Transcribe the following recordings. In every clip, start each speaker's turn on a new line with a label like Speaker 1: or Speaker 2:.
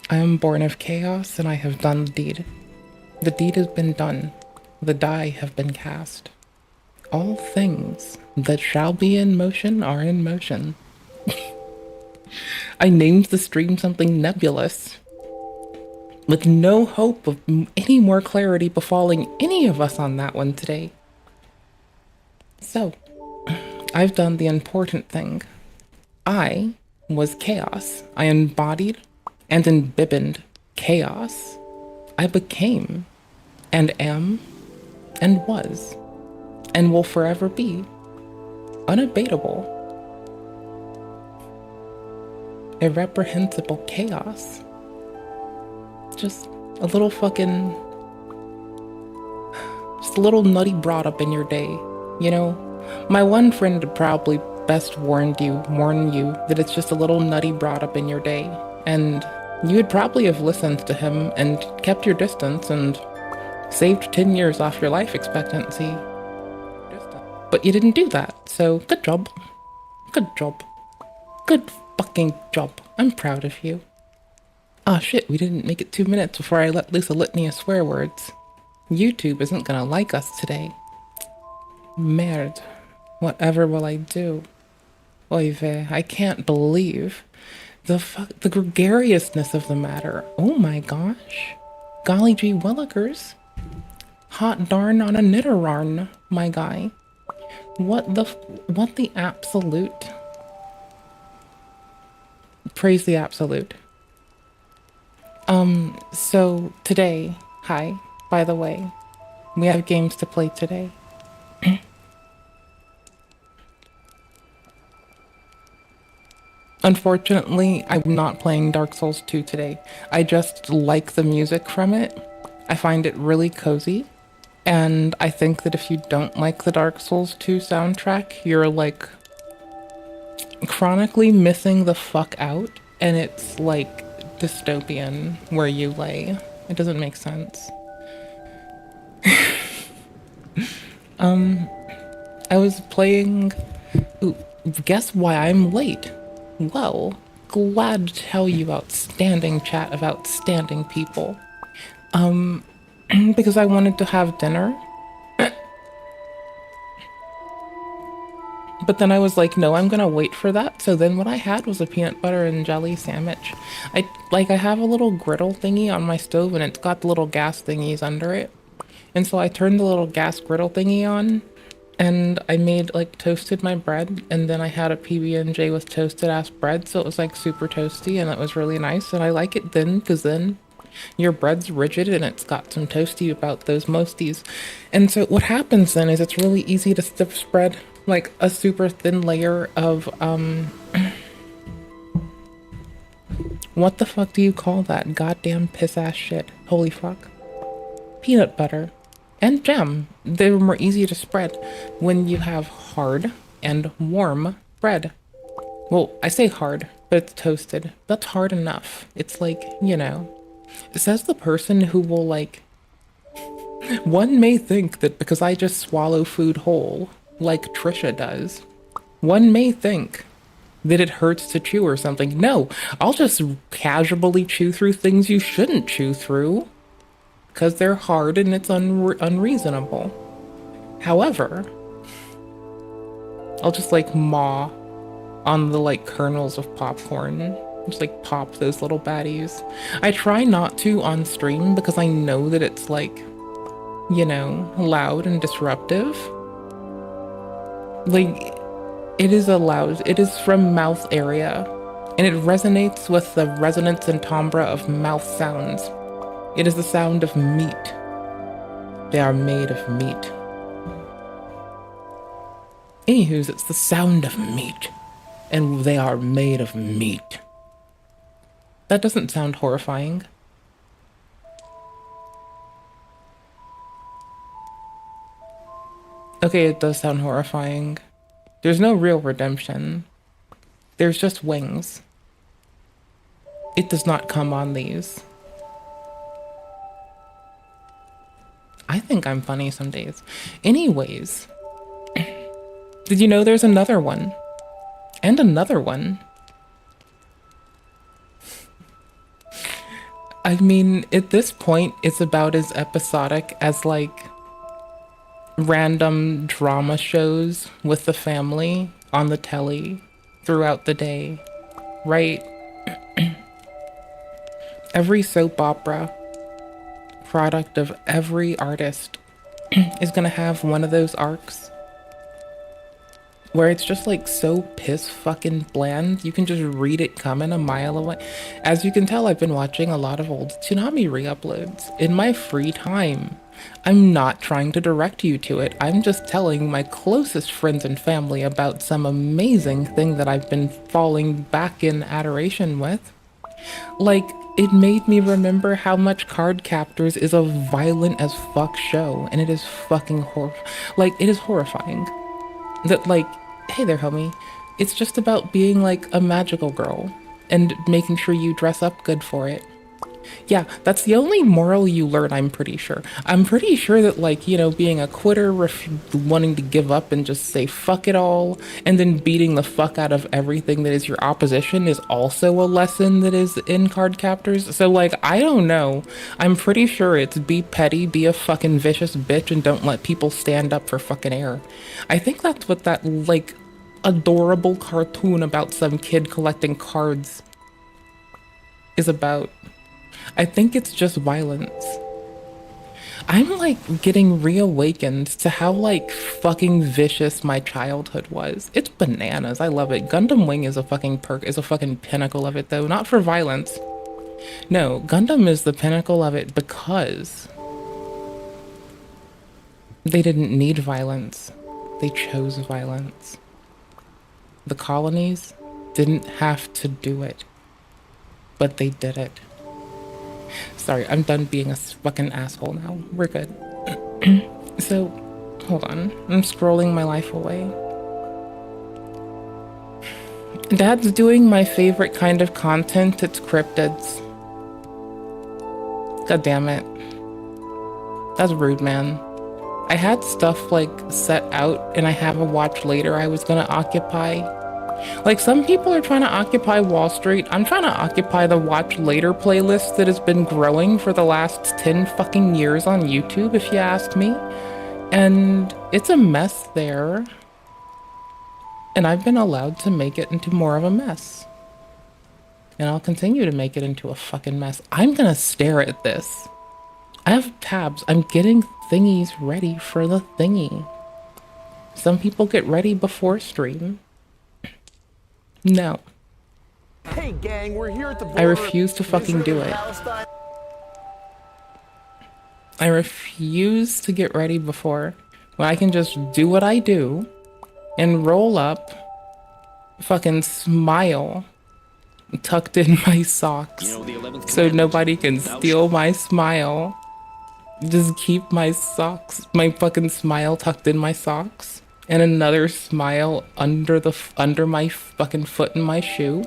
Speaker 1: I am born of chaos, and I have done the deed. The deed has been done. The die have been cast. All things that shall be in motion are in motion. I named the stream something nebulous, with no hope of any more clarity befalling any of us on that one today. So, I've done the important thing. I was chaos. I embodied and imbibed chaos. I became and am and was and will forever be unabatable, irreprehensible chaos. Just a little fucking, just a little nutty brought up in your day, you know? My one friend would probably best warn you that it's just a little nutty brought up in your day, and you would probably have listened to him and kept your distance and saved 10 years off your life expectancy. But you didn't do that, so good job. Good job. Good fucking job. I'm proud of you. Ah, shit, we didn't make it 2 minutes before I let loose a litany of swear words. YouTube isn't gonna like us today. Merde. Whatever will I do? Oy vey, I can't believe the gregariousness of the matter. Oh my gosh. Golly gee willikers. Hot darn on a knitterarn, my guy. What the absolute? Praise the absolute. So today, hi, by the way, we have games to play today. Unfortunately, I'm not playing Dark Souls 2 today. I just like the music from it. I find it really cozy. And I think that if you don't like the Dark Souls 2 soundtrack, you're like chronically missing the fuck out. And it's like dystopian where you lay. It doesn't make sense. I was playing. Ooh, guess why I'm late? Well, glad to tell you outstanding chat of outstanding people. Because I wanted to have dinner. But then I was like, no, I'm gonna wait for that. So then what I had was a peanut butter and jelly sandwich. I have a little griddle thingy on my stove and it's got the little gas thingies under it. And so I turned the little gas griddle thingy on and I made toasted my bread, and then I had a PB&J with toasted ass bread, so it was like super toasty and it was really nice. And I like it then because then your bread's rigid and it's got some toasty about those mosties. And so what happens then is it's really easy to spread like a super thin layer of what the fuck do you call that goddamn piss ass shit? Holy fuck. Peanut butter and jam. They're more easy to spread when you have hard and warm bread. Well, I say hard, but it's toasted. That's hard enough. It's like, you know, says the person who will one may think that because I just swallow food whole, like Trisha does, one may think that it hurts to chew or something. No, I'll just casually chew through things you shouldn't chew through because they're hard and it's unreasonable. However, I'll just maw on the kernels of popcorn. Just pop those little baddies. I try not to on stream because I know that it's you know, loud and disruptive. It is loud. It is from mouth area, and it resonates with the resonance and timbre of mouth sounds. It is the sound of meat. They are made of meat. Anywho's, it's the sound of meat, and they are made of meat. That doesn't sound horrifying. Okay, it does sound horrifying. There's no real redemption. There's just wings. It does not come on these. I think I'm funny some days. Anyways, did you know there's another one? And another one. I mean, at this point, it's about as episodic as like random drama shows with the family on the telly throughout the day, right? Every soap opera product of every artist is gonna have one of those arcs where it's just like so piss fucking bland, you can just read it coming a mile away. As you can tell, I've been watching a lot of old Tsunami re-uploads in my free time. I'm not trying to direct you to it. I'm just telling my closest friends and family about some amazing thing that I've been falling back in adoration with. Like, it made me remember how much Card Captors is a violent as fuck show, and it is fucking it is horrifying. That like, hey there, homie. It's just about being like a magical girl and making sure you dress up good for it. Yeah, that's the only moral you learn, I'm pretty sure. I'm pretty sure that, like, you know, being a quitter, wanting to give up and just say fuck it all, and then beating the fuck out of everything that is your opposition is also a lesson that is in Card Captors. So, like, I don't know. I'm pretty sure it's be petty, be a fucking vicious bitch, and don't let people stand up for fucking air. I think that's what that, like, adorable cartoon about some kid collecting cards is about. I think it's just violence. I'm like getting reawakened to how like fucking vicious my childhood was. It's bananas. I love it. Gundam Wing is a fucking pinnacle of it though. Not for violence. No, Gundam is the pinnacle of it because they didn't need violence. They chose violence. The colonies didn't have to do it, but they did it. Sorry, I'm done being a fucking asshole now. We're good. So, hold on. I'm scrolling my life away. Dad's doing my favorite kind of content. It's cryptids. God damn it. That's rude, man. I had stuff like set out and I have a watch later I was gonna occupy. Like, some people are trying to occupy Wall Street. I'm trying to occupy the watch later playlist that has been growing for the last 10 fucking years on YouTube, if you ask me. And it's a mess there. And I've been allowed to make it into more of a mess. And I'll continue to make it into a fucking mess. I'm gonna stare at this. I have tabs. I'm getting thingies ready for the thingy. Some people get ready before stream. No.
Speaker 2: Hey gang, we're here at the border.
Speaker 1: I refuse to fucking do it. I refuse to get ready before when I can just do what I do and roll up, fucking smile, tucked in my socks, so nobody can steal my smile. Just keep my socks, my fucking smile tucked in my socks. And another smile under my fucking foot in my shoe,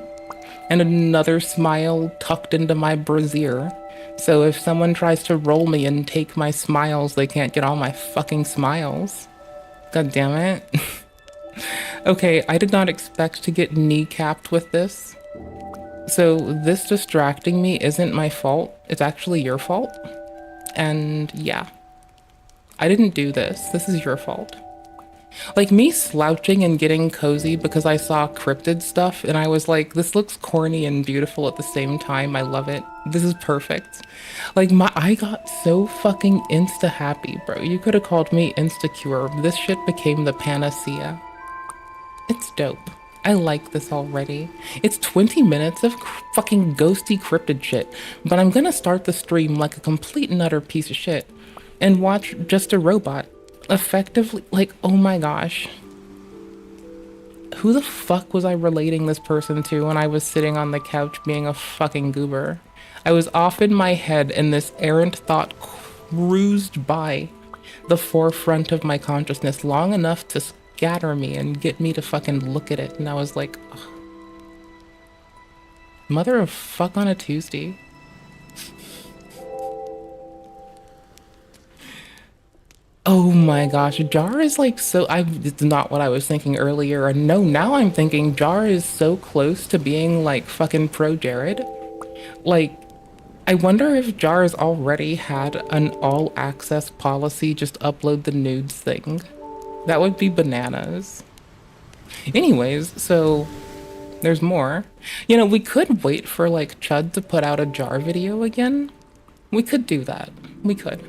Speaker 1: and another smile tucked into my brassiere. So if someone tries to roll me and take my smiles, they can't get all my fucking smiles. God damn it. Okay, I did not expect to get kneecapped with this. So this distracting me isn't my fault. It's actually your fault. And yeah, I didn't do this. This is your fault. Like, me slouching and getting cozy because I saw cryptid stuff and I was like, this looks corny and beautiful at the same time. I love it. This is perfect. Like, I got so fucking insta happy, bro. You could have called me insecure. This shit became the panacea. It's dope. I like this already. It's 20 minutes of fucking ghosty cryptid shit, but I'm gonna start the stream like a complete and utter piece of shit and watch just a robot. Effectively, like, oh my gosh. Who the fuck was I relating this person to when I was sitting on the couch being a fucking goober? I was off in my head and this errant thought cruised by the forefront of my consciousness long enough to scatter me and get me to fucking look at it. And I was like, ugh. Mother of fuck on a Tuesday. Oh my gosh, Jar is like so, it's not what I was thinking earlier. And no, now I'm thinking Jar is so close to being like fucking pro Jared. Like, I wonder if JARS already had an all access policy, just upload the nudes thing. That would be bananas. Anyways, so there's more. You know, we could wait for like Chud to put out a jar video again. We could do that. We could.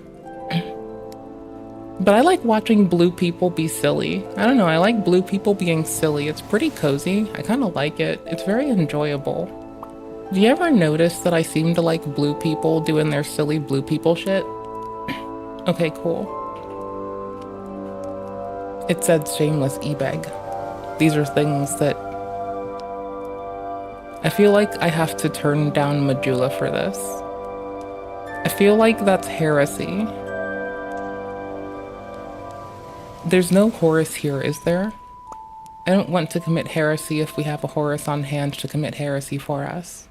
Speaker 1: But I like watching blue people be silly. I don't know, I like blue people being silly. It's pretty cozy. I kind of like it. It's very enjoyable. Do you ever notice that I seem to like blue people doing their silly blue people shit? Okay, cool. It said shameless e-bag. These are things that I feel like I have to turn down Majula for this. I feel like that's heresy. There's no Horus here, is there? I don't want to commit heresy if we have a Horus on hand to commit heresy for us.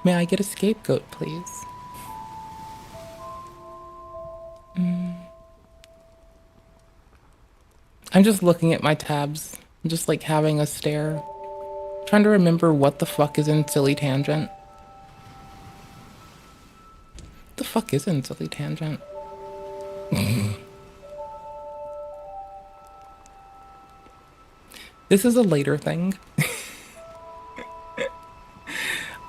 Speaker 1: May I get a scapegoat, please? I'm just looking at my tabs. I'm just like having a stare. Trying to remember what the fuck is in Silly Tangent. The fuck is in Silly Tangent? This is a later thing.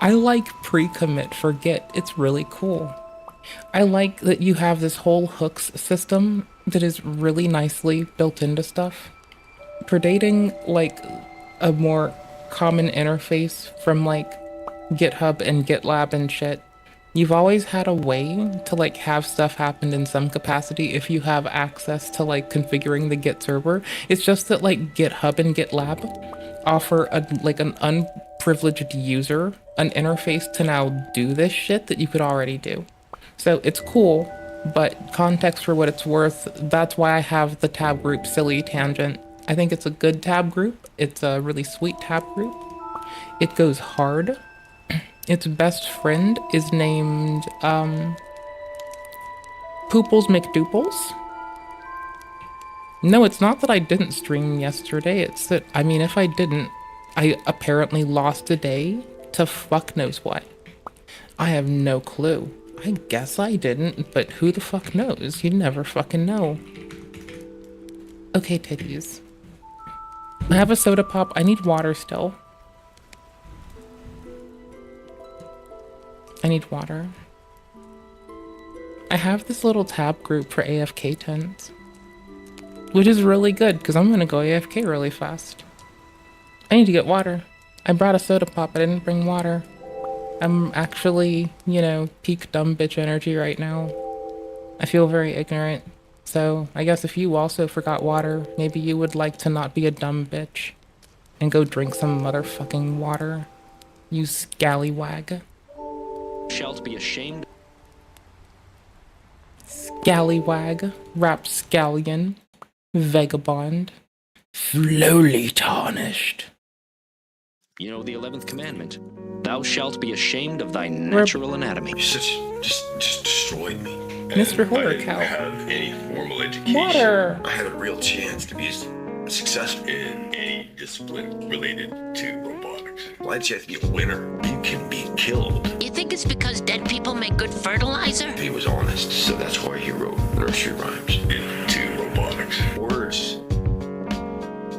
Speaker 1: I like pre-commit forget. It's really cool. I like that you have this whole hooks system that is really nicely built into stuff. Predating like a more common interface from like GitHub and GitLab and shit. You've always had a way to like have stuff happen in some capacity if you have access to like configuring the Git server. It's just that like GitHub and GitLab offer an unprivileged user an interface to now do this shit that you could already do. So it's cool, but context for what it's worth, that's why I have the tab group Silly Tangent. I think it's a good tab group. It's a really sweet tab group. It goes hard. Its best friend is named Pooples McDooples. No, it's not that I didn't stream yesterday. It's that, I mean, if I didn't, I apparently lost a day to fuck knows what. I have no clue. I guess I didn't, but who the fuck knows? You never fucking know. Okay, titties. I have a soda pop. I need water still. I need water. I have this little tab group for AFK tents, which is really good because I'm gonna go AFK really fast. I need to get water. I brought a soda pop. I didn't bring water. I'm actually, you know, peak dumb bitch energy right now. I feel very ignorant. So I guess if you also forgot water, maybe you would like to not be a dumb bitch and go drink some motherfucking water. You scallywag.
Speaker 3: Shalt be ashamed.
Speaker 1: Scallywag, rapscallion, vagabond, slowly tarnished.
Speaker 3: You know the 11th commandment. Thou shalt be ashamed of thy natural anatomy.
Speaker 4: You just destroyed me.
Speaker 1: Mr.
Speaker 4: And I
Speaker 1: Horror
Speaker 4: didn't
Speaker 1: Cow.
Speaker 4: have any formal education.
Speaker 1: Water.
Speaker 4: I had a real chance to be successful in any discipline related to robotics. Why'd you have to be a winner? You can be killed.
Speaker 5: You think it's because dead people make good fertilizer?
Speaker 4: He was honest, so that's why he wrote nursery rhymes into robotics. Words.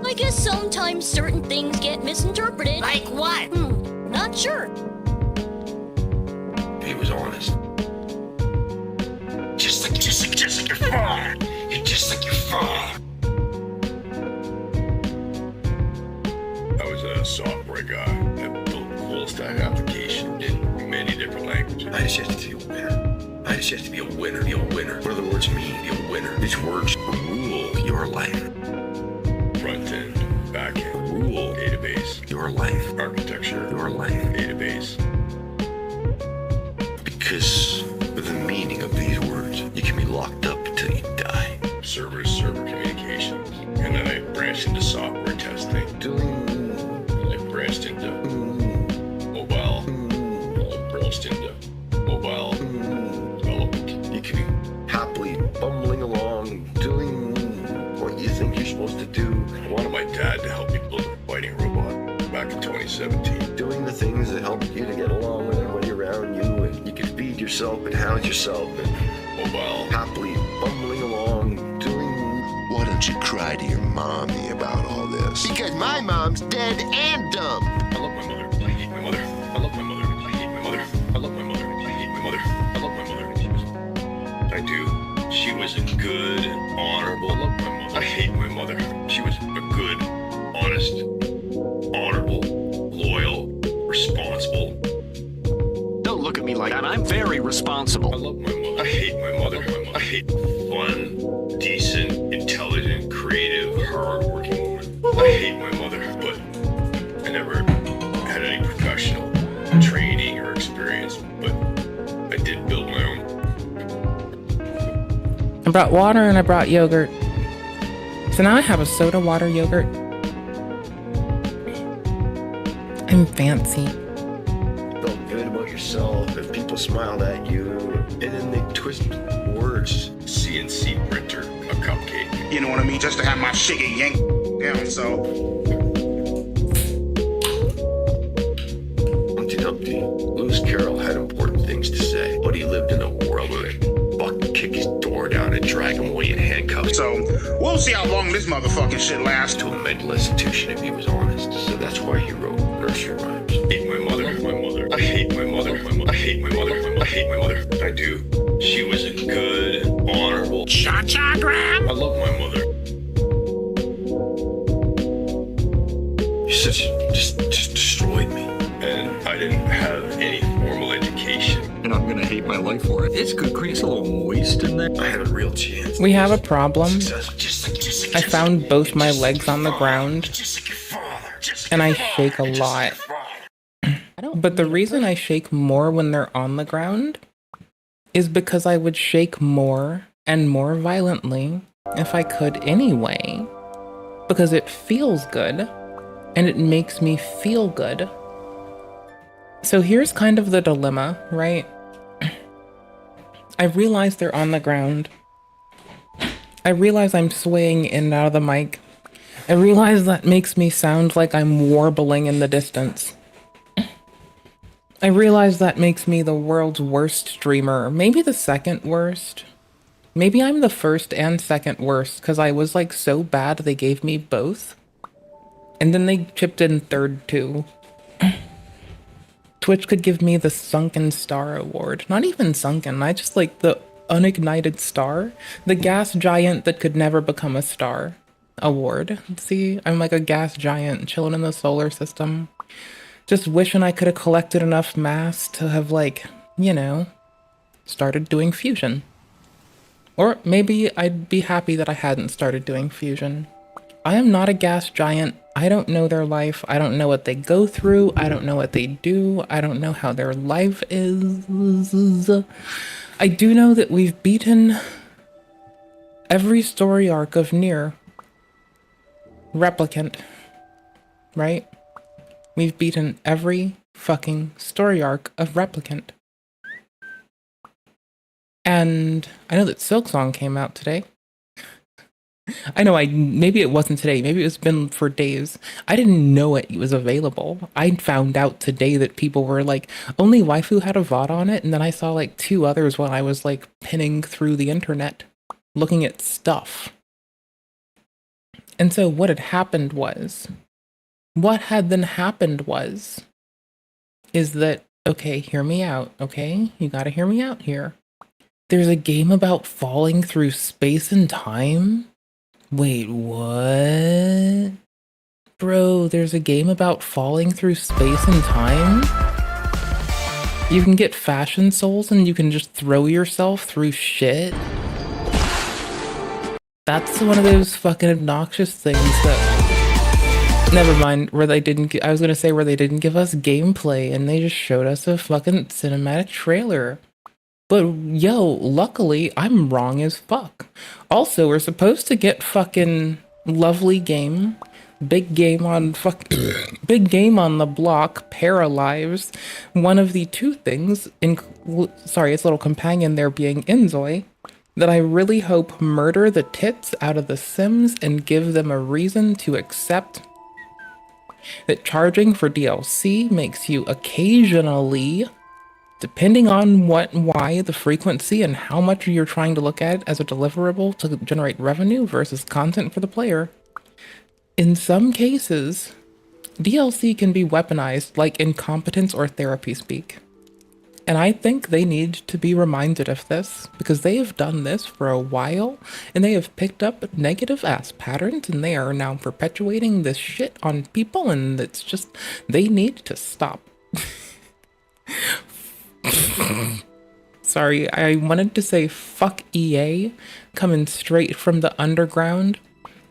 Speaker 6: I guess sometimes certain things get misinterpreted.
Speaker 5: Like what?
Speaker 6: Not sure.
Speaker 4: He was honest. Just like your father. You're just like your father. I was a software guy that built full stack applications in many different languages. I just have to be a winner. I just have to be a winner. Be a winner. What do the words mean? Be a winner. These words rule your life. Front end, back end, rule, database, your life, architecture, your life, database. Because of the meaning of these words, you can be locked up until you die. Server communications. And then I branched into software testing. And I branched into mobile. And I branched into mobile development. You can be happily bumbling along, doing what you think you're supposed to do. I wanted my dad to help me build a fighting robot back in 2017. doing the things that help you to get along with everybody around you, and you can feed yourself and house yourself, and while happily bumbling along doing.
Speaker 7: Why don't you cry to your mommy about all this? Because my mom's dead and dumb.
Speaker 4: I love my mother. I hate my mother. I love my mother. I hate my mother. I love my mother. I hate my mother. I love my mother. I do. She was a good, honorable. I love my mother. I hate my mother. She was a good, honest, honorable, loyal, responsible.
Speaker 3: Don't look at me like that. I'm very responsible.
Speaker 4: I love my mother. I hate my mother. I hate fun, decent, intelligent, creative, hard-working woman. I hate my mother, but I never had any professional training or experience, but I did build my own.
Speaker 1: I brought water and I brought yogurt. So now I have a soda water yogurt. I'm fancy.
Speaker 4: You felt good about yourself, and people smiled at you, and then they twist words. CNC printer, a cupcake.
Speaker 8: You know what I mean? Just to have my shit get yanked down, so.
Speaker 4: Humpty Dumpty, Lewis Carroll had important things to say, but he lived in a world where they'd fucking kick his door down and drag him away in handcuffs.
Speaker 8: So, we'll see how long this motherfucking shit lasts.
Speaker 4: To a mental institution if he was honest. So that's why he wrote nursery rhymes. I hate my mother. My mother. I hate my mother. I hate my mother. I hate my mother. I do. She was a good, honorable.
Speaker 8: Cha-cha gram.
Speaker 4: I love my mother. You just destroyed me. And I didn't have any formal education.
Speaker 9: And I'm gonna hate my life for it. It's good green, it's a little moist in there.
Speaker 4: I had a real chance.
Speaker 1: We have a problem.
Speaker 4: Just
Speaker 1: I found both my legs on the ground and I shake a lot. But the reason I shake more when they're on the ground is because I would shake more and more violently if I could anyway. Because it feels good and it makes me feel good. So here's kind of the dilemma, right? I realize they're on the ground. I realize I'm swaying in and out of the mic. I realize that makes me sound like I'm warbling in the distance. I realize that makes me the world's worst streamer, maybe the second worst. Maybe I'm the first and second worst, because I was like so bad they gave me both. And then they chipped in third too. Twitch could give me the Sunken Star Award. Not even sunken, I just like the unignited star. The gas giant that could never become a star award. See, I'm like a gas giant chilling in the solar system. Just wishing I could have collected enough mass to have, like, you know, started doing fusion. Or maybe I'd be happy that I hadn't started doing fusion. I am not a gas giant. I don't know their life. I don't know what they go through. I don't know what they do. I don't know how their life is. I do know that we've beaten every story arc of Nier Replicant, right? We've beaten every fucking story arc of Replicant. And I know that Silksong came out today. I know maybe it wasn't today, maybe it's been for days. I didn't know it was available. I found out today that people were like, only Waifu had a VOD on it, and then I saw like 2 others while I was like pinning through the internet, looking at stuff. And so what had happened was, is that, okay, hear me out, okay? You gotta hear me out here. There's a game about falling through space and time? Wait, what? Bro, there's a game about falling through space and time? You can get fashion souls and you can just throw yourself through shit? That's one of those fucking obnoxious things that... Never mind, where they didn't... I was gonna say where they didn't give us gameplay and they just showed us a fucking cinematic trailer. But yo, luckily, I'm wrong as fuck. Also, we're supposed to get fucking lovely game, big game on big game on the block, Paralives. One of the 2 things, sorry, its little companion there being Inzoi, that I really hope murder the tits out of the Sims and give them a reason to accept that charging for DLC makes you occasionally, depending on what, why, the frequency, and how much you're trying to look at it as a deliverable to generate revenue versus content for the player, in some cases, DLC can be weaponized like incompetence or therapy speak. And I think they need to be reminded of this, because they have done this for a while, and they have picked up negative ass patterns, and they are now perpetuating this shit on people, and it's just, they need to stop. Sorry, I wanted to say fuck EA, coming straight from the underground.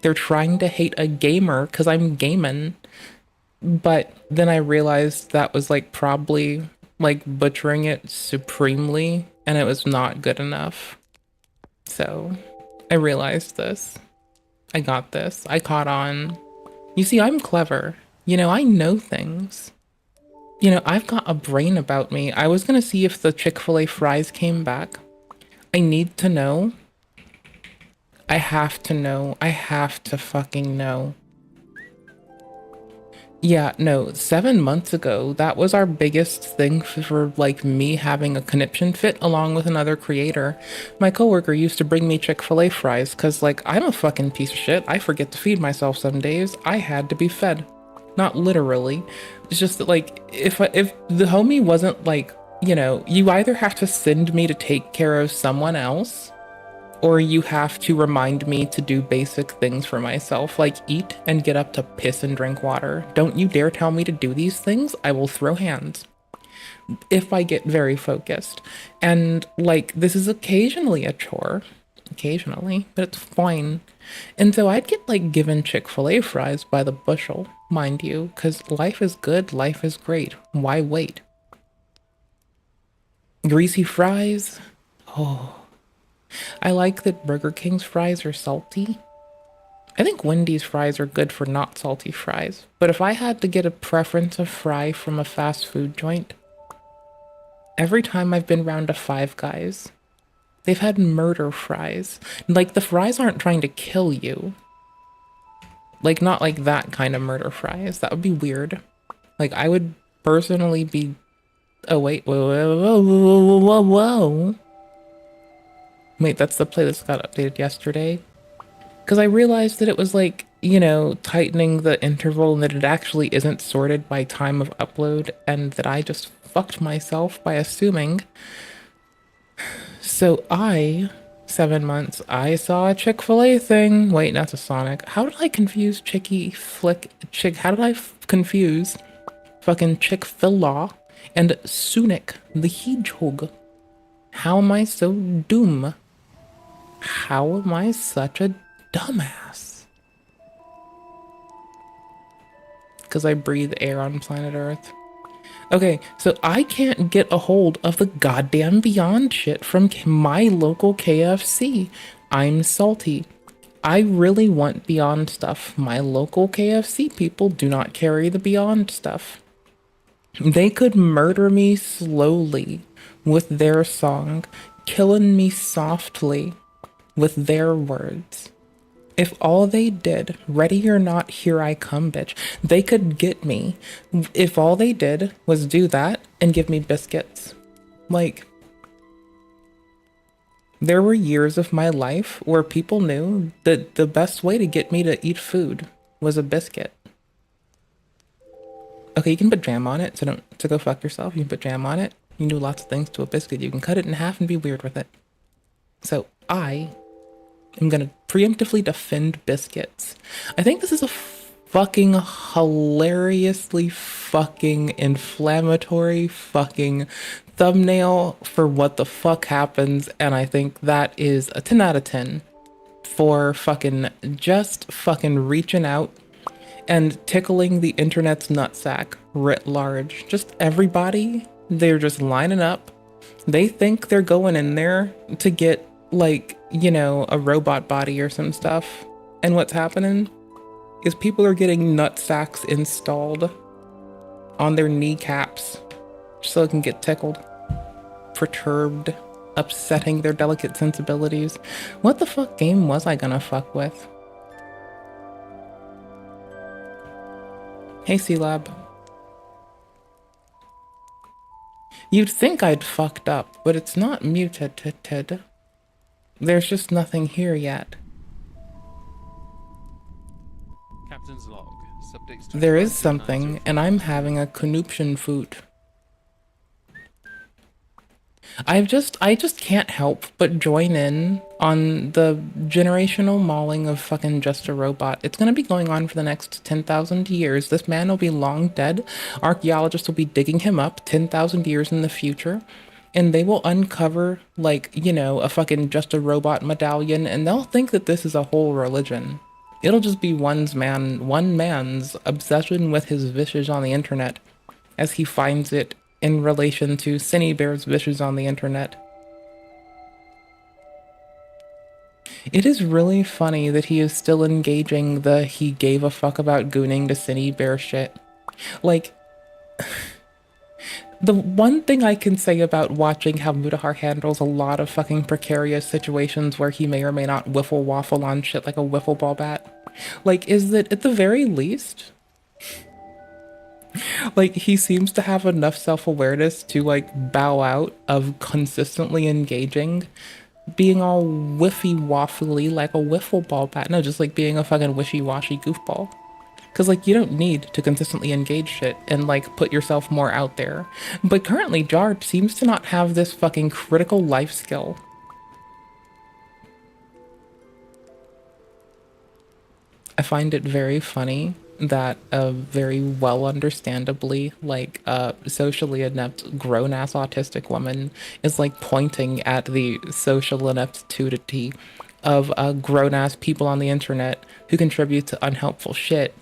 Speaker 1: They're trying to hate a gamer because I'm gaming. But then I realized that was like probably like butchering it supremely, and it was not good enough. So I realized this. I got this. I caught on. You see, I'm clever. You know, I know things. You know, I've got a brain about me. I was gonna see if the Chick-fil-A fries came back. I need to know. I have to know. I have to fucking know. Yeah, no, 7 months ago, that was our biggest thing for like me having a conniption fit along with another creator. My coworker used to bring me Chick-fil-A fries because like I'm a fucking piece of shit. I forget to feed myself some days. I had to be fed. Not literally. It's just that like if the homie wasn't like, you know, you either have to send me to take care of someone else, or you have to remind me to do basic things for myself, like eat and get up to piss and drink water. Don't you dare tell me to do these things. I will throw hands if I get very focused. And like, this is occasionally a chore, occasionally, but it's fine. And so I'd get like given Chick-fil-A fries by the bushel, mind you, because life is good, life is great. Why wait? Greasy fries. Oh. I like that Burger King's fries are salty. I think Wendy's fries are good for not salty fries. But if I had to get a preference of fry from a fast food joint, every time I've been round to Five Guys, they've had murder fries. Like, the fries aren't trying to kill you. Like, not like that kind of murder fries. That would be weird. Like, I would personally be... Oh, wait. Whoa. Wait, that's the playlist that got updated yesterday. Because I realized that it was like, you know, tightening the interval and that it actually isn't sorted by time of upload, and that I just fucked myself by assuming. So 7 months, I saw a Chick-fil-A thing. Wait, that's a Sonic. How did I confuse how did I confuse fucking Chick-fil-A and Sonic the Hedgehog? How am I so dumb? How am I such a dumbass? Because I breathe air on planet Earth. Okay, so I can't get a hold of the goddamn Beyond shit from my local KFC. I'm salty. I really want Beyond stuff. My local KFC people do not carry the Beyond stuff. They could murder me slowly with their song, killing me softly with their words. If all they did, ready or not, here I come, bitch, they could get me. If all they did was do that and give me biscuits. Like, there were years of my life where people knew that the best way to get me to eat food was a biscuit. Okay, you can put jam on it, so go fuck yourself. You can put jam on it. You can do lots of things to a biscuit. You can cut it in half and be weird with it. So I am gonna preemptively defend biscuits. I think this is a fucking hilariously fucking inflammatory fucking thumbnail for what the fuck happens, and I think that is a 10 out of 10 for fucking just fucking reaching out and tickling the internet's nutsack writ large. Just everybody, they're just lining up. They think they're going in there to get, like, you know, a robot body or some stuff. And what's happening is people are getting nutsacks installed on their kneecaps so they can get tickled, perturbed, upsetting their delicate sensibilities. What the fuck game was I gonna fuck with? Hey, C-Lab. You'd think I'd fucked up, but it's not muted. There's just nothing here yet.
Speaker 10: Captain's log. Subdates
Speaker 1: There is something, and I'm having a connuption foot. I just can't help but join in on the generational mauling of fucking Just a Robot. It's gonna be going on for the next 10,000 years. This man will be long dead. Archaeologists will be digging him up 10,000 years in the future. And they will uncover, like, you know, a fucking Just a Robot medallion, and they'll think that this is a whole religion. It'll just be one man's obsession with his wishes on the internet, as he finds it in relation to Cinny Bear's wishes on the internet. It is really funny that he is still engaging the he gave a fuck about gooning to Cinny Bear shit. Like, the one thing I can say about watching how Mutahar handles a lot of fucking precarious situations where he may or may not wiffle waffle on shit like a wiffle ball bat, like, is that at the very least, like, he seems to have enough self-awareness to, like, bow out of consistently engaging, being all whiffy-waffly like a wiffle ball bat. No, just, like, being a fucking wishy-washy goofball. Because, like, you don't need to consistently engage shit and, like, put yourself more out there. But currently, Jar seems to not have this fucking critical life skill. I find it very funny that a very well understandably, like, socially inept grown-ass autistic woman is, like, pointing at the social ineptitude of grown-ass people on the internet who contribute to unhelpful shit.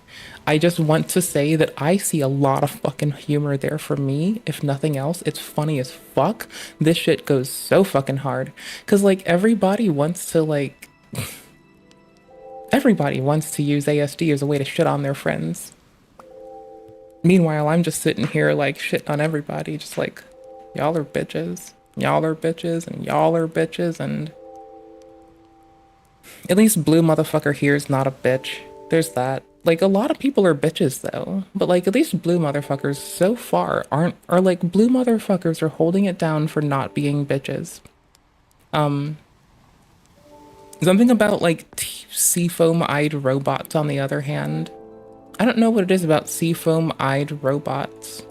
Speaker 1: I just want to say that I see a lot of fucking humor there for me. If nothing else, it's funny as fuck. This shit goes so fucking hard. Cause, like, everybody wants to, like... everybody wants to use ASD as a way to shit on their friends. Meanwhile, I'm just sitting here, like, shitting on everybody. Just like, y'all are bitches. Y'all are bitches, and y'all are bitches, and... At least Blue motherfucker here is not a bitch. There's that. Like, a lot of people are bitches, though. But, like, at least Blue motherfuckers so far are, like, Blue motherfuckers are holding it down for not being bitches. Something about, like, seafoam-eyed robots, on the other hand. I don't know what it is about seafoam-eyed robots.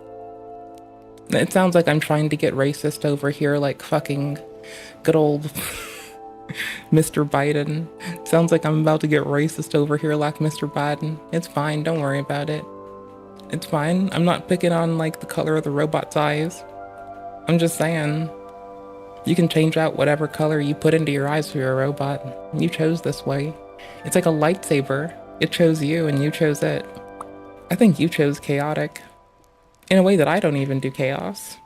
Speaker 1: It sounds like I'm trying to get racist over here, like fucking good old Mr. Biden. Sounds like I'm about to get racist over here like Mr. Biden. It's fine, don't worry about it. It's fine. I'm not picking on, like, the color of the robot's eyes. I'm just saying, you can change out whatever color you put into your eyes for your robot. You chose this way. It's like a lightsaber. It chose you and you chose it. I think you chose chaotic. In a way that I don't even do chaos.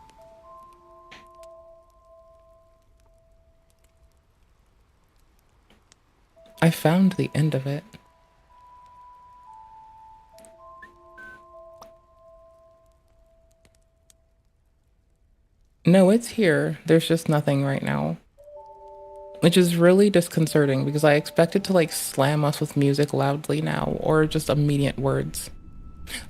Speaker 1: I found the end of it. No, it's here. There's just nothing right now. Which is really disconcerting because I expected to, like, slam us with music loudly now, or just immediate words.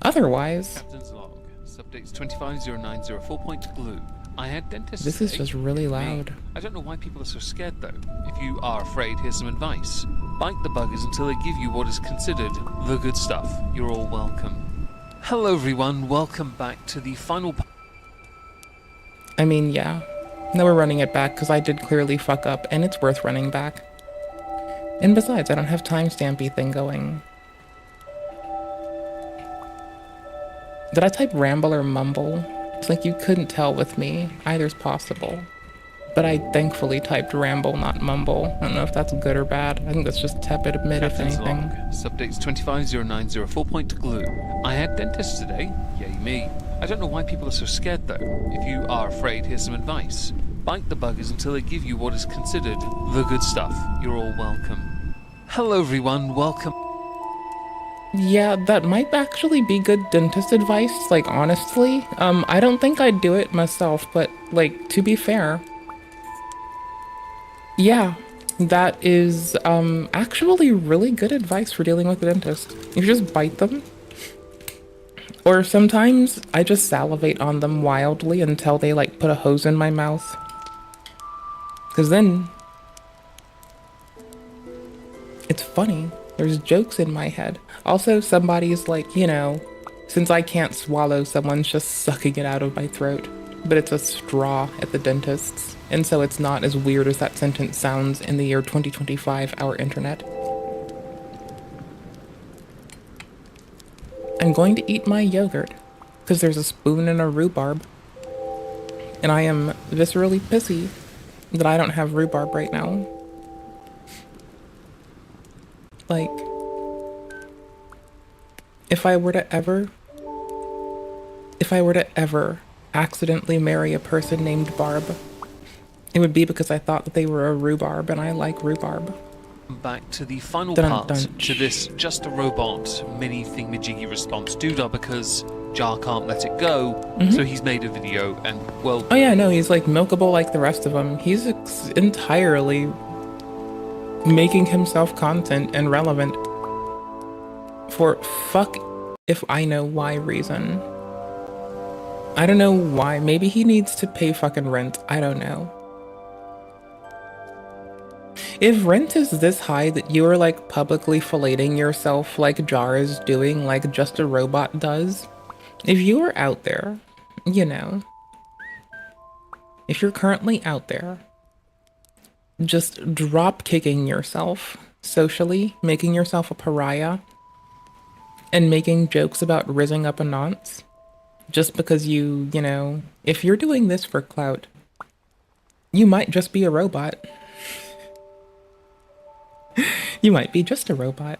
Speaker 1: Otherwise...
Speaker 10: Captain's log. Subdates 250904.blue. I had dentist
Speaker 1: This is just really loud.
Speaker 10: I don't know why people are so scared, though. If you are afraid, here's some advice. Bite the buggers until they give you what is considered the good stuff. You're all welcome. Hello, everyone. Welcome back to the final...
Speaker 1: I mean, yeah. Now we're running it back because I did clearly fuck up, and it's worth running back. And besides, I don't have timestampy thing going. Did I type ramble or mumble? It's like you couldn't tell with me. Either's possible. But I thankfully typed ramble, not mumble. I don't know if that's good or bad. I think that's just tepid mid, if anything.
Speaker 10: Log. Subdates 250904.glue. I had dentist today. Yay me. I don't know why people are so scared, though. If you are afraid, here's some advice. Bite the buggers until they give you what is considered the good stuff. You're all welcome. Hello, everyone. Welcome.
Speaker 1: Yeah, that might actually be good dentist advice, like, honestly. I don't think I'd do it myself, but, like, to be fair... Yeah, that is, actually really good advice for dealing with a dentist. You just bite them. Or sometimes I just salivate on them wildly until they like put a hose in my mouth. Cause then it's funny. There's jokes in my head. Also, somebody's like, you know, since I can't swallow, someone's just sucking it out of my throat. But it's a straw at the dentist's. And so it's not as weird as that sentence sounds in the year 2025, our internet. I'm going to eat my yogurt, because there's a spoon and a rhubarb. And I am viscerally pissy that I don't have rhubarb right now. Like, if I were to ever accidentally marry a person named Barb, it would be because I thought that they were a rhubarb, and I like rhubarb.
Speaker 10: Back to the final
Speaker 1: Dun,
Speaker 10: part
Speaker 1: dun.
Speaker 10: to this just a robot mini thingamajiggy response doodah, because Jar can't let it go, so he's made a video and, well...
Speaker 1: Oh yeah, no, he's like milkable like the rest of them. He's entirely making himself content and relevant for fuck if I know why reason. I don't know why. Maybe he needs to pay fucking rent. I don't know. If rent is this high that you are like publicly filleting yourself like Jar is doing, like Just a Robot does, if you are out there, you know, if you're currently out there, just drop kicking yourself socially, making yourself a pariah, and making jokes about rizzing up a nonce, just because you know, if you're doing this for clout, you might just be a robot. You might be just a robot.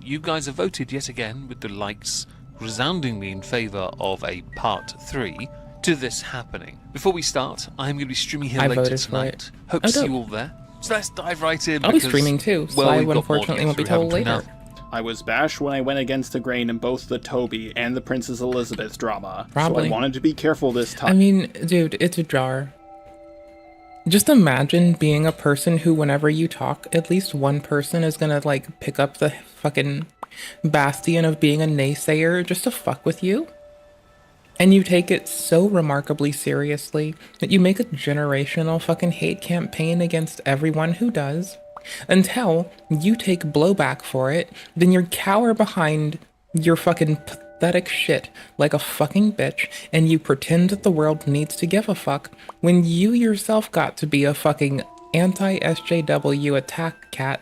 Speaker 10: You guys have voted yet again with the likes resoundingly in favour of a part 3 to this happening. Before we start, I'm going to be streaming here
Speaker 1: I
Speaker 10: later
Speaker 1: voted for it.
Speaker 10: tonight. Hope
Speaker 1: Oh,
Speaker 10: to see
Speaker 1: dope.
Speaker 10: you all there. So let's dive right in.
Speaker 1: I'll be
Speaker 10: because,
Speaker 1: streaming too, so
Speaker 10: well,
Speaker 1: I
Speaker 10: we've got more
Speaker 1: unfortunately won't be
Speaker 10: games we
Speaker 1: told
Speaker 10: haven't
Speaker 1: later.
Speaker 10: put out.
Speaker 2: I was bashed when I went against the grain in both the Toby and the Princess Elizabeth drama.
Speaker 1: Probably.
Speaker 2: So I wanted to be careful this time.
Speaker 1: I mean, dude, it's a jar. Just imagine being a person who, whenever you talk, at least one person is gonna, like, pick up the fucking bastion of being a naysayer just to fuck with you. And you take it so remarkably seriously that you make a generational fucking hate campaign against everyone who does, until you take blowback for it, then you cower behind your fucking pathetic shit like a fucking bitch, and you pretend that the world needs to give a fuck when you yourself got to be a fucking anti-SJW attack cat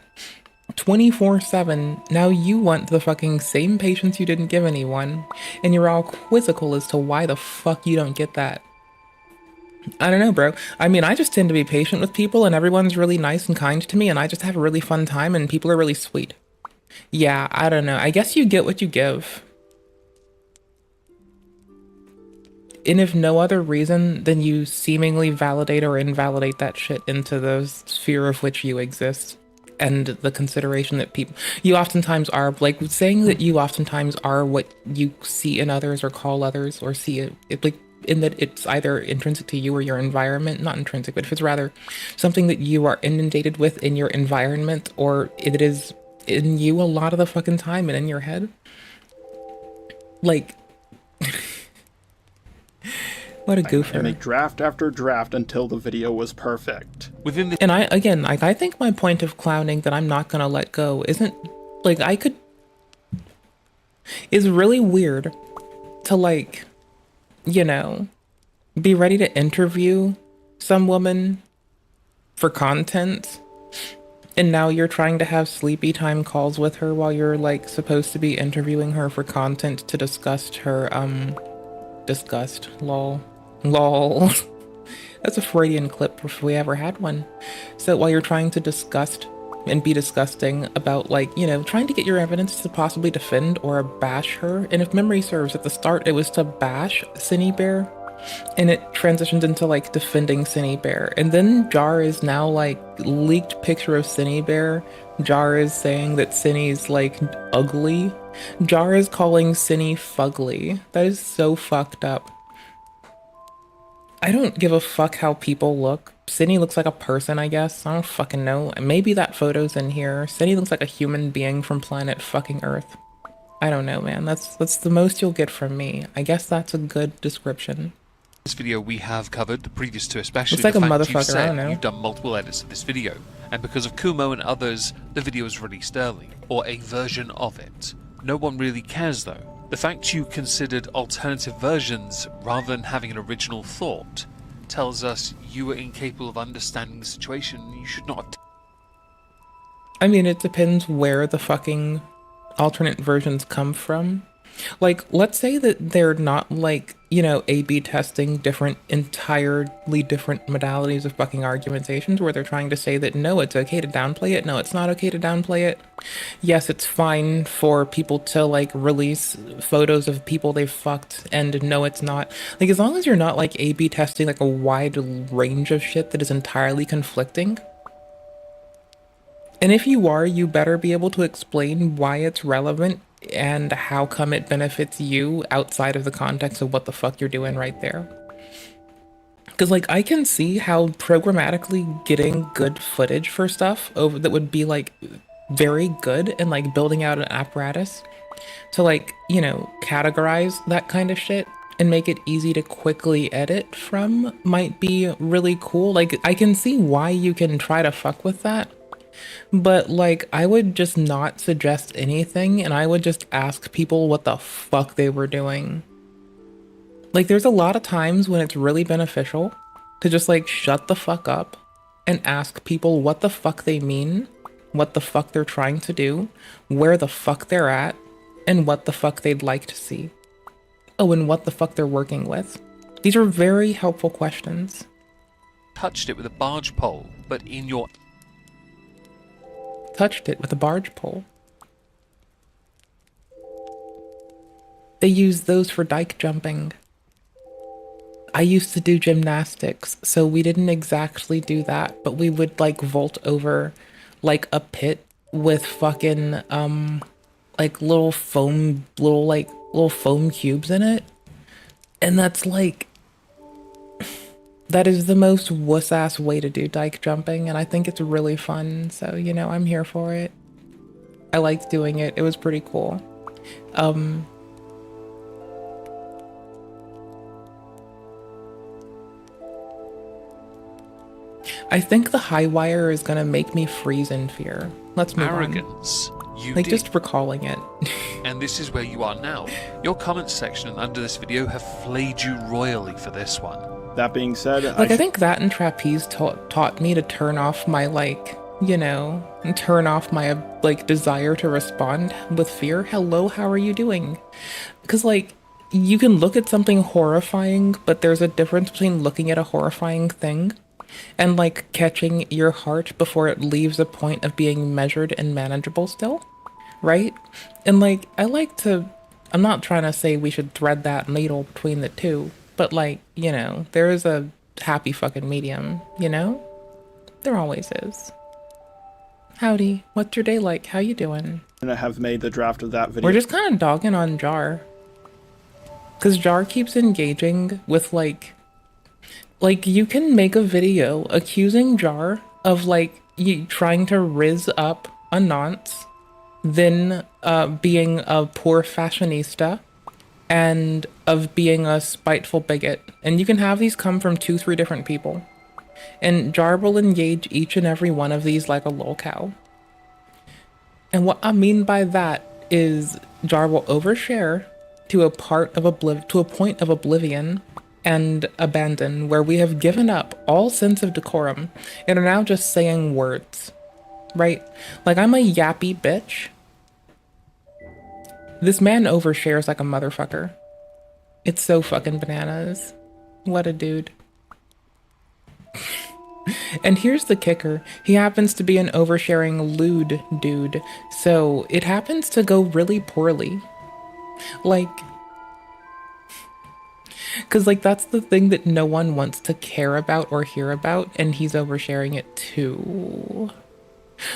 Speaker 1: 24/7. Now you want the fucking same patience you didn't give anyone, and you're all quizzical as to why the fuck you don't get that. I don't know, bro. I mean, I just tend to be patient with people, and everyone's really nice and kind to me, and I just have a really fun time, and people are really sweet. Yeah, I don't know. I guess you get what you give. And if no other reason, then you seemingly validate or invalidate that shit into the sphere of which you exist. And the consideration that people, you oftentimes are, like, saying that you oftentimes are what you see in others or call others or see it like, in that it's either intrinsic to you or your environment, not intrinsic, but if it's rather something that you are inundated with in your environment, or it is in you a lot of the fucking time and in your head. Like, what a goofer.
Speaker 2: I make draft after draft until the video was perfect.
Speaker 10: Within the
Speaker 1: And I think my point of clowning that I'm not gonna let go isn't, like, is really weird to, like, you know, be ready to interview some woman for content, and now you're trying to have sleepy time calls with her while you're, like, supposed to be interviewing her for content to discuss her, lol. That's a Freudian clip if we ever had one. So while you're trying to disgust and be disgusting about, like, you know, trying to get your evidence to possibly defend or bash her. And if memory serves, at the start it was to bash Cinny Bear, and it transitioned into, like, defending Cinny Bear. And then Jar is now, like, leaked picture of Cinny Bear. Jar is saying that Cinny's, like, ugly. Jar is calling Cinny fugly. That is so fucked up. I don't give a fuck how people look. Cindy looks like a person, I guess. I don't fucking know. Maybe that photo's in here. Cindy looks like a human being from planet fucking Earth. I don't know, man. That's the most you'll get from me. I guess that's a good description.
Speaker 10: This video we have covered, the previous two especially,
Speaker 1: Looks like
Speaker 10: the
Speaker 1: a
Speaker 10: fact
Speaker 1: motherfucker,
Speaker 10: you've
Speaker 1: I
Speaker 10: said
Speaker 1: don't know.
Speaker 10: you've done multiple edits of this video, and because of Kumo and others, the video is released early, or a version of it. No one really cares though. The fact you considered alternative versions rather than having an original thought tells us you were incapable of understanding the situation and you should not.
Speaker 1: I mean, it depends where the fucking alternate versions come from. Like, let's say that they're not like, you know, A/B testing entirely different modalities of fucking argumentations where they're trying to say that no, it's okay to downplay it, no, it's not okay to downplay it. Yes, it's fine for people to like release photos of people they've fucked, and no, it's not. Like, as long as you're not like A/B testing like a wide range of shit that is entirely conflicting. And if you are, you better be able to explain why it's relevant and how come it benefits you outside of the context of what the fuck you're doing right there. Because, like, I can see how programmatically getting good footage for stuff over that would be, like, very good and, like, building out an apparatus to, like, you know, categorize that kind of shit and make it easy to quickly edit from might be really cool. Like, I can see why you can try to fuck with that. But, like, I would just not suggest anything, and I would just ask people what the fuck they were doing. Like, there's a lot of times when it's really beneficial to just, like, shut the fuck up and ask people what the fuck they mean, what the fuck they're trying to do, where the fuck they're at, and what the fuck they'd like to see. Oh, and what the fuck they're working with. These are very helpful questions.
Speaker 10: Touched it with a barge pole, but in your
Speaker 1: Touched it with a barge pole. They use those for dike jumping. I used to do gymnastics, so we didn't exactly do that, but we would like vault over like a pit with fucking like little foam cubes in it. And that's like, that is the most wuss-ass way to do dike jumping, and I think it's really fun, so, you know, I'm here for it. I liked doing it. It was pretty cool. I think the high wire is gonna make me freeze in fear. Let's move
Speaker 10: arrogance.
Speaker 1: on.
Speaker 10: You
Speaker 1: like,
Speaker 10: did.
Speaker 1: just recalling it.
Speaker 10: And this is where you are now. Your comments section and under this video have flayed you royally for this one.
Speaker 2: That being said,
Speaker 1: like, I think that and trapeze taught me to turn off my, like, you know, and turn off my, like, desire to respond with fear. Hello, how are you doing? Because, like, you can look at something horrifying, but there's a difference between looking at a horrifying thing and, like, catching your heart before it leaves a point of being measured and manageable still, right? And, like, I'm not trying to say we should thread that needle between the two, but, like, you know, there is a happy fucking medium, you know? There always is. Howdy, what's your day like? How you doing?
Speaker 2: I have made the draft of that video.
Speaker 1: We're just kind of dogging on Jar. Because Jar keeps engaging with, like, you can make a video accusing Jar of, like, trying to rizz up a nonce, then being a poor fashionista, and of being a spiteful bigot. And you can have these come from 2-3 different people. And Jar will engage each and every one of these like a lol cow. And what I mean by that is Jar will overshare to a point of oblivion and abandon, where we have given up all sense of decorum and are now just saying words. Right? Like, I'm a yappy bitch. This man overshares like a motherfucker. It's so fucking bananas. What a dude. And here's the kicker. He happens to be an oversharing lewd dude, so it happens to go really poorly. Like, because, like, that's the thing that no one wants to care about or hear about, and he's oversharing it too.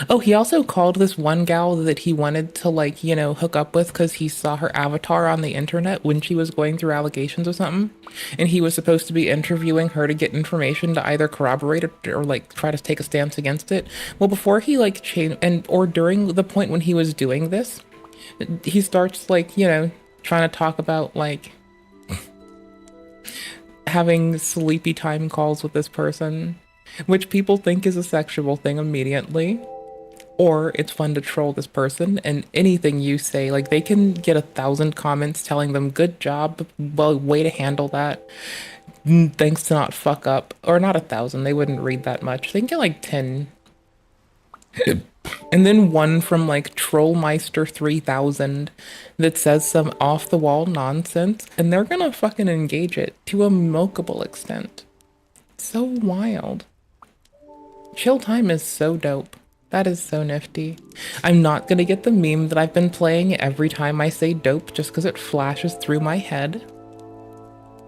Speaker 1: Oh, he also called this one gal that he wanted to, like, you know, hook up with because he saw her avatar on the internet when she was going through allegations or something. And he was supposed to be interviewing her to get information to either corroborate it or like, try to take a stance against it. Well, before he, like, changed, or during the point when he was doing this, He starts like, trying to talk about like having sleepy time calls with this person, which people think is a sexual thing immediately. Or it's fun to troll this person, and anything you say, like they can get 1,000 comments telling them, good job, well, way to handle that. Thanks to not fuck up. Or not 1,000, they wouldn't read that much. They can get like 10. And then one from like Trollmeister 3000 that says some off the wall nonsense, and they're gonna fucking engage it to a milkable extent. So wild. Chill time is so dope. That is so nifty. I'm not gonna get the meme that I've been playing every time I say dope just because it flashes through my head.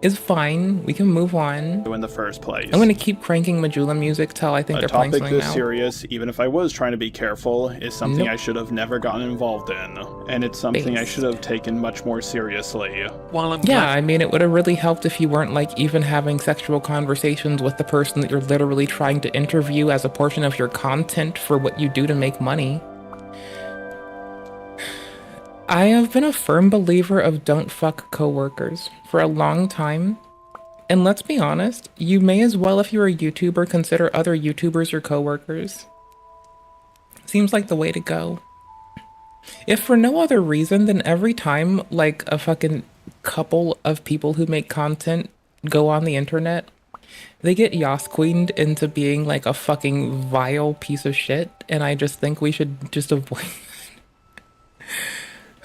Speaker 1: Is fine. We can move on.
Speaker 2: In the first place.
Speaker 1: I'm gonna keep cranking Majula music till I think they're playing
Speaker 2: A
Speaker 1: something
Speaker 2: topic this
Speaker 1: now.
Speaker 2: serious, even if I was trying to be careful, is something I should have never gotten involved in. And it's something I should have taken much more seriously.
Speaker 10: While I'm
Speaker 1: Yeah, I mean, it would have really helped if you weren't like even having sexual conversations with the person that you're literally trying to interview as a portion of your content for what you do to make money. I have been a firm believer of don't fuck coworkers for a long time. And let's be honest, you may as well, if you're a YouTuber, consider other YouTubers your coworkers. Seems like the way to go. If for no other reason than every time like a fucking couple of people who make content go on the internet, they get Yas Queened into being like a fucking vile piece of shit, and I just think we should just avoid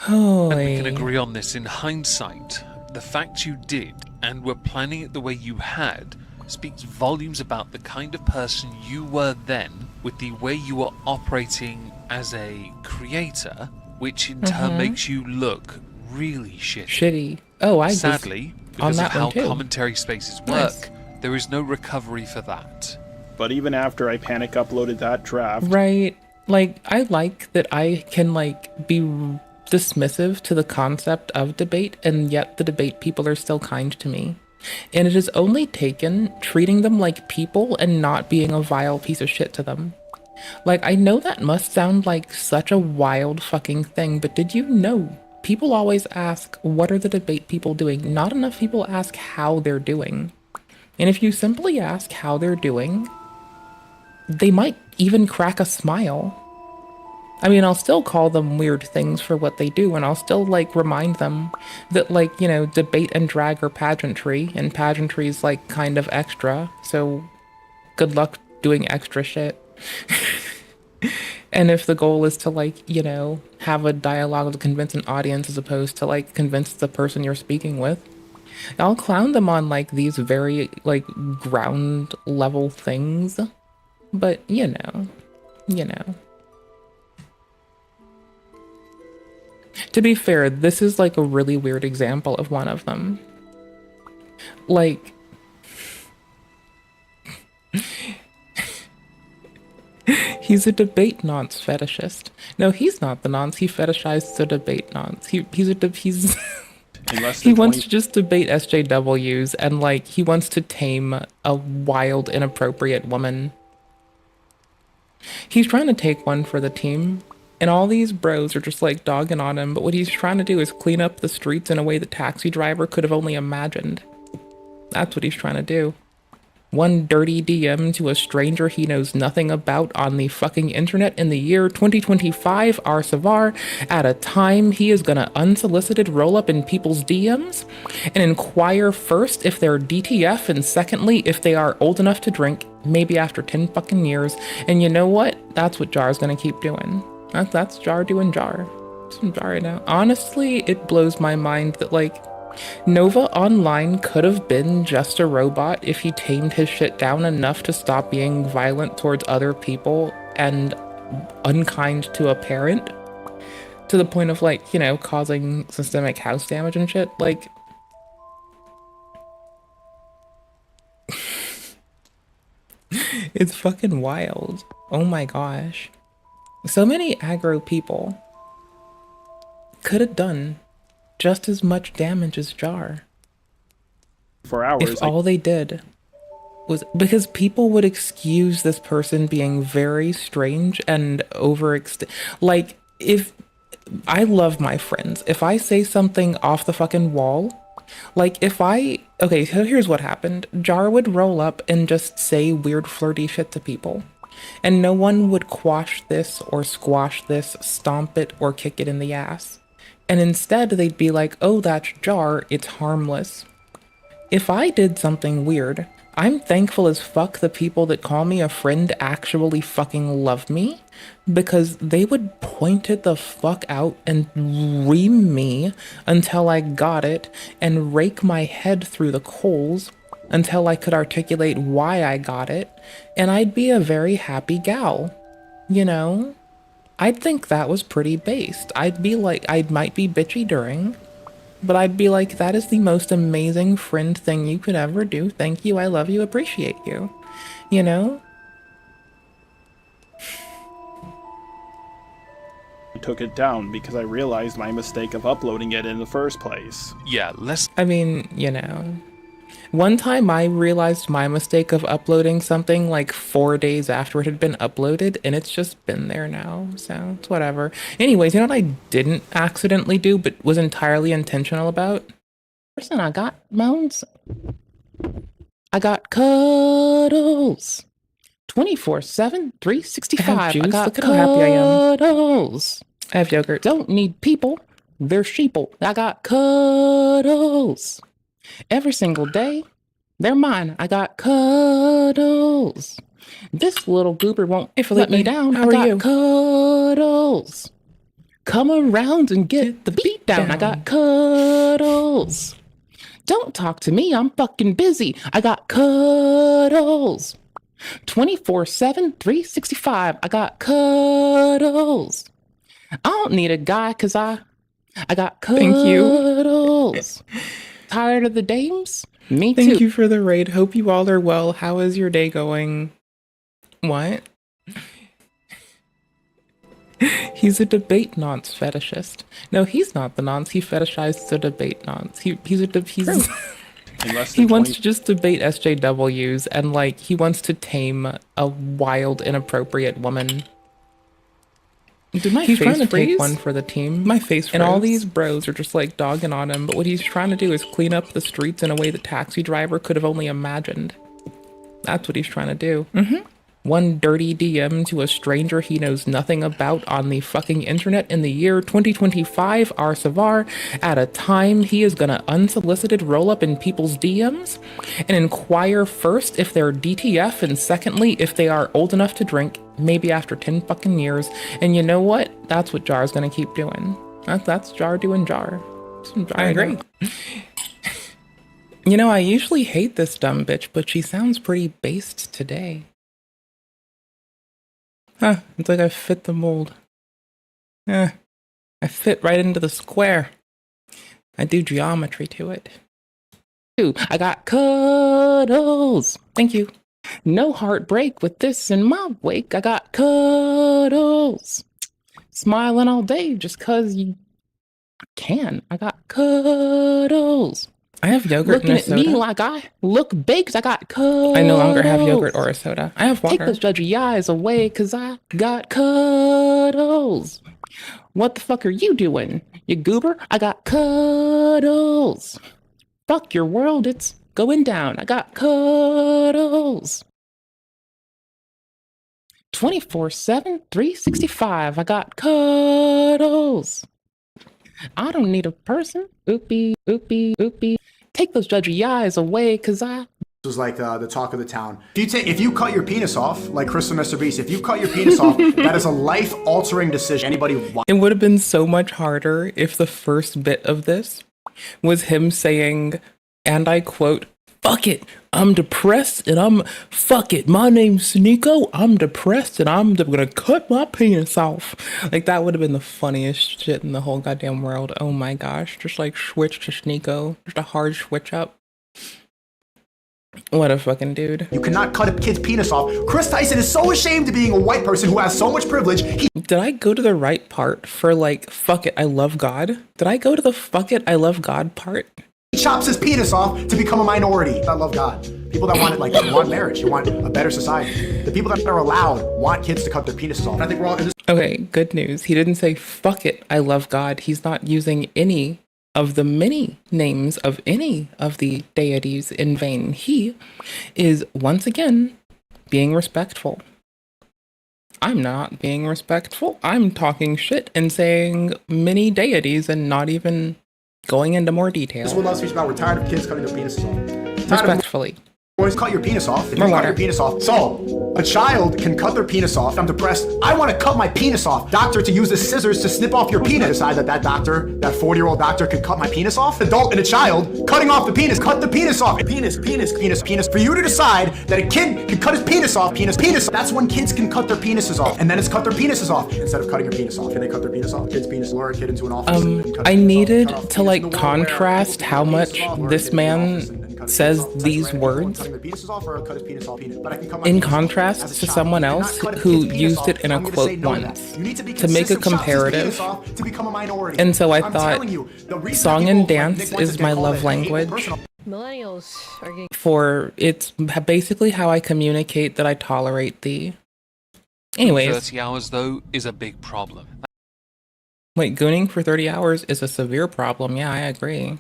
Speaker 10: And we can agree on this in hindsight. The fact you did and were planning it the way you had speaks volumes about the kind of person you were then, with the way you were operating as a creator, which in turn makes you look really shitty.
Speaker 1: Oh,
Speaker 10: Sadly, because of how commentary spaces work, there is no recovery for that.
Speaker 2: But even after I panic uploaded that draft...
Speaker 1: Right. Like, I like that I can, like, be dismissive to the concept of debate, and yet the debate people are still kind to me. And it is only taken treating them like people and not being a vile piece of shit to them. Like, I know that must sound like such a wild fucking thing, but did you know people always ask, what are the debate people doing? Not enough people ask how they're doing. And if you simply ask how they're doing, they might even crack a smile. I mean, I'll still call them weird things for what they do, and I'll still, like, remind them that, like, you know, debate and drag are pageantry, and pageantry's, like, kind of extra, so good luck doing extra shit. And if the goal is to, like, you know, have a dialogue to convince an audience as opposed to, like, convince the person you're speaking with, I'll clown them on, like, these very, like, ground level things. But, you know. To be fair, this is like a really weird example of one of them. Like, he's a debate nonce fetishist. No, he's not the nonce. He fetishizes the debate nonce. He wants to just debate SJWs, and like he wants to tame a wild, inappropriate woman. He's trying to take one for the team. And all these bros are just like dogging on him, but what he's trying to do is clean up the streets in a way the taxi driver could have only imagined. That's what he's trying to do. One dirty DM to a stranger he knows nothing about on the fucking internet in the year 2025, our Savar, at a time he is gonna unsolicited roll up in people's DMs and inquire first if they're DTF and secondly if they are old enough to drink, maybe after 10 fucking years. And you know what? That's what Jar's gonna keep doing. That's Jar doing Jar. Some Jar right now. Honestly, it blows my mind that, like, Nova Online could have been just a robot if he tamed his shit down enough to stop being violent towards other people and unkind to a parent. To the point of, like, you know, causing systemic house damage and shit. Like, it's fucking wild. Oh my gosh. So many aggro people could have done just as much damage as Jar.
Speaker 2: For hours.
Speaker 1: If all they did was... Because people would excuse this person being very strange and overextend. Like, if I love my friends. If I say something off the fucking wall, like okay, so here's what happened. Jar would roll up and just say weird flirty shit to people. And no one would quash this or squash this, stomp it or kick it in the ass. And instead they'd be like, oh, that's Jar, it's harmless. If I did something weird, I'm thankful as fuck the people that call me a friend actually fucking love me, because they would point it the fuck out and ream me until I got it and rake my head through the coals until I could articulate why I got it, and I'd be a very happy gal, you know? I'd think that was pretty based. I'd be like, I might be bitchy during, but I'd be like, that is the most amazing friend thing you could ever do. Thank you, I love you, appreciate you. You know?
Speaker 2: I took it down because I realized my mistake of uploading it in the first place.
Speaker 10: Yeah,
Speaker 1: I mean, you know. One time I realized my mistake of uploading something like 4 days after it had been uploaded, and it's just been there now, so it's whatever. Anyways, you know what I didn't accidentally do, but was entirely intentional about? Person, I got moans. I got cuddles. 24/7, 365. I got Look at how happy I am. cuddles. I have yogurt. Don't need people. They're sheeple. I got cuddles. Every single day, they're mine. I got cuddles. This little goober won't let me down.
Speaker 11: How
Speaker 1: I
Speaker 11: are you?
Speaker 1: got cuddles. Come around and get the beat down. I got cuddles. Don't talk to me. I'm fucking busy. I got cuddles. 24/7, 365. I got cuddles. I don't need a guy because I got cuddles. Tired of the dames? Me too.
Speaker 11: Thank you for the raid. Hope you all are well. How is your day going? What?
Speaker 1: He's a debate nonce fetishist. No, he's not the nonce. He fetishizes the debate nonce. He wants to just debate SJWs and like he wants to tame a wild, inappropriate woman. Did my
Speaker 11: He's
Speaker 1: face
Speaker 11: trying to
Speaker 1: take
Speaker 11: freeze?
Speaker 1: one for the team?
Speaker 11: My face
Speaker 1: And all
Speaker 11: froze.
Speaker 1: these bros are just like dogging on him, but what he's trying to do is clean up the streets in a way the taxi driver could have only imagined. That's what he's trying to do. One dirty DM to a stranger he knows nothing about on the fucking internet in the year 2025, Arsavar, at a time he is gonna unsolicited roll up in people's DMs and inquire first if they're DTF and secondly if they are old enough to drink, maybe after 10 fucking years. And you know what? That's what Jar's gonna keep doing. That's Jar doing Jar.
Speaker 11: I agree.
Speaker 1: You know, I usually hate this dumb bitch, but she sounds pretty based today. Huh, it's like I fit the mold. I fit right into the square. I do geometry to it. Ooh, I got cuddles. Thank you. No heartbreak with this in my wake. I got cuddles. Smiling all day just cause you can. I got cuddles.
Speaker 11: I have yogurt
Speaker 1: Looking
Speaker 11: and a
Speaker 1: at
Speaker 11: soda.
Speaker 1: me like I look baked. I got cuddles.
Speaker 11: I no longer have yogurt or a soda. I have water.
Speaker 1: Take those judgy eyes away, cause I got cuddles. What the fuck are you doing, you goober? I got cuddles. Fuck your world, it's going down. I got cuddles. 24/7, 365. I got cuddles. I don't need a person. Oopie, oopie, oopie. Take those judgy eyes away, cause I...
Speaker 12: This was like the talk of the town. If you cut your penis off, like Chris and Mr. Beast, if you cut your penis off, that is a life-altering decision. Anybody want?
Speaker 11: It would have been so much harder if the first bit of this was him saying, and I quote, "Fuck it, I'm depressed and fuck it, my name's Nico, I'm depressed and I'm gonna cut my penis off." Like, that would have been the funniest shit in the whole goddamn world. Oh my gosh, just like switch to Nico, just a hard switch up. What a fucking dude.
Speaker 12: You cannot cut a kid's penis off. Chris Tyson is so ashamed of being a white person who has so much privilege.
Speaker 11: Did I go to the right part for like, fuck it, I love God? Did I go to the fuck it, I love God part?
Speaker 12: He chops his penis off to become a minority. I love God. People that want it, like, want marriage, you want a better society. The people that are allowed want kids to cut their penises off. And I think we're all in this.
Speaker 11: Okay, good news. He didn't say, fuck it, I love God. He's not using any of the many names of any of the deities in vain. He is, once again, being respectful. I'm not being respectful. I'm talking shit and saying many deities and not even going into more detail.
Speaker 12: This is what love speech about. We're tired of kids cutting their penises off.
Speaker 11: Respectfully.
Speaker 12: Boys, cut your penis off. If you cut your penis off. So, a child can cut their penis off. I'm depressed. I want to cut my penis off. Doctor, to use the scissors to snip off your penis. Decide that doctor, that 40-year-old doctor, could cut my penis off. Adult and a child cutting off the penis. Cut the penis off. Penis. For you to decide that a kid can cut his penis off. Penis. That's when kids can cut their penises off. And then it's cut their penises off. Instead of cutting your penis off. Can they cut their penis off? Kid's penis. Lure a kid into an office. And cut
Speaker 11: I
Speaker 12: his penis
Speaker 11: needed
Speaker 12: off.
Speaker 11: to like contrast how much this man says these words in contrast to someone else who used it in a quote once to make a comparative. And so I thought song and dance is my love language.
Speaker 6: Millennials are getting...
Speaker 11: For it's basically how I communicate that I tolerate thee. Anyways.
Speaker 10: 30 hours, though, is a big problem.
Speaker 11: Wait, gooning for 30 hours is a severe problem. Yeah, I agree.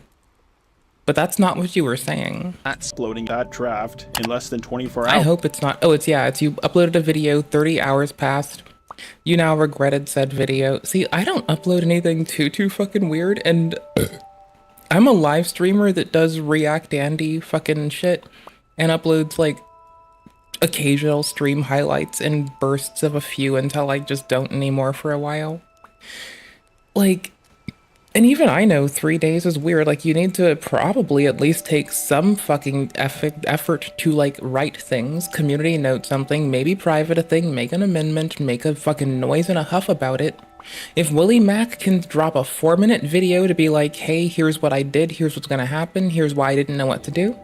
Speaker 11: But that's not what you were saying.
Speaker 2: That's uploading that draft in less than 24 hours.
Speaker 11: I hope it's not. Oh, it's you uploaded a video, 30 hours passed. You now regretted said video. See, I don't upload anything too fucking weird, and I'm a live streamer that does React Andy fucking shit and uploads like occasional stream highlights and bursts of a few until I just don't anymore for a while. Like, and even I know 3 days is weird. Like, you need to probably at least take some fucking effort to, like, write things, community note something, maybe private a thing, make an amendment, make a fucking noise and a huff about it. If Willie Mac can drop a 4-minute video to be like, hey, here's what I did, here's what's gonna happen, here's why I didn't know what to do,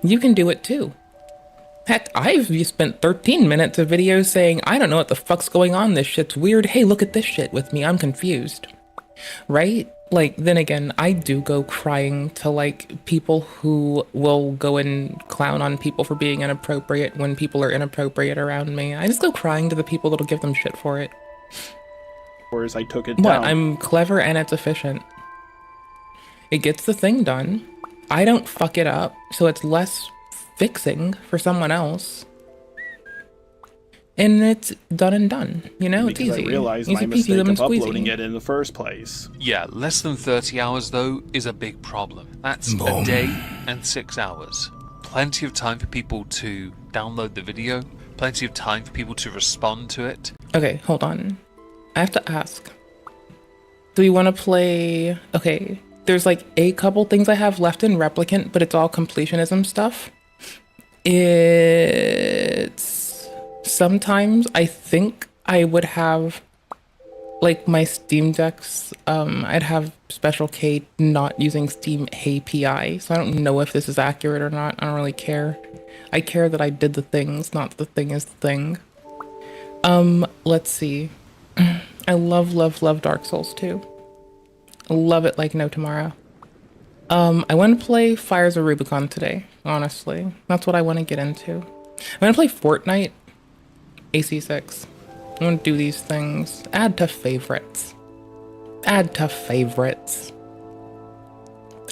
Speaker 11: you can do it too. Heck, I've spent 13 minutes of videos saying, I don't know what the fuck's going on, this shit's weird, hey, look at this shit with me, I'm confused. Right? Like, then again, I do go crying to, like, people who will go and clown on people for being inappropriate when people are inappropriate around me. I just go crying to the people that'll give them shit for it.
Speaker 2: Whereas I took it
Speaker 11: What?
Speaker 2: down.
Speaker 11: I'm clever and it's efficient. It gets the thing done. I don't fuck it up, so it's less fixing for someone else. And it's done and done, you know?
Speaker 2: Because
Speaker 11: it's easy.
Speaker 2: I realized
Speaker 11: Easy
Speaker 2: my
Speaker 11: peasy,
Speaker 2: mistake
Speaker 11: lemon
Speaker 2: of
Speaker 11: squeezy.
Speaker 2: uploading it in the first place.
Speaker 10: Yeah, less than 30 hours, though, is a big problem. That's a day and 6 hours. Plenty of time for people to download the video, plenty of time for people to respond to it.
Speaker 11: Okay, hold on. I have to ask. Do we want to play... Okay, there's like a couple things I have left in Replicant, but it's all completionism stuff. It's... Sometimes I think I would have like my Steam Decks, I'd have Special K not using Steam API, so I don't know if this is accurate or not. I don't really care. I care that I did the things, not that the thing is the thing. Let's see. I love Dark Souls 2. Love it like no tomorrow. I want to play Fires of Rubicon today, honestly. That's what I want to get into. I want to play Fortnite. AC6. I want to do these things. Add to favorites. Add to favorites.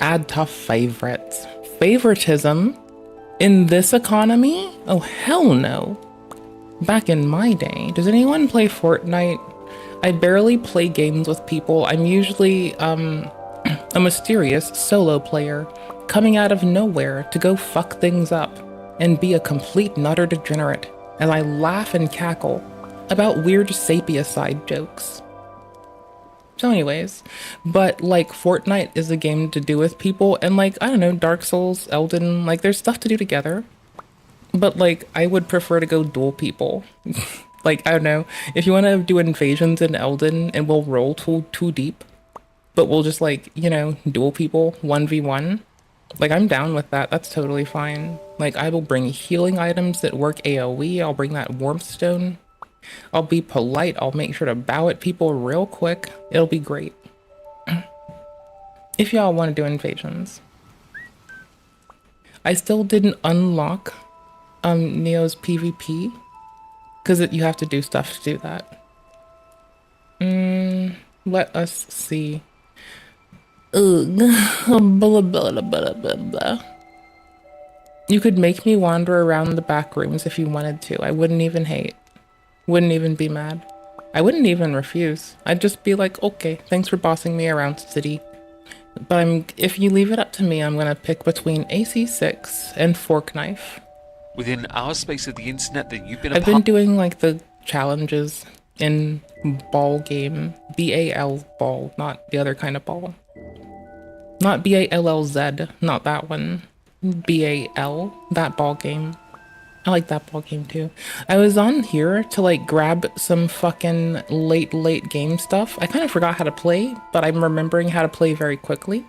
Speaker 11: Add to favorites. Favoritism in this economy? Oh, hell no. Back in my day, does anyone play Fortnite? I barely play games with people. I'm usually a mysterious solo player coming out of nowhere to go fuck things up and be a complete and utter degenerate as I laugh and cackle about weird sapia-side jokes. So anyways, but like Fortnite is a game to do with people, and like, I don't know, Dark Souls, Elden, like there's stuff to do together. But like, I would prefer to go duel people. Like, I don't know, if you want to do invasions in Elden and we'll roll too deep, but we'll just like, you know, duel people 1v1. Like, I'm down with that. That's totally fine. Like, I will bring healing items that work AoE. I'll bring that warmth stone. I'll be polite. I'll make sure to bow at people real quick. It'll be great. If y'all want to do invasions.
Speaker 1: I still didn't unlock Neo's PvP because you have to do stuff to do that. Let us see. Ugh. Blah, blah, blah, blah, blah, blah. You could make me wander around the back rooms if you wanted to. I wouldn't even hate. Wouldn't even be mad. I wouldn't even refuse. I'd just be like, okay, thanks for bossing me around, city. But if you leave it up to me, I'm gonna pick between AC6 and Fork Knife.
Speaker 10: Within our space of the internet that you've been
Speaker 1: I've been doing like the challenges in ball game. BAL ball, not the other kind of ball. Not BALLZ, not that one. BAL, that ball game. I like that ball game too. I was on here to like grab some fucking late game stuff. I kind of forgot how to play, but I'm remembering how to play very quickly.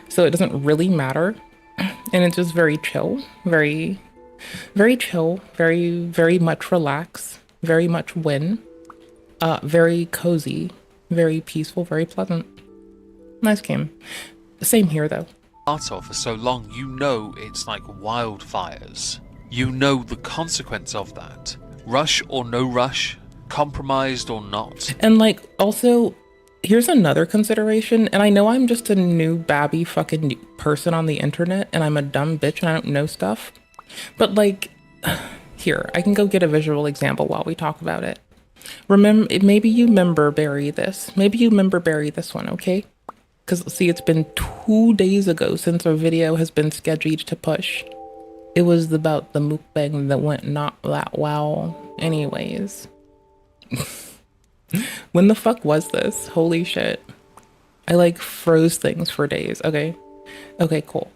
Speaker 1: So it doesn't really matter. And it's just very chill, very chill, very much relax, very much win. Very cozy, very peaceful, very pleasant. Nice game. Same here though.
Speaker 10: Part of for so long, you know it's like wildfires. You know the consequence of that. Rush or no rush, compromised or not.
Speaker 1: And like, also, here's another consideration, and I know I'm just a new babby fucking person on the internet, and I'm a dumb bitch and I don't know stuff. But like, here, I can go get a visual example while we talk about it. Maybe you member bury this. Maybe you member bury this one, okay? Because, see, it's been 2 days ago since a video has been scheduled to push. It was about the mukbang that went not that well. Anyways. When the fuck was this? Holy shit. I, like, froze things for days. Okay. Okay, cool.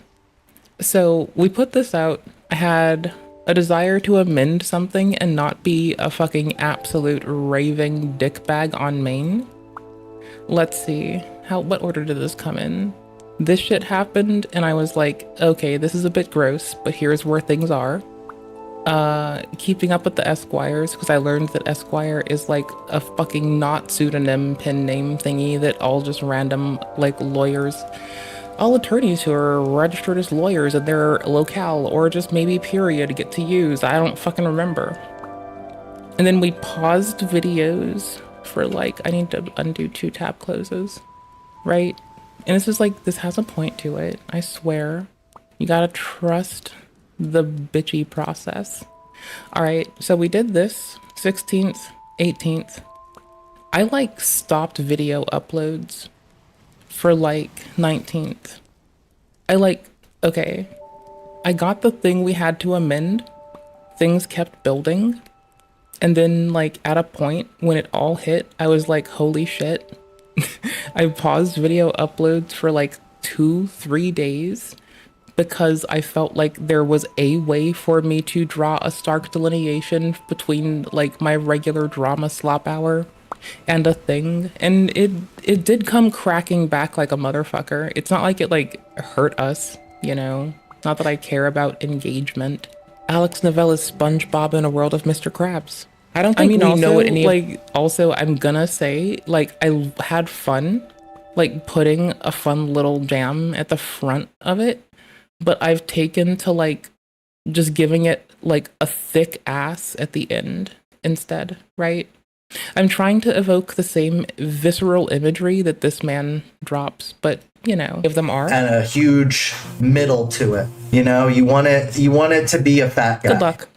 Speaker 1: So, we put this out. I had a desire to amend something and not be a fucking absolute raving dickbag on main. Let's see. What order did this come in? This shit happened and I was like, okay, this is a bit gross, but here's where things are. Keeping up with the Esquires, because I learned that Esquire is like a fucking not pseudonym pen name thingy that all just random like lawyers, all attorneys who are registered as lawyers in their locale or just maybe period get to use. I don't fucking remember. And then we paused videos for like, I need to undo 2 tab closes, right? And this is like, this has a point to it. I swear. You gotta trust the bitchy process. All right, so we did this 16th, 18th. I like stopped video uploads for like 19th. Okay, I got the thing we had to amend. Things kept building. And then like at a point when it all hit, I was like, holy shit. I paused video uploads for like 2-3 days because I felt like there was a way for me to draw a stark delineation between like my regular drama slop hour and a thing. And it did come cracking back like a motherfucker. It's not like it like hurt us, you know? Not that I care about engagement. Alex Novella's SpongeBob in a world of Mr. Krabs. I don't think we know what any like, also, I'm gonna say, like, I had fun, like, putting a fun little jam at the front of it, but I've taken to, like, just giving it, like, a thick ass at the end instead, right? I'm trying to evoke the same visceral imagery that this man drops, but, you know, if them are.
Speaker 13: And a huge middle to it, you know? You want it to be a fat guy.
Speaker 1: Good luck.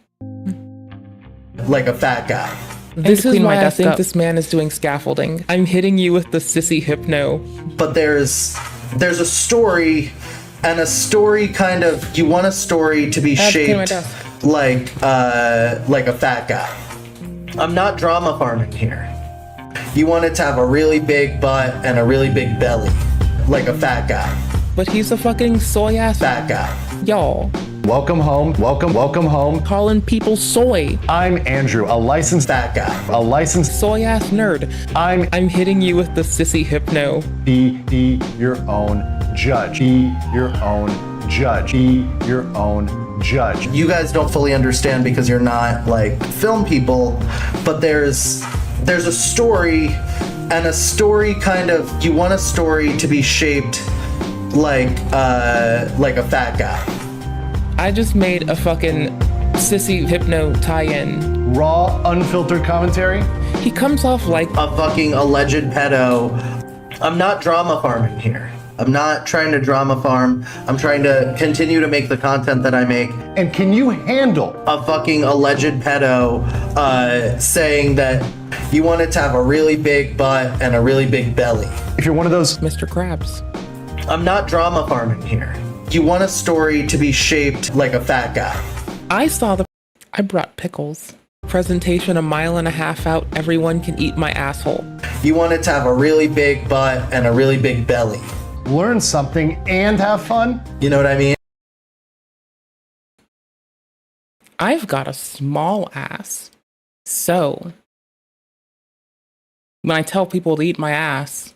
Speaker 13: Like a fat guy.
Speaker 1: This is why I think this man is doing scaffolding. I'm hitting you with the sissy hypno.
Speaker 13: But there's a story, and a story kind of, you want a story to be shaped like a fat guy. I'm not drama farming here. You want it to have a really big butt and a really big belly, like a fat guy.
Speaker 1: But he's a fucking soy ass
Speaker 13: fat guy.
Speaker 1: Y'all.
Speaker 14: Welcome home. Welcome home.
Speaker 1: Calling people soy.
Speaker 14: I'm Andrew, a licensed
Speaker 13: fat guy.
Speaker 14: A licensed
Speaker 1: soy ass nerd. I'm hitting you with the sissy hypno.
Speaker 14: Be your own judge. Be your own judge. Be your own judge.
Speaker 13: You guys don't fully understand because you're not like film people, but there's a story, and a story kind of, you want a story to be shaped like a fat guy.
Speaker 11: I just made a fucking sissy hypno tie-in.
Speaker 14: Raw, unfiltered commentary.
Speaker 11: He comes off like
Speaker 13: a fucking alleged pedo. I'm not drama farming here. I'm not trying to drama farm. I'm trying to continue to make the content that I make.
Speaker 14: And can you handle
Speaker 13: a fucking alleged pedo saying that you want it to have a really big butt and a really big belly?
Speaker 14: If you're one of those
Speaker 11: Mr. Krabs.
Speaker 13: I'm not drama farming here. You want a story to be shaped like a fat guy.
Speaker 11: I brought pickles. Presentation a mile and a half out, everyone can eat my asshole.
Speaker 13: You want it to have a really big butt and a really big belly.
Speaker 14: Learn something and have fun.
Speaker 13: You know what I mean?
Speaker 11: I've got a small ass. So, when I tell people to eat my ass,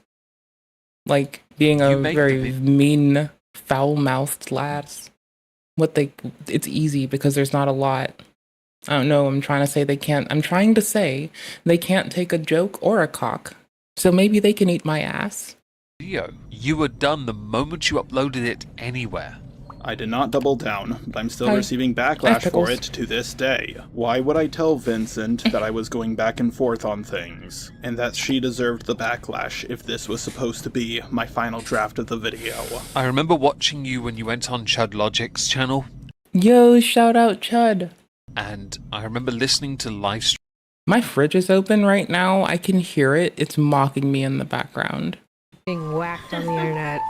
Speaker 11: like being a very mean, foul-mouthed lass, it's easy because there's not a lot. I don't know, I'm trying to say they can't take a joke or a cock. So maybe they can eat my ass.
Speaker 10: You were done the moment you uploaded it anywhere.
Speaker 2: I did not double down, but I'm still receiving backlash for it to this day. Why would I tell Vincent that I was going back and forth on things, and that she deserved the backlash if this was supposed to be my final draft of the video?
Speaker 10: I remember watching you when you went on Chud Logic's channel.
Speaker 11: Yo, shout out Chud.
Speaker 10: And I remember listening to live stream.
Speaker 11: My fridge is open right now. I can hear it. It's mocking me in the background.
Speaker 15: Being whacked on the internet.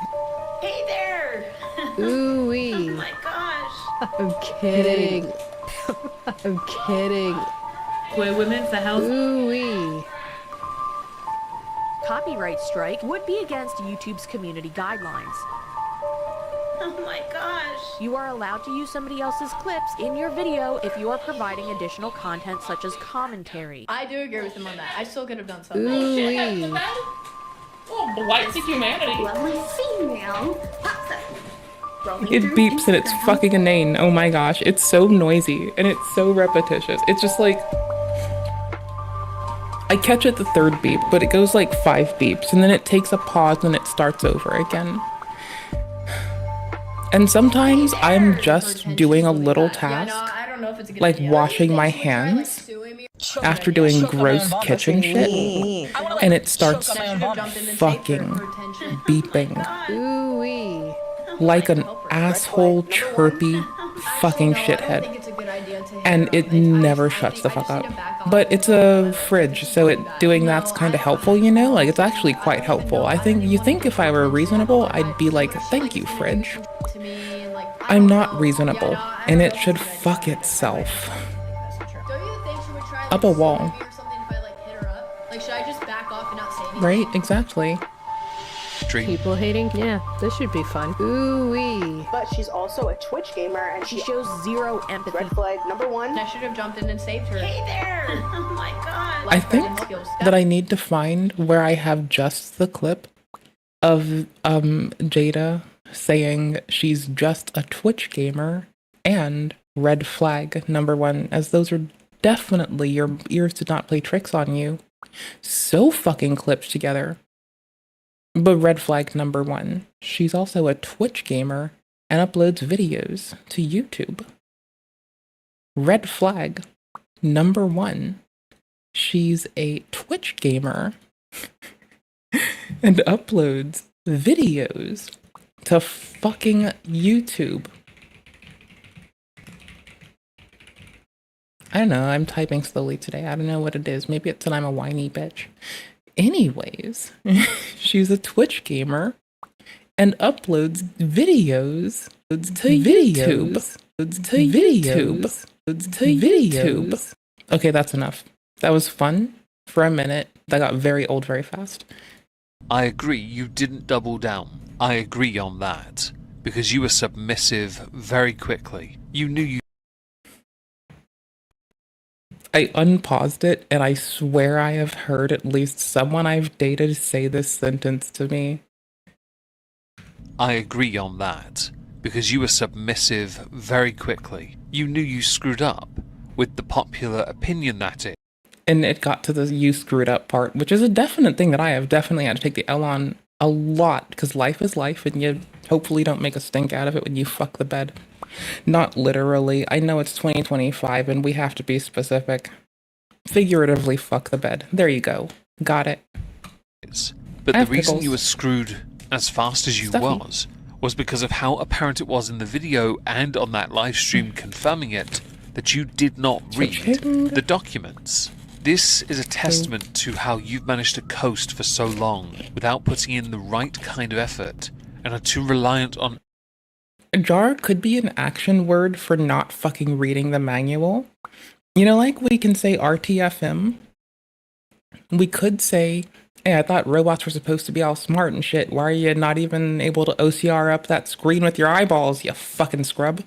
Speaker 6: Hey there!
Speaker 15: Ooh-wee.
Speaker 6: Oh my gosh.
Speaker 15: I'm kidding. I'm kidding.
Speaker 6: Queer women for health.
Speaker 15: Ooh-wee.
Speaker 16: Copyright strike would be against YouTube's community guidelines.
Speaker 6: Oh my gosh.
Speaker 16: You are allowed to use somebody else's clips in your video if you are providing additional content such as commentary.
Speaker 6: I do agree with him on that. I still could have done something.
Speaker 15: Ooh-wee.
Speaker 1: Oh, white to humanity.
Speaker 6: Lovely female.
Speaker 11: It beeps and it's fucking inane. Oh my gosh, it's so noisy and it's so repetitious. It's just like, I catch it the third beep, but it goes like 5 beeps and then it takes a pause and it starts over again. And sometimes I'm just doing a little task, like washing my hands after doing gross kitchen shit, and it starts fucking beeping
Speaker 15: Ooh-wee.
Speaker 11: like an asshole chirpy fucking shithead. And it never shuts the fuck up. But it's a fridge, so doing that's kind of helpful, you know? Like, it's actually quite helpful. You think if I were reasonable, I'd be like, thank you, fridge. I'm not reasonable, and it should fuck itself. Up a wall.
Speaker 6: Like, should I just back off and not say anything?
Speaker 11: Right? Exactly.
Speaker 15: People hating? Yeah, this should be fun. Ooh-wee.
Speaker 17: But she's also a Twitch gamer, and
Speaker 16: She shows zero empathy.
Speaker 17: red flag number 1.
Speaker 6: I should have jumped in and saved her. Hey there! Oh my god.
Speaker 11: I think that I need to find where I have just the clip of Jada saying she's just a Twitch gamer and red flag number 1, as those are definitely, your ears did not play tricks on you. So fucking clipped together. But red flag number 1, she's also a Twitch gamer and uploads videos to YouTube. Red flag number 1, she's a Twitch gamer and uploads videos to fucking YouTube. I don't know, I'm typing slowly today. I don't know what it is. Maybe it's that I'm a whiny bitch. Anyways, she's a Twitch gamer and uploads videos to YouTube. To YouTube. Okay, that's enough. That was fun for a minute. That got very old very fast.
Speaker 10: I agree, you didn't double down. I agree on that. Because you were submissive very quickly. You knew you...
Speaker 11: I unpaused it, and I swear I have heard at least someone I've dated say this sentence to me.
Speaker 10: I agree on that. Because you were submissive very quickly. You knew you screwed up. With the popular opinion that is.
Speaker 11: And it got to the you screwed up part, which is a definite thing that I have definitely had to take the L on a lot, because life is life, and
Speaker 1: Hopefully don't make a stink out of it when you fuck the bed. Not literally. I know it's 2025 and we have to be specific. Figuratively fuck the bed. There you go. Got it.
Speaker 10: But the reason you were screwed as fast as you was because of how apparent it was in the video and on that live stream confirming it that you did not read the documents. This is a testament to how you've managed to coast for so long without putting in the right kind of effort and are too reliant on...
Speaker 1: Jar could be an action word for not fucking reading the manual. You know, like we can say RTFM. We could say, hey, I thought robots were supposed to be all smart and shit. Why are you not even able to OCR up that screen with your eyeballs, you fucking scrub?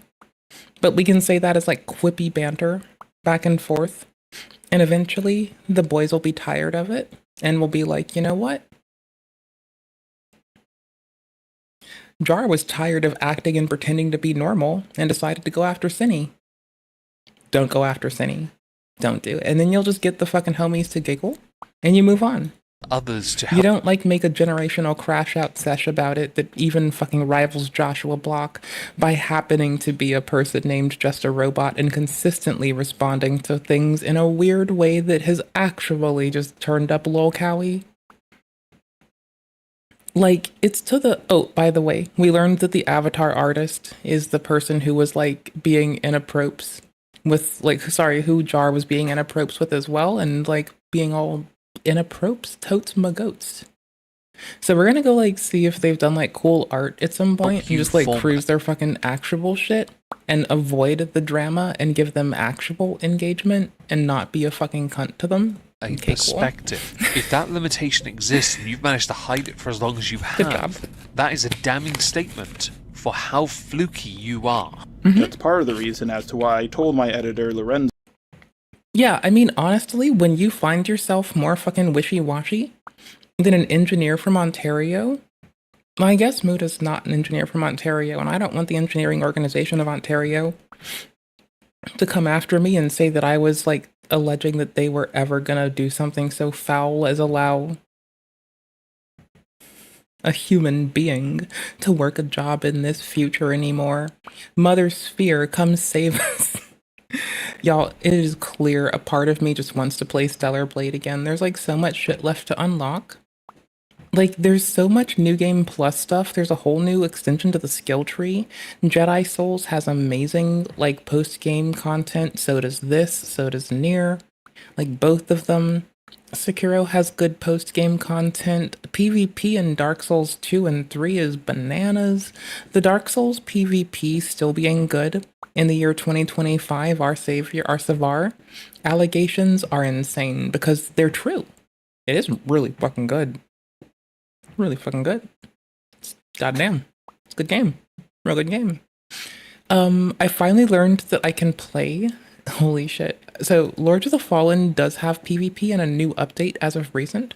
Speaker 1: But we can say that as like quippy banter back and forth. And eventually the boys will be tired of it and will be like, you know what? Jar was tired of acting and pretending to be normal and decided to go after Cinny. Don't go after Cinny. Don't do it. And then you'll just get the fucking homies to giggle and you move on.
Speaker 10: Others to help.
Speaker 1: You don't like make a generational crash out sesh about it that even fucking rivals Joshua Block by happening to be a person named Just a Robot and consistently responding to things in a weird way that has actually just turned up lol cowie. Like, it's to the... Oh, by the way, we learned that the avatar artist is the person who was, like, being inappropriate with, like, sorry, who Jar was being inappropriate with as well, and, like, being all inappropriate, totes my goats. So we're gonna go, like, see if they've done, like, cool art at some point and just, like, cruise their fucking actual shit and avoid the drama and give them actual engagement and not be a fucking cunt to them.
Speaker 10: A perspective. Cool. If that limitation exists and you've managed to hide it for as long as you have, that is a damning statement for how fluky you are.
Speaker 2: Mm-hmm. That's part of the reason as to why I told my editor, Lorenzo.
Speaker 1: Yeah, I mean, honestly, when you find yourself more fucking wishy-washy than an engineer from Ontario, well, I guess Mood is not an engineer from Ontario, and I don't want the engineering organization of Ontario to come after me and say that I was, like, alleging that they were ever gonna do something so foul as allow a human being to work a job in this future anymore. Mother Sphere, come save us. Y'all, it is clear a part of me just wants to play Stellar Blade again. There's like so much shit left to unlock. Like, there's so much New Game Plus stuff. There's a whole new extension to the skill tree. Jedi Souls has amazing, like, post-game content. So does this. So does Nier. Like, both of them. Sekiro has good post-game content. PvP in Dark Souls 2 and 3 is bananas. The Dark Souls PvP still being good in the year 2025, our savior, our Savar, allegations are insane because they're true. It is really fucking good. Really fucking good. Goddamn. It's a good game. Real good game. I finally learned that I can play. Holy shit. So, Lords of the Fallen does have PvP and a new update as of recent.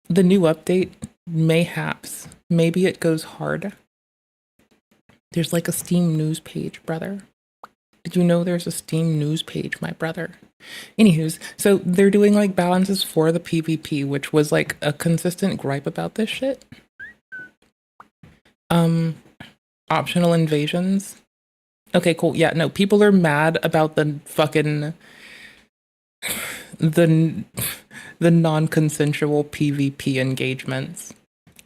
Speaker 1: The new update, mayhaps, maybe it goes hard. There's like a Steam news page, brother. Did you know there's a Steam news page, my brother? Anywho's, so they're doing like balances for the PvP, which was like a consistent gripe about this shit. Optional invasions. Okay, cool. Yeah, no, people are mad about the fucking the non-consensual PvP engagements.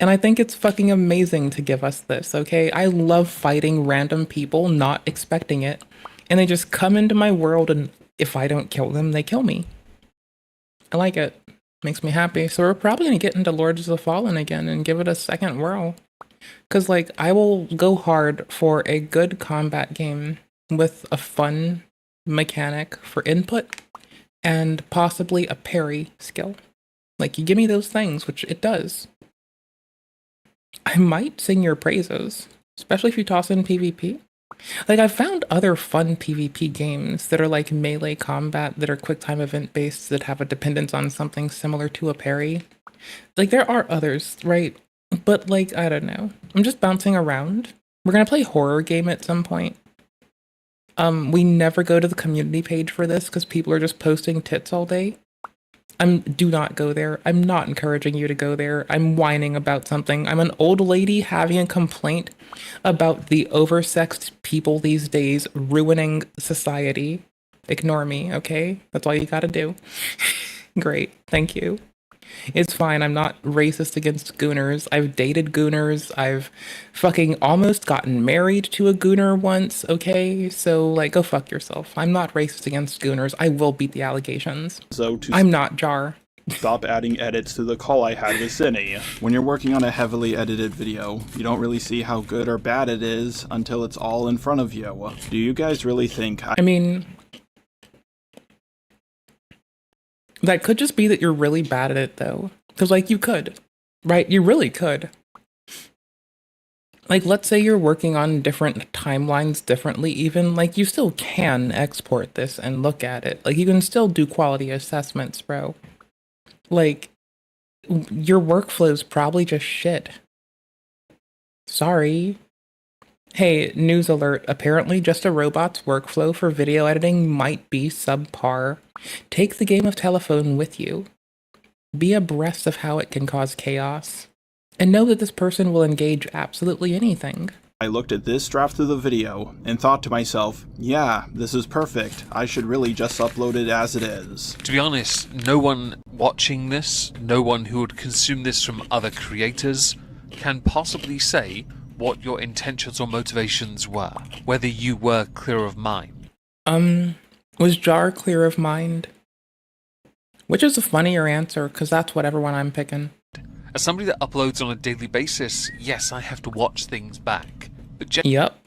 Speaker 1: And I think it's fucking amazing to give us this, okay? I love fighting random people, not expecting it. And they just come into my world, and if I don't kill them, they kill me. I like it. Makes me happy. So we're probably going to get into Lords of the Fallen again and give it a second whirl. Because, like, I will go hard for a good combat game with a fun mechanic for input and possibly a parry skill. Like, you give me those things, which it does. I might sing your praises, especially if you toss in PvP. Like, I've found other fun PvP games that are like melee combat, that are QuickTime event-based, that have a dependence on something similar to a parry. Like, there are others, right? But, like, I don't know. I'm just bouncing around. We're gonna play horror game at some point. We never go to the community page for this because people are just posting tits all day.
Speaker 11: Do not go there. I'm not encouraging you to go there. I'm whining about something. I'm an old lady having a complaint about the oversexed people these days ruining society. Ignore me, okay? That's all you gotta do. Great, thank you. It's fine, I'm not racist against gooners. I've dated gooners. I've fucking almost gotten married to a gooner once, okay? So, like, go fuck yourself. I'm not racist against gooners. I will beat the allegations. I'm not Jar.
Speaker 2: Stop adding edits to the call I had with Cindy. When you're working on a heavily edited video, you don't really see how good or bad it is until it's all in front of you. Do you guys really think
Speaker 11: I mean, that could just be that you're really bad at it, though. Because, like, you could, right? You really could. Like, let's say you're working on different timelines differently, even. Like, you still can export this and look at it. Like, you can still do quality assessments, bro. Like, your workflow's probably just shit. Sorry. Hey, news alert. Apparently just a robot's workflow for video editing might be subpar. Take the game of telephone with you. Be abreast of how it can cause chaos. And know that this person will engage absolutely anything.
Speaker 2: I looked at this draft of the video and thought to myself, yeah, this is perfect. I should really just upload it as it is.
Speaker 10: To be honest, no one watching this, no one who would consume this from other creators, can possibly say what your intentions or motivations were, whether you were clear of mind.
Speaker 11: Was Jar clear of mind? Which is a funnier answer, because that's whatever one I'm picking.
Speaker 10: As somebody that uploads on a daily basis, yes, I have to watch things back. But
Speaker 11: yep.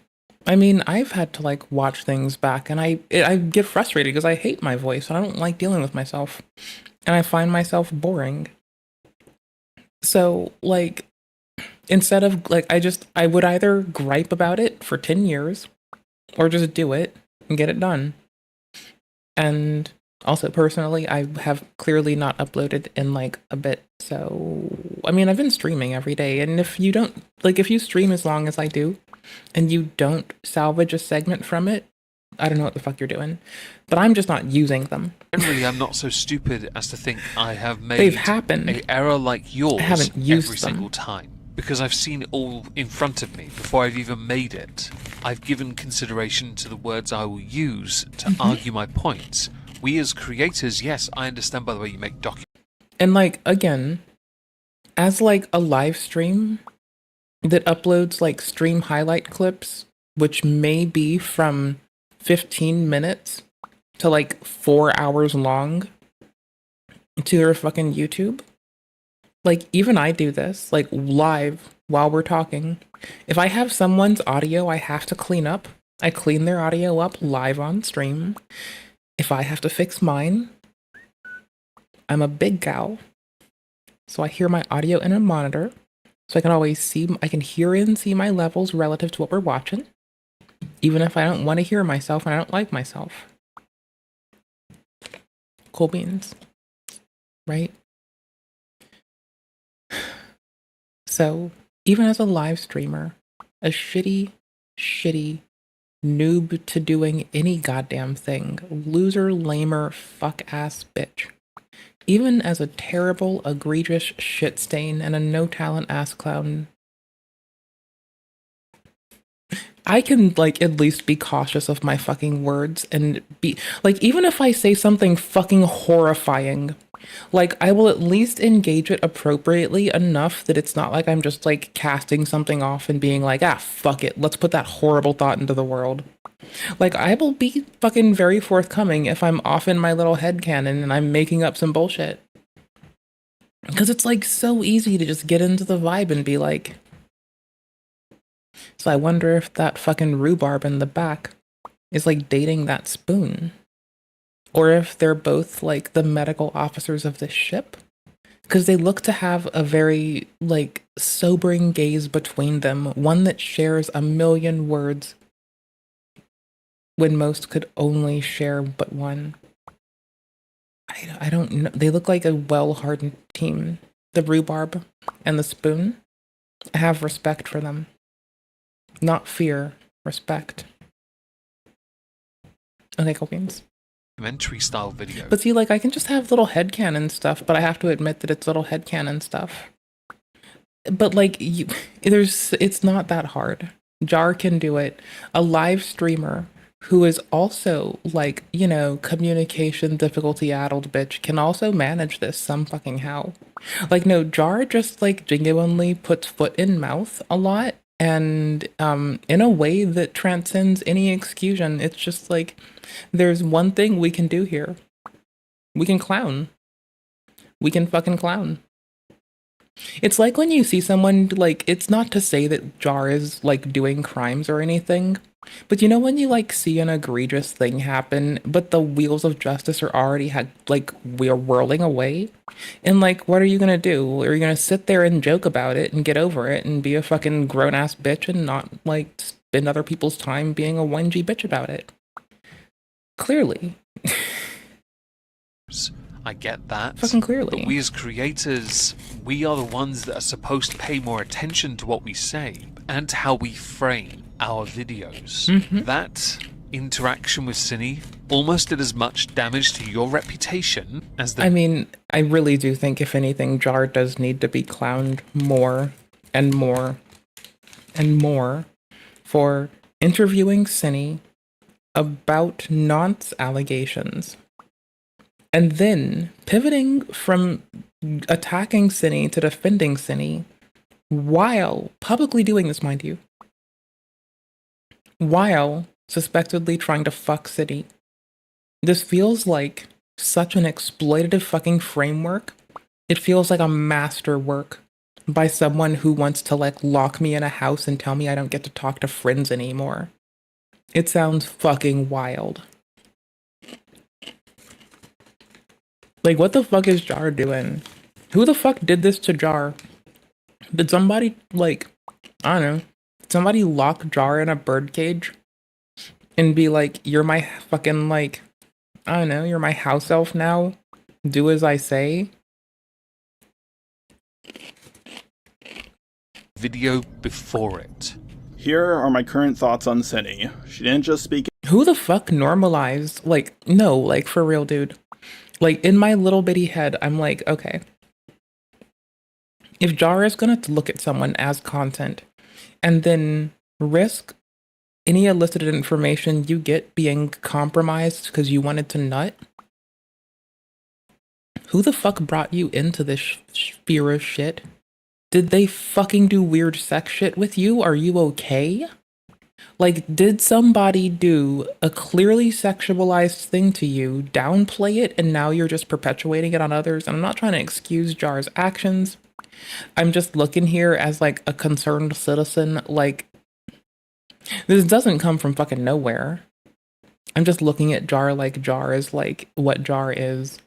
Speaker 11: I mean, I've had to, like, watch things back, and I get frustrated because I hate my voice, and I don't like dealing with myself. And I find myself boring. So, like, instead of, like, I would either gripe about it for 10 years, or just do it and get it done. And also, personally, I have clearly not uploaded in, like, a bit. So, I mean, I've been streaming every day. And if you don't, like, if you stream as long as I do, and you don't salvage a segment from it, I don't know what the fuck you're doing. But I'm just not using them.
Speaker 10: Generally, I'm not so stupid as to think I have made
Speaker 11: They've happened.
Speaker 10: an error like yours
Speaker 11: I haven't used
Speaker 10: every
Speaker 11: them.
Speaker 10: single time. Because I've seen it all in front of me before I've even made it. I've given consideration to the words I will use to argue my points. We as creators, yes, I understand, by the way, you make documents.
Speaker 11: And, like, again, as, like, a live stream that uploads, like, stream highlight clips, which may be from 15 minutes to, like, 4 hours long to their fucking YouTube. Like, even I do this, like, live while we're talking. If I have someone's audio I have to clean up, I clean their audio up live on stream. If I have to fix mine, I'm a big gal, so I hear my audio in a monitor, so I can always see, I can hear and see my levels relative to what we're watching, even if I don't want to hear myself and I don't like myself. Cool beans, right? So, even as a live streamer, a shitty noob to doing any goddamn thing, loser, lamer, fuck-ass bitch. Even as a terrible, egregious shit stain and a no-talent ass clown, I can, like, at least be cautious of my fucking words and be, like, even if I say something fucking horrifying, like, I will at least engage it appropriately enough that it's not like I'm just, like, casting something off and being like, ah, fuck it, let's put that horrible thought into the world. Like, I will be fucking very forthcoming if I'm off in my little headcanon and I'm making up some bullshit. Because it's, like, so easy to just get into the vibe and be like, so I wonder if that fucking rhubarb in the back is, like, dating that spoon. Or if they're both, like, the medical officers of this ship. Because they look to have a very, like, sobering gaze between them. One that shares a million words when most could only share but one. I don't know. They look like a well-hardened team. The rhubarb and the spoon. I have respect for them. Not fear, respect. Okay, cool beans.
Speaker 10: documentary style video.
Speaker 1: But see, like, I can just have little headcanon stuff, but I have to admit that it's little headcanon stuff. But, like, it's not that hard. Jar can do it. A live streamer who is also, like, you know, communication difficulty addled bitch can also manage this some fucking how. Like, no, Jar just, like, genuinely puts foot in mouth a lot, and in a way that transcends any exclusion. It's just like, there's one thing we can do here. We can clown. We can fucking clown. It's like when you see someone, like, it's not to say that Jar is, like, doing crimes or anything, but you know when you, like, see an egregious thing happen, but the wheels of justice are already, we're whirling away? And, like, what are you gonna do? Are you gonna sit there and joke about it and get over it and be a fucking grown-ass bitch and not, like, spend other people's time being a whingy bitch about it? Clearly.
Speaker 10: I get that.
Speaker 1: Fucking clearly.
Speaker 10: But we as creators, we are the ones that are supposed to pay more attention to what we say and to how we frame our videos. That interaction with Cine almost did as much damage to your reputation as the...
Speaker 1: I mean, I really do think, if anything, Jar does need to be clowned more and more and more for interviewing Cine about nonce allegations. And then pivoting from attacking Cine to defending Cine while publicly doing this, mind you, while suspectedly trying to fuck Cine. This feels like such an exploitative fucking framework. It feels like a masterwork by someone who wants to, like, lock me in a house and tell me I don't get to talk to friends anymore. It sounds fucking wild. Like, what the fuck is Jar doing? Who the fuck did this to Jar? Did somebody, like, I don't know, somebody lock Jar in a birdcage and be like, you're my fucking, like, I don't know, you're my house elf now? Do as I say?
Speaker 10: Video before it.
Speaker 2: Here are my current thoughts on Cine. She didn't just speak...
Speaker 1: Who the fuck normalized? Like, no, like, for real, dude. Like, in my little bitty head, I'm like, okay, if Jar is gonna look at someone as content and then risk any elicited information you get being compromised because you wanted to nut, who the fuck brought you into this sphere of shit? Did they fucking do weird sex shit with you? Are you okay? Like, did somebody do a clearly sexualized thing to you, downplay it, and now you're just perpetuating it on others? And I'm not trying to excuse Jar's actions. I'm just looking here as, like, a concerned citizen. Like, this doesn't come from fucking nowhere. I'm just looking at Jar like Jar is, like, what Jar is.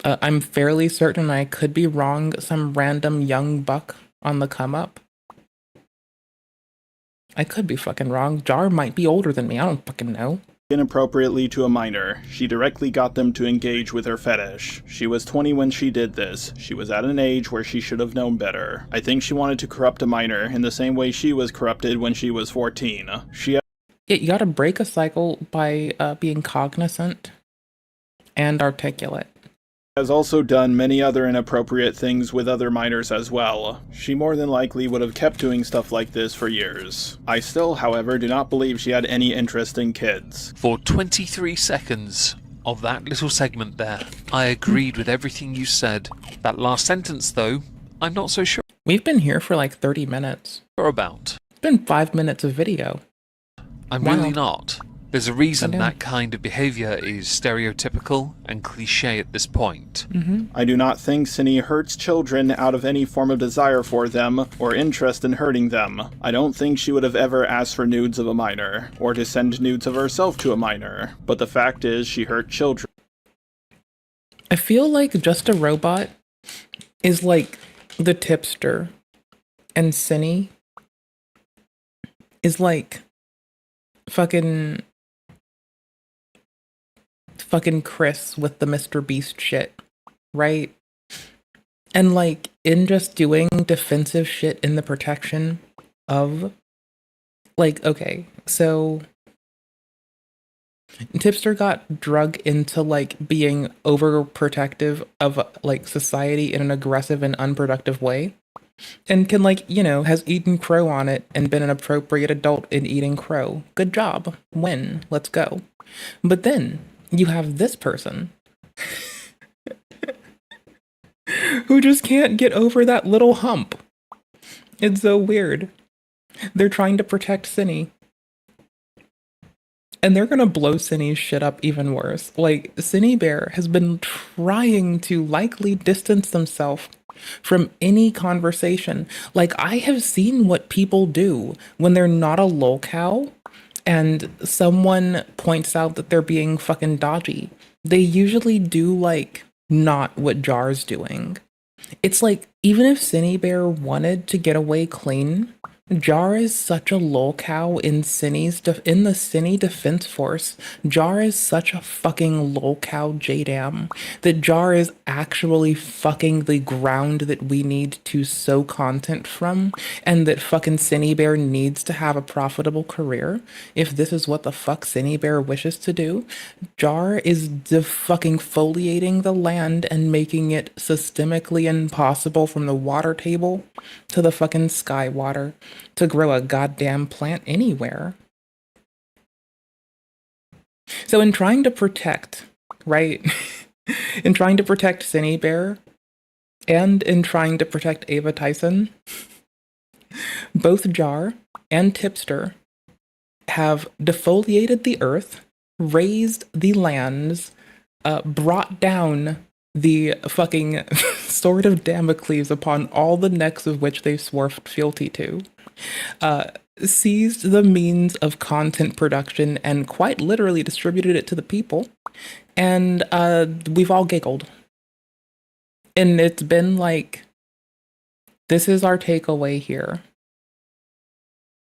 Speaker 1: I'm fairly certain, I could be wrong, some random young buck on the come up. I could be fucking wrong. Jar might be older than me. I don't fucking know.
Speaker 2: Inappropriately to a minor. She directly got them to engage with her fetish. She was 20 when she did this. She was at an age where she should have known better. I think she wanted to corrupt a minor in the same way she was corrupted when she was 14. Yeah,
Speaker 1: you gotta break a cycle by being cognizant and articulate.
Speaker 2: Has also done many other inappropriate things with other minors as well. She more than likely would have kept doing stuff like this for years. I still, however, do not believe she had any interest in kids.
Speaker 10: For 23 seconds of that little segment there, I agreed with everything you said. That last sentence, though, I'm not so sure.
Speaker 1: We've been here for like 30 minutes.
Speaker 10: Or about.
Speaker 1: It's been 5 minutes of video.
Speaker 10: I'm really not. There's a reason that kind of behavior is stereotypical and cliche at this point.
Speaker 2: I do not think Cine hurts children out of any form of desire for them or interest in hurting them. I don't think she would have ever asked for nudes of a minor or to send nudes of herself to a minor. But the fact is, she hurt children.
Speaker 1: I feel like Just a Robot is like the tipster, and Cine is like fucking Chris with the Mr. Beast shit, right? And like, in just doing defensive shit in the protection of, like, okay, so Tipster got drug into like being overprotective of like society in an aggressive and unproductive way. And can like, has eaten crow on it and been an appropriate adult in eating crow. Good job. Win. Let's go. But then you have this person who just can't get over that little hump. It's so weird. They're trying to protect Cinny. And they're gonna blow Cinny's shit up even worse. Like, Cinny Bear has been trying to likely distance themselves from any conversation. Like, I have seen what people do when they're not a lolcow and someone points out that they're being fucking dodgy. They usually do, like, not what Jar's doing. It's like, even if Cinny Bear wanted to get away clean, Jar is such a lolcow in the Cinny Defense Force. Jar is such a fucking lolcow JDam that Jar is actually fucking the ground that we need to sow content from, and that fucking Cinny Bear needs to have a profitable career. If this is what the fuck Cinny Bear wishes to do, Jar is fucking foliating the land and making it systemically impossible from the water table to the fucking sky water to grow a goddamn plant anywhere. So in trying to protect, right? In trying to protect Cinny Bear and in trying to protect Ava Tyson, both Jar and Tipster have defoliated the earth, raised the lands, brought down the fucking sword of Damocles upon all the necks of which they swore fealty to, seized the means of content production and quite literally distributed it to the people, and we've all giggled. And it's been like, this is our takeaway here.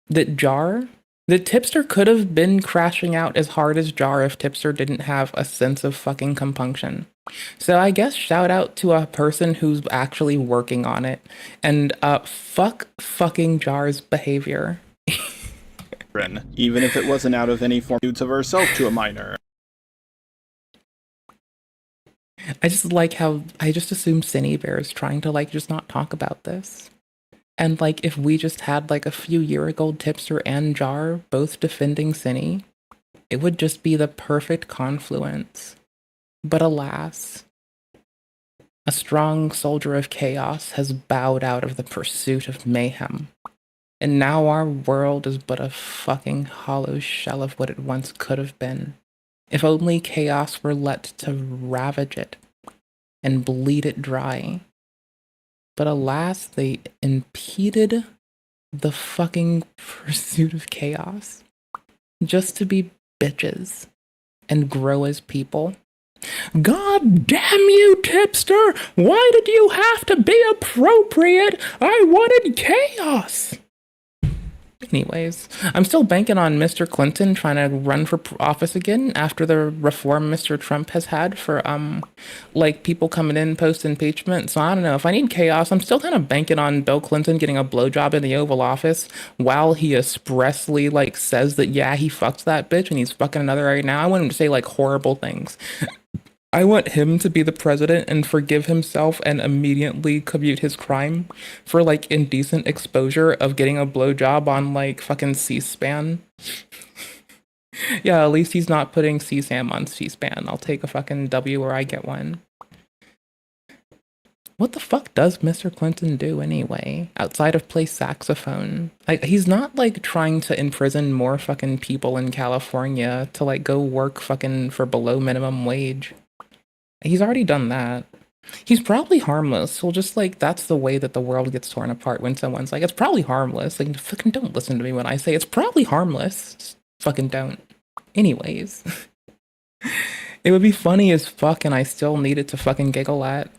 Speaker 1: That Tipster could have been crashing out as hard as Jar if Tipster didn't have a sense of fucking compunction. So I guess shout out to a person who's actually working on it. And fuck fucking Jar's behavior.
Speaker 2: Even if it wasn't out of any form of herself to a minor.
Speaker 1: I just like how I just assume Cinny Bear is trying to like just not talk about this. And like if we just had like a few year-old Tipster and Jar both defending Cinny, it would just be the perfect confluence. But alas, a strong soldier of chaos has bowed out of the pursuit of mayhem. And now our world is but a fucking hollow shell of what it once could have been. If only chaos were let to ravage it and bleed it dry. But alas, they impeded the fucking pursuit of chaos just to be bitches and grow as people. God damn you, Tipster! Why did you have to be appropriate? I wanted chaos! Anyways, I'm still banking on Mr. Clinton trying to run for office again after the reform Mr. Trump has had for, like, people coming in post-impeachment. So I don't know. If I need chaos, I'm still kind of banking on Bill Clinton getting a blowjob in the Oval Office while he expressly, like, says that, yeah, he fucks that bitch and he's fucking another right now. I want him to say, like, horrible things. I want him to be the president and forgive himself and immediately commute his crime for, like, indecent exposure of getting a blowjob on, like, fucking C-SPAN. Yeah, at least he's not putting C-SAM on C-SPAN. I'll take a fucking W where I get one. What the fuck does Mr. Clinton do anyway, outside of play saxophone? Like, he's not, like, trying to imprison more fucking people in California to, like, go work fucking for below minimum wage. He's already done that. He's probably harmless. Well, just like, that's the way that the world gets torn apart when someone's like, it's probably harmless. Like, fucking don't listen to me when I say it's probably harmless. Just fucking don't. Anyways. It would be funny as fuck and I still need it to fucking giggle at.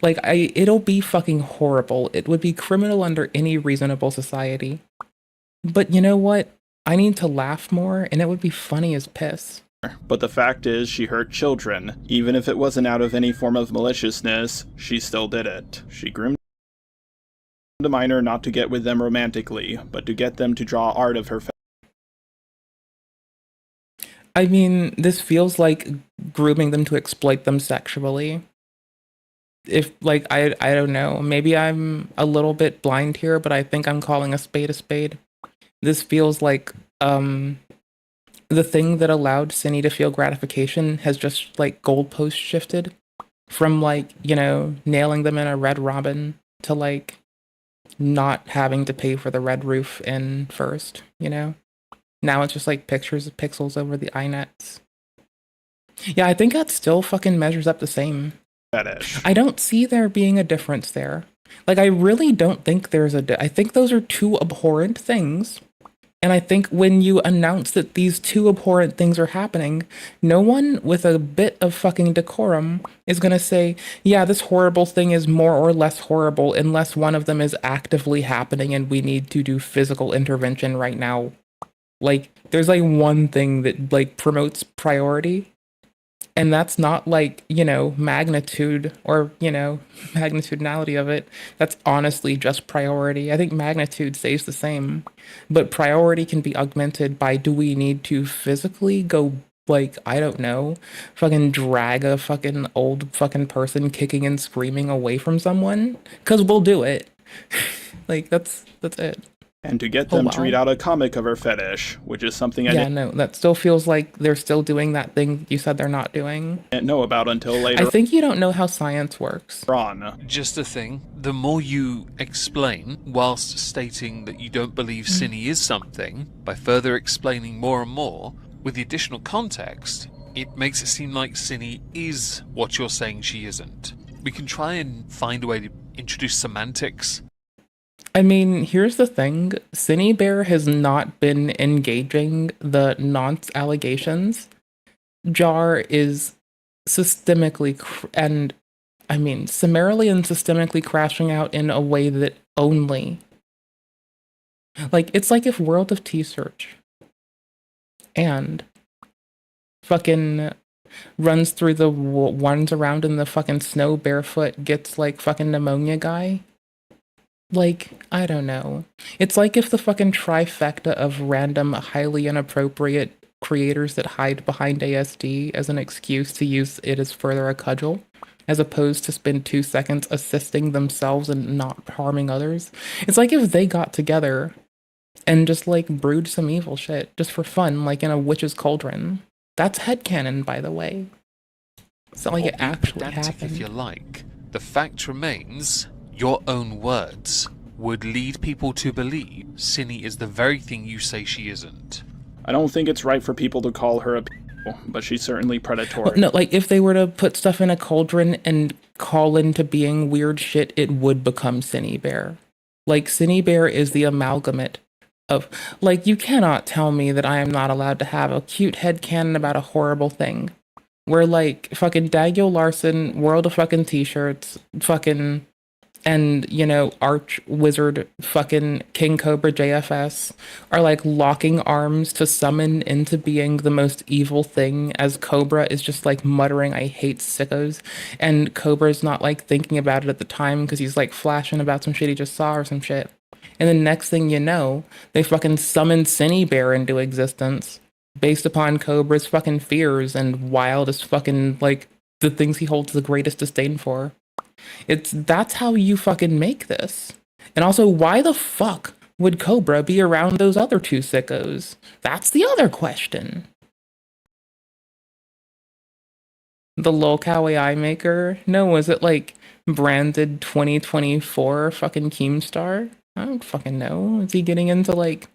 Speaker 1: Like, it'll be fucking horrible. It would be criminal under any reasonable society. But you know what? I need to laugh more and it would be funny as piss.
Speaker 2: But the fact is, she hurt children. Even if it wasn't out of any form of maliciousness, she still did it. She groomed a minor not to get with them romantically, but to get them to draw art of her
Speaker 11: I mean, this feels like grooming them to exploit them sexually. If, like, I don't know, maybe I'm a little bit blind here, but I think I'm calling a spade a spade. This feels like, the thing that allowed Cindy to feel gratification has just, like, goalpost shifted from, like, you know, nailing them in a red robin to, like, not having to pay for the red roof in first, you know? Now it's just, like, pictures of pixels over the iNets. Yeah, I think that still fucking measures up the same.
Speaker 2: Fetish.
Speaker 11: I don't see there being a difference there. Like, I really don't think there's I think those are two abhorrent things. And I think when you announce that these two abhorrent things are happening, no one with a bit of fucking decorum is gonna say, yeah, this horrible thing is more or less horrible unless one of them is actively happening and we need to do physical intervention right now. Like, there's like one thing that like promotes priority, and that's not like, you know, magnitude or, you know, magnitudinality of it. That's honestly just priority. I think magnitude stays the same, but priority can be augmented by, do we need to physically go, like, I don't know, fucking drag a fucking old fucking person kicking and screaming away from someone? Because we'll do it. Like, that's it.
Speaker 2: And to get them to read out a comic of her fetish, which is something I didn't
Speaker 11: that still feels like they're still doing that thing you said they're not doing.
Speaker 2: Didn't know about until later.
Speaker 11: I think you don't know how science works.
Speaker 2: Ron.
Speaker 10: Just a thing, the more you explain, whilst stating that you don't believe Cindy is something, by further explaining more and more, with the additional context, it makes it seem like Cindy is what you're saying she isn't. We can try and find a way to introduce semantics.
Speaker 11: I mean, here's the thing. Cindy Bear has not been engaging the nonce allegations. Jar is systemically summarily and systemically crashing out in a way that only... Like, it's like if World of T-Search and fucking runs through the ones around in the fucking snow barefoot gets, like, fucking pneumonia guy. Like, I don't know. It's like if the fucking trifecta of random, highly inappropriate creators that hide behind ASD as an excuse to use it as further a cudgel, as opposed to spend 2 seconds assisting themselves and not harming others. It's like if they got together and just, like, brewed some evil shit just for fun, like in a witch's cauldron. That's headcanon, by the way. It's not like it actually happened.
Speaker 10: If you like. The fact remains... Your own words would lead people to believe Cindy is the very thing you say she isn't.
Speaker 2: I don't think it's right for people to call her a p***, but she's certainly predatory.
Speaker 11: No, like, if they were to put stuff in a cauldron and call into being weird shit, it would become Cindy Bear. Like, Cindy Bear is the amalgamate of... Like, you cannot tell me that I am not allowed to have a cute headcanon about a horrible thing. Where, like, fucking Daniel Larson, World of fucking T-shirts, fucking... and, you know, Arch Wizard fucking King Cobra JFS are, like, locking arms to summon into being the most evil thing, as Cobra is just, like, muttering, I hate sickos, and Cobra's not, like, thinking about it at the time because he's, like, flashing about some shit he just saw or some shit. And the next thing you know, they fucking summon Cindy Bear into existence based upon Cobra's fucking fears and wildest fucking, like, the things he holds the greatest disdain for. That's how you fucking make this. And also, why the fuck would Cobra be around those other two sickos? That's the other question. The lolcow AI maker? No, was it like branded 2024 fucking Keemstar? I don't fucking know. Is he getting into like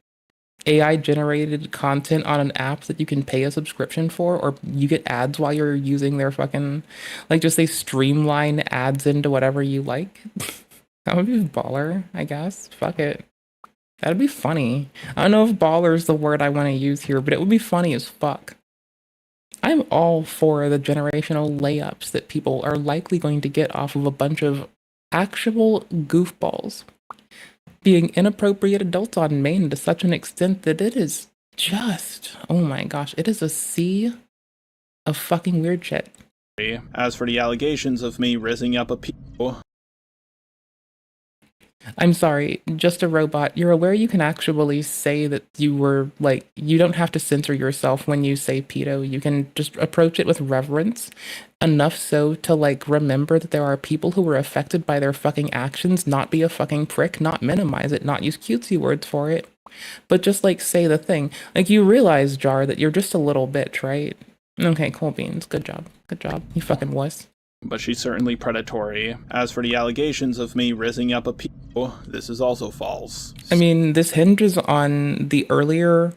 Speaker 11: AI generated content on an app that you can pay a subscription for, or you get ads while you're using their fucking, like, just they streamline ads into whatever you like? That would be baller, I guess. Fuck it. That'd be funny. I don't know if baller is the word I want to use here, but it would be funny as fuck. I'm all for the generational layups that people are likely going to get off of a bunch of actual goofballs being inappropriate adults on Maine to such an extent that it is just, oh my gosh, it is a sea of fucking weird shit.
Speaker 2: As for the allegations of me rizzing up a people,
Speaker 1: I'm sorry, just a robot. You're aware you can actually say that you were, like, you don't have to censor yourself when you say pedo. You can just approach it with reverence, enough so to, like, remember that there are people who were affected by their fucking actions, not be a fucking prick, not minimize it, not use cutesy words for it, but just, like, say the thing. Like, you realize, Jar, that you're just a little bitch, right? Okay, cool beans. Good job. Good job. You fucking wuss.
Speaker 2: But she's certainly predatory. As for the allegations of me rizzing up a pedo, this is also false.
Speaker 1: I mean, this hinges on the earlier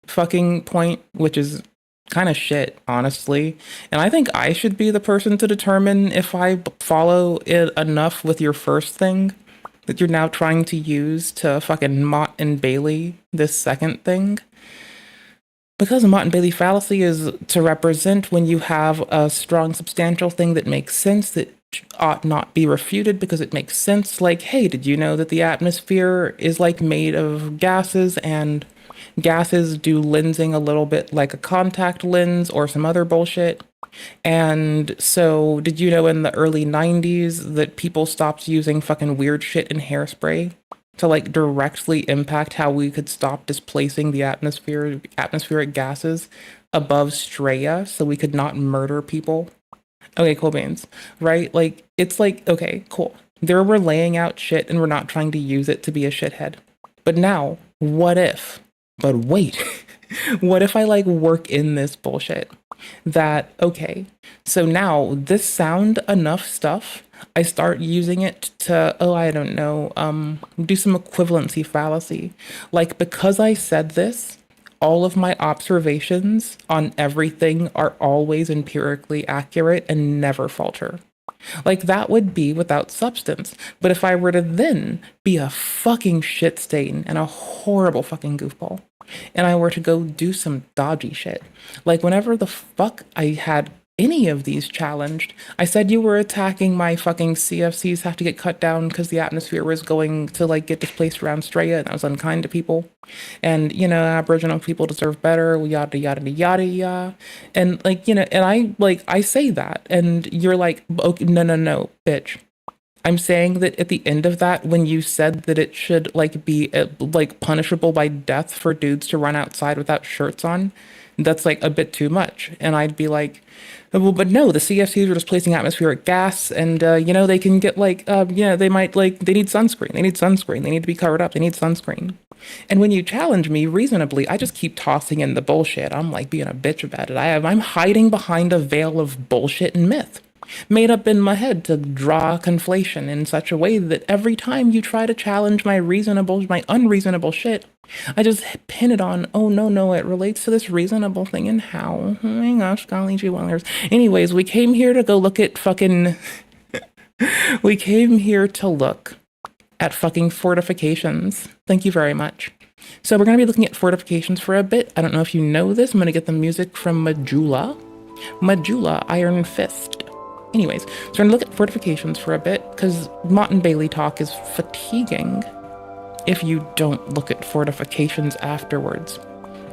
Speaker 1: fucking point, which is kind of shit, honestly. And I think I should be the person to determine if I follow it enough with your first thing that you're now trying to use to fucking Mott and Bailey this second thing. Because a Mott and Bailey fallacy is to represent when you have a strong, substantial thing that makes sense, that ought not be refuted because it makes sense. Like, hey, did you know that the atmosphere is, like, made of gases, and gases do lensing a little bit like a contact lens or some other bullshit? And so, did you know in the early 90s that people stopped using fucking weird shit in hairspray to, like, directly impact how we could stop displacing the atmospheric gases above Straya so we could not murder people? Okay, cool beans, right? Like, it's like, okay, cool. There we're laying out shit and we're not trying to use it to be a shithead. But now, what if? But wait, what if I, like, work in this bullshit? That, okay, so now this sound enough stuff, I start using it to, oh, I don't know, do some equivalency fallacy. Like, because I said this, all of my observations on everything are always empirically accurate and never falter. Like, that would be without substance. But if I were to then be a fucking shit stain and a horrible fucking goofball, and I were to go do some dodgy shit, like whenever the fuck I had any of these challenged, I said you were attacking my fucking CFCs have to get cut down because the atmosphere was going to, like, get displaced around Straya, and I was unkind to people. And, you know, Aboriginal people deserve better, yada, yada, yada, yada. And, like, you know, and I say that, and you're like, okay, no, bitch. I'm saying that at the end of that, when you said that it should, like, be, like, punishable by death for dudes to run outside without shirts on, that's, like, a bit too much. And I'd be like, well, but no, the CFCs are displacing atmospheric gas, and, you know, they can get, like, they might, like, they need sunscreen. They need sunscreen. They need to be covered up. They need sunscreen. And when you challenge me reasonably, I just keep tossing in the bullshit. I'm, like, being a bitch about it. I'm hiding behind a veil of bullshit and myth, made up in my head to draw conflation in such a way that every time you try to challenge my unreasonable shit, I just pin it on, oh, no, it relates to this reasonable thing, and how? Oh my gosh, golly gee wonders. Anyways, we came here to go look at fucking... we came here to look at fucking fortifications. Thank you very much. So we're going to be looking at fortifications for a bit. I don't know if you know this. I'm going to get the music from Majula, Iron Fist. Anyways, so we're going to look at fortifications for a bit, because Mott and Bailey talk is fatiguing if you don't look at fortifications afterwards.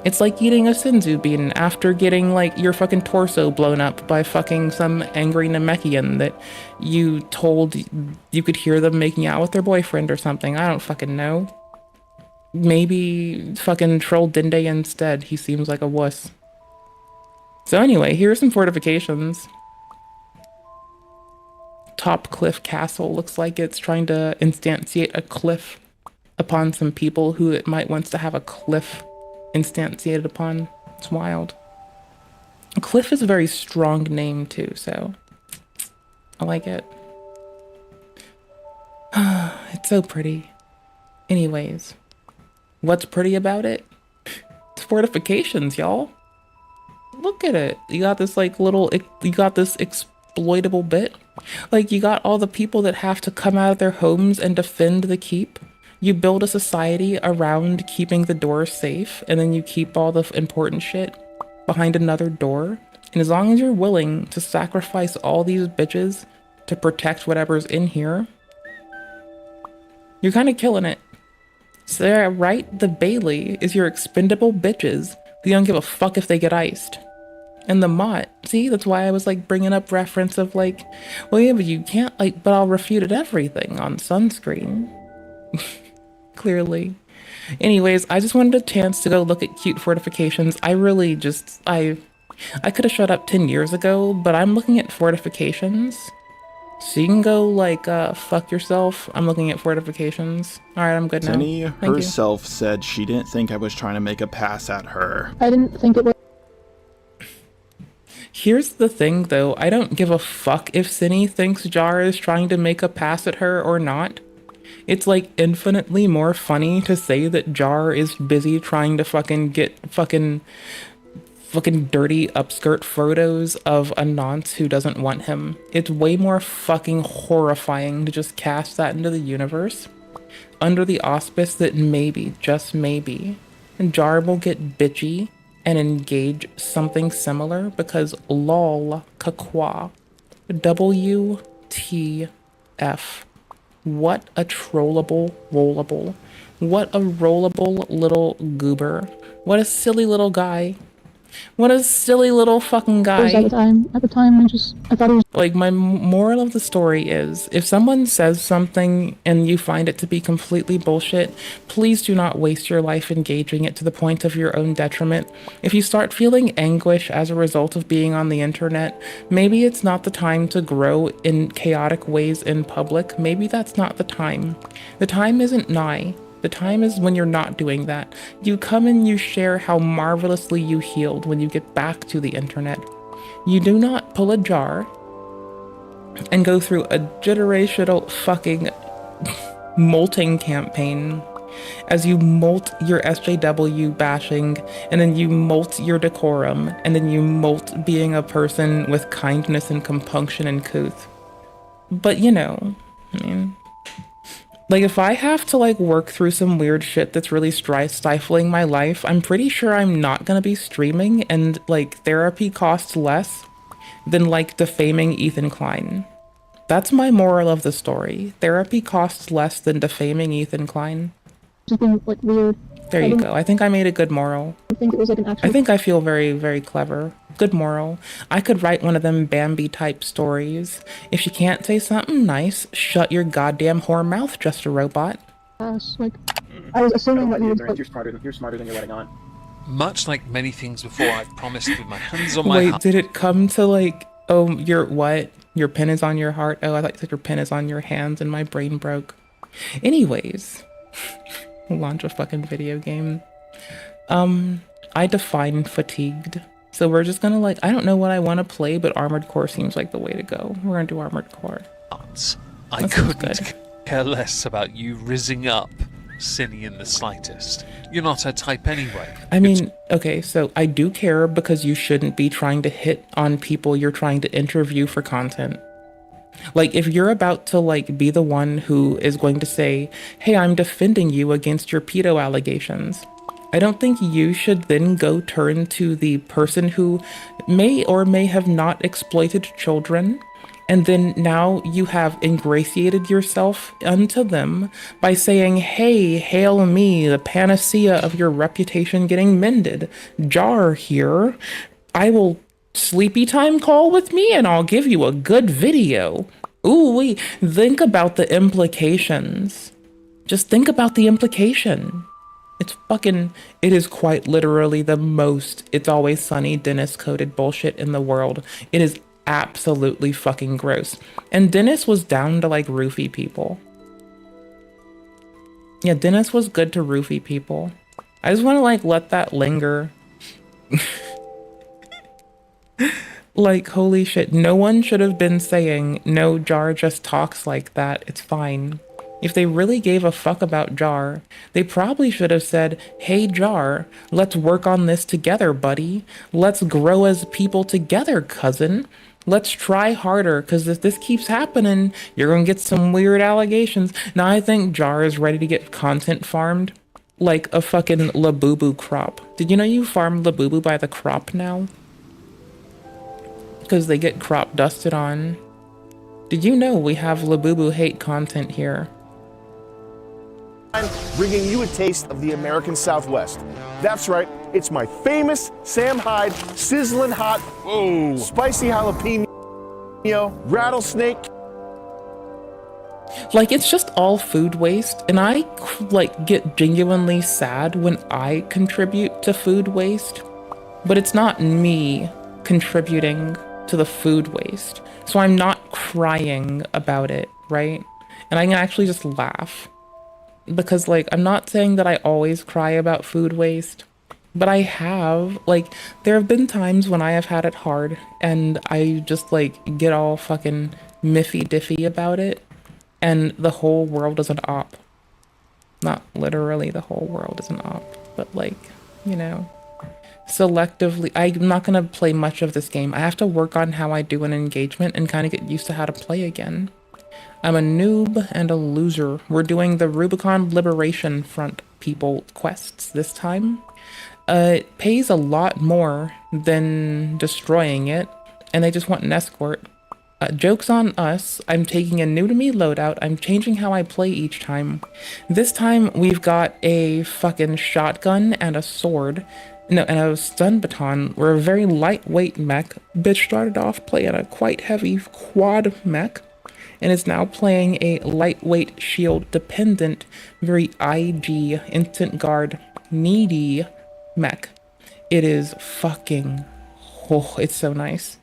Speaker 1: It's like eating a Senzu bean after getting, like, your fucking torso blown up by fucking some angry Namekian that you told you could hear them making out with their boyfriend or something. I don't fucking know. Maybe fucking troll Dende instead. He seems like a wuss. So anyway, here are some fortifications. Top Cliff Castle looks like it's trying to instantiate a cliff upon some people who it might wants to have a cliff instantiated upon. It's wild. A cliff is a very strong name too, so I like it. It's so pretty. Anyways, what's pretty about it? It's fortifications, y'all. Look at it. You got this, like, you got this exploitable bit. Like, you got all the people that have to come out of their homes and defend the keep. You build a society around keeping the doors safe, and then you keep all the important shit behind another door. And as long as you're willing to sacrifice all these bitches to protect whatever's in here, you're kind of killing it. So there, right? The Bailey is your expendable bitches who don't give a fuck if they get iced. And the Mott, see, that's why I was, like, bringing up reference of, like, well, yeah, but you can't, like, but I'll refute it everything on sunscreen. Clearly. Anyways, I just wanted a chance to go look at cute fortifications. I really just, I could have shut up 10 years ago, but I'm looking at fortifications. So you can go, like, fuck yourself. I'm looking at fortifications. Alright, I'm good now.
Speaker 2: Cindy
Speaker 1: Thank
Speaker 2: herself said she didn't think I was trying to make a pass at her.
Speaker 17: I didn't think it was.
Speaker 1: Here's the thing, though. I don't give a fuck if Cindy thinks Jar is trying to make a pass at her or not. It's, like, infinitely more funny to say that Jar is busy trying to fucking get fucking dirty upskirt photos of a nonce who doesn't want him. It's way more fucking horrifying to just cast that into the universe under the auspice that maybe, just maybe, Jar will get bitchy and engage something similar because lol kakwa. WTF. What a trollable rollable. What a rollable little goober. What a silly little guy. What a silly little fucking guy.
Speaker 17: At the time, I thought it was.
Speaker 1: Like, my moral of the story is, if someone says something and you find it to be completely bullshit, please do not waste your life engaging it to the point of your own detriment. If you start feeling anguish as a result of being on the internet, maybe it's not the time to grow in chaotic ways in public. Maybe that's not the time. The time isn't nigh. The time is when you're not doing that. You come and you share how marvelously you healed when you get back to the internet. You do not pull a Jar and go through a generational fucking molting campaign as you molt your SJW bashing, and then you molt your decorum, and then you molt being a person with kindness and compunction and couth. But you know, I mean, like, if I have to, like, work through some weird shit that's really stifling my life, I'm pretty sure I'm not gonna be streaming, and, like, therapy costs less than, like, defaming Ethan Klein. That's my moral of the story. Therapy costs less than defaming Ethan Klein.
Speaker 17: Just being, like, weird.
Speaker 1: There you go. I think I made a good moral.
Speaker 17: I think it was like an actual.
Speaker 1: I think I feel very, very clever. Good moral. I could write one of them Bambi-type stories. If you can't say something nice, shut your goddamn whore mouth, just a robot.
Speaker 17: Like, I was assuming that
Speaker 12: You're smarter than you're letting on.
Speaker 10: Much like many things before, I've promised with my hands on my
Speaker 1: Wait,
Speaker 10: heart.
Speaker 1: did it come to, like, oh, your what? Your pen is on your heart? Oh, I thought you said your pen is on your hands and my brain broke. Anyways. Launch a fucking video game. I define fatigued. So we're just gonna, like, I don't know what I want to play, but Armored Core seems like the way to go. We're gonna do Armored Core.
Speaker 10: I couldn't care less about you rizzing up Cindy in the slightest. You're not her type anyway.
Speaker 1: I mean, okay, so I do care because you shouldn't be trying to hit on people you're trying to interview for content. Like, if you're about to, like, be the one who is going to say, hey, I'm defending you against your pedo allegations, I don't think you should then go turn to the person who may or may have not exploited children, and then now you have ingratiated yourself unto them by saying, hey, hail me, the panacea of your reputation getting mended. Jar here. I will sleepy time call with me and I'll give you a good video. Ooh, wait, think about the implications. Just think about the implication. It is quite literally the most It's Always Sunny Dennis coded bullshit in the world. It is absolutely fucking gross. And Dennis was down to, like, roofie people. Yeah, Dennis was good to roofie people. I just want to, like, let that linger. Like, holy shit, no one should have been saying, no, Jar just talks like that, it's fine. If they really gave a fuck about Jar, they probably should have said, hey Jar, let's work on this together, buddy. Let's grow as people together, cousin. Let's try harder, because if this keeps happening, you're gonna get some weird allegations. Now I think Jar is ready to get content farmed like a fucking Labubu crop. Did you know you farm Labubu by the crop now? Because they get crop dusted on. Did you know we have Labubu hate content here?
Speaker 18: Bringing you a taste of the American Southwest. That's right, it's my famous Sam Hyde sizzling hot, spicy jalapeno rattlesnake.
Speaker 11: Like, it's just all food waste, and I, like, get genuinely sad when I contribute to food waste, but it's not me contributing to the food waste. So I'm not crying about it, right? And I can actually just laugh. Because, like, I'm not saying that I always cry about food waste, but I have. Like, there have been times when I have had it hard, and I just, like, get all fucking miffy-diffy about it. And the whole world is an op. Not literally the whole world is an op, but like, you know, selectively. I'm not going to play much of this game. I have to work on how I do an engagement and kind of get used to how to play again. I'm a noob and a loser. We're doing the Rubicon Liberation Front people quests this time. It pays a lot more than destroying it, and they just want an escort. Joke's on us. I'm taking a new to me loadout. I'm changing how I play each time. This time we've got a fucking shotgun and a sword. No, and a stun baton. We're a very lightweight mech. Bitch started off playing a quite heavy quad mech, and is now playing a lightweight shield dependent, very IG, instant guard, needy mech. It is fucking, oh, it's so nice.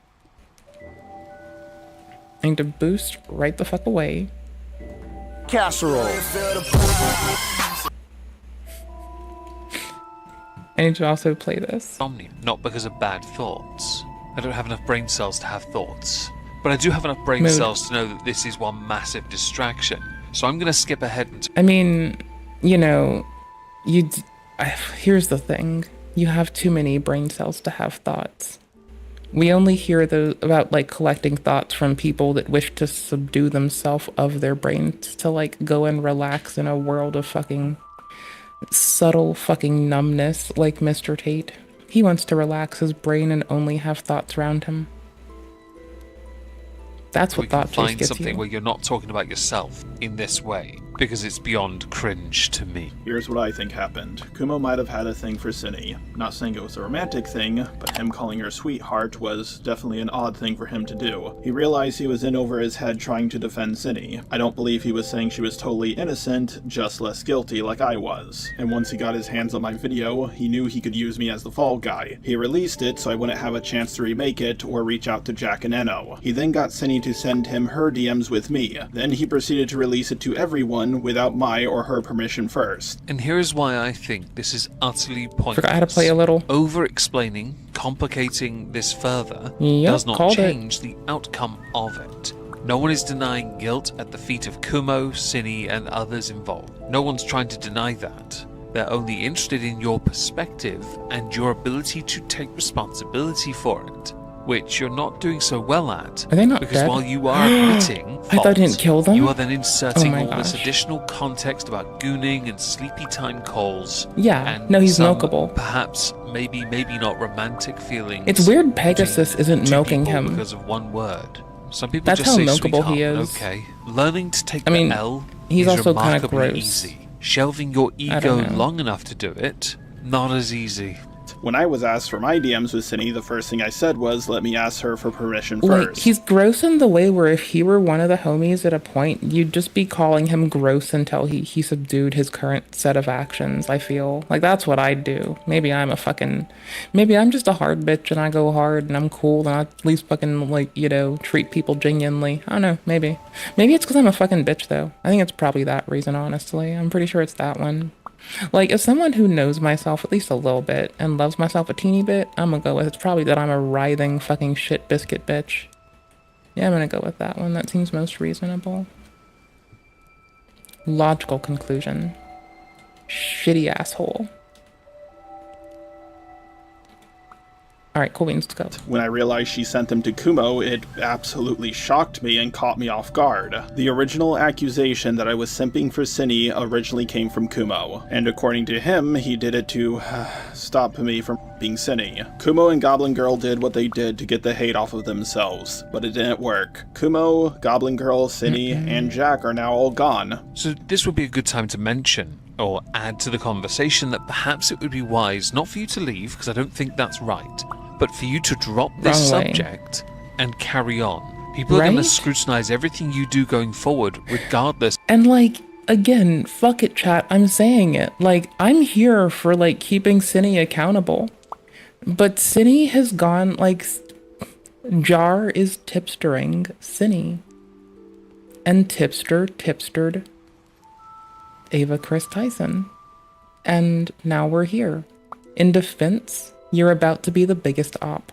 Speaker 11: I need to boost right the fuck away.
Speaker 18: Casserole.
Speaker 11: I need to also play this.
Speaker 10: Not because of bad thoughts. I don't have enough brain cells to have thoughts. But I do have enough brain cells to know that this is one massive distraction. So I'm going to skip ahead and...
Speaker 11: I mean, you know, here's the thing. You have too many brain cells to have thoughts. We only hear about, like, collecting thoughts from people that wish to subdue themselves of their brains to, like, go and relax in a world of fucking subtle fucking numbness, like Mr. Tate. He wants to relax his brain and only have thoughts around him. That's what thought chase gets you.
Speaker 10: Find something where you're not talking about yourself in this way, because it's beyond cringe to me.
Speaker 2: Here's what I think happened. Kumo might have had a thing for Cinny. Not saying it was a romantic thing, but him calling her sweetheart was definitely an odd thing for him to do. He realized he was in over his head trying to defend Cinny. I don't believe he was saying she was totally innocent, just less guilty like I was. And once he got his hands on my video, he knew he could use me as the fall guy. He released it so I wouldn't have a chance to remake it or reach out to Jack and Enno. He then got Cinny to send him her DMs with me. Then he proceeded to release it to everyone without my or her permission first.
Speaker 10: And here's why I think this is utterly pointless.
Speaker 11: Forgot how to play a little.
Speaker 10: Over-explaining, complicating this further, does not change the outcome of it. No one is denying guilt at the feet of Kumo, Cinny, and others involved. No one's trying to deny that. They're only interested in your perspective and your ability to take responsibility for it, which you're not doing so well at.
Speaker 11: Are they not
Speaker 10: because
Speaker 11: dead?
Speaker 10: While you are admitting fault,
Speaker 11: I thought I didn't kill them.
Speaker 10: You are then inserting all this
Speaker 11: gosh.
Speaker 10: additional context about gooning and sleepy time calls.
Speaker 11: Yeah,
Speaker 10: and
Speaker 11: no, he's
Speaker 10: some,
Speaker 11: milkable.
Speaker 10: Perhaps, maybe not romantic feelings.
Speaker 11: It's weird Pegasus isn't milking him.
Speaker 10: Because of one word. Some people
Speaker 11: That's
Speaker 10: just
Speaker 11: how
Speaker 10: say
Speaker 11: milkable he
Speaker 10: sweetheart,
Speaker 11: is.
Speaker 10: okay. Learning to take
Speaker 11: I mean,
Speaker 10: the L
Speaker 11: he's
Speaker 10: is
Speaker 11: also kind of
Speaker 10: remarkably
Speaker 11: gross.
Speaker 10: easy. Shelving your ego long enough to do it, not as easy.
Speaker 2: When I was asked for my DMs with Cinny, the first thing I said was, let me ask her for permission
Speaker 11: Like,
Speaker 2: first.
Speaker 11: he's gross in the way where if he were one of the homies at a point, you'd just be calling him gross until he subdued his current set of actions, I feel. Like, that's what I'd do. Maybe I'm just a hard bitch and I go hard and I'm cool and I at least fucking, like, you know, treat people genuinely. I don't know, maybe. Maybe it's because I'm a fucking bitch, though. I think it's probably that reason, honestly. I'm pretty sure it's that one. Like, as someone who knows myself at least a little bit and loves myself a teeny bit, I'm gonna go with it's probably that I'm a writhing fucking shit biscuit bitch. Yeah, I'm gonna go with that one. That seems most reasonable. Logical conclusion. Shitty asshole. Alright, cool beans, let's go.
Speaker 2: When I realized she sent them to Kumo, it absolutely shocked me and caught me off guard. The original accusation that I was simping for Cinny originally came from Kumo, and according to him, he did it to stop me from being Cinny. Kumo and Goblin Girl did what they did to get the hate off of themselves, but it didn't work. Kumo, Goblin Girl, Cinny, and Jack are now all gone.
Speaker 10: So this would be a good time to mention, or add to the conversation, that perhaps it would be wise not for you to leave, because I don't think that's right, but for you to drop this subject and carry on. People are going to
Speaker 11: Right?
Speaker 10: scrutinize everything you do going forward, regardless.
Speaker 11: And like, again, fuck it, chat. I'm saying it. Like, I'm here for like keeping Cinny accountable. But Cinny has gone like Jar is tipstering Cinny. And tipstered Ava Chris Tyson. And now we're here. In defense, you're about to be the biggest op.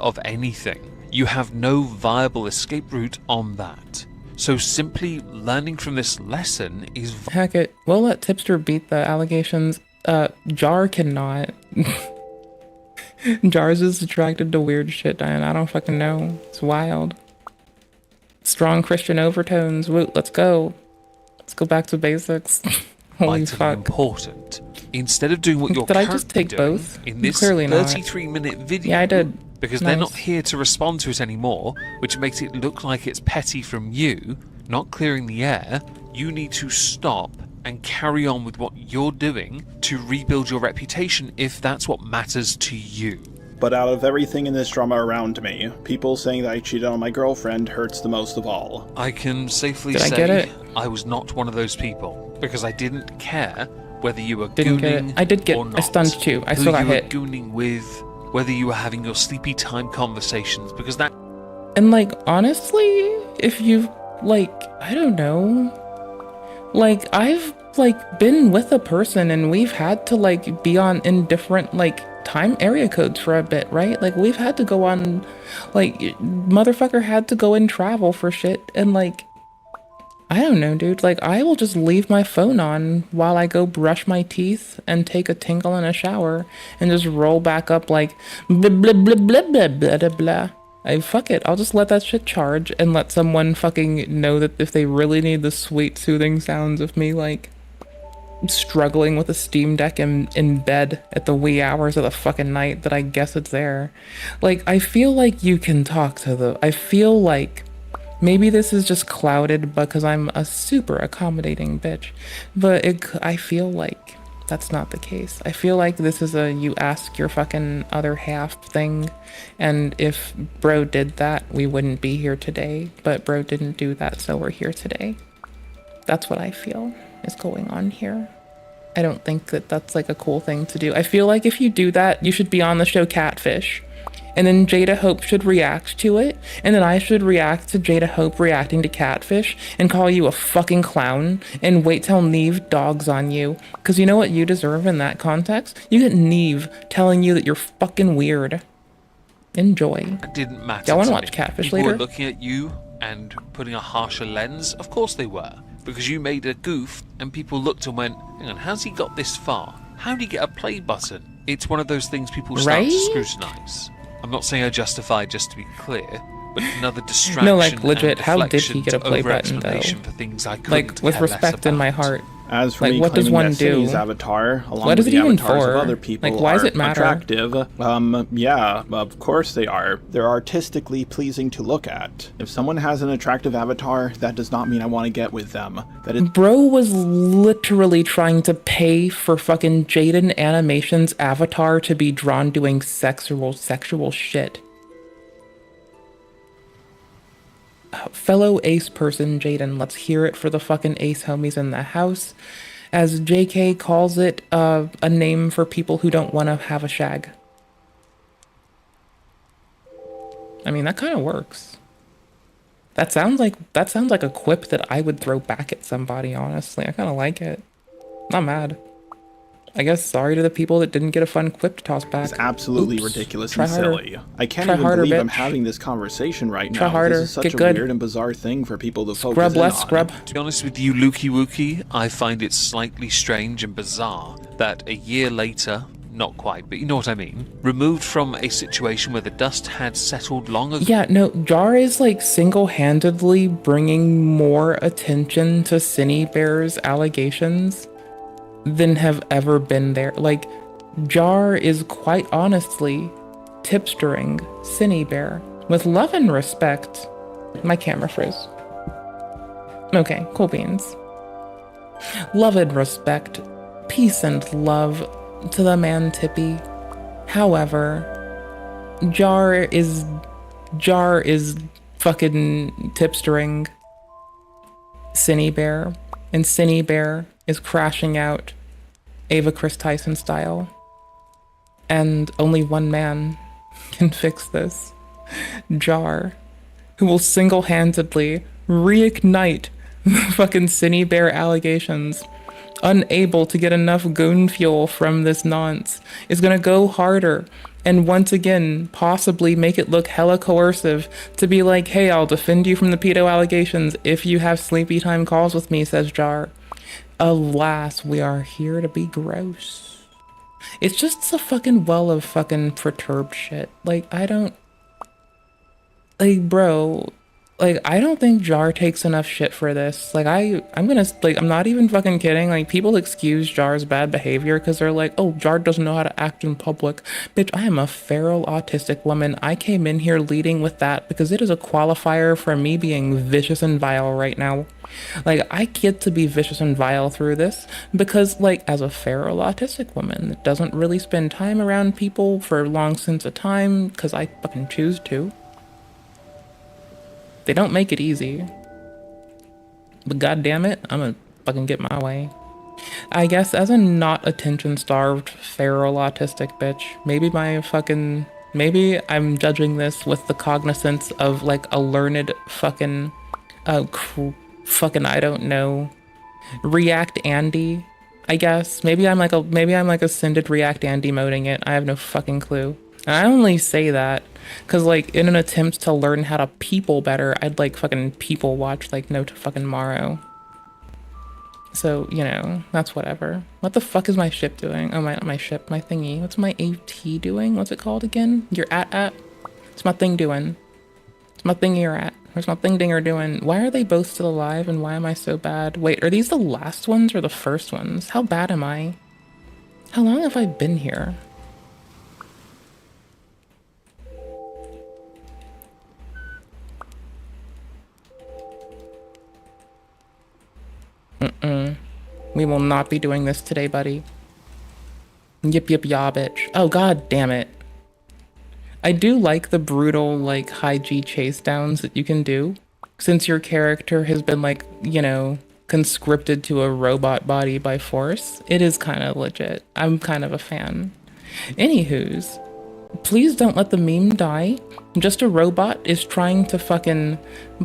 Speaker 10: Of anything. You have no viable escape route on that. So simply learning from this lesson is...
Speaker 11: Heck it. We'll let Tipster beat the allegations. Jar cannot. Jar's is attracted to weird shit, and I don't fucking know. It's wild. Strong Christian overtones. Woot, let's go. Let's go back to basics. Holy fuck.
Speaker 10: Important. Instead of doing what you're
Speaker 11: Did I
Speaker 10: currently
Speaker 11: just take
Speaker 10: doing
Speaker 11: both?
Speaker 10: in this
Speaker 11: Clearly not.
Speaker 10: 33-minute video.
Speaker 11: Yeah, I did.
Speaker 10: Because
Speaker 11: Nice.
Speaker 10: they're not here to respond to it anymore, which makes it look like it's petty from you, not clearing the air. You need to stop and carry on with what you're doing to rebuild your reputation if that's what matters to you.
Speaker 2: But out of everything in this drama around me, people saying that I cheated on my girlfriend hurts the most of all.
Speaker 10: I can safely
Speaker 11: Did I
Speaker 10: say
Speaker 11: get it?
Speaker 10: I was not one of those people, because I didn't care whether you were
Speaker 11: Didn't get
Speaker 10: gooning
Speaker 11: it. I did get
Speaker 10: or not,
Speaker 11: I stunned too. I
Speaker 10: who
Speaker 11: still got
Speaker 10: you were
Speaker 11: hit.
Speaker 10: gooning with, whether you were having your sleepy time conversations, because that...
Speaker 11: And like, honestly, if you've like, I don't know, like I've like been with a person and we've had to like be on in different like time area codes for a bit, right? Like we've had to go on, like motherfucker had to go and travel for shit, and like I don't know, dude, like I will just leave my phone on while I go brush my teeth and take a tinkle in a shower and just roll back up like blah blah blah blah blah blah blah blah. Fuck it, I'll just let that shit charge and let someone fucking know that if they really need the sweet soothing sounds of me like struggling with a Steam Deck in bed at the wee hours of the fucking night, that I guess it's there. Like, I feel like you can talk to I feel like maybe this is just clouded because I'm a super accommodating bitch, but I feel like that's not the case. I feel like this is a you ask your fucking other half thing, and if bro did that, we wouldn't be here today, but bro didn't do that, so we're here today. That's what I feel is going on here. I don't think that that's like a cool thing to do. I feel like if you do that, you should be on the show Catfish, and then Jada Hope should react to it, and then I should react to Jada Hope reacting to Catfish and call you a fucking clown and wait till Neve dogs on you. Because you know what you deserve in that context? You get Neve telling you that you're fucking weird. Enjoy.
Speaker 10: It didn't matter.
Speaker 11: Y'all want to
Speaker 10: to
Speaker 11: watch
Speaker 10: me.
Speaker 11: Catfish
Speaker 10: People
Speaker 11: later?
Speaker 10: were looking at you and putting a harsher lens. Of course they were, because you made a goof and people looked and went, hang on, how's he got this far? How did he get a play button? It's one of those things people start
Speaker 11: Right?
Speaker 10: to scrutinize. I'm not saying I justify, just to be clear, but another distraction.
Speaker 11: No, like legit,
Speaker 10: and
Speaker 11: how did he
Speaker 10: deflection
Speaker 11: get a
Speaker 10: to
Speaker 11: play button though?
Speaker 10: over-explanation for things I couldn't
Speaker 11: Like with
Speaker 10: care less
Speaker 11: respect in my
Speaker 10: about.
Speaker 11: heart.
Speaker 2: As for
Speaker 11: Like,
Speaker 2: me
Speaker 11: what does
Speaker 2: claiming
Speaker 11: one
Speaker 2: that Cindy's
Speaker 11: do?
Speaker 2: avatar, along
Speaker 11: What
Speaker 2: with
Speaker 11: is it
Speaker 2: the
Speaker 11: even
Speaker 2: avatars
Speaker 11: for?
Speaker 2: of other people,
Speaker 11: Like, why does
Speaker 2: are
Speaker 11: it matter?
Speaker 2: attractive, yeah, of course they are. They're artistically pleasing to look at. If someone has an attractive avatar, that does not mean I want to get with them. That is
Speaker 11: Bro was literally trying to pay for fucking Jaden Animation's avatar to be drawn doing sexual shit. Fellow Ace person Jaden, let's hear it for the fucking Ace homies in the house. As JK calls it, a name for people who don't want to have a shag. I mean, that kind of works. That sounds like a quip that I would throw back at somebody, honestly. I kind of like it. Not mad. I guess sorry to the people that didn't get a fun quip to toss back.
Speaker 2: It's absolutely
Speaker 11: Oops.
Speaker 2: ridiculous
Speaker 11: Try
Speaker 2: and
Speaker 11: harder.
Speaker 2: silly. I can't
Speaker 11: Try
Speaker 2: even
Speaker 11: harder,
Speaker 2: believe I'm
Speaker 11: bitch.
Speaker 2: having this conversation right
Speaker 11: Try
Speaker 2: now.
Speaker 11: harder.
Speaker 2: This is such
Speaker 11: Get
Speaker 2: a
Speaker 11: good.
Speaker 2: weird and bizarre thing for people to
Speaker 11: Scrub
Speaker 2: focus in
Speaker 11: less,
Speaker 2: on.
Speaker 11: scrub.
Speaker 10: To be honest with you, Lukey Wookie, I find it slightly strange and bizarre that a year later, not quite, but you know what I mean, removed from a situation where the dust had settled long ago.
Speaker 11: Yeah, no, Jar is like single-handedly bringing more attention to Cinny Bear's allegations than have ever been there. Like, Jar is quite honestly tipstering Cinny Bear with love and respect. My camera froze. Okay, cool beans. Love and respect, peace and love to the man Tippy. However, Jar is
Speaker 1: fucking tipstering Cinny Bear, and Cinny Bear is crashing out Ava Chris Tyson style. And only one man can fix this. Jar, who will single-handedly reignite fucking Cinny Bear allegations, unable to get enough goon fuel from this nonce, is gonna go harder and once again possibly make it look hella coercive to be like, hey, I'll defend you from the pedo allegations if you have sleepy time calls with me, says Jar. Alas, we are here to be gross. It's just a fucking well of fucking perturbed shit. Like, I don't... Like, bro... Like, I don't think Jar takes enough shit for this. Like, I'm gonna, like, I'm not even fucking kidding. Like, people excuse Jar's bad behavior because they're like, oh, Jar doesn't know how to act in public. Bitch, I am a feral autistic woman. I came in here leading with that because it is a qualifier for me being vicious and vile right now. Like, I get to be vicious and vile through this because, like, as a feral autistic woman that doesn't really spend time around people for long stints of time because I fucking choose to. They don't make it easy. But goddamn it, I'm gonna fucking get my way. I guess as a not attention-starved, feral autistic bitch, maybe I'm judging this with the cognizance of like a learned fucking, I don't know, React Andy, I guess. Maybe I'm like ascended React Andy moding it. I have no fucking clue. And I only say that because, like, in an attempt to learn how to people better, I'd, like, fucking people watch, like, no to fucking morrow. So, you know, that's whatever. What the fuck is my ship doing? Oh, my ship, my thingy. What's my AT doing? What's it called again? Your at? What's my thing doing? What's my thingy you're at? Where's my thing dinger doing? Why are they both still alive and why am I so bad? Wait, are these the last ones or the first ones? How bad am I? How long have I been here? We will not be doing this today, buddy. Yip yip yaw, bitch. Oh, god damn it. I do like the brutal, like, high G chase downs that you can do. Since your character has been, like, you know, conscripted to a robot body by force. It is kind of legit. I'm kind of a fan. Anywho's, please don't let the meme die. Just a robot is trying to fucking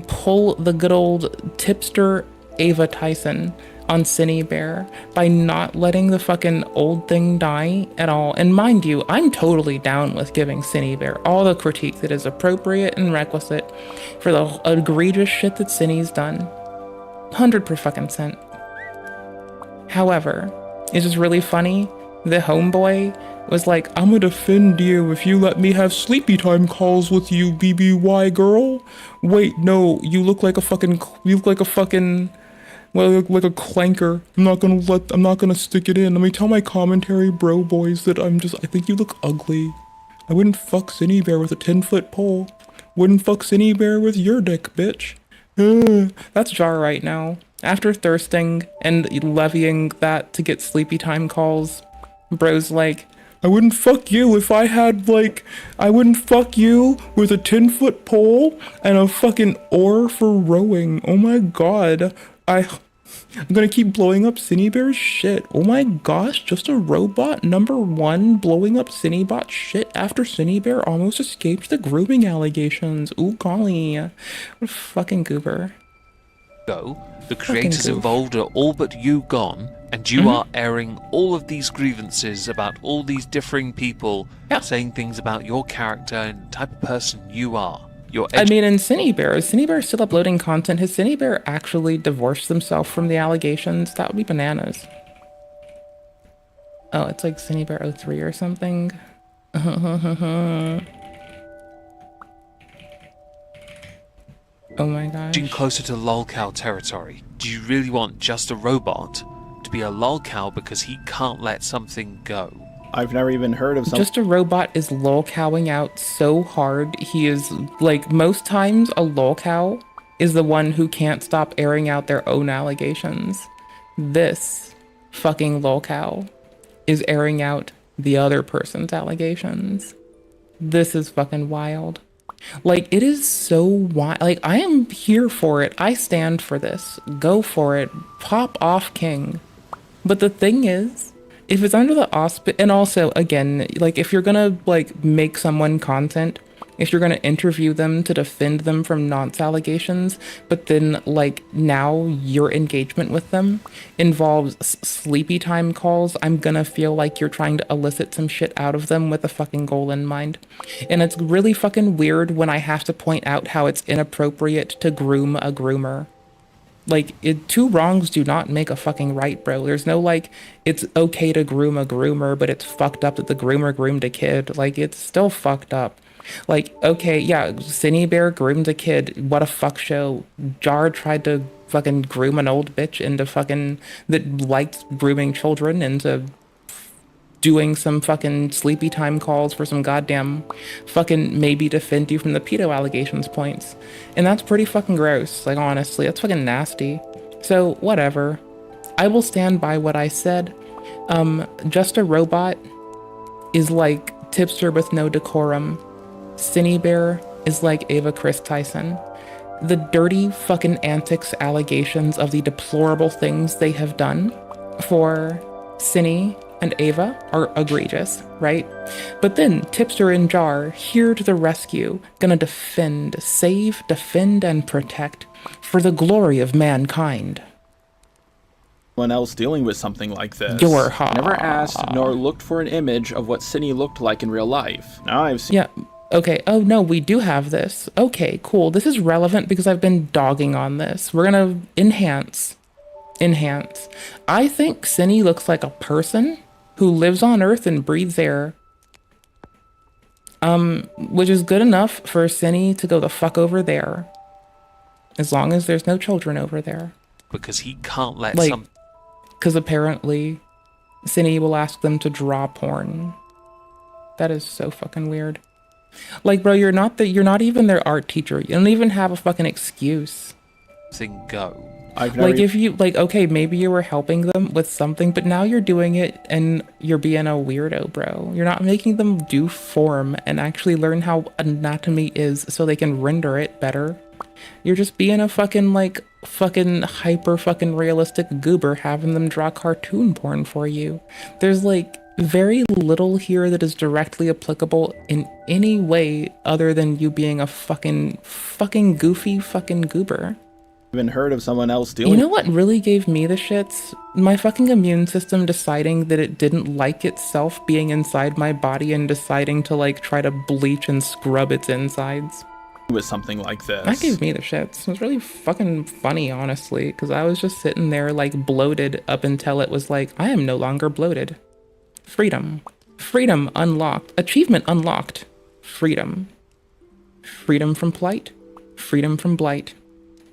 Speaker 1: pull the good old tipster Ava Tyson on Cinny Bear by not letting the fucking old thing die at all. And mind you, I'm totally down with giving Cinny Bear all the critique that is appropriate and requisite for the egregious shit that Cinny's done. 100%. However, it's just really funny. The homeboy was like, I'm gonna defend you if you let me have sleepy time calls with you, BBY girl. Wait, no, you look like a fucking, well, like a clanker. I'm not gonna stick it in. Let me tell my commentary bro boys that I think you look ugly. I wouldn't fuck Cinny Bear with a 10-foot pole. Wouldn't fuck Cinny Bear with your dick, bitch. That's Jar right now. After thirsting and levying that to get sleepy time calls, bro's like, I wouldn't fuck you if I had, like, I wouldn't fuck you with a 10-foot pole and a fucking oar for rowing. Oh my god. I'm gonna keep blowing up Cinny Bear's shit. Oh my gosh, just a robot #1 blowing up Cinnybot's shit after Cinny Bear almost escapes the grooming allegations. Ooh golly. What a fucking goober.
Speaker 10: The creators involved are all but you gone, and you are airing all of these grievances about all these differing people saying things about your character and the type of person you are.
Speaker 1: I mean, in Cinny Bear, is Cinny Bear still uploading content? Has Cinny Bear actually divorced himself from the allegations? That would be bananas. Oh, it's like Cinny Bear 03 or something. Oh my gosh.
Speaker 10: Getting closer to lolcow territory. Do you really want just a robot to be a lolcow because he can't let something go?
Speaker 2: I've never even heard of something.
Speaker 1: Just a robot is lolcowing out so hard. He is, like, most times a lolcow is the one who can't stop airing out their own allegations. This fucking lolcow is airing out the other person's allegations. This is fucking wild. Like, it is so wild. Like, I am here for it. I stand for this. Go for it. Pop off, king. But the thing is, if it's under the auspice, and also, again, like, if you're gonna, like, make someone content, if you're gonna interview them to defend them from nonce allegations, but then, like, now your engagement with them involves sleepy time calls, I'm gonna feel like you're trying to elicit some shit out of them with a fucking goal in mind. And it's really fucking weird when I have to point out how it's inappropriate to groom a groomer. Like, two wrongs do not make a fucking right, bro. There's no, like, it's okay to groom a groomer, but it's fucked up that the groomer groomed a kid. Like, it's still fucked up. Like, okay, yeah, Cinny Bear groomed a kid. What a fuck show. Jar tried to fucking groom an old bitch into fucking, that liked grooming children into doing some fucking sleepy time calls for some goddamn fucking maybe defend you from the pedo allegations points. And that's pretty fucking gross. Like, honestly, that's fucking nasty. So, whatever. I will stand by what I said. Just a Robot is like Tipster with no decorum. Cinny Bear is like Ava Chris Tyson. The dirty fucking antics allegations of the deplorable things they have done for Cinny and Ava are egregious, right? But then Tipster and Jar, here to the rescue, gonna defend, save, defend, and protect for the glory of mankind.
Speaker 2: Anyone else dealing with something like this.
Speaker 1: You're
Speaker 2: never asked nor looked for an image of what Cinny looked like in real life. Now I've seen.
Speaker 1: Yeah. Okay, oh no, we do have this. Okay, cool. This is relevant because I've been dogging on this. We're gonna enhance. I think Cinny looks like a person who lives on Earth and breathes air. Which is good enough for Cinny to go the fuck over there. As long as there's no children over there.
Speaker 10: Because he can't let
Speaker 1: because apparently Cinny will ask them to draw porn. That is so fucking weird. Like, bro, you're not even their art teacher. You don't even have a fucking excuse.
Speaker 10: Go.
Speaker 1: Like, if you, like, okay, maybe you were helping them with something, but now you're doing it and you're being a weirdo, bro. You're not making them do form and actually learn how anatomy is so they can render it better. You're just being a fucking, like, fucking hyper fucking realistic goober having them draw cartoon porn for you. There's, like, very little here that is directly applicable in any way other than you being a fucking goofy fucking goober.
Speaker 2: Even heard of someone else dealing.
Speaker 1: You know what really gave me the shits? My fucking immune system deciding that it didn't like itself being inside my body and deciding to, like, try to bleach and scrub its insides.
Speaker 2: With something like this.
Speaker 1: That gave me the shits. It was really fucking funny, honestly, because I was just sitting there, like, bloated up until it was like, I am no longer bloated. Freedom. Freedom unlocked. Achievement unlocked. Freedom. Freedom from plight. Freedom from blight.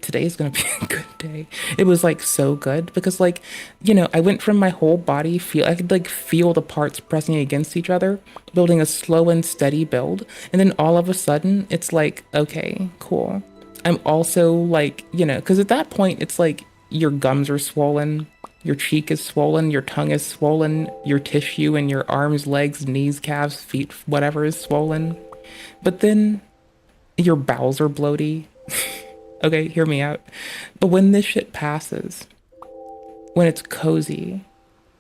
Speaker 1: Today's gonna be a good day. It was, like, so good because, like, you know, I went from my whole body, I could, like, feel the parts pressing against each other, building a slow and steady build, and then all of a sudden, it's like, okay, cool. I'm also, like, you know, because at that point, it's like, your gums are swollen, your cheek is swollen, your tongue is swollen, your tissue in your arms, legs, knees, calves, feet, whatever is swollen. But then, your bowels are bloaty. Okay, hear me out. But when this shit passes, when it's cozy,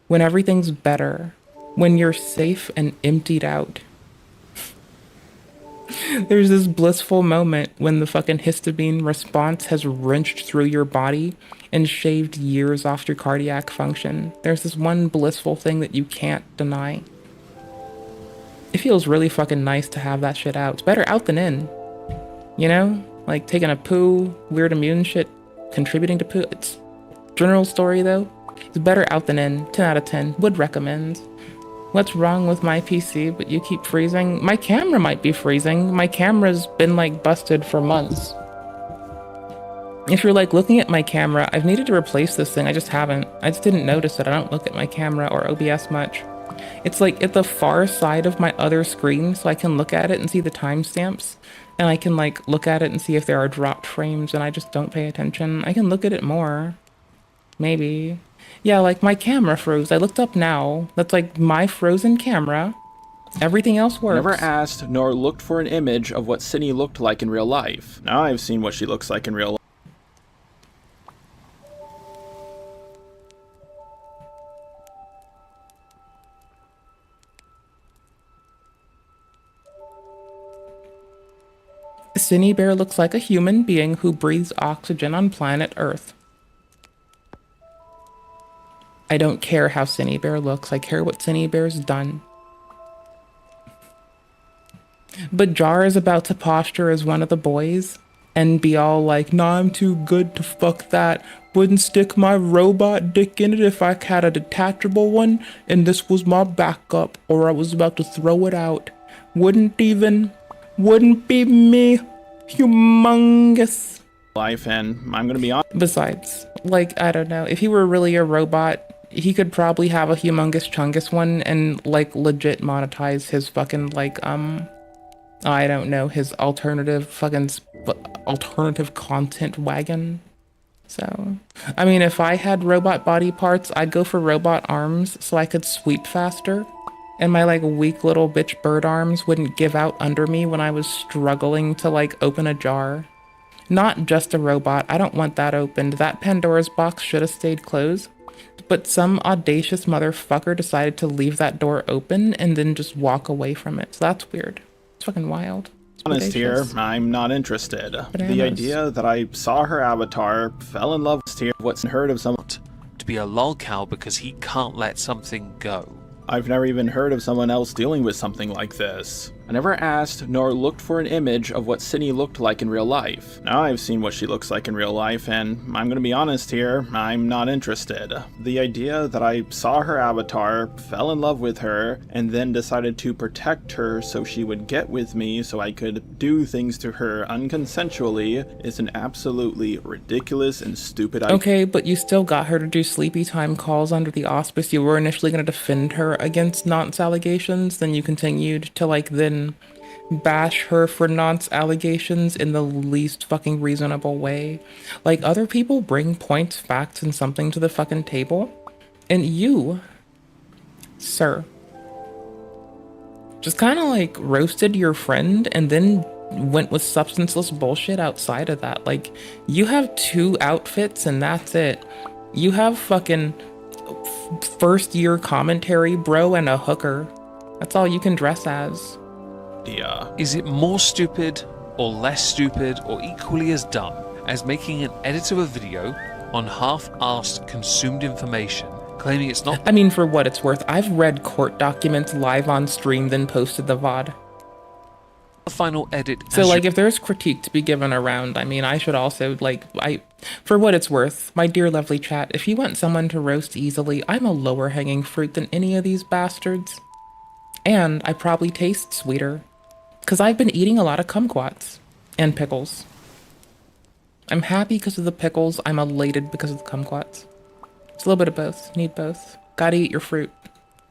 Speaker 1: when everything's better, when you're safe and emptied out, there's this blissful moment when the fucking histamine response has wrenched through your body and shaved years off your cardiac function. There's this one blissful thing that you can't deny. It feels really fucking nice to have that shit out. It's better out than in, you know? Like, taking a poo, weird immune shit, contributing to poo. It's general story, though. It's better out than in. 10 out of 10. Would recommend. What's wrong with my PC, but you keep freezing? My camera might be freezing. My camera's been, like, busted for months. If you're, like, looking at my camera, I've needed to replace this thing. I just haven't. I just didn't notice it. I don't look at my camera or OBS much. It's, like, at the far side of my other screen, so I can look at it and see the timestamps. And I can, like, look at it and see if there are dropped frames, and I just don't pay attention. I can look at it more. Maybe. Yeah, like, my camera froze. I looked up now. That's, like, my frozen camera Everything else works.
Speaker 2: Never asked nor looked for an image of what Cindy looked like in real life. Now I've seen what she looks like in real life.
Speaker 1: Cindy Bear looks like a human being who breathes oxygen on planet Earth. I don't care how Cindy Bear looks. I care what Cindy Bear's done. But Jar is about to posture as one of the boys and be all like, nah, I'm too good to fuck that. Wouldn't stick my robot dick in it if I had a detachable one and this was my backup or I was about to throw it out. Wouldn't be me. Humongous.
Speaker 2: Life, and I'm gonna be honest.
Speaker 1: Besides, like, I don't know, if he were really a robot, he could probably have a humongous chungus one and like legit monetize his fucking like I don't know, his alternative content wagon. So I mean, if I had robot body parts, I'd go for robot arms so I could sweep faster and my like weak little bitch bird arms wouldn't give out under me when I was struggling to like open a jar. Not just a robot, I don't want that opened. That Pandora's box should have stayed closed. But some audacious motherfucker decided to leave that door open and then just walk away from it. So that's weird. It's fucking wild. It's
Speaker 2: honest here, I'm not interested. The idea that I saw her avatar, fell in love with here, what's heard of someone
Speaker 10: To be a lolcow because he can't let something go.
Speaker 2: I've never even heard of someone else dealing with something like this. I never asked nor looked for an image of what Cindy looked like in real life. Now I've seen what she looks like in real life, and I'm gonna be honest here, I'm not interested. The idea that I saw her avatar, fell in love with her, and then decided to protect her so she would get with me so I could do things to her unconsensually is an absolutely ridiculous and stupid idea.
Speaker 1: Okay, but you still got her to do sleepy time calls under the auspice you were initially going to defend her against nonce allegations, then you continued to like then bash her for nonce allegations in the least fucking reasonable way. Like, other people bring points, facts, and something to the fucking table, and you, sir, just kind of like roasted your friend and then went with substanceless bullshit outside of that. Like, you have 2 outfits and that's it. You have fucking first year commentary, bro, and a hooker. That's all you can dress as.
Speaker 10: Is it more stupid or less stupid or equally as dumb as making an edit of a video on half-arsed consumed information, claiming it's not—
Speaker 1: I mean, for what it's worth, I've read court documents live on stream, then posted the VOD.
Speaker 10: The final edit.
Speaker 1: So, like, if there's critique to be given around, I mean, I should also, like, for what it's worth, my dear lovely chat, if you want someone to roast easily, I'm a lower hanging fruit than any of these bastards. And I probably taste sweeter. Because I've been eating a lot of kumquats and pickles. I'm happy because of the pickles. I'm elated because of the kumquats. It's a little bit of both. Need both. Gotta eat your fruit.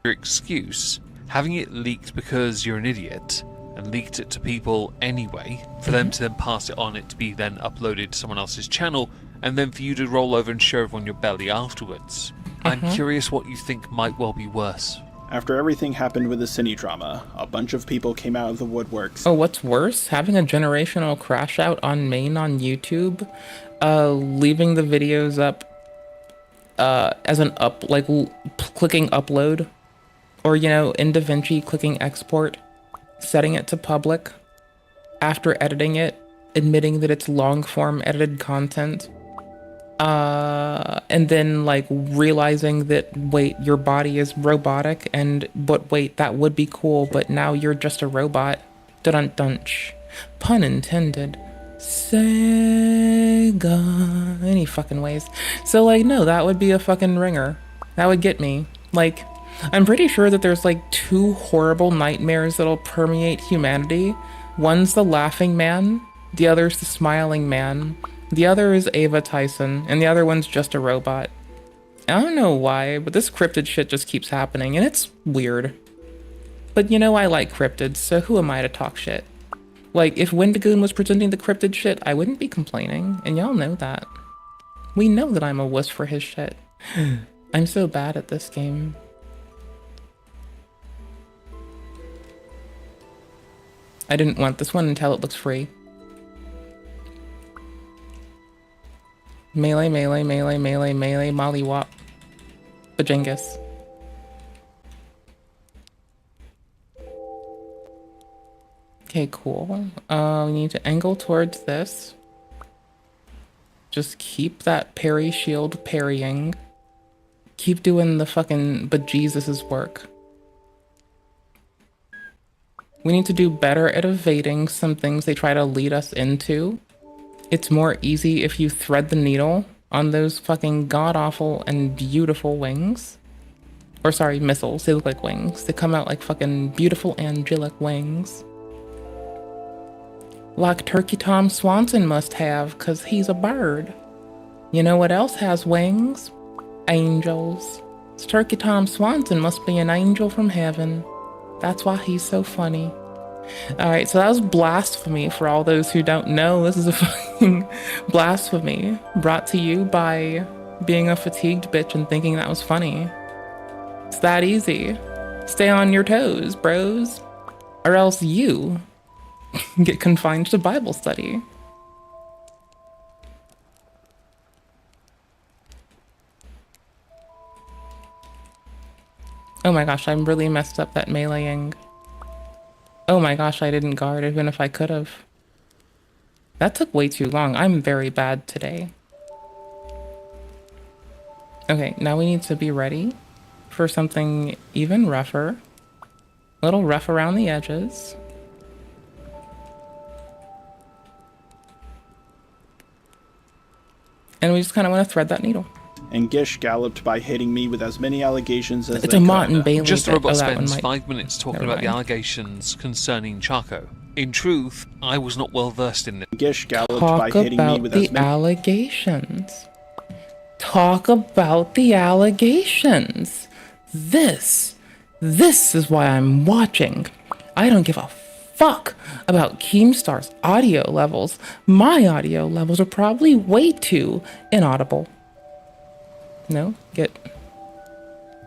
Speaker 10: Your excuse, having it leaked because you're an idiot, and leaked it to people anyway, for them to then pass it on, it to be then uploaded to someone else's channel, and then for you to roll over and show everyone your belly afterwards. I'm curious what you think might well be worse.
Speaker 2: After everything happened with the Cindy drama, a bunch of people came out of the woodworks.
Speaker 1: Oh, what's worse? Having a generational crash out on main on YouTube, leaving the videos up as an clicking upload, or, you know, in DaVinci clicking export, setting it to public, after editing it, admitting that it's long form edited content, and then like realizing that, wait, your body is robotic, but wait, that would be cool, but now you're just a robot. Dun-dun-dunch. Pun intended. Sega. Any fucking ways. So like, no, that would be a fucking ringer. That would get me. Like, I'm pretty sure that there's like 2 horrible nightmares that'll permeate humanity. One's the laughing man, the other's the smiling man. The other is Ava Tyson, and the other one's just a robot. I don't know why, but this cryptid shit just keeps happening, and it's weird. But you know, I like cryptids, so who am I to talk shit? Like, if Wendigoon was presenting the cryptid shit, I wouldn't be complaining, and y'all know that. We know that I'm a wuss for his shit. I'm so bad at this game. I didn't want this one until it looks free. Melee, melee, melee, melee, melee, mollywop. Bajingus. Okay, cool. We need to angle towards this. Just keep that parry shield parrying. Keep doing the fucking bejesus's work. We need to do better at evading some things they try to lead us into. It's more easy if you thread the needle on those fucking god-awful and beautiful wings. Or sorry, missiles. They look like wings. They come out like fucking beautiful angelic wings. Like Turkey Tom Swanson must have, 'cause he's a bird. You know what else has wings? Angels. Turkey Tom Swanson must be an angel from heaven. That's why he's so funny. Alright, so that was blasphemy for all those who don't know. This is a fucking blasphemy brought to you by being a fatigued bitch and thinking that was funny. It's that easy. Stay on your toes, bros. Or else you get confined to Bible study. Oh my gosh, I really messed up that meleeing. Oh my gosh, I didn't guard even if I could have. That took way too long. I'm very bad today. Okay, now we need to be ready for something even rougher. A little rough around the edges. And we just kind of want to thread that needle.
Speaker 2: And Gish galloped by hitting me with as many allegations as
Speaker 1: it's
Speaker 2: they
Speaker 1: a
Speaker 2: could.
Speaker 1: Martin Bailey.
Speaker 10: Just the robot
Speaker 1: that
Speaker 10: spends 5 minutes talking about the allegations concerning Chaco. In truth, I was not well versed in it.
Speaker 2: Gish galloped by hitting me with as many
Speaker 1: allegations. Talk about the allegations. This is why I'm watching. I don't give a fuck about Keemstar's audio levels. My audio levels are probably way too inaudible. No, get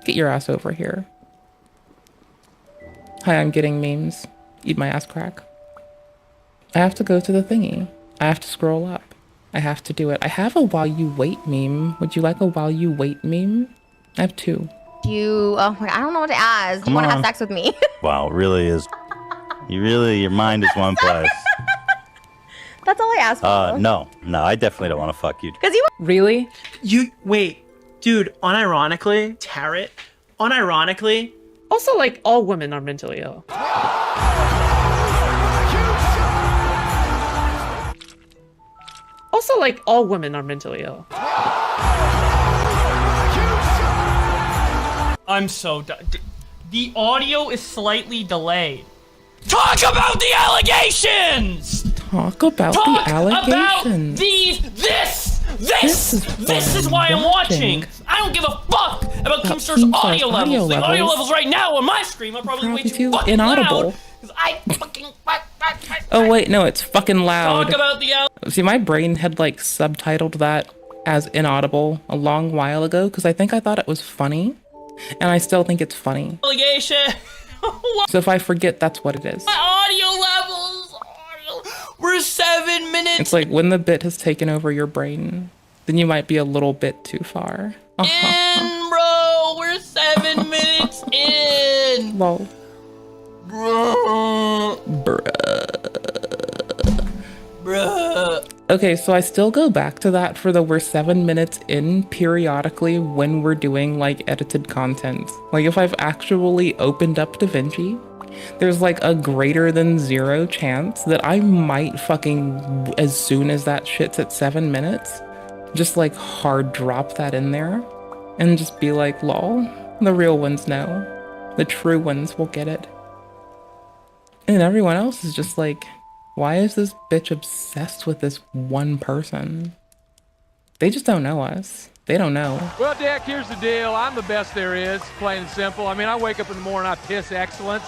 Speaker 1: your ass over here. Hi, I'm getting memes. Eat my ass crack. I have to go to the thingy. I have to scroll up. I have to do it. I have a while you wait meme. Would you like a while you wait meme? I have 2.
Speaker 19: Oh my God, I don't know what to ask. You want to have sex with me?
Speaker 20: Wow, it really is. Your mind is one place.
Speaker 19: That's all I asked for.
Speaker 20: No, I definitely don't want to fuck you.
Speaker 19: Because you
Speaker 21: really? Wait, dude, unironically, Tarot, unironically. Also, like, all women are mentally ill. Also, like, all women are mentally ill. I'm so done. The audio is slightly delayed. Talk about the allegations!
Speaker 1: Talk about the allegations.
Speaker 21: This is why I'm watching. I don't give a fuck about Keemstar's audio levels. The audio levels right now on my stream are probably way too fucking
Speaker 1: inaudible.
Speaker 21: loud. I fucking...
Speaker 1: Oh wait, no, it's fucking loud.
Speaker 21: Talk about the
Speaker 1: See, my brain had like subtitled that as inaudible a long while ago because I think I thought it was funny, and I still think it's funny.
Speaker 21: allegation.
Speaker 1: So if I forget, that's what it is.
Speaker 21: My audio levels. We're 7 minutes.
Speaker 1: It's like when the bit has taken over your brain, then you might be a little bit too far.
Speaker 21: In, bro. We're 7 minutes in.
Speaker 1: Lol.
Speaker 21: Bruh.
Speaker 1: Okay, so I still go back to that for the we're 7 minutes in periodically when we're doing like edited content. Like if I've actually opened up DaVinci, there's like a greater than 0 chance that I might fucking, as soon as that shit's at 7 minutes, just like hard drop that in there and just be like, lol, the real ones know. The true ones will get it. And everyone else is just like, why is this bitch obsessed with this one person? They just don't know us. They don't know.
Speaker 22: Well, Dick, here's the deal. I'm the best there is, plain and simple. I mean, I wake up in the morning, I piss excellence.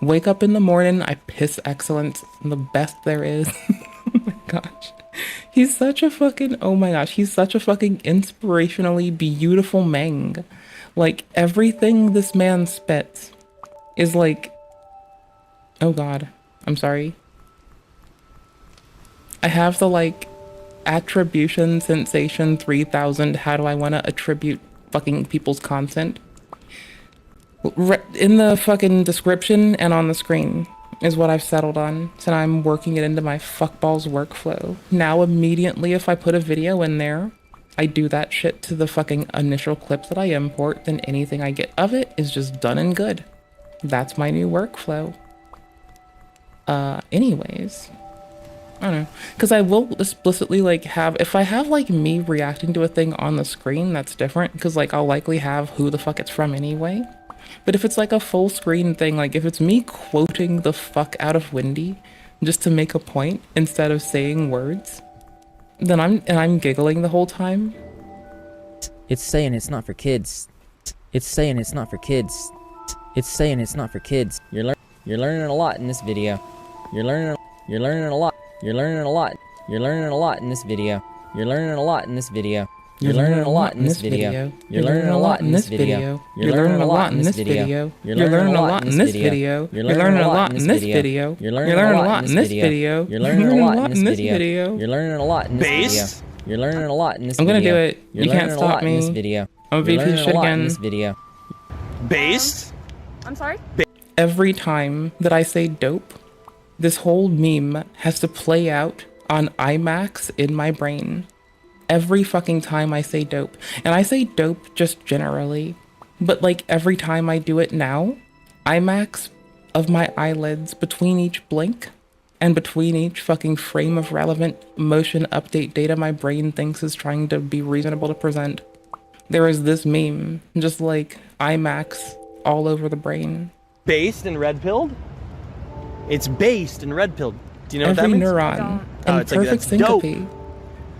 Speaker 1: Wake up in the morning, I piss excellence. I'm the best there is. Oh my gosh. He's such a fucking, oh my gosh, he's such a fucking inspirationally beautiful Meng. Like, everything this man spits is like, oh god. I'm sorry. I have the like attribution sensation 3000. How do I want to attribute fucking people's content? In the fucking description and on the screen is what I've settled on. So now I'm working it into my fuckballs workflow. Now immediately if I put a video in there, I do that shit to the fucking initial clips that I import, then anything I get of it is just done and good. That's my new workflow. Anyways, I don't know, because I will explicitly like have, if I have like me reacting to a thing on the screen, that's different, because like I'll likely have who the fuck it's from anyway. But if it's like a full screen thing, like if it's me quoting the fuck out of Wendy just to make a point instead of saying words, then I'm giggling the whole time.
Speaker 5: It's saying it's not for kids. It's saying it's not for kids. It's saying it's not for kids. You're learning a lot in this video. You're learning a lot. You're learning a lot. You're learning a lot in this video. You're learning a lot in this video. You're learning a lot in this video. You're learning a lot in this video. You're learning a lot in this video. You're learning a lot in this video. You're learning a lot in this video. You're learning a lot in this video. You're learning a lot in this video. You're learning a lot in this video. You're learning a lot in this video.
Speaker 1: I'm gonna do it. You can't stop me. I'm gonna beat this shit again.
Speaker 21: Based?
Speaker 7: I'm sorry?
Speaker 1: Every time that I say dope, this whole meme has to play out on IMAX in my brain. Every fucking time I say dope. And I say dope just generally. But like every time I do it now, IMAX of my eyelids between each blink and between each fucking frame of relevant motion update data my brain thinks is trying to be reasonable to present, there is this meme, just like IMAX all over the brain.
Speaker 21: Based and red-pilled? It's based and red-pilled. Do you know
Speaker 1: Every
Speaker 21: what that means?
Speaker 1: neuron in perfect syncope.
Speaker 21: Dope.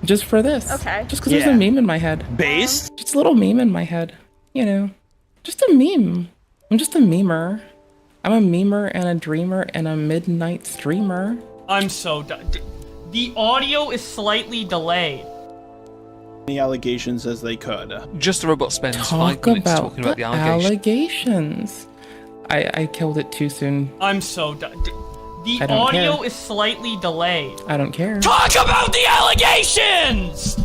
Speaker 1: Just for this.
Speaker 7: Okay.
Speaker 1: Just because there's a meme in my head.
Speaker 21: Based?
Speaker 1: Just a little meme in my head. You know. Just a meme. I'm just a memer. I'm a memer and a dreamer and a midnight streamer.
Speaker 21: I'm so done. The audio is slightly delayed.
Speaker 2: The allegations as they could.
Speaker 10: Just the robot spends 5
Speaker 1: Talk
Speaker 10: minutes
Speaker 1: about
Speaker 10: talking about the
Speaker 1: the
Speaker 10: allegations.
Speaker 1: I killed it too soon.
Speaker 21: I'm so done. The
Speaker 1: I don't
Speaker 21: audio
Speaker 1: care.
Speaker 21: is slightly delayed.
Speaker 1: I don't care.
Speaker 21: Talk about the allegations!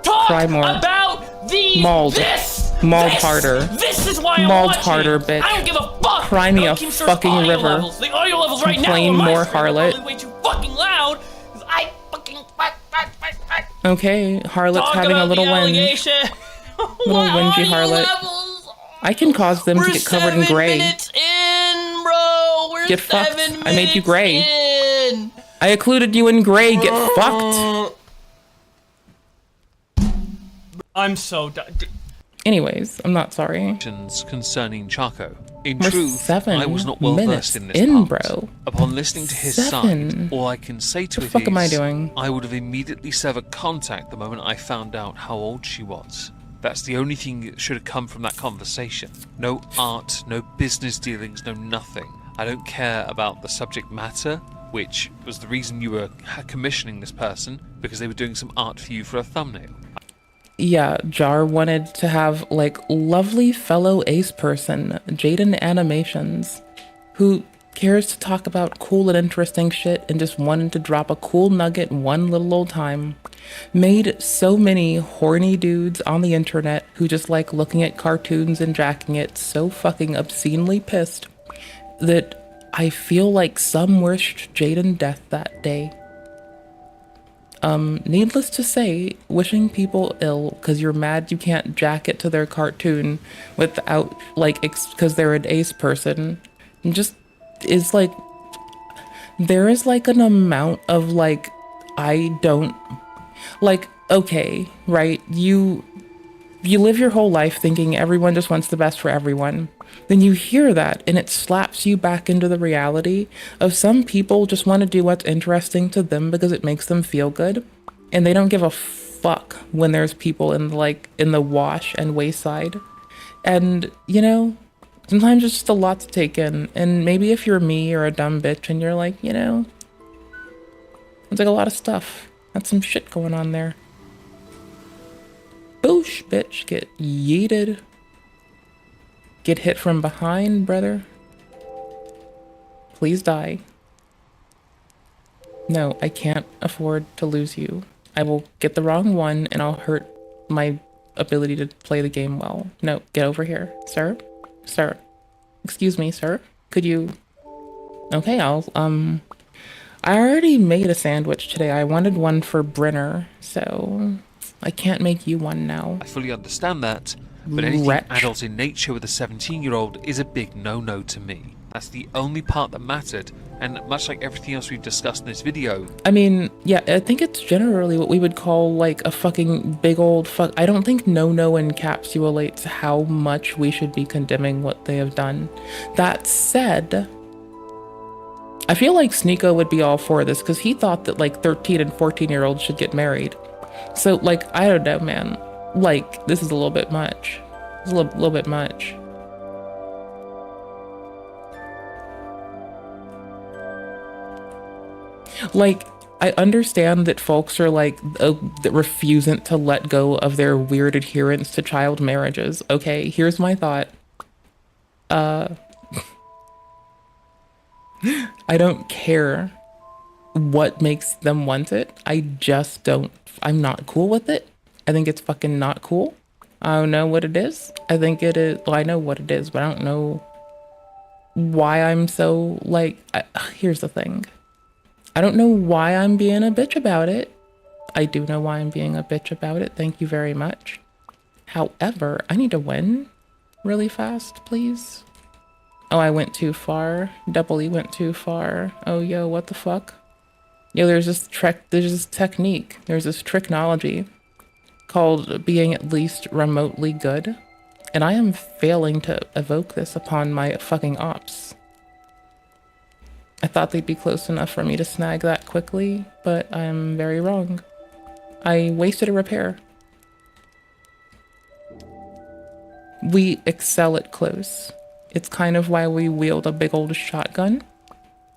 Speaker 21: Talk
Speaker 1: Cry more.
Speaker 21: about the
Speaker 1: Mauled.
Speaker 21: this!
Speaker 1: Mauled
Speaker 21: this,
Speaker 1: harder.
Speaker 21: This is why I'm
Speaker 1: Mauled
Speaker 21: watching.
Speaker 1: harder, bitch.
Speaker 21: I don't give a fuck.
Speaker 1: Cry me a
Speaker 21: Keep search
Speaker 1: fucking
Speaker 21: audio
Speaker 1: river.
Speaker 21: Levels. The audio levels right now
Speaker 1: Complain
Speaker 21: on my
Speaker 1: more,
Speaker 21: screen are
Speaker 1: harlot.
Speaker 21: probably way too fucking loud. 'Cause I fucking
Speaker 1: Okay, harlot's
Speaker 21: talk
Speaker 1: having a
Speaker 21: about
Speaker 1: little
Speaker 21: the
Speaker 1: whinge.
Speaker 21: allegation.
Speaker 1: Little whingy harlot. I can cause them to get covered in gray.
Speaker 21: In, bro. We're
Speaker 1: Get fucked.
Speaker 21: 7
Speaker 1: I made you gray.
Speaker 21: in.
Speaker 1: I included you in gray. Get fucked.
Speaker 21: I'm so done.
Speaker 1: Anyways, I'm not sorry.
Speaker 10: Concerning Chaco. In
Speaker 1: We're
Speaker 10: truth,
Speaker 1: 7
Speaker 10: I was not well
Speaker 1: minutes
Speaker 10: versed in this
Speaker 1: in,
Speaker 10: part.
Speaker 1: bro.
Speaker 10: Upon listening to his
Speaker 1: 7.
Speaker 10: side, all I can say to
Speaker 1: The
Speaker 10: it
Speaker 1: fuck am I
Speaker 10: is,
Speaker 1: doing?
Speaker 10: I would have immediately severed contact the moment I found out how old she was. That's the only thing that should have come from that conversation. No art, no business dealings, no nothing. I don't care about the subject matter, which was the reason you were commissioning this person, because they were doing some art for you for a thumbnail.
Speaker 1: Yeah, Jar wanted to have, like, lovely fellow ace person, Jaden Animations, who cares to talk about cool and interesting shit and just wanted to drop a cool nugget one little old time. Made so many horny dudes on the internet who just like looking at cartoons and jacking it so fucking obscenely pissed that I feel like some wished Jaden death that day. Needless to say, wishing people ill because you're mad you can't jack it to their cartoon without, like, because they're an ace person, just is like, there is like an amount of like, I don't, like, okay, right, you live your whole life thinking everyone just wants the best for everyone. Then you hear that and it slaps you back into the reality of some people just want to do what's interesting to them because it makes them feel good. And they don't give a fuck when there's people in the wash and wayside. And, you know, sometimes it's just a lot to take in. And maybe if you're me or a dumb bitch and you're like, you know, it's like a lot of stuff. That's some shit going on there. Boosh, bitch, get yeeted. Get hit from behind, brother. Please die. No, I can't afford to lose you. I will get the wrong one and I'll hurt my ability to play the game well. No, get over here. Sir? Sir. Excuse me, sir? Could you... Okay, I already made a sandwich today. I wanted one for Brenner, so I can't make you one now.
Speaker 10: I fully understand that, but anything adult in nature with a 17-year-old is a big no-no to me. That's the only part that mattered, and much like everything else we've discussed in this video...
Speaker 1: I mean, yeah, I think it's generally what we would call, like, a fucking big old fuck... I don't think no-no encapsulates how much we should be condemning what they have done. That said... I feel like Sneeko would be all for this, because he thought that, like, 13 and 14-year-olds should get married. So, like, I don't know, man. Like, this is a little bit much. It's a little bit much. Like, I understand that folks are, like, refusant to let go of their weird adherence to child marriages. Okay, here's my thought. I don't care what makes them want it. I just don't. I'm not cool with it. I think it's fucking not cool. I don't know what it is. I think it is. Well, I know what it is, but I don't know why I'm so, like, here's the thing. I don't know why I'm being a bitch about it. I do know why I'm being a bitch about it. Thank you very much. However, I need to win really fast, please. Oh, I went too far. Double E went too far. Oh, yo, what the fuck? Yo, there's this technique. There's this tricknology called being at least remotely good. And I am failing to evoke this upon my fucking ops. I thought they'd be close enough for me to snag that quickly, but I'm very wrong. I wasted a repair. We excel at close. It's kind of why we wield a big old shotgun.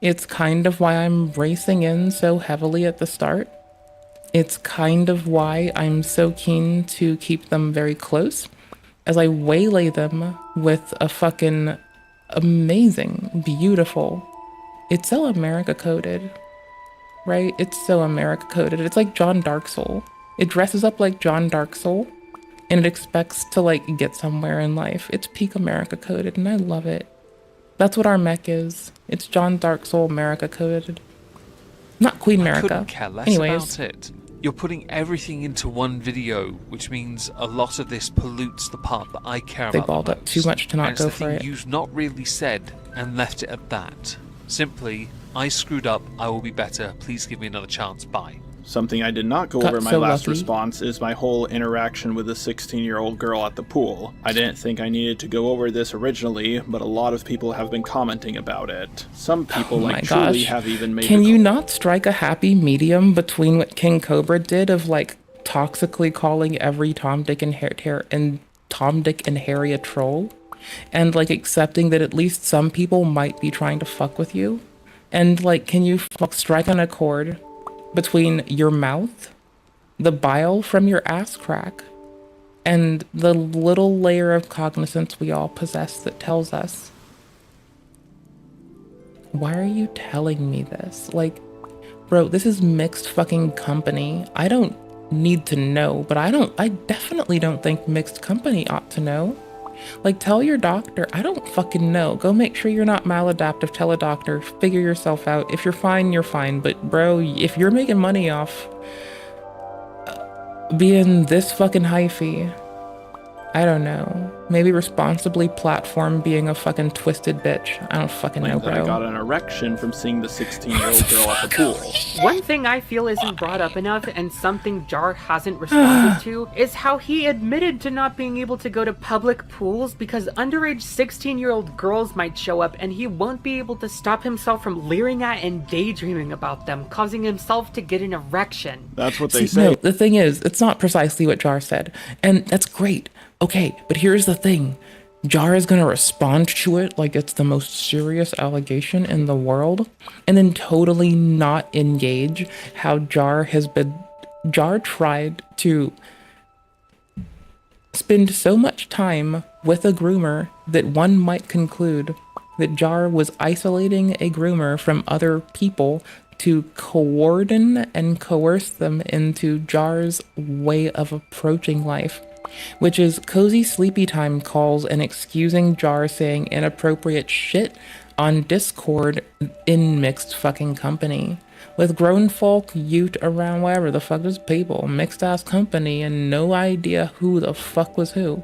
Speaker 1: It's kind of why I'm racing in so heavily at the start. It's kind of why I'm so keen to keep them very close, as I waylay them with a fucking amazing, beautiful... It's so America coded, right? It's so America coded. It's like John Darksoul. It dresses up like John Darksoul, and it expects to, like, get somewhere in life. It's peak America coded, and I love it. That's what our mech is. It's John Darksoul America coded. Not Queen America.
Speaker 10: I couldn't care less
Speaker 1: Anyways.
Speaker 10: about it. You're putting everything into one video, which means a lot of this pollutes the part that I care
Speaker 1: They
Speaker 10: about.
Speaker 1: balled up too much to not
Speaker 10: and
Speaker 1: go
Speaker 10: it's the
Speaker 1: for
Speaker 10: thing
Speaker 1: it.
Speaker 10: you've not really said and left it at that. Simply, I screwed up, I will be better, please give me another chance, bye.
Speaker 2: Something I did not go over in my last response is my whole interaction with a 16-year-old girl at the pool. I didn't think I needed to go over this originally, but a lot of people have been commenting about it. Some people, like Julie, have even made
Speaker 1: Can you not strike a happy medium between what King Cobra did of, like, toxically calling every Tom, Dick, and Harry a troll? And, like, accepting that at least some people might be trying to fuck with you? And, like, can you strike an accord between your mouth, the bile from your ass crack, and the little layer of cognizance we all possess that tells us, why are you telling me this? Like, bro, this is mixed fucking company. I don't need to know, but I definitely don't think mixed company ought to know. Like, tell your doctor. I don't fucking know. Go make sure you're not maladaptive. Tell a doctor. Figure yourself out. If you're fine, you're fine. But, bro, if you're making money off being this fucking hyphy, I don't know. Maybe responsibly platform being a fucking twisted bitch. I don't fucking know, bro.
Speaker 2: I got an erection from seeing the 16-year-old girl at the pool.
Speaker 21: One thing I feel isn't brought up enough, and something Jar hasn't responded to, is how he admitted to not being able to go to public pools because underage 16-year-old girls might show up, and he won't be able to stop himself from leering at and daydreaming about them, causing himself to get an erection.
Speaker 2: That's what they say.
Speaker 1: No, the thing is, it's not precisely what Jar said, and that's great. Okay, but here's the thing. Jar is going to respond to it like it's the most serious allegation in the world, and then totally not engage how Jar tried to spend so much time with a groomer that one might conclude that Jar was isolating a groomer from other people to coordinate and coerce them into Jar's way of approaching life, which is cozy sleepy time calls and excusing Jar saying inappropriate shit on Discord in mixed fucking company. With grown folk, ute around wherever the fuck is people, mixed ass company, and no idea who the fuck was who.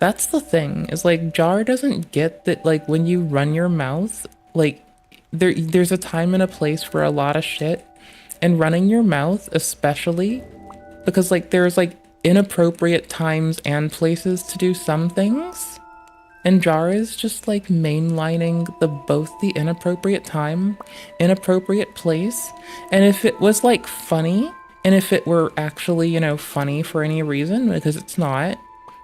Speaker 1: That's the thing, is like Jar doesn't get that like when you run your mouth, like there's a time and a place for a lot of shit, and running your mouth especially, because like there's like inappropriate times and places to do some things, and Jar is just like mainlining both the inappropriate time, inappropriate place, and if it was like funny, and if it were actually, you know, funny for any reason, because it's not,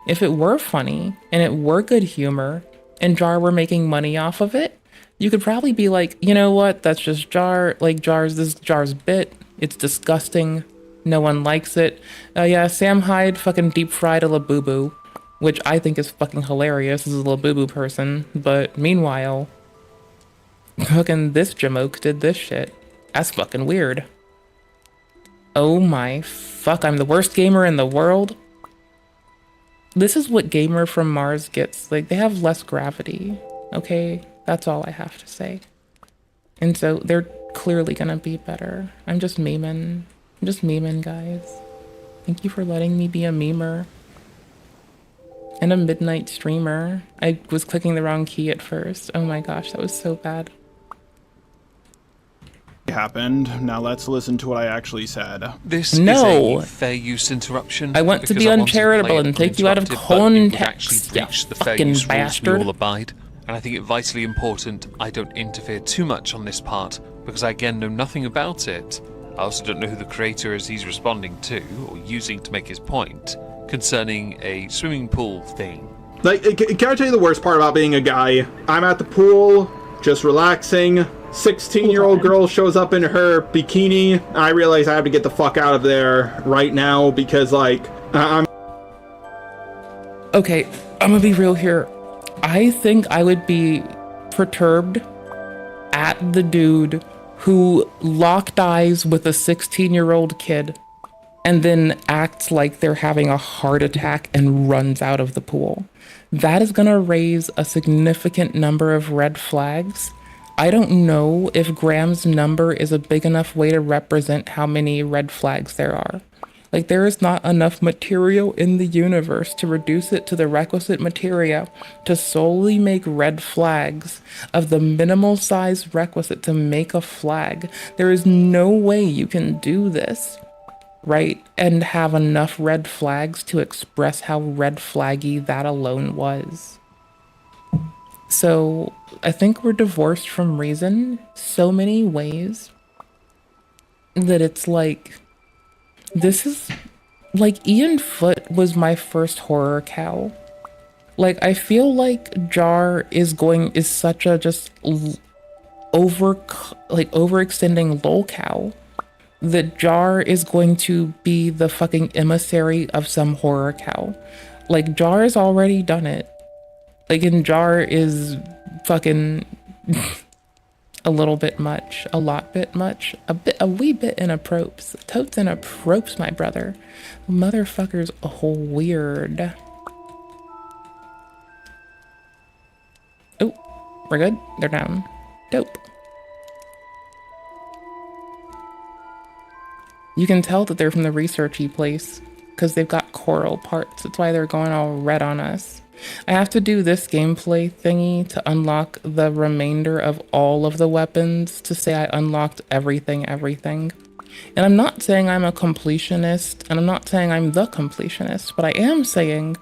Speaker 1: if it were funny and it were good humor and Jar were making money off of it, you could probably be like, you know what, that's just Jar, like this is Jar's bit, it's disgusting, no one likes it. Yeah, Sam Hyde fucking deep fried a Labubu, which I think is fucking hilarious as a Labubu person, but meanwhile, fucking this Jamoke did this shit. That's fucking weird. Oh my fuck, I'm the worst gamer in the world? This is what Gamer from Mars gets. Like, they have less gravity, okay? That's all I have to say. And so they're clearly gonna be better. I'm just memeing. I'm just memeing, guys. Thank you for letting me be a memer. And a midnight streamer. I was clicking the wrong key at first. Oh my gosh, that was so bad.
Speaker 2: Happened. Now let's listen to what I actually said.
Speaker 10: This is a fair use interruption.
Speaker 1: I want to be uncharitable and take you out of context, you
Speaker 10: the fair
Speaker 1: fucking
Speaker 10: use rules we
Speaker 1: bastard.
Speaker 10: all abide, and I think it vitally important I don't interfere too much on this part, because I again know nothing about it. I also don't know who the creator is he's responding to, or using to make his point, concerning a swimming pool thing.
Speaker 2: Like, can I tell you the worst part about being a guy? I'm at the pool, just relaxing. 16-year-old girl shows up in her bikini. I realize I have to get the fuck out of there right now because, like, I'm...
Speaker 1: Okay, I'm gonna be real here. I think I would be perturbed at the dude who locked eyes with a 16-year-old kid and then acts like they're having a heart attack and runs out of the pool. That is gonna raise a significant number of red flags. I don't know if Graham's number is a big enough way to represent how many red flags there are. Like, there is not enough material in the universe to reduce it to the requisite materia to solely make red flags of the minimal size requisite to make a flag. There is no way you can do this, right? And have enough red flags to express how red flaggy that alone was. So I think we're divorced from reason so many ways that it's like, this is like, Ian Foote was my first horror cow. Like, I feel like Jar is such a just overextending lol cow that Jar is going to be the fucking emissary of some horror cow. Like, Jar has already done it. Like, and Jar is fucking a little bit much, a lot bit much, a wee bit inappropriate. Totes inappropriate, my brother. Motherfucker's weird. Oh, we're good? They're down. Dope. You can tell that they're from the researchy place because they've got coral parts. That's why they're going all red on us. I have to do this gameplay thingy to unlock the remainder of all of the weapons to say I unlocked everything. And I'm not saying I'm a completionist, and I'm not saying I'm the completionist, but I am saying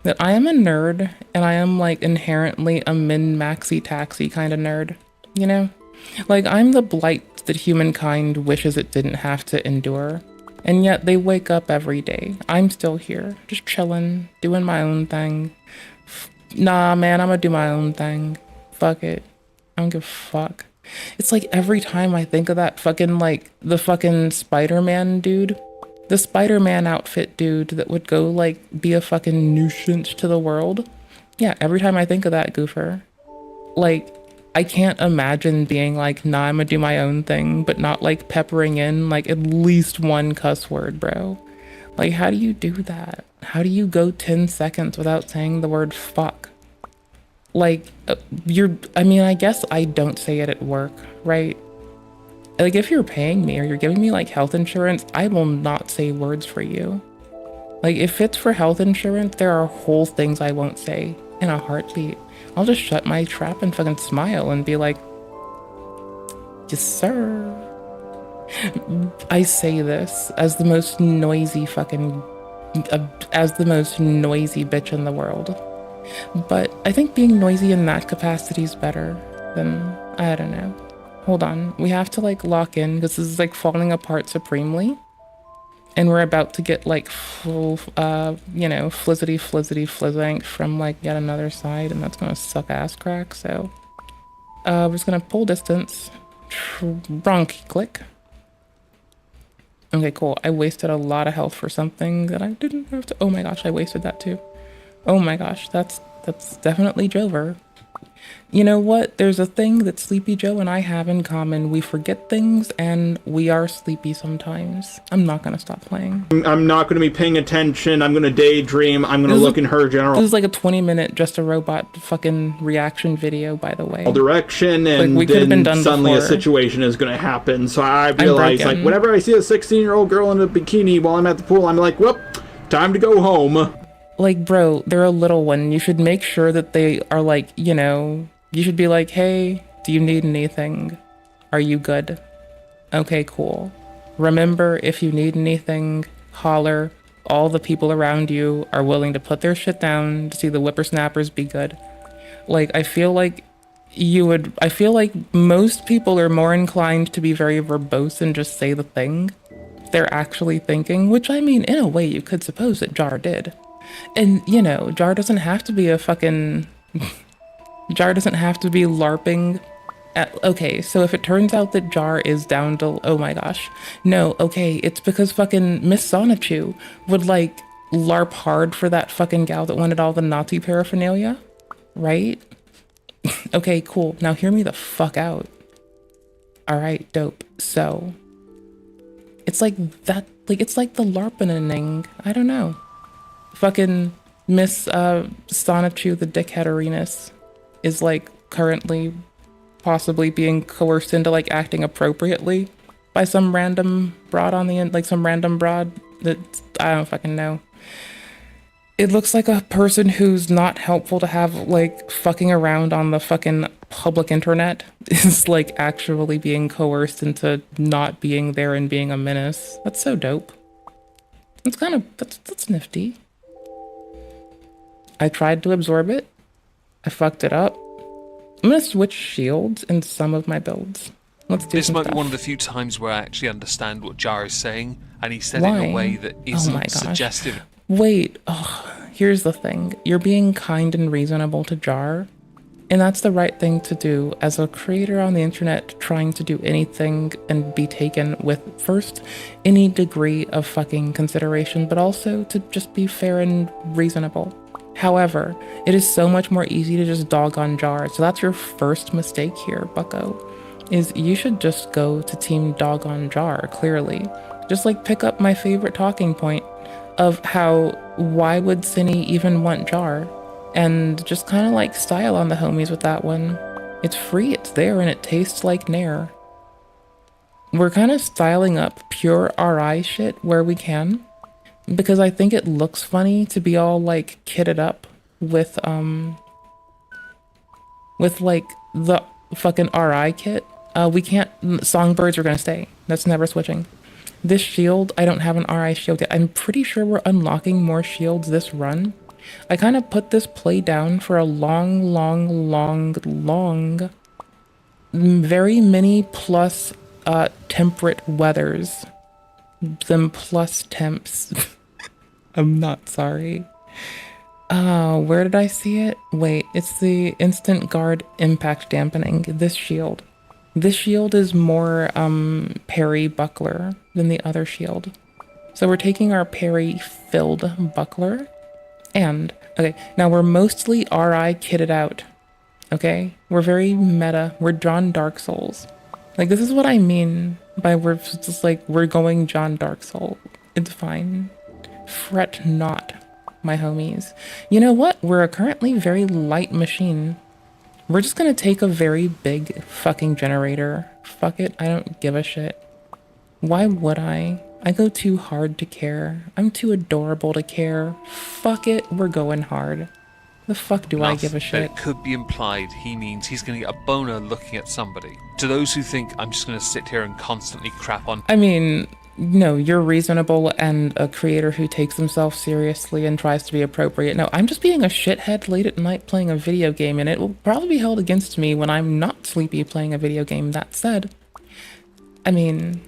Speaker 1: that I am a nerd, and I am like inherently a min-maxi-taxi kind of nerd, you know? Like, I'm the blight that humankind wishes it didn't have to endure. And yet they wake up every day. I'm still here, just chilling, doing my own thing. Nah, man, I'm gonna do my own thing. Fuck it. I don't give a fuck. It's like every time I think of that fucking, like, the fucking Spider-Man dude, the Spider-Man outfit dude that would go, like, be a fucking nuisance to the world. Yeah, every time I think of that goofer, like,
Speaker 11: I can't imagine being like, nah, I'm gonna do my own thing, but not like peppering in like at least one cuss word, bro. Like, how do you do that? How do you go 10 seconds without saying the word fuck? Like, I mean, I guess I don't say it at work, right? Like, if you're paying me or you're giving me like health insurance, I will not say words for you. Like, if it's for health insurance, there are whole things I won't say in a heartbeat. I'll just shut my trap and fucking smile and be like, yes, sir. I say this as the most noisy as the most noisy bitch in the world. But I think being noisy in that capacity is better than, I don't know. Hold on, we have to like lock in because this is like falling apart supremely. And we're about to get like full, you know, flizzank from like yet another side, and that's gonna suck ass crack. So we're just gonna pull distance, wrong key click. Okay, cool. I wasted a lot of health for something that I didn't have to. Oh my gosh, I wasted that too. Oh my gosh, that's definitely Jover. You know what? There's a thing that Sleepy Joe and I have in common. We forget things and we are sleepy sometimes. I'm not gonna stop playing.
Speaker 2: I'm not gonna be paying attention. I'm gonna daydream. I'm gonna look in her general.
Speaker 11: This is like a 20-minute Just a Robot fucking reaction video, by the way.
Speaker 2: Direction, and
Speaker 11: like, we could have been done
Speaker 2: suddenly
Speaker 11: before.
Speaker 2: a situation is gonna happen. So I realize, like, whenever I see a 16-year-old girl in a bikini while I'm at the pool, I'm like, whoop, time to go home.
Speaker 11: Like, bro, they're a little one. You should make sure that they are like, you know, you should be like, hey, do you need anything? Are you good? Okay, cool. Remember, if you need anything, holler. All the people around you are willing to put their shit down to see the whippersnappers be good. Like, I feel like most people are more inclined to be very verbose and just say the thing they're actually thinking, which, I mean, in a way you could suppose that Jar did. And, you know, Jar doesn't have to be a fucking... Jar doesn't have to be LARPing okay, so if it turns out that Jar is down to... Oh my gosh. No, okay, it's because fucking Miss Sonichu would, like, LARP hard for that fucking gal that wanted all the Nazi paraphernalia. Right? Okay, cool. Now hear me the fuck out. Alright, dope. So... It's like that... Like, it's like the LARPing. I don't know. Fucking Miss Sonichu, the dickhead Arenas, is like currently possibly being coerced into like acting appropriately by some random broad on the end, like some random broad that I don't fucking know. It looks like a person who's not helpful to have like fucking around on the fucking public internet is like actually being coerced into not being there and being a menace. That's so dope. It's kind of, that's nifty. I tried to absorb it. I fucked it up. I'm gonna switch shields in some of my builds. Let's do
Speaker 10: This
Speaker 11: some
Speaker 10: might
Speaker 11: stuff.
Speaker 10: be one of the few times where I actually understand what Jar is saying, and he said it in a way that isn't suggestive.
Speaker 11: Wait, here's the thing. You're being kind and reasonable to Jar, and that's the right thing to do as a creator on the internet trying to do anything and be taken with, first, any degree of fucking consideration, but also to just be fair and reasonable. However, it is so much more easy to just dog on Jar, so that's your first mistake here, bucko, is you should just go to team dog on Jar, clearly. Just like pick up my favorite talking point of how, why would Cinny even want Jar? And just kind of like style on the homies with that one. It's free, it's there, and it tastes like Nair. We're kind of styling up pure RI shit where we can, because I think it looks funny to be all like kitted up with like the fucking RI kit. We can't, songbirds are gonna stay. That's never switching. This shield, I don't have an RI shield yet. I'm pretty sure we're unlocking more shields this run. I kind of put this play down for a long, very many plus temperate weathers. Them plus temps. I'm not sorry. Where did I see it? Wait, it's the instant guard impact dampening. This shield. This shield is more parry buckler than the other shield. So we're taking our parry filled buckler and, okay, now we're mostly RI kitted out.
Speaker 1: okay? We're very meta. We're John Dark Souls. Like, this is what I mean by we're just like, we're going John Dark Soul. It's fine. Fret not, my homies. You know what? We're a currently very light machine. We're just gonna take a very big fucking generator. Fuck it, I don't give a shit. Why would I? I go too hard to care. I'm too adorable to care. Fuck it, we're going hard. The fuck do I give a shit?
Speaker 10: It could be implied he means he's going to get a boner looking at somebody. To those who think I'm just going to sit here and constantly crap on...
Speaker 1: I mean, no, you're reasonable and a creator who takes himself seriously and tries to be appropriate. No, I'm just being a shithead late at night playing a video game, and it will probably be held against me when I'm not sleepy playing a video game. That said, I mean...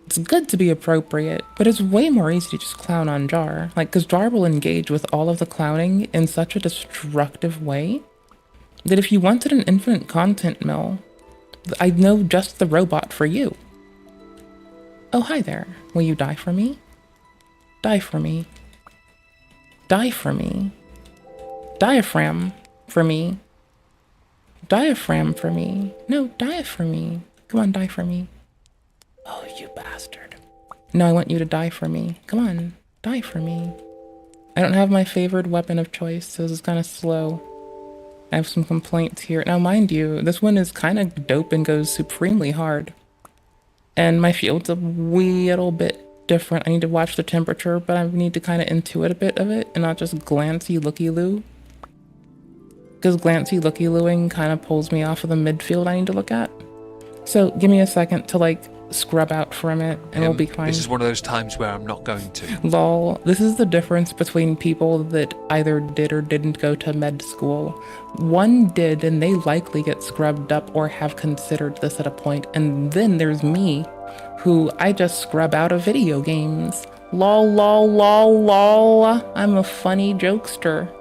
Speaker 1: it's good to be appropriate, but it's way more easy to just clown on Jar. Like, because Jar will engage with all of the clowning in such a destructive way that if you wanted an infinite content mill, I know just the robot for you. Oh, hi there. Will you die for me? Die for me. Die for me. Diaphragm for me. Diaphragm for me. No, die for me. Come on, die for me. Oh, you bastard. No, I want you to die for me. Come on, die for me. I don't have my favorite weapon of choice, so this is kind of slow. I have some complaints here. Now, mind you, this one is kind of dope and goes supremely hard. And my field's a wee little bit different. I need to watch the temperature, but I need to kind of intuit a bit of it and not just glancy looky-loo. Because glancy looky-looing kind of pulls me off of the midfield I need to look at. So give me a second to like scrub out from it and we'll be fine.
Speaker 10: This is one of those times where I'm not going to.
Speaker 1: Lol, this is the difference between people that either did or didn't go to med school. One did and they likely get scrubbed up or have considered this at a point, and then there's me, who I just scrub out of video games. Lol, lol, lol, lol. I'm a funny jokester.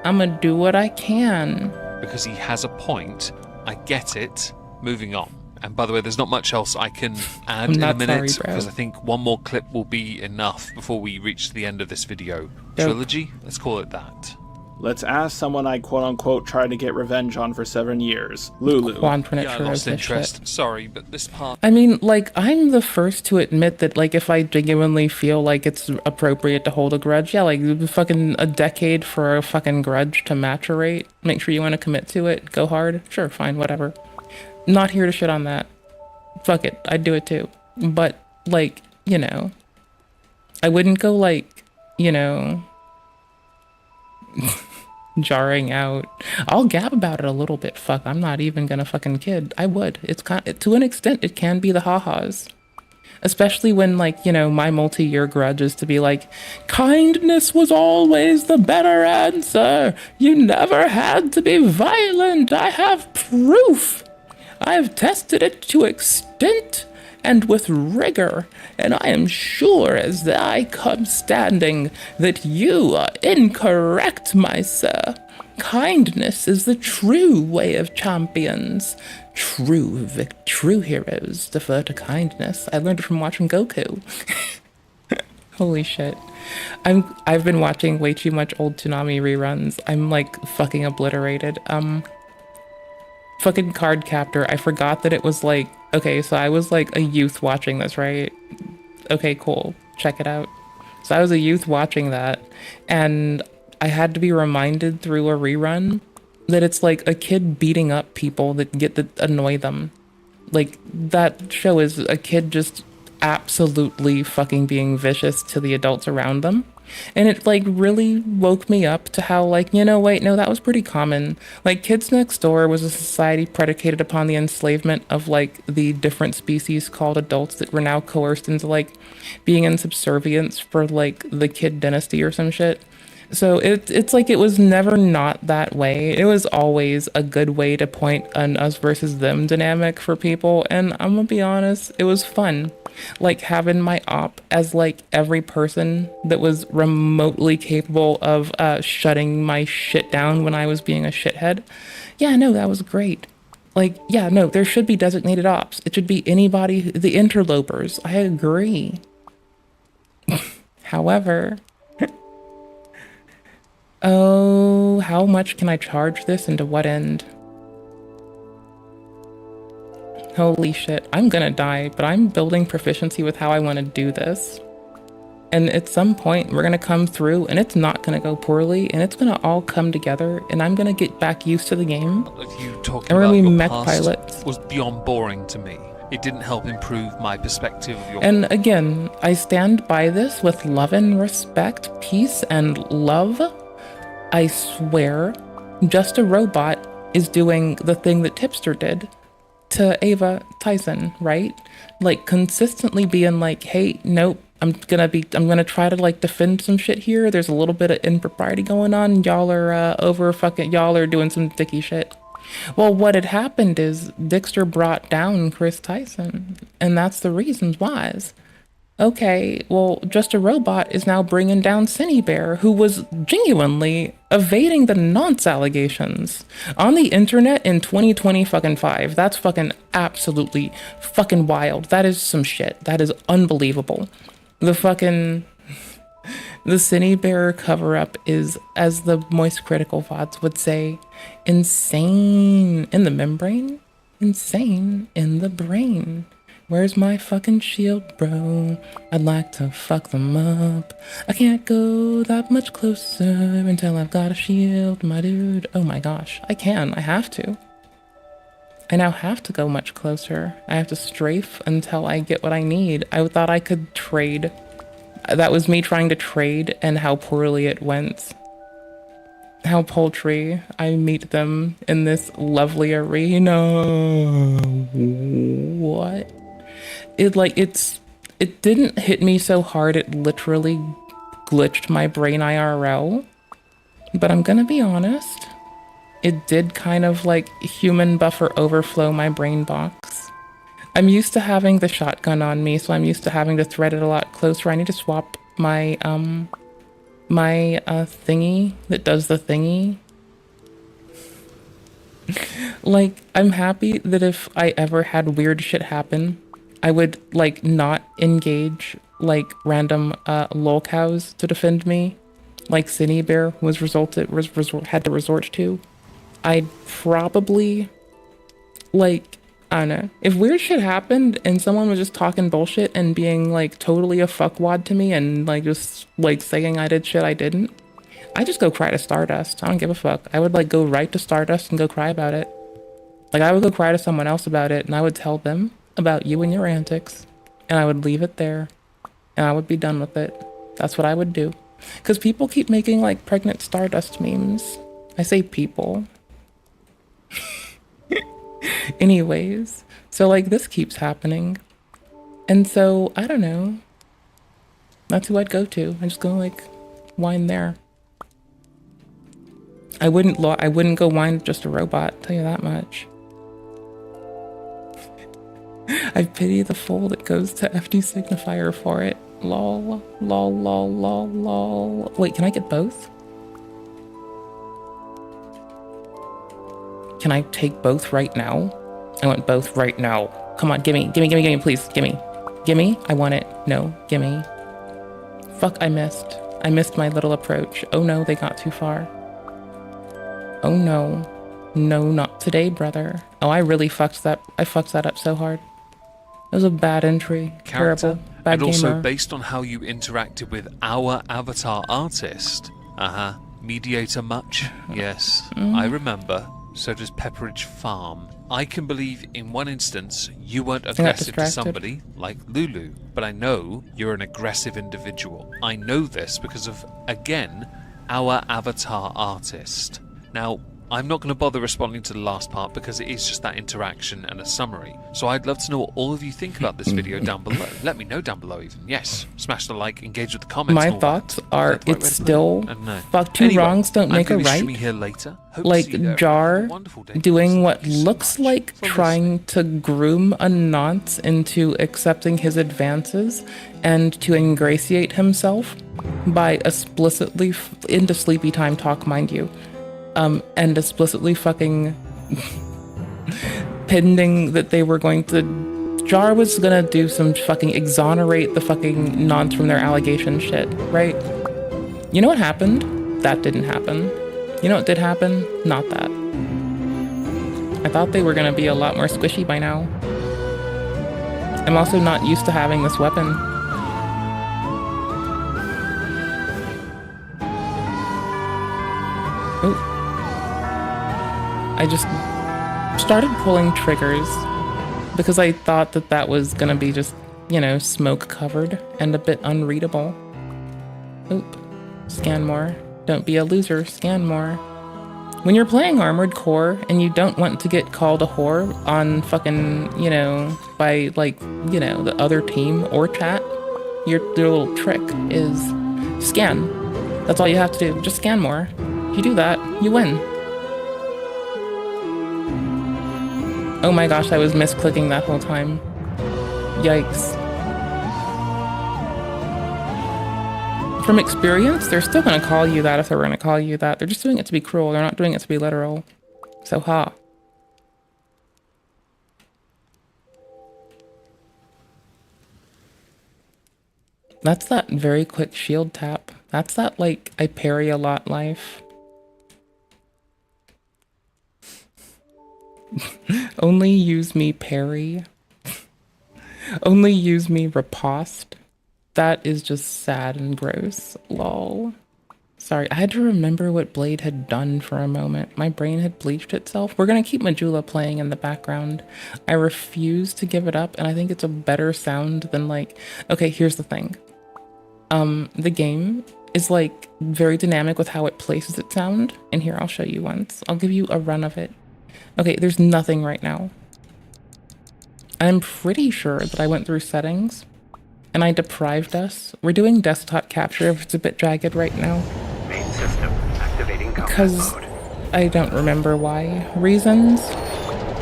Speaker 1: I'ma do what I can.
Speaker 10: Because he has a point. I get it. Moving on. And by the way, there's not much else I can add in a minute, because I think one more clip will be enough before we reach the end of this video. Trilogy? Let's call it that.
Speaker 2: Let's ask someone I quote-unquote tried to get revenge on for 7 years. Lulu.
Speaker 10: Yeah, I lost interest. Sorry, but this part...
Speaker 1: I mean, like, I'm the first to admit that, like, if I genuinely feel like it's appropriate to hold a grudge, yeah, like, fucking a decade for a fucking grudge to maturate. Make sure you want to commit to it. Go hard. Sure, fine, whatever. Not here to shit on that. Fuck it, I'd do it too. But, like, you know, I wouldn't go, like, you know, jarring out. I'll gab about it a little bit, fuck, I'm not even gonna fucking kid. I would. It's to an extent, it can be the ha-has. Especially when, like, you know, my multi-year grudge is to be like, kindness was always the better answer. You never had to be violent. I have proof. I've tested it to extent and with rigor, and I am sure as I come standing that you are incorrect, my sir. Kindness is the true way of champions. True heroes defer to kindness. I learned it from watching Goku. Holy shit. I've been watching way too much old Toonami reruns. I'm like fucking obliterated. Fucking Card Captor, I forgot that it was like, okay, so I was like a youth watching this, right? Okay, cool, check it out. So I was a youth watching that, and I had to be reminded through a rerun that it's like a kid beating up people that annoy them. Like, that show is a kid just absolutely fucking being vicious to the adults around them. And it, like, really woke me up to how, like, you know, wait, no, that was pretty common. Like, Kids Next Door was a society predicated upon the enslavement of, like, the different species called adults that were now coerced into, like, being in subservience for, like, the kid dynasty or some shit. So it's like it was never not that way. It was always a good way to point an us versus them dynamic for people. And I'm gonna be honest, it was fun. Like having my op as like every person that was remotely capable of shutting my shit down when I was being a shithead. Yeah, no, that was great. Like, yeah, no, there should be designated ops. It should be anybody, the interlopers. I agree. However, oh, how much can I charge this and to what end? Holy shit, I'm gonna die, but I'm building proficiency with how I want to do this. And at some point, we're gonna come through, and it's not gonna go poorly, and it's gonna all come together, and I'm gonna get back used to the game.
Speaker 10: Of you talking
Speaker 1: And we're
Speaker 10: about
Speaker 1: gonna be
Speaker 10: your
Speaker 1: mech
Speaker 10: past
Speaker 1: pilots.
Speaker 10: was beyond boring to me. It didn't help improve my perspective of your.
Speaker 1: And again, I stand by this with love and respect, peace and love. I swear, Just a Robot is doing the thing that Tipster did to Ava Tyson, right? Like consistently being like, hey, nope, I'm gonna try to like defend some shit here. There's a little bit of impropriety going on. Y'all are doing some dicky shit. Well, what had happened is Dixter brought down Chris Tyson, and that's the reasons why. Okay, well, Just a Robot is now bringing down Cinny Bear, who was genuinely evading the nonce allegations on the internet in 2025. That's fucking absolutely fucking wild. That is some shit. That is unbelievable. The Cinny Bear cover-up is, as the Moist Critical VODs would say, insane in the membrane, insane in the brain. Where's my fucking shield, bro? I'd like to fuck them up. I can't go that much closer until I've got a shield, my dude. Oh my gosh, I have to. I now have to go much closer. I have to strafe until I get what I need. I thought I could trade. That was me trying to trade, and how poorly it went. How paltry. I meet them in this lovely arena. What? It didn't hit me so hard, it literally glitched my brain IRL. But I'm gonna be honest, it did kind of like human buffer overflow my brain box. I'm used to having the shotgun on me, so I'm used to having to thread it a lot closer. I need to swap my, thingy that does the thingy. Like, I'm happy that if I ever had weird shit happen, I would, like, not engage, like, random, lolcows to defend me, like Cinny Bear had to resort to. I'd probably, like, I don't know. If weird shit happened and someone was just talking bullshit and being, like, totally a fuckwad to me and, like, just, like, saying I did shit I didn't, I just go cry to Stardust. I don't give a fuck. I would, like, go right to Stardust and go cry about it. Like, I would go cry to someone else about it, and I would tell them about you and your antics, and I would leave it there, and I would be done with it. That's what I would do. Because people keep making, like, pregnant Stardust memes. I say people. Anyways, so, like, this keeps happening. And so, I don't know. That's who I'd go to. I just go, like, whine there. I wouldn't go whine Just a Robot, tell you that much. I pity the fool that goes to FD Signifier for it. Lol, lol, lol, lol, lol. Wait, can I get both? Can I take both right now? I want both right now. Come on, gimme, please, gimme. Gimme, I want it. No, gimme. Fuck, I missed. I missed my little approach. Oh no, they got too far. Oh no. No, not today, brother. Oh, I really fucked that. I fucked that up so hard. It was a bad entry.
Speaker 10: Character,
Speaker 1: Terrible. Bad
Speaker 10: and also
Speaker 1: gamer.
Speaker 10: based on how you interacted with our avatar artist. Mediator much? Yes, I remember. So does Pepperidge Farm. I can believe in one instance you weren't aggressive to somebody like Lulu, but I know you're an aggressive individual. I know this because of, again, our avatar artist. Now, I'm not going to bother responding to the last part because it is just that interaction and a summary. So I'd love to know what all of you think about this video down below. Let me know down below even. Yes, smash the like, engage with the comments.
Speaker 1: My thoughts are it's still fuck two wrongs don't make a right.
Speaker 10: Here later.
Speaker 1: Like Jar doing what looks like trying to groom a nonce into accepting his advances and to ingratiate himself by explicitly into sleepy time talk, mind you. And explicitly fucking pending that they were going to... Jar was gonna do some fucking exonerate the fucking nonce from their allegation shit, right? You know what happened? That didn't happen. You You know what did happen? Not that. I thought they were gonna be a lot more squishy by now. I'm also not used to having this weapon. Ooh. I just started pulling triggers because I thought that that was gonna be just, you know, smoke covered and a bit unreadable. Oop. Scan more. Don't be a loser. Scan more. When you're playing Armored Core and you don't want to get called a whore on fucking, you know, by like, you know, the other team or chat, your little trick is scan. That's all you have to do. Just scan more. If you do that, you win. Oh my gosh, I was misclicking that whole time. Yikes. From experience, they're still going to call you that if they were going to call you that. They're just doing it to be cruel. They're not doing it to be literal. So, ha. That's that very quick shield tap. That's that, like, I parry a lot life. Only use me parry. Only use me riposte. That is just sad and gross. Lol. Sorry, I had to remember what Blade had done for a moment. My brain had bleached itself. We're gonna keep Majula playing in the background. I refuse to give it up, and I think it's a better sound than like... Okay, here's the thing. The game is like very dynamic with how it places its sound. And here, I'll show you once. I'll give you a run of it. Okay, there's nothing right now. I'm pretty sure that I went through settings and I deprived us. We're doing desktop capture if it's a bit jagged right now.
Speaker 3: Main system activating
Speaker 1: Because I don't remember why. Reasons?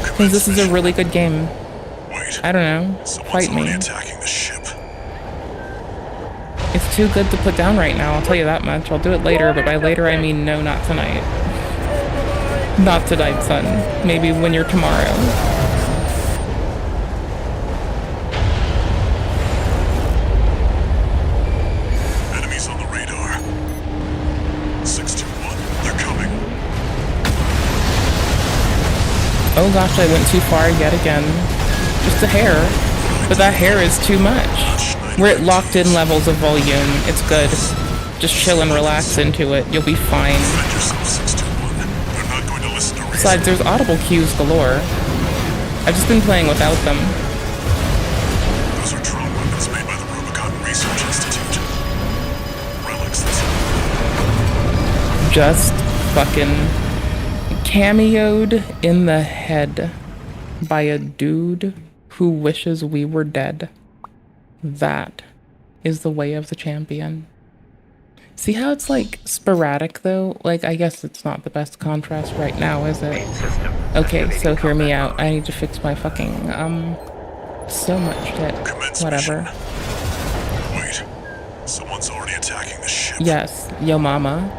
Speaker 1: Because this is a really good game. I don't know. Fight me. It's too good to put down right now, I'll tell you that much. I'll do it later, but by later I mean no, not tonight. Not tonight, son. Maybe when you're tomorrow.
Speaker 7: Enemies on the radar. 621, they're coming.
Speaker 1: Oh gosh, I went too far yet again. Just a hair. But that hair is too much. We're at locked in levels of volume. It's good. Just chill and relax into it. You'll be fine. Besides, there's audible cues galore. I've just been playing without them.
Speaker 7: Those are drone weapons made by the Rubicon Research Institute. Relics
Speaker 1: Just fucking cameoed in the head by a dude who wishes we were dead. That is the way of the champion. See how it's like sporadic though? Like, I guess it's not the best contrast right now, is it? Okay, so hear me out. I need to fix my fucking, so much shit. Whatever.
Speaker 7: Wait, someone's already attacking the ship.
Speaker 1: Yes, yo mama.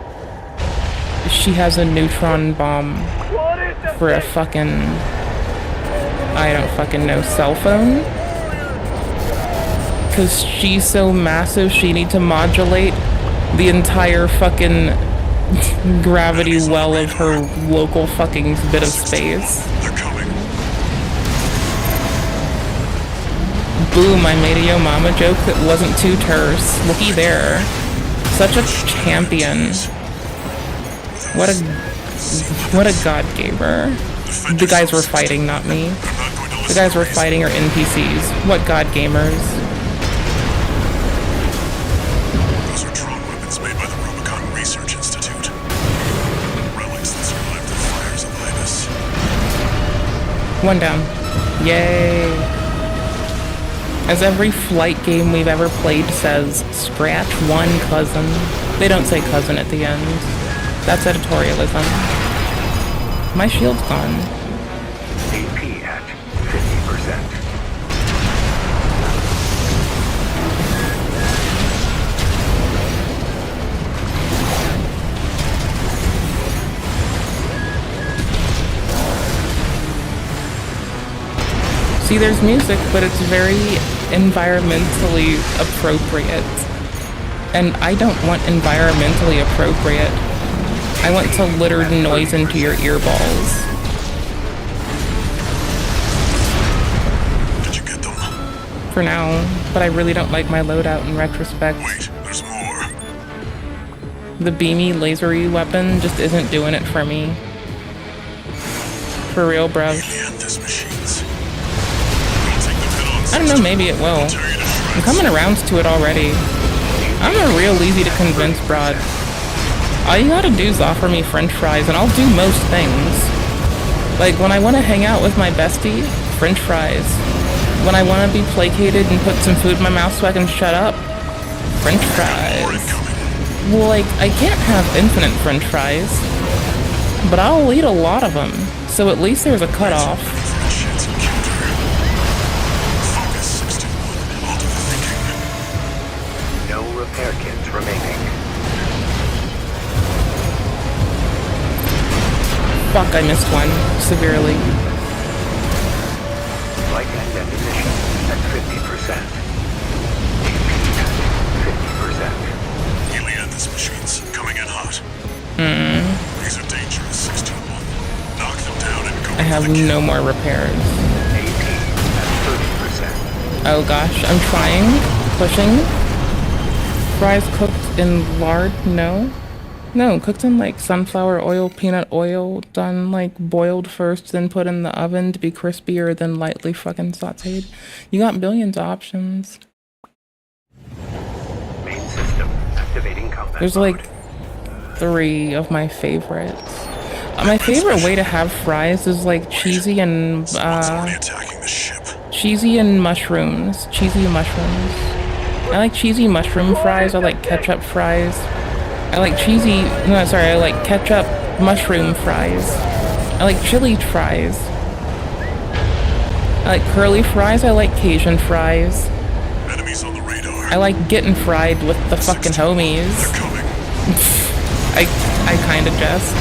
Speaker 1: She has a neutron bomb for a fucking, I don't fucking know, cell phone? Cause she's so massive, she needs to modulate the entire fucking gravity well of her local fucking bit of space. Boom, I made a yo mama joke that wasn't too terse. Looky there. Such a champion. What a god gamer. The guys were fighting, not me. The guys were fighting are NPCs. What god gamers?
Speaker 7: Those are drone weapons made by the Rubicon Research Institute. Relics that survived the fires of Ibis.
Speaker 1: One down. Yay. As every flight game we've ever played says, scratch one cousin. They don't say cousin at the end. That's editorialism. My shield's gone.
Speaker 3: AP at 50%.
Speaker 1: See, there's music, but it's very environmentally appropriate. And I don't want environmentally appropriate. I want to litter noise into your earballs.
Speaker 7: Did you get them?
Speaker 1: For now, but I really don't like my loadout in retrospect.
Speaker 7: Wait, there's more.
Speaker 1: The beamy, lasery weapon just isn't doing it for me. For real, bruv. I don't know, maybe it will. I'm coming around to it already. I'm a real easy to convince broad. All you gotta do is offer me french fries and I'll do most things. Like when I wanna hang out with my bestie, french fries. When I wanna be placated and put some food in my mouth so I can shut up, french fries. Well, like, I can't have infinite french fries, but I'll eat a lot of them. So at least there's a cutoff.
Speaker 3: No repair kits remaining.
Speaker 1: Fuck, I missed one. Severely.
Speaker 3: Flight and ammunition at 50%. AP at 50%.
Speaker 7: Helianthus machines coming in hot. These are dangerous, 621. Knock them down and go.
Speaker 1: I have no more repairs.
Speaker 3: AP at 30%.
Speaker 1: Oh gosh, I'm trying. Pushing. Fries cooked in lard? No. No, cooked in like sunflower oil, peanut oil, done like boiled first, then put in the oven to be crispier, then lightly fucking sauteed. You got billions of options.
Speaker 3: Main system activating combat
Speaker 1: There's like 3 of my favorites. My favorite way to have fries is like cheesy and cheesy and mushrooms. Cheesy mushrooms. I like cheesy mushroom fries. I like ketchup fries. I like I like ketchup mushroom fries. I like chili fries. I like curly fries. I like Cajun fries.
Speaker 7: Enemies on the radar.
Speaker 1: I like getting fried with the fucking homies. I kinda jest.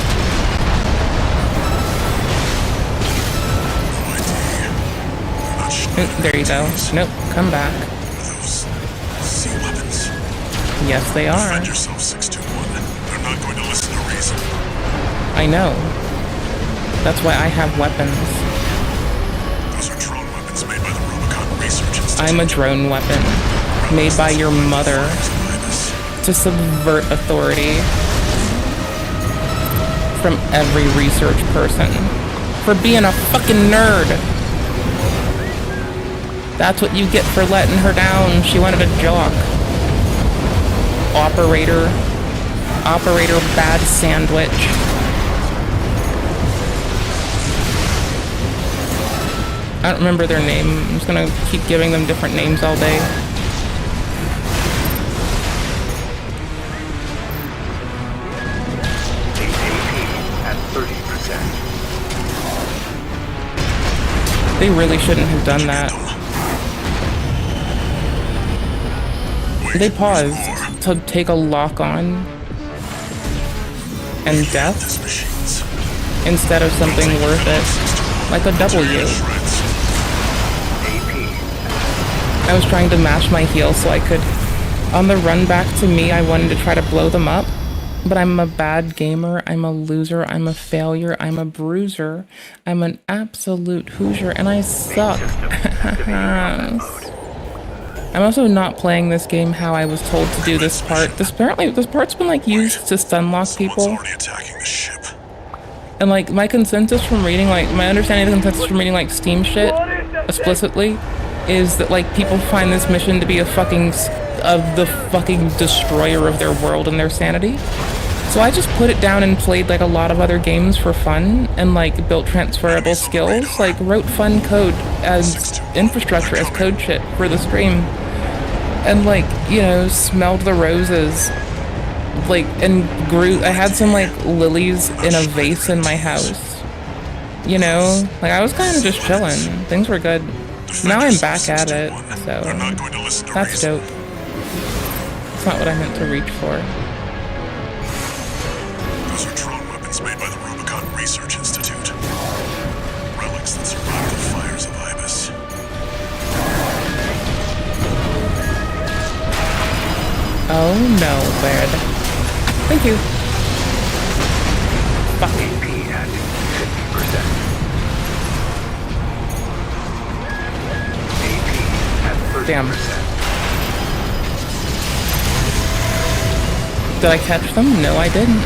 Speaker 1: There you go. Nope, come back.
Speaker 7: Those sea weapons.
Speaker 1: Yes, they are.
Speaker 7: Defend yourself, 621. They're not going to listen to reason.
Speaker 1: I know. That's why I have weapons.
Speaker 7: Those are drone weapons made by the Rubicon Research Institute.
Speaker 1: I'm a drone weapon made by your mother to subvert authority from every research person for being a fucking nerd. That's what you get for letting her down. She wanted a jock. Operator bad sandwich. I don't remember their name. I'm just gonna keep giving them different names all day.
Speaker 3: At 30%.
Speaker 1: They really shouldn't have done that. They paused to take a lock on and death instead of something worth it, like a W. I was trying to mash my heel so I could, on the run back to me, I wanted to try to blow them up, but I'm a bad gamer, I'm a loser, I'm a failure, I'm a bruiser, I'm an absolute Hoosier, and I suck. I'm also not playing this game how I was told to do this part. This part's been like used to stunlock people. And like my consensus from reading, like my understanding of the consensus from reading like Steam shit explicitly is that like people find this mission to be the fucking destroyer of their world and their sanity. So I just put it down and played like a lot of other games for fun and like built transferable skills, like wrote fun code as infrastructure, as code shit for the stream. And like, you know, smelled the roses, like, and grew, I had some like lilies in a vase in my house, you know, like I was kind of just chilling, things were good. Now I'm back at it, so that's dope. It's not what I meant to reach for.
Speaker 7: Those are drone weapons made by the Rubicon Research Institute. Relics that survived the fires of Ibis.
Speaker 1: Oh no, bird. Thank you. Fuck.
Speaker 3: AP at 50%. AP at 30%.
Speaker 1: Damn. Did I catch them? No, I didn't.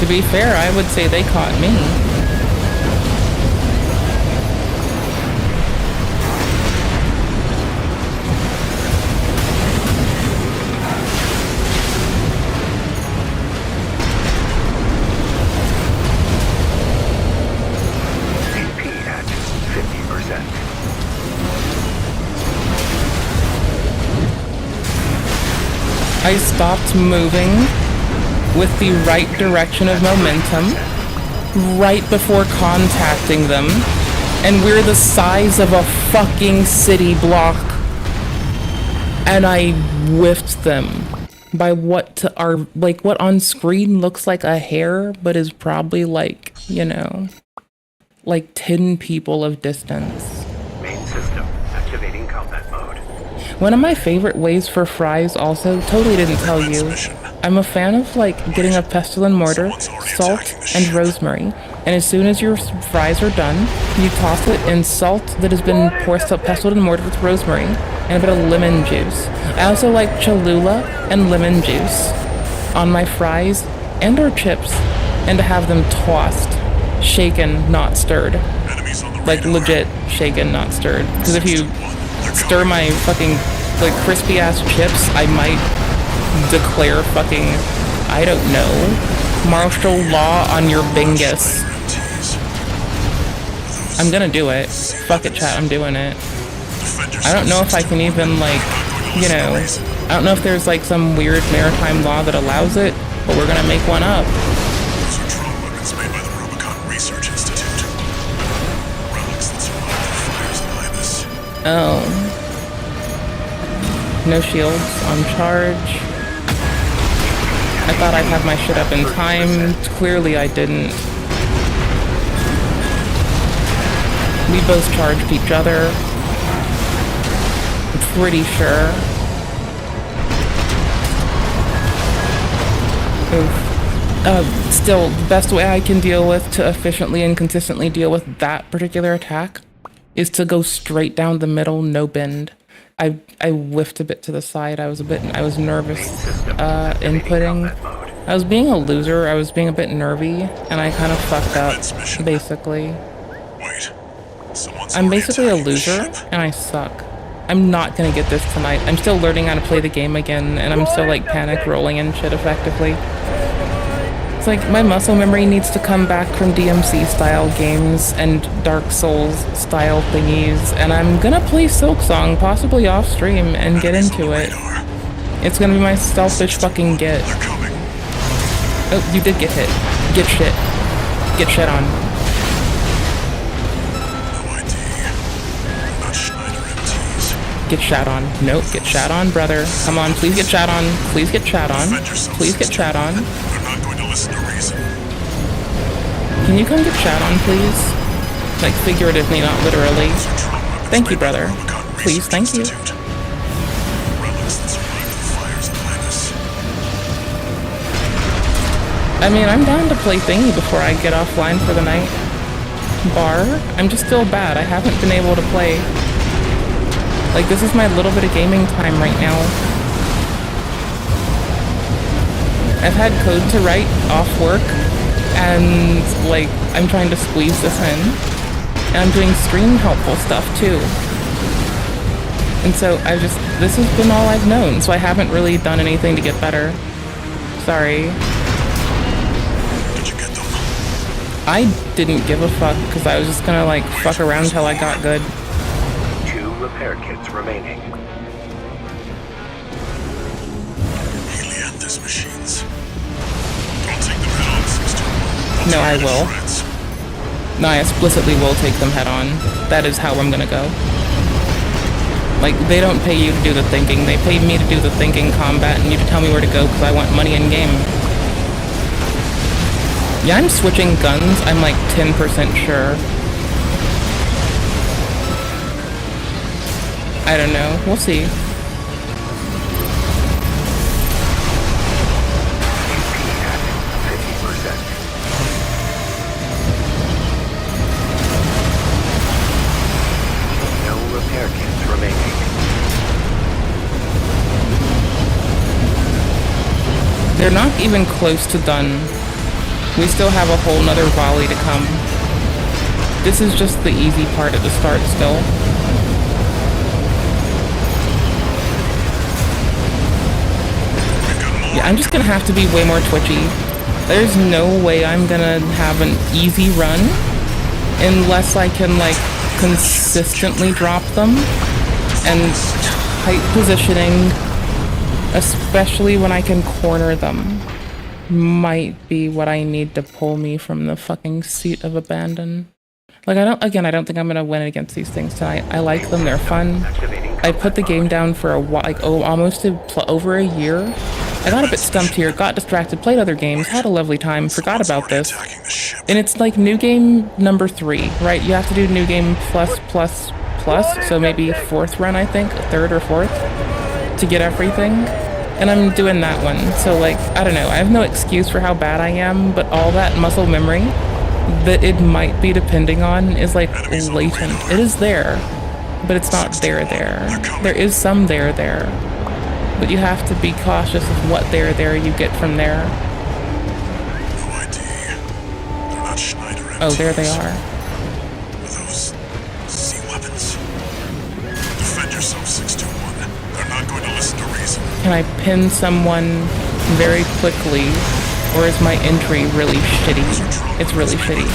Speaker 1: To be fair, I would say they caught me.
Speaker 3: AP at 50%.
Speaker 1: I stopped moving with the right direction of momentum right before contacting them, and we're the size of a fucking city block, and I whiffed them by what what on screen looks like a hair but is probably like, you know, like 10 people of distance.
Speaker 3: Main system activating combat mode.
Speaker 1: One of my favorite ways for fries also, totally didn't tell you, I'm a fan of like getting a pestle and mortar, salt, and rosemary, and as soon as your fries are done, you toss it in salt that has been pestled and mortared with rosemary, and a bit of lemon juice. I also like Cholula and lemon juice on my fries and or chips, and to have them tossed, shaken, not stirred. Like legit shaken, not stirred. Because if you stir my fucking like crispy ass chips, I might declare fucking, I don't know, martial law on your bingus. I'm gonna do it. Fuck it, chat, I'm doing it. I don't know if I can even like, you know, I don't know if there's like some weird maritime law that allows it, but we're gonna make one up.
Speaker 7: Those are drone weapons made by the Research Institute. Relics that survived the fires of Ibis.
Speaker 1: Oh. No shields on charge. I thought I'd have my shit up in time. Clearly I didn't. We both charged each other. I'm pretty sure. Oof. Still, the best way I can deal with to efficiently and consistently deal with that particular attack is to go straight down the middle, no bend. I whiffed a bit to the side. I was nervous inputting. I was being a loser. I was being a bit nervy, and I kind of fucked up, basically. I'm basically a loser, and I suck. I'm not gonna get this tonight. I'm still learning how to play the game again, and I'm still like panic rolling and shit effectively. It's like my muscle memory needs to come back from DMC style games and Dark Souls style thingies, and I'm gonna play Silksong, possibly off stream, and get into it. It's gonna be my selfish fucking get. Oh, you did get hit. Get shit. Get shit on. Get shot on. Nope, get shot on, brother. Come on, please get shot on. Please get shot on. Please get shot on. Can you come get shot on, please? Like, figuratively, not literally. Thank you, brother. Please, thank you. I mean, I'm down to play thingy before I get offline for the night. Bar? I'm just still bad. I haven't been able to play. Like, this is my little bit of gaming time right now. I've had code to write off work, and, like, I'm trying to squeeze this in. And I'm doing stream helpful stuff, too. And so, this has been all I've known, so I haven't really done anything to get better. Sorry.
Speaker 7: Did you get them?
Speaker 1: I didn't give a fuck, because I was just gonna, like, fuck around till I got good.
Speaker 3: Repair kits remaining.
Speaker 7: Helianthus machines. Don't take them head on, 621.
Speaker 1: No, I will. No, I explicitly will take them head on. That is how I'm gonna go. Like, they don't pay you to do the thinking. They pay me to do the thinking combat, and you to tell me where to go because I want money in game. Yeah, I'm switching guns. I'm like 10% sure. I don't know. We'll see. They're not even close to done. We still have a whole nother volley to come. This is just the easy part at the start still. Yeah, I'm just gonna have to be way more twitchy. There's no way I'm gonna have an easy run unless I can, like, consistently drop them, and tight positioning, especially when I can corner them, might be what I need to pull me from the fucking seat of abandon. Like, I don't think I'm gonna win against these things tonight. I like them, they're fun. I put the game down for a while, like, almost over a year. I got a bit stumped here, got distracted, played other games, had a lovely time, forgot about this. And it's like new game number 3, right? You have to do new game plus, so maybe 4th run, I think, 3rd or 4th, to get everything. And I'm doing that one, so, like, I don't know, I have no excuse for how bad I am, but all that muscle memory that it might be depending on is, like, latent. It is there, but it's not there. There is some there. But you have to be cautious of what there you get from there. Oh, there they are.
Speaker 7: Those Z weapons. Defend yourself, 621. They're not going to listen to reason.
Speaker 1: Can I pin someone very quickly, or is my entry really shitty? It's really shitty.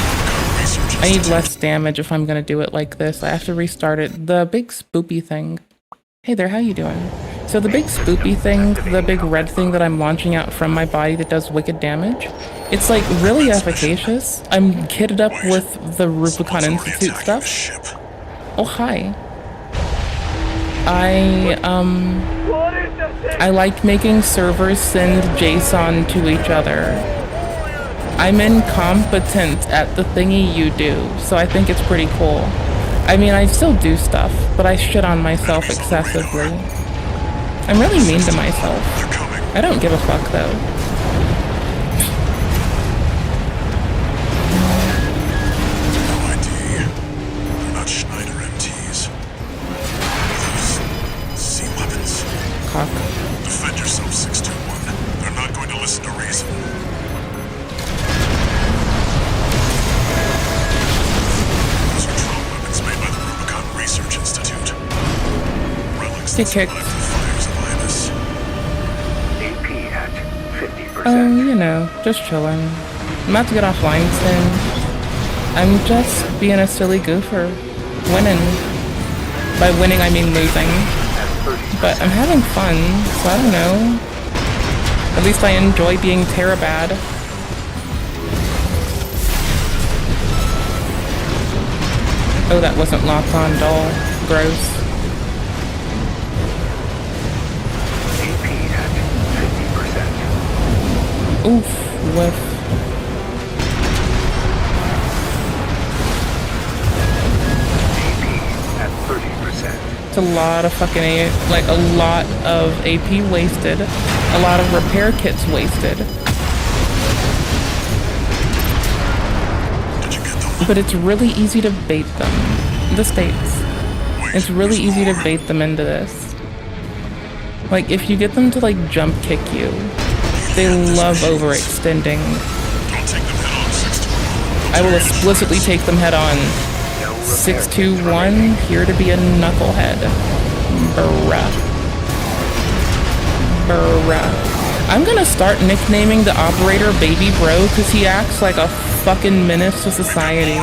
Speaker 1: I need less damage if I'm gonna do it like this. I have to restart it. The big spoopy thing. Hey there, how you doing? So the big spoopy thing, the big red thing that I'm launching out from my body that does wicked damage, it's like really efficacious. I'm kitted up with the Rubicon Institute stuff. Oh, hi. I like making servers send JSON to each other. I'm incompetent at the thingy you do, so I think it's pretty cool. I mean, I still do stuff, but I shit on myself excessively. I'm really mean to myself. I don't give a fuck, though.
Speaker 7: They're not Schneider MTs. Those Z weapons.
Speaker 1: Cock.
Speaker 7: Defend yourself, 621. They're not going to listen to reason. Those are drone weapons made by the Rubicon Research Institute. Relics that survived the fires of Ibis.
Speaker 3: AP at 50%.
Speaker 1: Oh, you know, just chilling. I'm about to get offline soon. I'm just being a silly goofer. Winning. By winning, I mean losing. But I'm having fun, so I don't know. At least I enjoy being Terabad. Oh, that wasn't locked on, doll. Gross.
Speaker 3: AP at 50%.
Speaker 1: Oof, whiff.
Speaker 3: At 30%.
Speaker 1: It's a lot of fucking a lot of AP wasted. A lot of repair kits wasted. But it's really easy to bait them. The States. It's really easy to bait them into this. Like, if you get them to, like, jump kick you, they love overextending. I will explicitly take them head on. 621, here to be a knucklehead. Bruh. I'm gonna start nicknaming the operator Baby Bro because he acts like a fucking menace to society.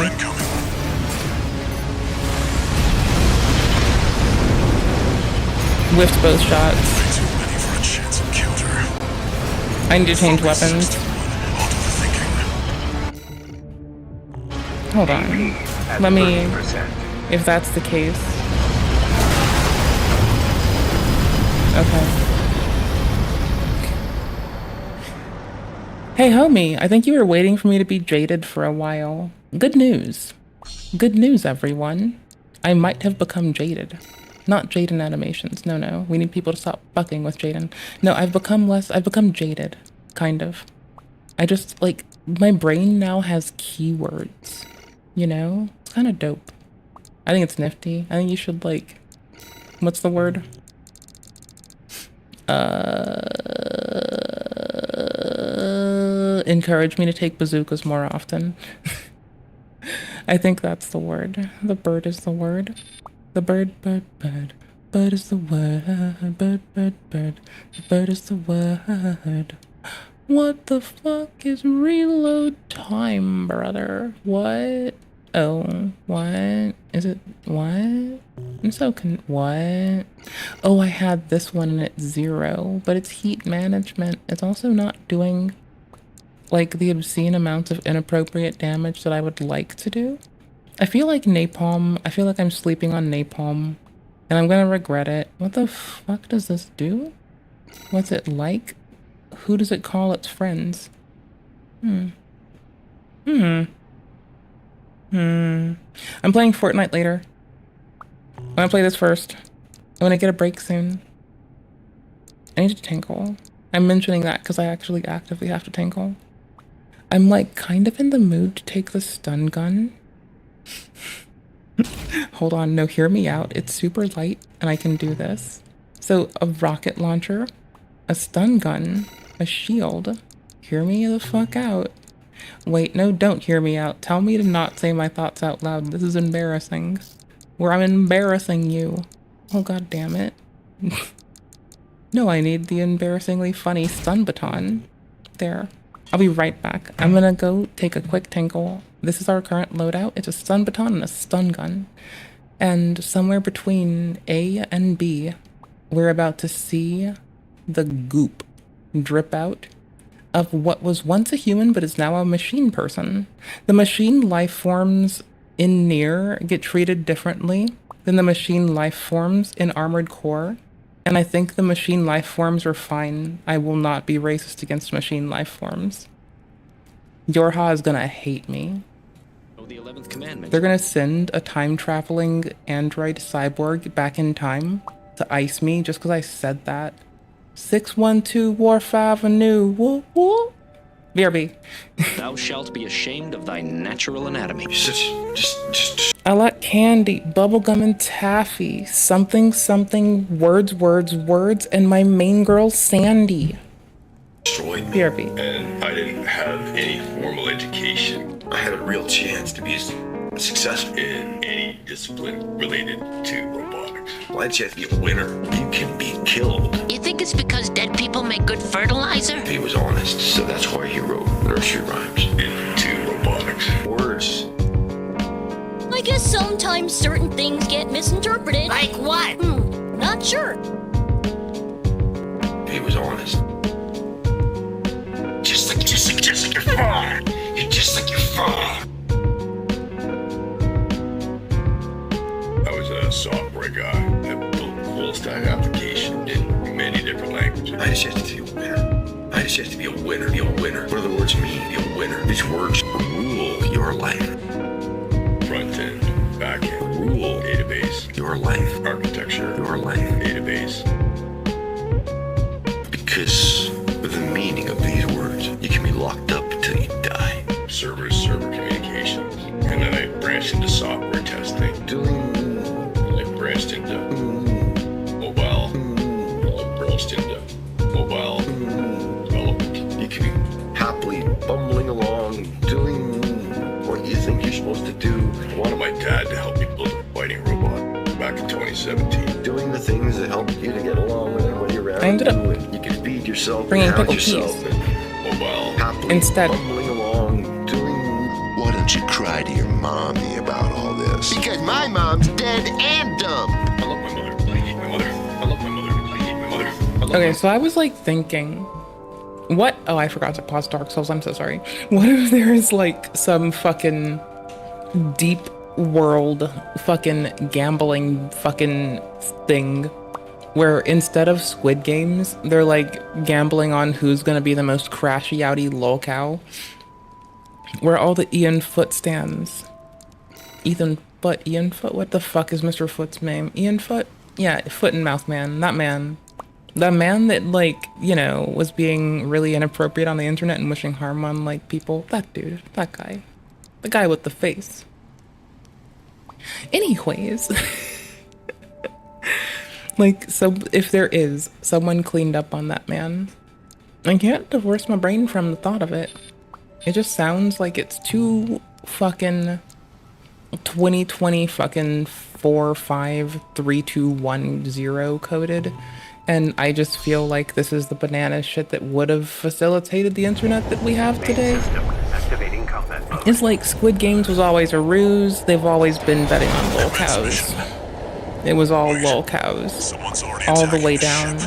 Speaker 1: Whiffed both shots. I need to change weapons. Hold on. Let me... If that's the case. Okay. Hey, homie, I think you were waiting for me to be jaded for a while. Good news. Good news, everyone. I might have become jaded. Not Jaden animations. No. We need people to stop fucking with Jaden. No, I've become jaded. Kind of. I just, like, my brain now has keywords. You know? It's kind of dope. I think it's nifty. I think you should, like... What's the word? encourage me to take bazookas more often. I think that's the word. The bird is the word. The bird, bird, bird. Bird is the word. Bird, bird, bird. The bird is the word. What the fuck is reload time, brother? What? Oh, what? Is it what? I'm so what? Oh, I had this one and it's 0, but it's heat management. It's also not doing like the obscene amounts of inappropriate damage that I would like to do. I feel like napalm. I feel like I'm sleeping on napalm and I'm gonna regret it. What the fuck does this do? What's it like? Who does it call its friends? I'm playing Fortnite later. I'm gonna play this first. I'm gonna get a break soon. I need to tinkle. I'm mentioning that because I actually actively have to tinkle. I'm like kind of in the mood to take the stun gun. Hold on, no, hear me out. It's super light and I can do this. So a rocket launcher, a stun gun, a shield. Hear me the fuck out. Wait, no, don't hear me out. Tell me to not say my thoughts out loud. This is embarrassing. Where I'm embarrassing you. Oh, god damn it. No, I need the embarrassingly funny stun baton. There. I'll be right back. I'm gonna go take a quick tinkle. This is our current loadout. It's a stun baton and a stun gun. And somewhere between A and B, we're about to see the goop drip out of what was once a human but is now a machine person. The machine life forms in Nier get treated differently than the machine life forms in Armored Core, and I think the machine life forms are fine. I will not be racist against machine life forms. Yorha is gonna hate me.
Speaker 8: The 11th commandment. They're
Speaker 1: gonna send a time-traveling android cyborg back in time to ice me just because I said that. 612 Wharf Avenue. Whoop whoop. BRB.
Speaker 8: Thou shalt be ashamed of thy natural anatomy.
Speaker 1: I like candy, bubblegum, and taffy. Something, something, words, words, words, and my main girl, Sandy.
Speaker 4: Destroyed me.
Speaker 1: BRB.
Speaker 4: And I didn't have any formal education. I had a real chance to be successful in any discipline related to robotics. Why'd you have to be a winner? You can be killed.
Speaker 6: You think it's because dead people make good fertilizer?
Speaker 4: He was honest, so that's why he wrote nursery rhymes into robotics. Words.
Speaker 6: I guess sometimes certain things get misinterpreted. Like what? Not sure.
Speaker 4: He was honest. Just like your father. You're just like your father. I was a software guy that built full stack application in many different languages. I just have to be a winner. I just have to be a winner. Be a winner. What do the words mean? Be a winner. These words rule your life. Front end, back end, rule, database, your life, architecture, your life, database. Because with the meaning of these words, you can be locked up until you die. Server communications. And then I branched into software testing. And I branched into mobile. I branched into mobile development. You can be happily bumbling along, doing what you think you're supposed to do. I wanted my dad to help me build a fighting robot back in 2017. Doing the things that help you to get along with everybody around you. I ended up you can feed yourself,
Speaker 1: bringing
Speaker 4: house
Speaker 1: pickled
Speaker 4: yourself,
Speaker 1: peas.
Speaker 4: and mobile happily
Speaker 1: Instead.
Speaker 4: bumbling along, doing.
Speaker 9: Why don't you cry to your mommy about all this? Because my mom's dead and dumb.
Speaker 4: I love my mother. I hate my mother. I love my mother. I hate my mother.
Speaker 1: Okay, so I was like thinking, what? Oh, I forgot to pause Dark Souls. I'm so sorry. What if there's like some fucking deep world fucking gambling fucking thing where instead of Squid Games, they're like gambling on who's gonna be the most crashy outy lolcow? Where all the Ian Foot stands. Ian Foot? What the fuck is Mr. Foot's name? Ian Foot? Yeah, Foot and Mouth Man. That man. The man that, like, you know, was being really inappropriate on the internet and wishing harm on, like, people. That dude. That guy. The guy with the face. Anyways. Like, so if there is someone cleaned up on that man, I can't divorce my brain from the thought of it. It just sounds like it's too fucking 2020 fucking 453210 coded. And I just feel like this is the banana shit that would have facilitated the internet that we have today.
Speaker 3: Activating combat mode.
Speaker 1: It's like Squid Games was always a ruse. They've always been betting on lol cows. It was all lol cows. All the way down.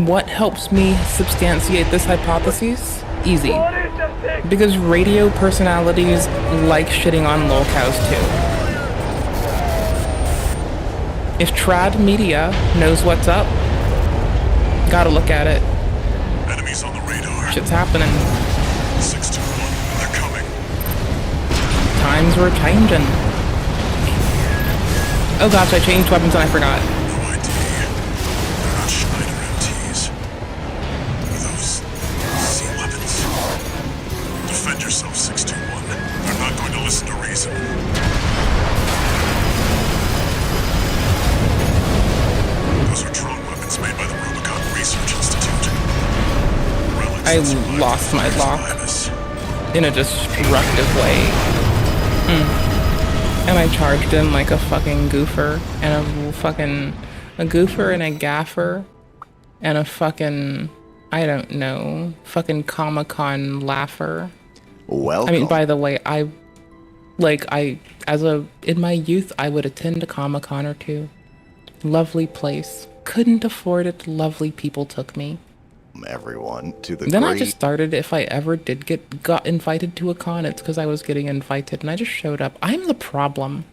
Speaker 1: What helps me substantiate this hypothesis? Easy. Because radio personalities like shitting on lol cows too. If trad media knows what's up, gotta look at it.
Speaker 7: Enemies on the radar.
Speaker 1: Shit's happening.
Speaker 7: 621, they're coming.
Speaker 1: Times were changing. Oh gosh, I changed weapons and I forgot.
Speaker 7: No ID. They're not Schneider MTs. They're those C weapons. Defend yourself, 621. They're not going to listen to reason. Those are drone weapons made by the Rubicon Research Institute. Relics
Speaker 1: I lost my lock in a destructive way. And I charged him like a fucking goofer and a goofer and a gaffer and a fucking, I don't know, fucking Comic-Con laugher.
Speaker 13: Welcome.
Speaker 1: I mean, by the way, in my youth, I would attend a Comic-Con or two. Lovely place. Couldn't afford it. Lovely people took me.
Speaker 13: Everyone to the
Speaker 1: Then
Speaker 13: great...
Speaker 1: I just started, if I ever got invited to a con, it's because I was getting invited and I just showed up. I'm the problem.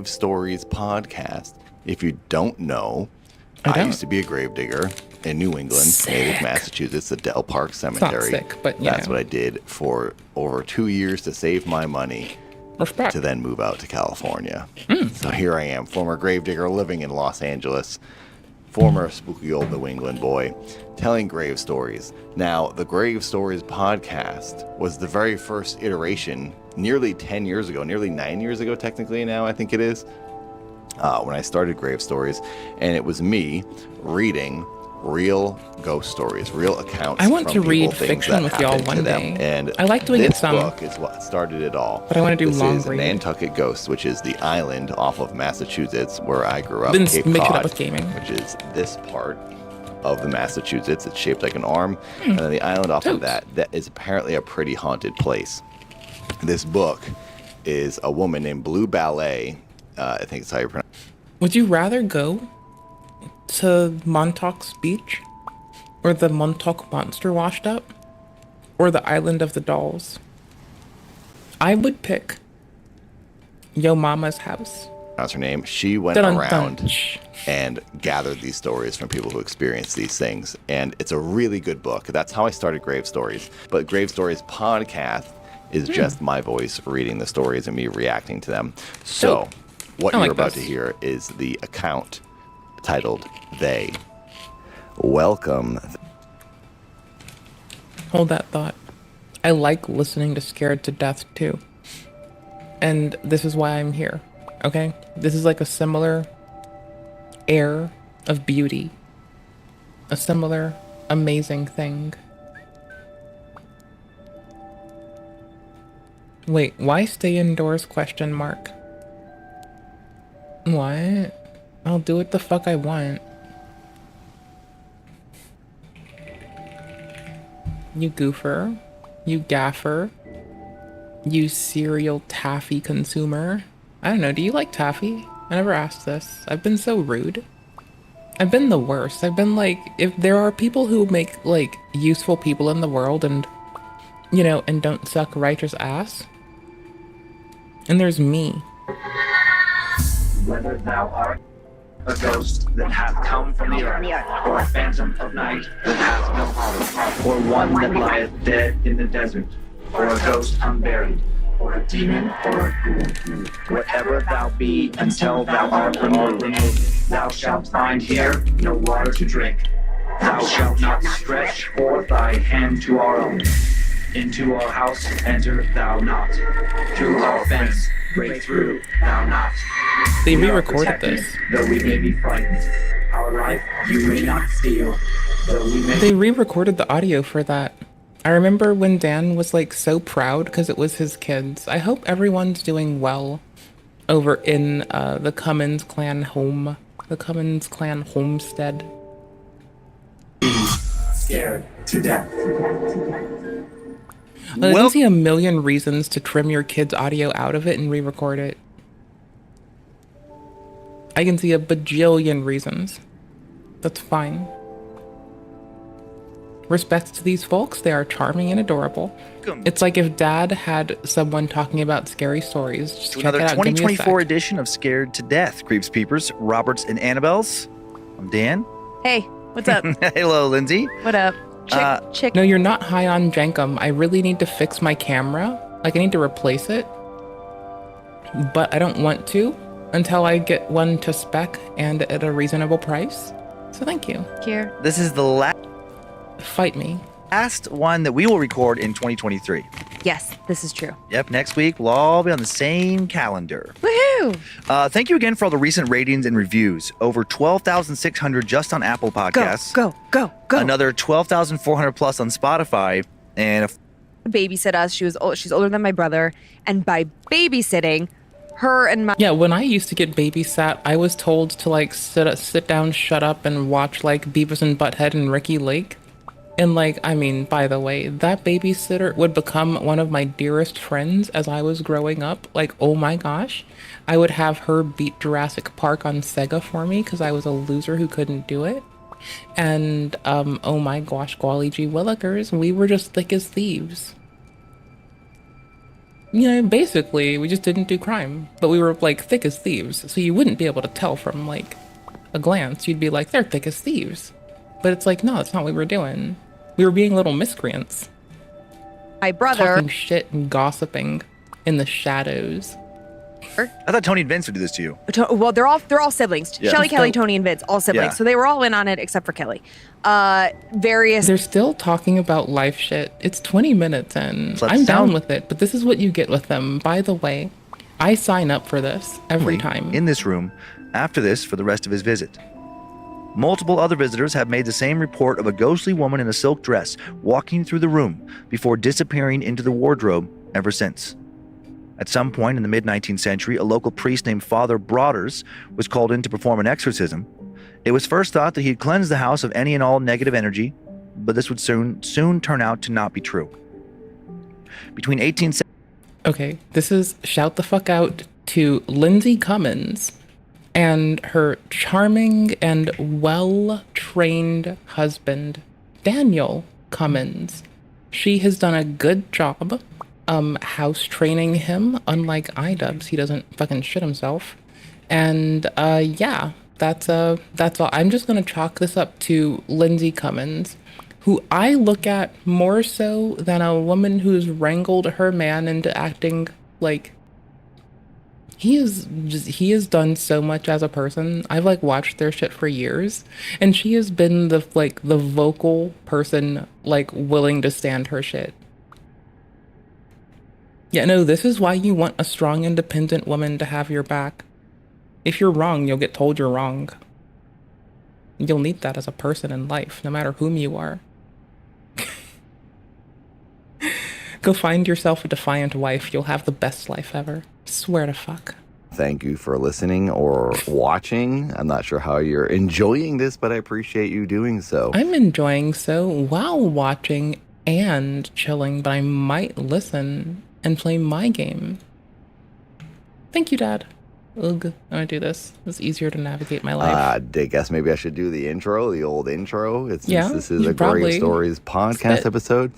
Speaker 13: Stories podcast. If you don't know, I used to be a gravedigger in New England, native Massachusetts, the Dell Park Cemetery.
Speaker 1: It's not sick, but
Speaker 13: that's what I did for over 2 years to save my money.
Speaker 1: Respect.
Speaker 13: To then move out to California. So here I am, former gravedigger living in Los Angeles, former spooky old New England boy, telling grave stories. Now, the Grave Stories podcast was the very first iteration nearly 10 years ago, nearly 9 years ago technically now, I think it is, when I started Grave Stories, and it was me reading real ghost stories, real accounts.
Speaker 1: I want
Speaker 13: from
Speaker 1: to
Speaker 13: people,
Speaker 1: read
Speaker 13: things
Speaker 1: fiction
Speaker 13: that
Speaker 1: with y'all
Speaker 13: happened to
Speaker 1: one
Speaker 13: them.
Speaker 1: day.
Speaker 13: And
Speaker 1: I like doing it
Speaker 13: this book is what started it all.
Speaker 1: But I want to do
Speaker 13: this
Speaker 1: long
Speaker 13: is
Speaker 1: read.
Speaker 13: Nantucket Ghosts, which is the island off of Massachusetts where I grew up.
Speaker 1: Then
Speaker 13: Cape
Speaker 1: mix it
Speaker 13: Cod,
Speaker 1: up with gaming.
Speaker 13: which is this part of the Massachusetts. It's shaped like an arm, and then the island off of that is apparently a pretty haunted place. This book is a woman named Blue Ballet. I think it's how you pronounce it.
Speaker 1: Would you rather go to Montauk's beach? Or the Montauk monster washed up? Or the Island of the Dolls? I would pick Yo Mama's house.
Speaker 13: That's her name. She went around and gathered these stories from people who experienced these things. And it's a really good book. That's how I started Grave Stories. But Grave Stories podcast is just my voice reading the stories and me reacting to them. So what you're about to hear is the account titled They. Welcome.
Speaker 1: Hold that thought. I like listening to Scared to Death too. And this is why I'm here. Okay? This is like a similar air of beauty. A similar amazing thing. Wait, why stay indoors? ? What? I'll do what the fuck I want. You goofer. You gaffer. You cereal taffy consumer. I don't know, do you like taffy? I never asked this. I've been so rude. I've been the worst. I've been like, if there are people who make, like, useful people in the world and, you know, and don't suck writer's ass. And there's me.
Speaker 3: Whether thou art a ghost that hath come from the earth, or a phantom of night that hath no home, or one that lieth dead in the desert, or a ghost unburied, or a demon, or a ghoul. Whatever thou be, until thou art removed, thou shalt find here no water to drink. Thou shalt not stretch forth thy hand to our own. Into our house enter thou not. To our fence break through thou not.
Speaker 1: They re-recorded this.
Speaker 3: Though we may be frightened, our life you may not steal. Though we may...
Speaker 1: They re-recorded the audio for that. I remember when Dan was like so proud because it was his kids. I hope everyone's doing well over in the Cummins clan home, the Cummins clan homestead.
Speaker 3: Scared to death.
Speaker 1: I can see a million reasons to trim your kid's audio out of it and re-record it. I can see a bajillion reasons. That's fine. Respect to these folks, they are charming and adorable. It's like if Dad had someone talking about scary stories. Just
Speaker 14: To
Speaker 1: check
Speaker 14: another
Speaker 1: it out. Give me a
Speaker 14: 2024
Speaker 1: sec.
Speaker 14: edition of Scared to Death, Creeps Peepers, Roberts and Annabelles. I'm Dan.
Speaker 15: Hey, what's up?
Speaker 14: Hello, Lindsay.
Speaker 15: What up? Chick.
Speaker 1: No, you're not high on Jenkum. I really need to fix my camera. Like, I need to replace it. But I don't want to until I get one to spec and at a reasonable price. So thank you.
Speaker 15: Here.
Speaker 14: This is the last one that we will record in 2023.
Speaker 15: Yes, this is true.
Speaker 14: Yep, next week we'll all be on the same calendar.
Speaker 15: Woohoo!
Speaker 14: Thank you again for all the recent ratings and reviews. Over 12,600 just on Apple Podcasts.
Speaker 15: Go.
Speaker 14: Another 12,400 plus on Spotify. And
Speaker 15: Babysit us. She's older than my brother, and by babysitting, her and my
Speaker 1: Yeah, when I used to get babysat, I was told to like sit down, shut up, and watch like Beavis and Butthead and Ricky Lake. And like, I mean, by the way, that babysitter would become one of my dearest friends as I was growing up. Like, oh my gosh, I would have her beat Jurassic Park on Sega for me because I was a loser who couldn't do it. And oh my gosh, golly gee willikers, we were just thick as thieves. You know, basically, we just didn't do crime, but we were like thick as thieves, so you wouldn't be able to tell from like a glance. You'd be like, they're thick as thieves. But it's like, no, that's not what we were doing. We were being little miscreants.
Speaker 15: My brother.
Speaker 1: Talking shit and gossiping in the shadows.
Speaker 14: I thought Tony and Vince would do this to you.
Speaker 15: Well, they're all siblings.
Speaker 14: Yeah.
Speaker 15: Shelly, Kelly, Tony, and Vince, all siblings.
Speaker 14: Yeah.
Speaker 15: So they were all in on it except for Kelly. Various.
Speaker 1: They're still talking about life shit. It's 20 minutes in.
Speaker 14: So
Speaker 1: I'm down with it, but this is what you get with them. By the way, I sign up for this every time.
Speaker 14: In this room after this for the rest of his visit. Multiple other visitors have made the same report of a ghostly woman in a silk dress walking through the room before disappearing into the wardrobe ever since. At some point in the mid-19th century, a local priest named Father Broaders was called in to perform an exorcism. It was first thought that he'd cleansed the house of any and all negative energy, but this would soon turn out to not be true. Between 18...
Speaker 1: Okay, this is shout the fuck out to Lindsay Cummins and her charming and well-trained husband, Daniel Cummins. She has done a good job house training him, unlike iDubbbz. He doesn't fucking shit himself. And yeah, that's all. I'm just gonna chalk this up to Lindsay Cummins, who I look at more so than a woman who's wrangled her man into acting like he has done so much as a person. I've like watched their shit for years, and she has been the vocal person like willing to stand her shit. Yeah, no, this is why you want a strong, independent woman to have your back. If you're wrong, you'll get told you're wrong. You'll need that as a person in life, no matter whom you are. Go find yourself a defiant wife. You'll have the best life ever. Swear to fuck.
Speaker 13: Thank you for listening or watching. I'm not sure how you're enjoying this, but I appreciate you doing so.
Speaker 1: I'm enjoying so while watching and chilling, but I might listen and play my game. Thank you, Dad. Ugh, I'm gonna do this. It's easier to navigate my life.
Speaker 13: I guess maybe I should do the intro, the old intro. This is
Speaker 1: you
Speaker 13: a
Speaker 1: probably
Speaker 13: Grave Stories podcast
Speaker 1: spit.
Speaker 13: episode.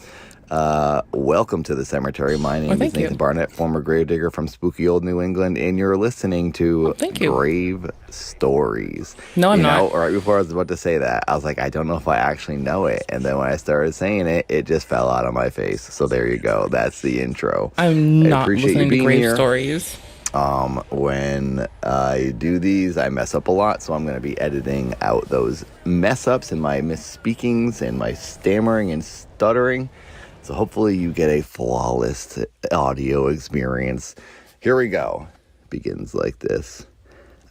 Speaker 13: Welcome to the cemetery. My name is
Speaker 1: thank
Speaker 13: Nathan
Speaker 1: you.
Speaker 13: Barnett, former gravedigger from spooky old New England, and you're listening to Grave Stories.
Speaker 1: No, I'm not.
Speaker 13: Right before I was about to say that, I was like, I don't know if I actually know it. And then when I started saying it, it just fell out of my face. So there you go. That's the intro.
Speaker 1: I'm
Speaker 13: I
Speaker 1: not
Speaker 13: appreciate
Speaker 1: listening
Speaker 13: you
Speaker 1: to
Speaker 13: being
Speaker 1: Grave
Speaker 13: here.
Speaker 1: Stories.
Speaker 13: When I do these, I mess up a lot, so I'm going to be editing out those mess ups and my misspeakings and my stammering and stuttering. So hopefully you get a flawless audio experience. Here we go. Begins like this.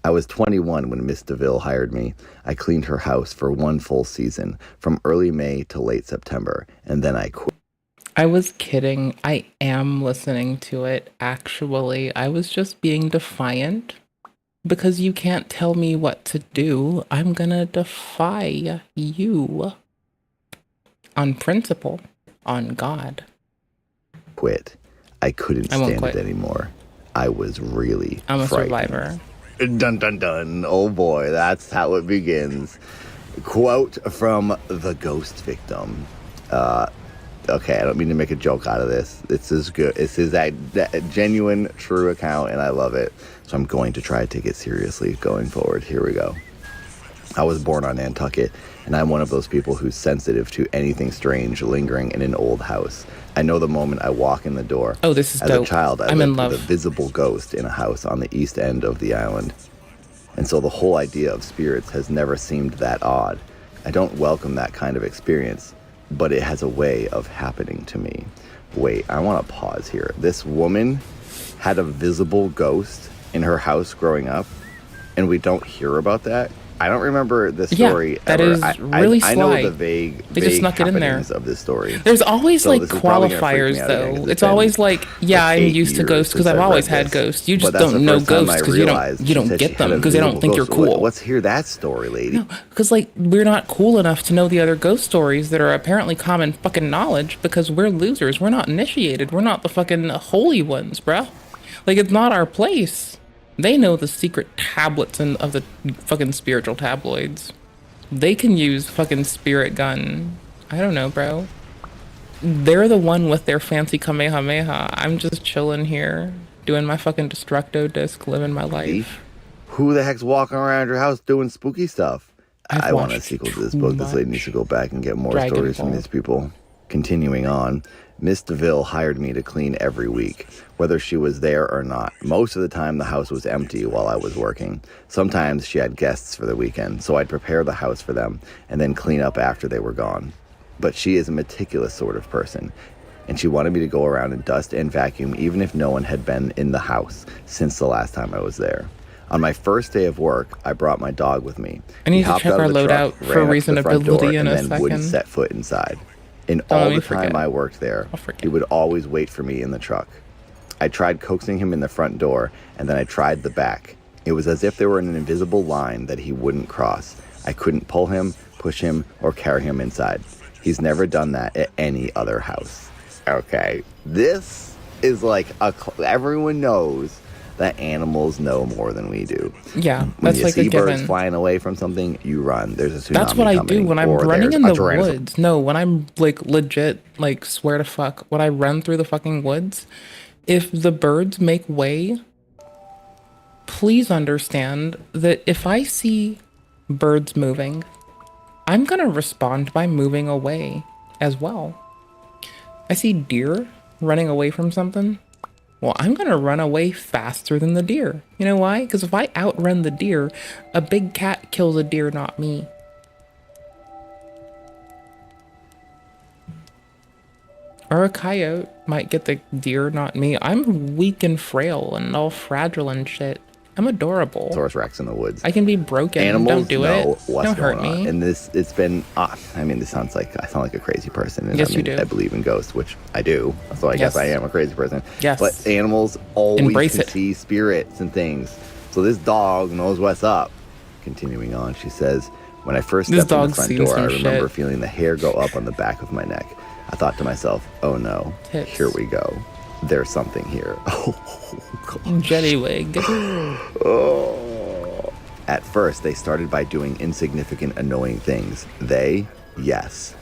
Speaker 13: I was 21 when Miss DeVille hired me. I cleaned her house for one full season, from early May to late September, and then I quit.
Speaker 1: I was kidding. I am listening to it, actually. I was just being defiant. Because you can't tell me what to do, I'm gonna defy you. On principle. On God.
Speaker 13: Quit. I couldn't
Speaker 1: I won't
Speaker 13: stand
Speaker 1: quit.
Speaker 13: it anymore. I was really
Speaker 1: I'm a
Speaker 13: frightened.
Speaker 1: survivor.
Speaker 13: Dun dun dun. Oh boy, that's how it begins. Quote from the ghost victim. Okay, I don't mean to make a joke out of this. This is good. This is a genuine, true account, and I love it. So I'm going to try to take it seriously going forward. Here we go. I was born on Nantucket, and I'm one of those people who's sensitive to anything strange lingering in an old house. I know the moment I walk in the door.
Speaker 1: Oh, this is
Speaker 13: As
Speaker 1: dope.
Speaker 13: a child, I
Speaker 1: I'm in
Speaker 13: lived
Speaker 1: love.
Speaker 13: with a visible ghost in a house on the east end of the island. And so the whole idea of spirits has never seemed that odd. I don't welcome that kind of experience, but it has a way of happening to me. Wait, I want to pause here. This woman had a visible ghost in her house growing up, and we don't hear about that. I don't remember the story
Speaker 1: that
Speaker 13: ever.
Speaker 1: is really
Speaker 13: I know
Speaker 1: sly.
Speaker 13: the vague
Speaker 1: They just snuck it in there.
Speaker 13: happenings of this story.
Speaker 1: There's always
Speaker 13: So
Speaker 1: like
Speaker 13: this is probably gonna freak me
Speaker 1: qualifiers
Speaker 13: out again,
Speaker 1: though.
Speaker 13: 'cause
Speaker 1: It's
Speaker 13: been,
Speaker 1: always like, yeah,
Speaker 13: like,
Speaker 1: I'm
Speaker 13: 8
Speaker 1: used to
Speaker 13: years
Speaker 1: ghosts because
Speaker 13: since
Speaker 1: I've
Speaker 13: I've
Speaker 1: always
Speaker 13: read
Speaker 1: had
Speaker 13: this.
Speaker 1: ghosts. You
Speaker 13: But
Speaker 1: just
Speaker 13: that's
Speaker 1: don't
Speaker 13: the
Speaker 1: know
Speaker 13: first time
Speaker 1: ghosts
Speaker 13: I
Speaker 1: because
Speaker 13: realized
Speaker 1: you
Speaker 13: she
Speaker 1: don't
Speaker 13: said she
Speaker 1: get
Speaker 13: had
Speaker 1: them
Speaker 13: a
Speaker 1: because they don't
Speaker 13: visible
Speaker 1: think you're
Speaker 13: ghost. Well,
Speaker 1: cool.
Speaker 13: let's hear that story, lady.
Speaker 1: Because like we're not cool enough to know the other ghost stories that are apparently common fucking knowledge because we're losers. We're not initiated. We're not the fucking holy ones, bruh. Like it's not our place. They know the secret tablets of the fucking spiritual tabloids. They can use fucking spirit gun. I don't know, bro. They're the one with their fancy Kamehameha. I'm just chilling here, doing my fucking Destructo disc, living my life.
Speaker 13: Who the heck's walking around your house doing spooky stuff? I want a
Speaker 1: watched
Speaker 13: sequel to this book. This lady needs to go back and get more
Speaker 1: Dragon
Speaker 13: stories from
Speaker 1: Ball.
Speaker 13: these people. Continuing on, Miss DeVille hired me to clean every week, whether she was there or not. Most of the time, the house was empty while I was working. Sometimes she had guests for the weekend, so I'd prepare the house for them and then clean up after they were gone. But she is a meticulous sort of person, and she wanted me to go around and dust and vacuum even if no one had been in the house since the last time I was there. On my first day of work, I brought my dog with me.
Speaker 1: I need
Speaker 13: He
Speaker 1: to
Speaker 13: hopped
Speaker 1: check
Speaker 13: out
Speaker 1: our
Speaker 13: of the truck,
Speaker 1: loadout for
Speaker 13: ran up to the front door,
Speaker 1: reasonability in
Speaker 13: and
Speaker 1: a
Speaker 13: then wouldn't
Speaker 1: second.
Speaker 13: set foot inside. In
Speaker 1: Don't let
Speaker 13: all
Speaker 1: me
Speaker 13: the time
Speaker 1: forget.
Speaker 13: I worked there, he would always wait for me in the truck. I tried coaxing him in the front door, and then I tried the back. It was as if there were an invisible line that he wouldn't cross. I couldn't pull him, push him, or carry him inside. He's never done that at any other house. Okay, this is like everyone knows that animals know more than we do.
Speaker 1: Yeah,
Speaker 13: When
Speaker 1: that's
Speaker 13: you
Speaker 1: like
Speaker 13: see
Speaker 1: a
Speaker 13: birds
Speaker 1: given.
Speaker 13: flying away from something, you run. There's a tsunami
Speaker 1: That's what I do
Speaker 13: coming,
Speaker 1: when I'm
Speaker 13: or
Speaker 1: running
Speaker 13: there's
Speaker 1: in
Speaker 13: a
Speaker 1: the
Speaker 13: tyrannosaurus.
Speaker 1: woods. No, when I'm like legit, like swear to fuck, when I run through the fucking woods, if the birds make way, please understand that if I see birds moving, I'm gonna respond by moving away as well. I see deer running away from something. Well, I'm gonna run away faster than the deer. You know why? Because if I outrun the deer, a big cat kills a deer, not me. Or a coyote might get the deer, not me. I'm weak and frail and all fragile and shit. I'm adorable.
Speaker 13: Taurus Rex in the woods.
Speaker 1: I can be broken.
Speaker 13: Animals
Speaker 1: Don't do
Speaker 13: know
Speaker 1: it.
Speaker 13: what's
Speaker 1: Don't hurt
Speaker 13: going on.
Speaker 1: me.
Speaker 13: And it's been, I mean, I sound like a crazy person. And
Speaker 1: Yes,
Speaker 13: I
Speaker 1: you
Speaker 13: mean,
Speaker 1: do.
Speaker 13: I believe in ghosts, which I do. So I guess
Speaker 1: Yes.
Speaker 13: I am a crazy person.
Speaker 1: Yes.
Speaker 13: But animals always
Speaker 1: Embrace
Speaker 13: can
Speaker 1: it.
Speaker 13: see spirits and things. So this dog knows what's up. Continuing on, she says, when I first
Speaker 1: This
Speaker 13: stepped in the
Speaker 1: dog's
Speaker 13: front
Speaker 1: seen
Speaker 13: door, I
Speaker 1: some
Speaker 13: remember
Speaker 1: shit.
Speaker 13: feeling the hair go up on the back of my neck. I thought to myself, oh no,
Speaker 1: Tits.
Speaker 13: here we go. There's something here.
Speaker 1: Jelly wig.
Speaker 13: Oh. At first, they started by doing insignificant, annoying things. They, yes.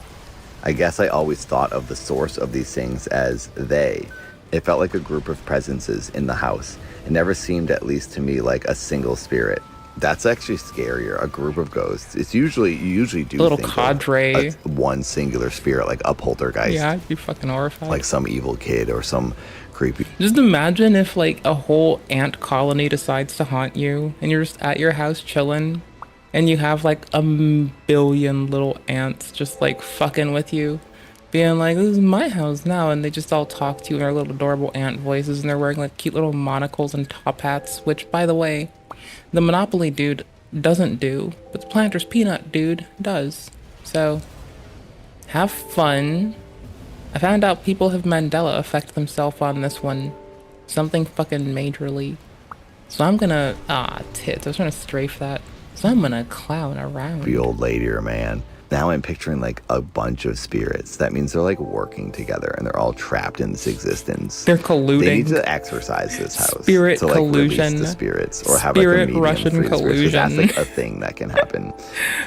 Speaker 13: I guess I always thought of the source of these things as they. It felt like a group of presences in the house. It never seemed, at least to me, like a single spirit. That's actually scarier, a group of ghosts. You usually do
Speaker 1: A little
Speaker 13: think of
Speaker 1: cadre.
Speaker 13: one singular spirit, like a poltergeist.
Speaker 1: Yeah, I'd be fucking horrified.
Speaker 13: Like some evil kid or some creepy.
Speaker 1: Just imagine if like a whole ant colony decides to haunt you and you're just at your house chilling and you have like a billion little ants just like fucking with you, being like, this is my house now, and they just all talk to you in their little adorable ant voices and they're wearing like cute little monocles and top hats, which by the way, the Monopoly dude doesn't do, but the Planters Peanut dude does. So have fun. I found out people have Mandela effect themselves on this one. Something fucking majorly. So I'm gonna, tits, I was trying to strafe that. So I'm gonna clown around.
Speaker 13: The old lady or man. Now I'm picturing like a bunch of spirits. That means they're like working together and they're all trapped in this existence.
Speaker 1: They're colluding.
Speaker 13: They need to exorcise this house.
Speaker 1: Spirit
Speaker 13: to like
Speaker 1: collusion.
Speaker 13: Release the spirits or have
Speaker 1: Spirit
Speaker 13: like a medium
Speaker 1: Russian
Speaker 13: free the spirits, 'cause
Speaker 1: collusion.
Speaker 13: that's like a thing that can happen.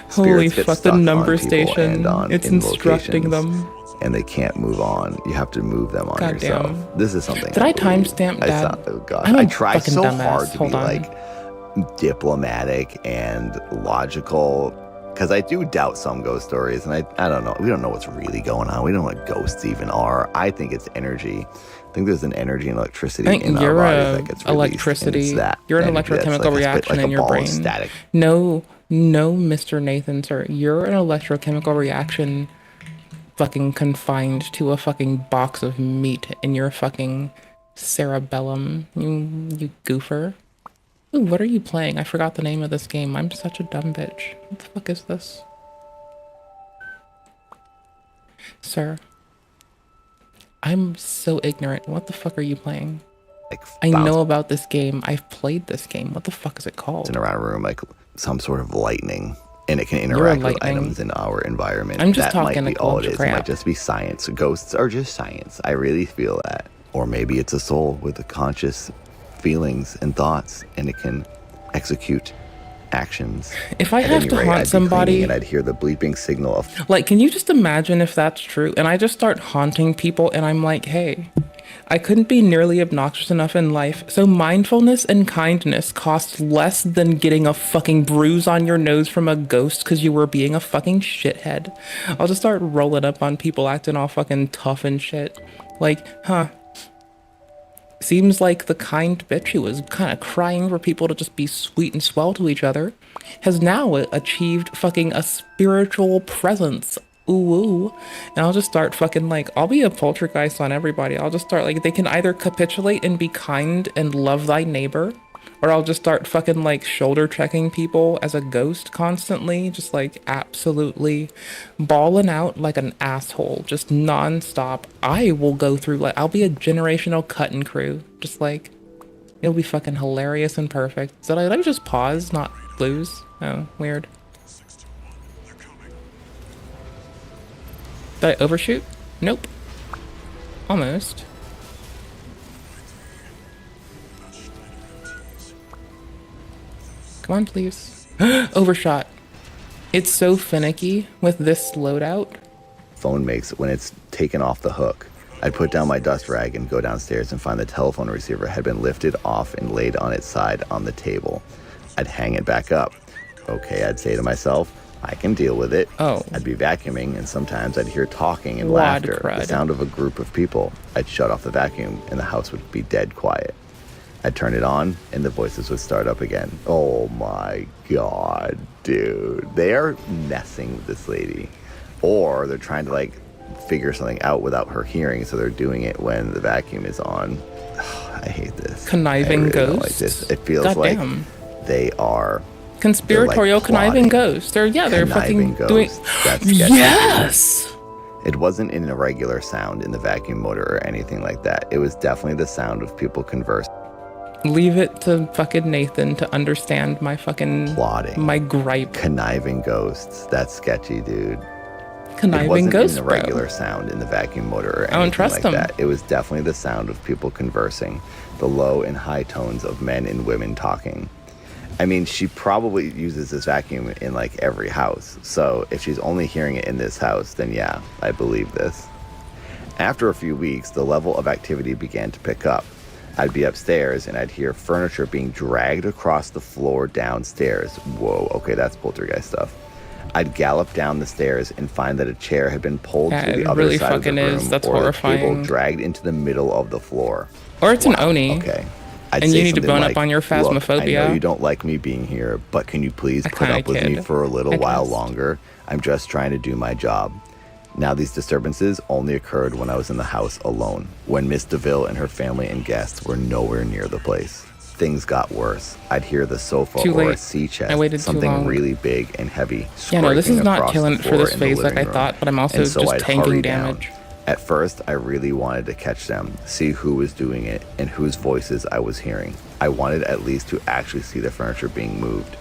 Speaker 1: Holy
Speaker 13: Spirits get
Speaker 1: fuck, the
Speaker 13: stuck on
Speaker 1: number
Speaker 13: people
Speaker 1: station.
Speaker 13: and on
Speaker 1: It's
Speaker 13: in
Speaker 1: instructing
Speaker 13: locations,
Speaker 1: them.
Speaker 13: and they can't move on. You have to move them on yourself.
Speaker 1: Goddamn.
Speaker 13: This is something.
Speaker 1: Did I timestamp that?
Speaker 13: Oh god,
Speaker 1: I'm a
Speaker 13: I try
Speaker 1: fucking
Speaker 13: so
Speaker 1: dumbass.
Speaker 13: hard to
Speaker 1: Hold
Speaker 13: be
Speaker 1: on.
Speaker 13: like diplomatic and logical, because I do doubt some ghost stories, and I don't know. We don't know what's really going on. We don't know what ghosts even are. I think it's energy. I think there's an energy and electricity
Speaker 1: I think
Speaker 13: in our
Speaker 1: you're
Speaker 13: bodies that gets released, and
Speaker 1: electricity.
Speaker 13: it's that
Speaker 1: You're an
Speaker 13: energy that's
Speaker 1: electrochemical
Speaker 13: like
Speaker 1: reaction
Speaker 13: a
Speaker 1: in your
Speaker 13: ball of
Speaker 1: brain.
Speaker 13: static.
Speaker 1: No, Mr. Nathan, sir. You're an electrochemical reaction fucking confined to a fucking box of meat in your fucking cerebellum. You goofer. Ooh, what are you playing? I forgot the name of this game. I'm such a dumb bitch. What the fuck is this? Sir. I'm so ignorant. What the fuck are you playing? I know about this game. I've played this game. What the fuck is it called?
Speaker 13: In around a room, like some sort of lightning, and it can
Speaker 1: You're
Speaker 13: interact with
Speaker 1: lightning.
Speaker 13: items in our environment.
Speaker 1: I'm just
Speaker 13: that
Speaker 1: talking
Speaker 13: might be
Speaker 1: a
Speaker 13: all
Speaker 1: bunch
Speaker 13: it
Speaker 1: of
Speaker 13: is. It might
Speaker 1: crap.
Speaker 13: just be science. Ghosts are just science. I really feel that. Or maybe it's a soul with a conscious feelings and thoughts, and it can execute actions.
Speaker 1: If I
Speaker 13: At
Speaker 1: have
Speaker 13: any
Speaker 1: to
Speaker 13: rate,
Speaker 1: haunt
Speaker 13: I'd be
Speaker 1: somebody-
Speaker 13: cleaning and I'd hear the bleeping signal of
Speaker 1: Like, can you just imagine if that's true? And I just start haunting people and I'm like, hey, I couldn't be nearly obnoxious enough in life. So mindfulness and kindness cost less than getting a fucking bruise on your nose from a ghost because you were being a fucking shithead. I'll just start rolling up on people acting all fucking tough and shit. Like, huh. Seems like the kind bitch who was kind of crying for people to just be sweet and swell to each other has now achieved fucking a spiritual presence. Ooh, ooh. And I'll just start fucking like, I'll be a poltergeist on everybody. I'll just start like, they can either capitulate and be kind and love thy neighbor, or I'll just start fucking like shoulder checking people as a ghost constantly, just like absolutely balling out like an asshole, just nonstop. I will go through like, I'll be a generational cutting crew, just like, it'll be fucking hilarious and perfect. So let me just pause, not lose. Oh, weird. Did I overshoot? Nope. Almost. Come on, please. Overshot. It's so finicky with this loadout.
Speaker 13: phone makes when it's taken off the hook. I'd put down my dust rag and go downstairs and find the telephone receiver had been lifted off and laid on its side on the table. I'd hang it back up. Okay, I'd say to myself, I can deal with it.
Speaker 1: Oh.
Speaker 13: I'd be vacuuming, and sometimes I'd hear talking and
Speaker 1: Wad
Speaker 13: laughter,
Speaker 1: crud.
Speaker 13: the sound of a group of people. I'd shut off the vacuum, and the house would be dead quiet. I'd turn it on, and the voices would start up again. Oh my god, dude. They are messing with this lady. Or they're trying to, like, figure something out without her hearing, so they're doing it when the vacuum is on. I hate this.
Speaker 1: Conniving
Speaker 13: I really don't
Speaker 1: ghosts?
Speaker 13: like this. It feels
Speaker 1: Goddamn.
Speaker 13: like they are...
Speaker 1: Conspiratorial conniving ghosts. They're
Speaker 13: Conniving
Speaker 1: fucking doing.
Speaker 13: ghosts. That's sketchy.
Speaker 1: Yes!
Speaker 13: It wasn't an irregular sound in the vacuum motor or anything like that. It was definitely the sound of people conversing.
Speaker 1: Leave it to fucking Nathan to understand my fucking...
Speaker 13: Plotting.
Speaker 1: My gripe.
Speaker 13: Conniving ghosts. That's sketchy, dude.
Speaker 1: Conniving
Speaker 13: it wasn't
Speaker 1: ghosts,
Speaker 13: an
Speaker 1: bro.
Speaker 13: irregular sound in the vacuum motor or
Speaker 1: I don't
Speaker 13: anything
Speaker 1: trust
Speaker 13: like
Speaker 1: them.
Speaker 13: that. It was definitely the sound of people conversing. The low and high tones of men and women talking. I mean, she probably uses this vacuum in like every house. So if she's only hearing it in this house, then yeah, I believe this. After a few weeks, the level of activity began to pick up. I'd be upstairs and I'd hear furniture being dragged across the floor downstairs. Whoa, okay, that's poltergeist stuff. I'd gallop down the stairs and find that a chair had been pulled
Speaker 1: Yeah,
Speaker 13: to the
Speaker 1: it
Speaker 13: other
Speaker 1: really
Speaker 13: side of the
Speaker 1: fucking
Speaker 13: room,
Speaker 1: is. That's
Speaker 13: or a table
Speaker 1: horrifying.
Speaker 13: dragged into the middle of the floor.
Speaker 1: Or it's an Oni.
Speaker 13: Okay. I'd
Speaker 1: And
Speaker 13: say
Speaker 1: you need to
Speaker 13: something
Speaker 1: bone
Speaker 13: like,
Speaker 1: up on your
Speaker 13: "Look, I
Speaker 1: phasmophobia.
Speaker 13: know you don't like me being here, but can you please
Speaker 1: I
Speaker 13: put
Speaker 1: kinda
Speaker 13: up with me
Speaker 1: kid,
Speaker 13: for a little
Speaker 1: I
Speaker 13: while
Speaker 1: guess.
Speaker 13: longer? I'm just trying to do my job." Now these disturbances only occurred when I was in the house alone, when Miss DeVille and her family and guests were nowhere near the place. Things got worse. I'd hear the sofa
Speaker 1: Too
Speaker 13: or a
Speaker 1: late.
Speaker 13: sea chest,
Speaker 1: I waited too
Speaker 13: something
Speaker 1: long.
Speaker 13: really big and heavy,
Speaker 1: Yeah, no, this is
Speaker 13: scraping
Speaker 1: not
Speaker 13: across
Speaker 1: killing
Speaker 13: the
Speaker 1: it for
Speaker 13: floor
Speaker 1: this
Speaker 13: in the
Speaker 1: phase like I
Speaker 13: living room.
Speaker 1: thought, but I'm also
Speaker 13: And so
Speaker 1: just
Speaker 13: I'd
Speaker 1: tanking
Speaker 13: hurry
Speaker 1: damage.
Speaker 13: down. At first, I really wanted to catch them, see who was doing it, and whose voices I was hearing. I wanted at least to actually see the furniture being moved.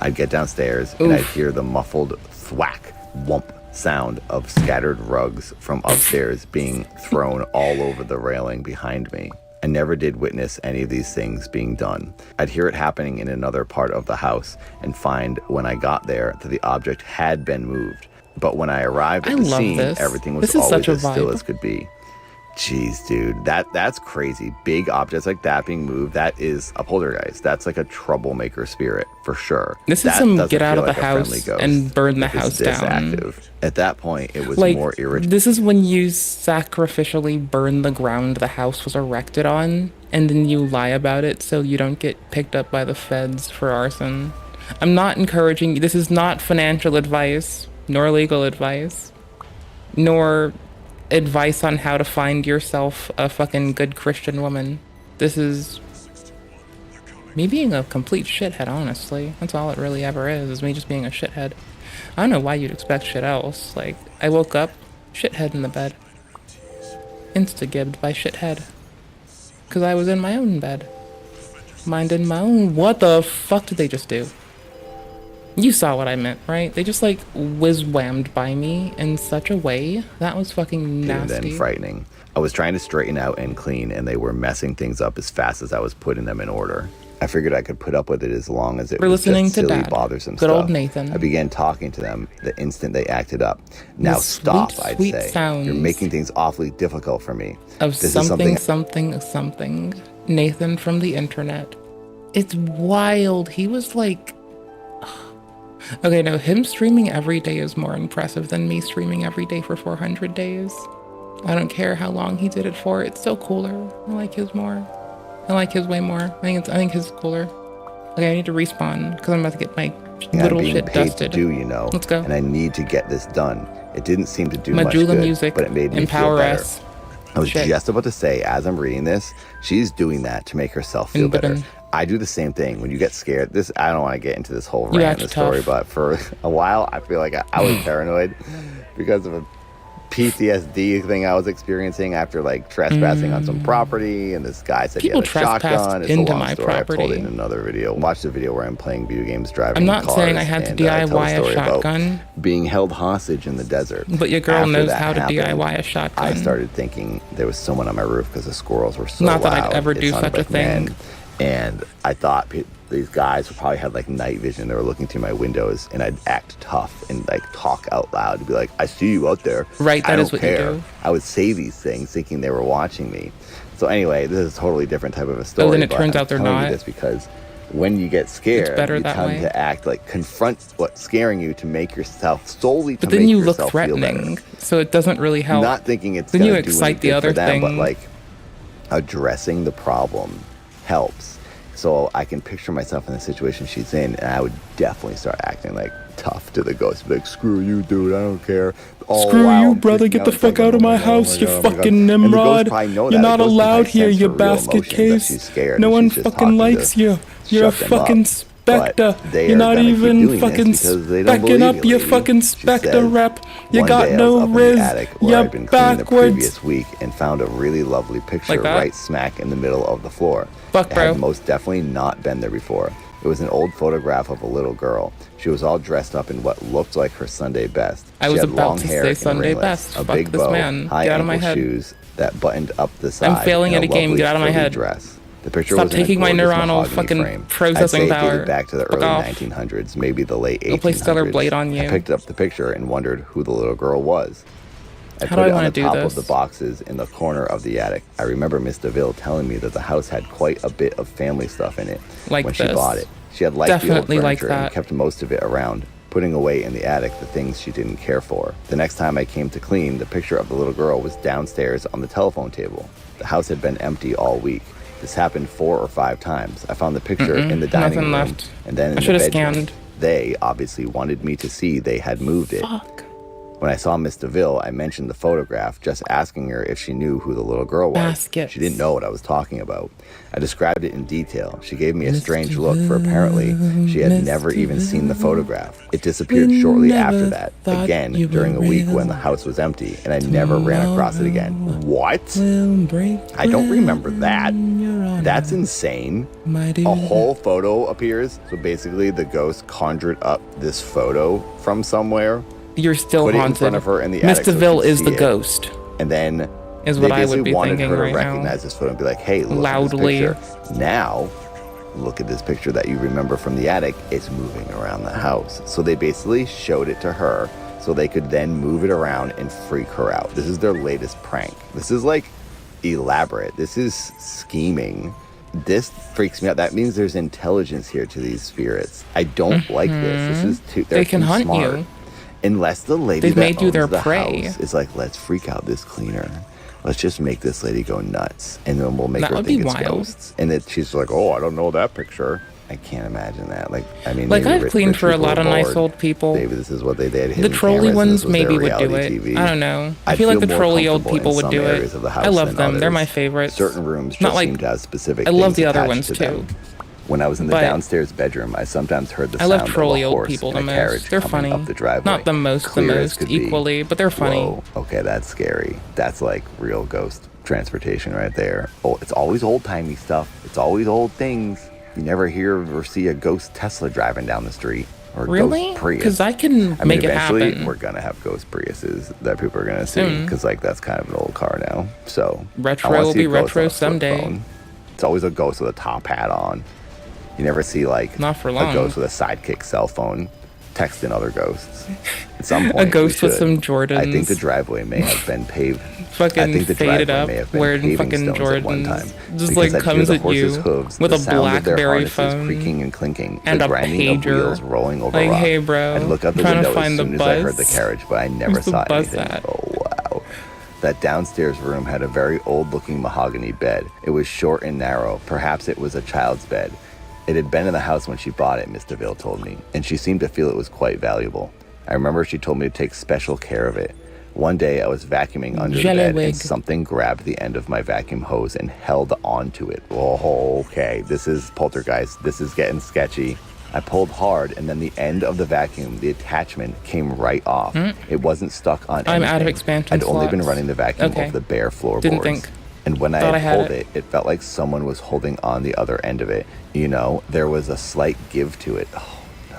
Speaker 13: I'd get downstairs, and I'd hear the muffled thwack, whump sound of scattered rugs from upstairs being thrown all over the railing behind me. I never did witness any of these things being done. I'd hear it happening in another part of the house and find when I got there that the object had been moved. But when I arrived at the scene, everything was always as still as could be. Jeez, dude, that's crazy. Big objects like that being moved, that is a poltergeist. That's like a troublemaker spirit, for sure.
Speaker 1: This is some get out of the house and burn the house down.
Speaker 13: At that point, it was
Speaker 1: like,
Speaker 13: more irritating.
Speaker 1: This is when you sacrificially burn the ground the house was erected on, and then you lie about it so you don't get picked up by the feds for arson. I'm not encouraging you. This is not financial advice, nor legal advice, nor advice on how to find yourself a fucking good Christian woman. This is me being a complete shithead, honestly. That's all it really ever is me just being a shithead. I don't know why you'd expect shit else. Like, I woke up, shithead in the bed. Insta-gibbed by shithead. Because I was in my own bed. Minding my own. What the fuck did they just do? You saw what I meant, right? They just like whiz-whammed by me in such a way that was fucking nasty.
Speaker 13: And then frightening. I was trying to straighten out and clean, and they were messing things up as fast as I was putting them in order. I figured I could put up with it as long as it was just silly, bothersome stuff.
Speaker 1: Good old Nathan.
Speaker 13: I began talking to them the instant they acted up. Now stop, I'd say. You're making things awfully difficult for me.
Speaker 1: Of something. Nathan from the internet. It's wild. He was like... Okay, no, him streaming every day is more impressive than me streaming every day for 400 days. I don't care how long he did it for. It's so cooler. I like his more. I like his way more. I think his is cooler. Okay, I need to respawn because I'm about to get my little shit dusted. Let's go.
Speaker 13: And I need to get this done. It didn't seem to do much
Speaker 1: Majula
Speaker 13: good,
Speaker 1: music,
Speaker 13: but it made me
Speaker 1: empower
Speaker 13: feel better.
Speaker 1: us.
Speaker 13: I was just about to say, as I'm reading this, she's doing that to make herself feel better. I do the same thing when you get scared. I don't want to get into this whole rant in the story, but for a while, I feel like I was paranoid because of a PTSD thing I was experiencing after like trespassing on some property, and this guy said
Speaker 1: People
Speaker 13: he had a shotgun. It's
Speaker 1: into
Speaker 13: a long
Speaker 1: my
Speaker 13: story. I've told
Speaker 1: property.
Speaker 13: it in another video. Watch the video where I'm playing video games, driving
Speaker 1: I'm not
Speaker 13: cars,
Speaker 1: saying I had to
Speaker 13: and, tell
Speaker 1: DIY
Speaker 13: story
Speaker 1: a shotgun.
Speaker 13: about being held hostage in the desert.
Speaker 1: But your girl
Speaker 13: After
Speaker 1: knows
Speaker 13: that
Speaker 1: how to
Speaker 13: happened,
Speaker 1: DIY a shotgun.
Speaker 13: I started thinking there was someone on my roof because the squirrels were so
Speaker 1: Not
Speaker 13: loud.
Speaker 1: that I'd ever
Speaker 13: It
Speaker 1: do
Speaker 13: sounded
Speaker 1: such a
Speaker 13: like
Speaker 1: thing.
Speaker 13: men. And I thought these guys probably had like night vision. They were looking through my windows, and I'd act tough and like talk out loud to be like, "I see you out there."
Speaker 1: Right, that
Speaker 13: I
Speaker 1: is
Speaker 13: don't
Speaker 1: what you
Speaker 13: care.
Speaker 1: do.
Speaker 13: I would say these things thinking they were watching me. So anyway, this is a totally different type of a story.
Speaker 1: Oh, then it
Speaker 13: but
Speaker 1: turns
Speaker 13: I'm
Speaker 1: out they're
Speaker 13: telling you
Speaker 1: not.
Speaker 13: this because when you get scared,
Speaker 1: better
Speaker 13: you
Speaker 1: that
Speaker 13: tend
Speaker 1: way.
Speaker 13: to act like confront what's scaring you to make yourself solely to
Speaker 1: But then
Speaker 13: make
Speaker 1: you look
Speaker 13: yourself feel better.
Speaker 1: threatening, so it doesn't really help.
Speaker 13: Not thinking it's
Speaker 1: then you
Speaker 13: gonna do
Speaker 1: excite the
Speaker 13: anything
Speaker 1: other
Speaker 13: for them,
Speaker 1: thing.
Speaker 13: but like addressing the problem helps. So I can picture myself in the situation she's in, and I would definitely start acting like tough to the ghost. Be like, "Screw you, dude. I don't care." All
Speaker 11: Screw
Speaker 13: while
Speaker 11: you,
Speaker 13: I'm
Speaker 11: brother.
Speaker 13: freaking
Speaker 11: Get
Speaker 13: out,
Speaker 11: the
Speaker 13: it's
Speaker 11: fuck
Speaker 13: like,
Speaker 11: out of
Speaker 13: "Oh
Speaker 11: my
Speaker 13: God,
Speaker 11: house,
Speaker 13: oh
Speaker 11: you
Speaker 13: God, oh my God."
Speaker 11: fucking
Speaker 13: And the ghost
Speaker 11: Nimrod.
Speaker 13: probably know that.
Speaker 11: You're
Speaker 13: The
Speaker 11: not
Speaker 13: ghost can
Speaker 11: allowed
Speaker 13: probably
Speaker 11: here,
Speaker 13: sense
Speaker 11: you
Speaker 13: her real
Speaker 11: basket
Speaker 13: emotions, that
Speaker 11: case.
Speaker 13: she's scared
Speaker 11: No
Speaker 13: and
Speaker 11: one
Speaker 13: she's just
Speaker 11: fucking
Speaker 13: talking to
Speaker 11: likes you. You're a
Speaker 13: shut them
Speaker 11: fucking
Speaker 13: up.
Speaker 11: specter.
Speaker 13: But they
Speaker 11: You're
Speaker 13: are
Speaker 11: not
Speaker 13: gonna keep
Speaker 11: even
Speaker 13: doing this
Speaker 11: fucking
Speaker 13: because they don't
Speaker 11: specking
Speaker 13: believe
Speaker 11: up
Speaker 13: you,
Speaker 11: your
Speaker 13: lady.
Speaker 11: fucking
Speaker 13: She
Speaker 11: specter
Speaker 13: says,
Speaker 11: rep. You
Speaker 13: "One
Speaker 11: got
Speaker 13: day I
Speaker 11: no
Speaker 13: was up in
Speaker 11: riz.
Speaker 13: the attic where
Speaker 11: You're
Speaker 13: I'd been cleaning the
Speaker 11: backwards.
Speaker 13: previous week and found a really lovely picture
Speaker 1: Like that?
Speaker 13: right smack in the middle of the floor.
Speaker 1: Fuck,
Speaker 13: It
Speaker 1: bro.
Speaker 13: had most definitely not been there before. It was an old photograph of a little girl. She was all dressed up in what looked like her Sunday best.
Speaker 1: I
Speaker 13: She
Speaker 1: was
Speaker 13: had
Speaker 1: about
Speaker 13: long
Speaker 1: to
Speaker 13: hair
Speaker 1: say
Speaker 13: and
Speaker 1: Sunday
Speaker 13: ringlets,
Speaker 1: best.
Speaker 13: a
Speaker 1: Fuck
Speaker 13: big
Speaker 1: this
Speaker 13: bow,
Speaker 1: man.
Speaker 13: high
Speaker 1: Get out of my
Speaker 13: ankle
Speaker 1: head.
Speaker 13: shoes that buttoned up the side.
Speaker 1: I'm failing
Speaker 13: and
Speaker 1: at a game.
Speaker 13: lovely
Speaker 1: Get out of my
Speaker 13: frilly
Speaker 1: head.
Speaker 13: dress. The picture
Speaker 1: Stop
Speaker 13: was in a
Speaker 1: taking my
Speaker 13: gorgeous
Speaker 1: neuronal
Speaker 13: mahogany
Speaker 1: fucking
Speaker 13: frame.
Speaker 1: processing
Speaker 13: I'd say
Speaker 1: power.
Speaker 13: It dated back to the
Speaker 1: Fuck
Speaker 13: early
Speaker 1: off.
Speaker 13: 1900s, maybe the late 1800s.
Speaker 1: Go play Stellar Blade on you.
Speaker 13: I picked up the picture and wondered who the little girl was. I
Speaker 1: How
Speaker 13: put
Speaker 1: do I
Speaker 13: it on
Speaker 1: wanna
Speaker 13: the
Speaker 1: do
Speaker 13: top
Speaker 1: this?
Speaker 13: of the boxes in the corner of the attic. I remember Miss DeVille telling me that the house had quite a bit of family stuff in it
Speaker 1: Like
Speaker 13: when she
Speaker 1: this.
Speaker 13: bought it. She had liked
Speaker 1: Definitely
Speaker 13: the old
Speaker 1: like
Speaker 13: furniture and
Speaker 1: that.
Speaker 13: kept most of it around, putting away in the attic the things she didn't care for. The next time I came to clean, the picture of the little girl was downstairs on the telephone table. The house had been empty all week. This happened 4 or 5 times. I found the picture in the dining
Speaker 1: nothing
Speaker 13: room
Speaker 1: left.
Speaker 13: and then in
Speaker 1: I
Speaker 13: the
Speaker 1: should've
Speaker 13: bedroom.
Speaker 1: scanned.
Speaker 13: They obviously wanted me to see they had moved it.
Speaker 1: Fuck.
Speaker 13: When I saw Miss DeVille, I mentioned the photograph, just asking her if she knew who the little girl was.
Speaker 1: Baskets.
Speaker 13: She didn't know what I was talking about. I described it in detail. She gave me a strange look, for apparently she had never even seen the photograph. It disappeared shortly after that, again during a week when the house was empty, and I never ran across it again. What? I don't remember that. That's insane. A whole photo appears. So basically the ghost conjured up this photo from somewhere.
Speaker 1: You're still
Speaker 13: put
Speaker 1: haunted.
Speaker 13: It in front of her in the
Speaker 1: Miss
Speaker 13: attic
Speaker 1: DeVille
Speaker 13: so
Speaker 1: is the
Speaker 13: it.
Speaker 1: ghost.
Speaker 13: And then
Speaker 1: is
Speaker 13: they
Speaker 1: what I would be
Speaker 13: wanted
Speaker 1: thinking
Speaker 13: her to
Speaker 1: right
Speaker 13: recognize this photo and be like, hey, look
Speaker 1: loudly.
Speaker 13: at this picture. Now, look at this picture that you remember from the attic. It's moving around the house. So they basically showed it to her so they could then move it around and freak her out. This is their latest prank. This is like elaborate. This is scheming. This freaks me out. That means there's intelligence here to these spirits. I don't like this. This is too.
Speaker 1: They can
Speaker 13: too
Speaker 1: hunt
Speaker 13: smart.
Speaker 1: you.
Speaker 13: Unless the lady
Speaker 1: They've
Speaker 13: that
Speaker 1: made you
Speaker 13: owns
Speaker 1: their
Speaker 13: the
Speaker 1: prey.
Speaker 13: house is like, let's freak out this cleaner. Let's just make this lady go nuts, and then we'll make
Speaker 1: That
Speaker 13: her
Speaker 1: would
Speaker 13: think
Speaker 1: be
Speaker 13: it's
Speaker 1: wild.
Speaker 13: ghosts. And that she's like, oh, I don't know that picture. I can't imagine that. Like, I mean,
Speaker 1: Like,
Speaker 13: maybe
Speaker 1: I've cleaned for a lot of nice old people.
Speaker 13: Maybe this is what they did.
Speaker 1: The trolly ones maybe would do it.
Speaker 13: TV.
Speaker 1: I don't know. I feel like the
Speaker 13: more
Speaker 1: trolly old
Speaker 13: comfortable
Speaker 1: people
Speaker 13: in
Speaker 1: would
Speaker 13: some
Speaker 1: do
Speaker 13: areas
Speaker 1: it.
Speaker 13: of the house
Speaker 1: I love
Speaker 13: than
Speaker 1: them. They're
Speaker 13: others.
Speaker 1: my favorites.
Speaker 13: Certain rooms just
Speaker 1: Not like,
Speaker 13: seem to have specific
Speaker 1: I love
Speaker 13: things
Speaker 1: the other
Speaker 13: attached
Speaker 1: ones
Speaker 13: to
Speaker 1: too.
Speaker 13: them. When I was in the
Speaker 1: But
Speaker 13: downstairs bedroom, I sometimes heard the
Speaker 1: I love
Speaker 13: sound
Speaker 1: trolly
Speaker 13: of a
Speaker 1: old
Speaker 13: horse
Speaker 1: people
Speaker 13: and
Speaker 1: the
Speaker 13: a
Speaker 1: most.
Speaker 13: carriage
Speaker 1: They're
Speaker 13: coming
Speaker 1: funny.
Speaker 13: up the driveway.
Speaker 1: Not the most equally, but they're funny.
Speaker 13: Whoa, okay, that's scary. That's like real ghost transportation right there. Oh, it's always old-timey stuff. It's always old things. You never hear or see a ghost Tesla driving down the street. Or a
Speaker 1: Really?
Speaker 13: ghost Prius.
Speaker 1: Because I can make it
Speaker 13: eventually,
Speaker 1: happen.
Speaker 13: we're gonna have ghost Priuses that people are gonna see
Speaker 1: Soon.
Speaker 13: because like that's kind of an old car now. So
Speaker 1: Retro
Speaker 13: I wanna
Speaker 1: will
Speaker 13: see
Speaker 1: be
Speaker 13: a ghost
Speaker 1: retro
Speaker 13: on a flip
Speaker 1: someday.
Speaker 13: phone. It's always a ghost with a top hat on. You never see like
Speaker 1: Not for
Speaker 13: a
Speaker 1: long.
Speaker 13: ghost with a sidekick cell phone texting other ghosts. At some point,
Speaker 1: A ghost
Speaker 13: we
Speaker 1: with
Speaker 13: should.
Speaker 1: some Jordans.
Speaker 13: I think the driveway may have been paved.
Speaker 1: Fucking
Speaker 13: I think the
Speaker 1: faded
Speaker 13: driveway
Speaker 1: up,
Speaker 13: may have been
Speaker 1: wearing
Speaker 13: paving
Speaker 1: fucking
Speaker 13: stones at one time.
Speaker 1: Jordans. Just
Speaker 13: because
Speaker 1: like
Speaker 13: I'd hear
Speaker 1: comes
Speaker 13: the
Speaker 1: at
Speaker 13: horses'
Speaker 1: you
Speaker 13: hooves,
Speaker 1: with
Speaker 13: the
Speaker 1: a
Speaker 13: sound of their
Speaker 1: BlackBerry
Speaker 13: harnesses
Speaker 1: phone
Speaker 13: creaking and clinking,
Speaker 1: and
Speaker 13: the
Speaker 1: a
Speaker 13: grinding of
Speaker 1: pager.
Speaker 13: wheels rolling over
Speaker 1: Like,
Speaker 13: rock.
Speaker 1: hey, bro,
Speaker 13: I'd look out the
Speaker 1: trying to
Speaker 13: window as
Speaker 1: find the
Speaker 13: soon as I heard the
Speaker 1: bus.
Speaker 13: carriage, but I never
Speaker 1: Where's the
Speaker 13: saw
Speaker 1: bus
Speaker 13: anything.
Speaker 1: at?
Speaker 13: Oh wow. That downstairs room had a very old-looking mahogany bed. It was short and narrow. Perhaps it was a child's bed. It had been in the house when she bought it, Miss DeVille told me, and she seemed to feel it was quite valuable. I remember she told me to take special care of it. One day I was vacuuming under the bed and something grabbed the end of my vacuum hose and held onto it. Oh, okay, this is poltergeist. This is getting sketchy. I pulled hard and then the end of the vacuum, the attachment, came right off. It wasn't stuck on anything.
Speaker 1: I'm out of expansion
Speaker 13: I'd only been
Speaker 1: slots.
Speaker 13: running the vacuum
Speaker 1: Okay.
Speaker 13: over the bare floorboards.
Speaker 1: Didn't think.
Speaker 13: And when
Speaker 1: Thought
Speaker 13: I
Speaker 1: I had
Speaker 13: pulled it, it felt like someone was holding on the other end of it. You know, there was a slight give to it. Oh, no.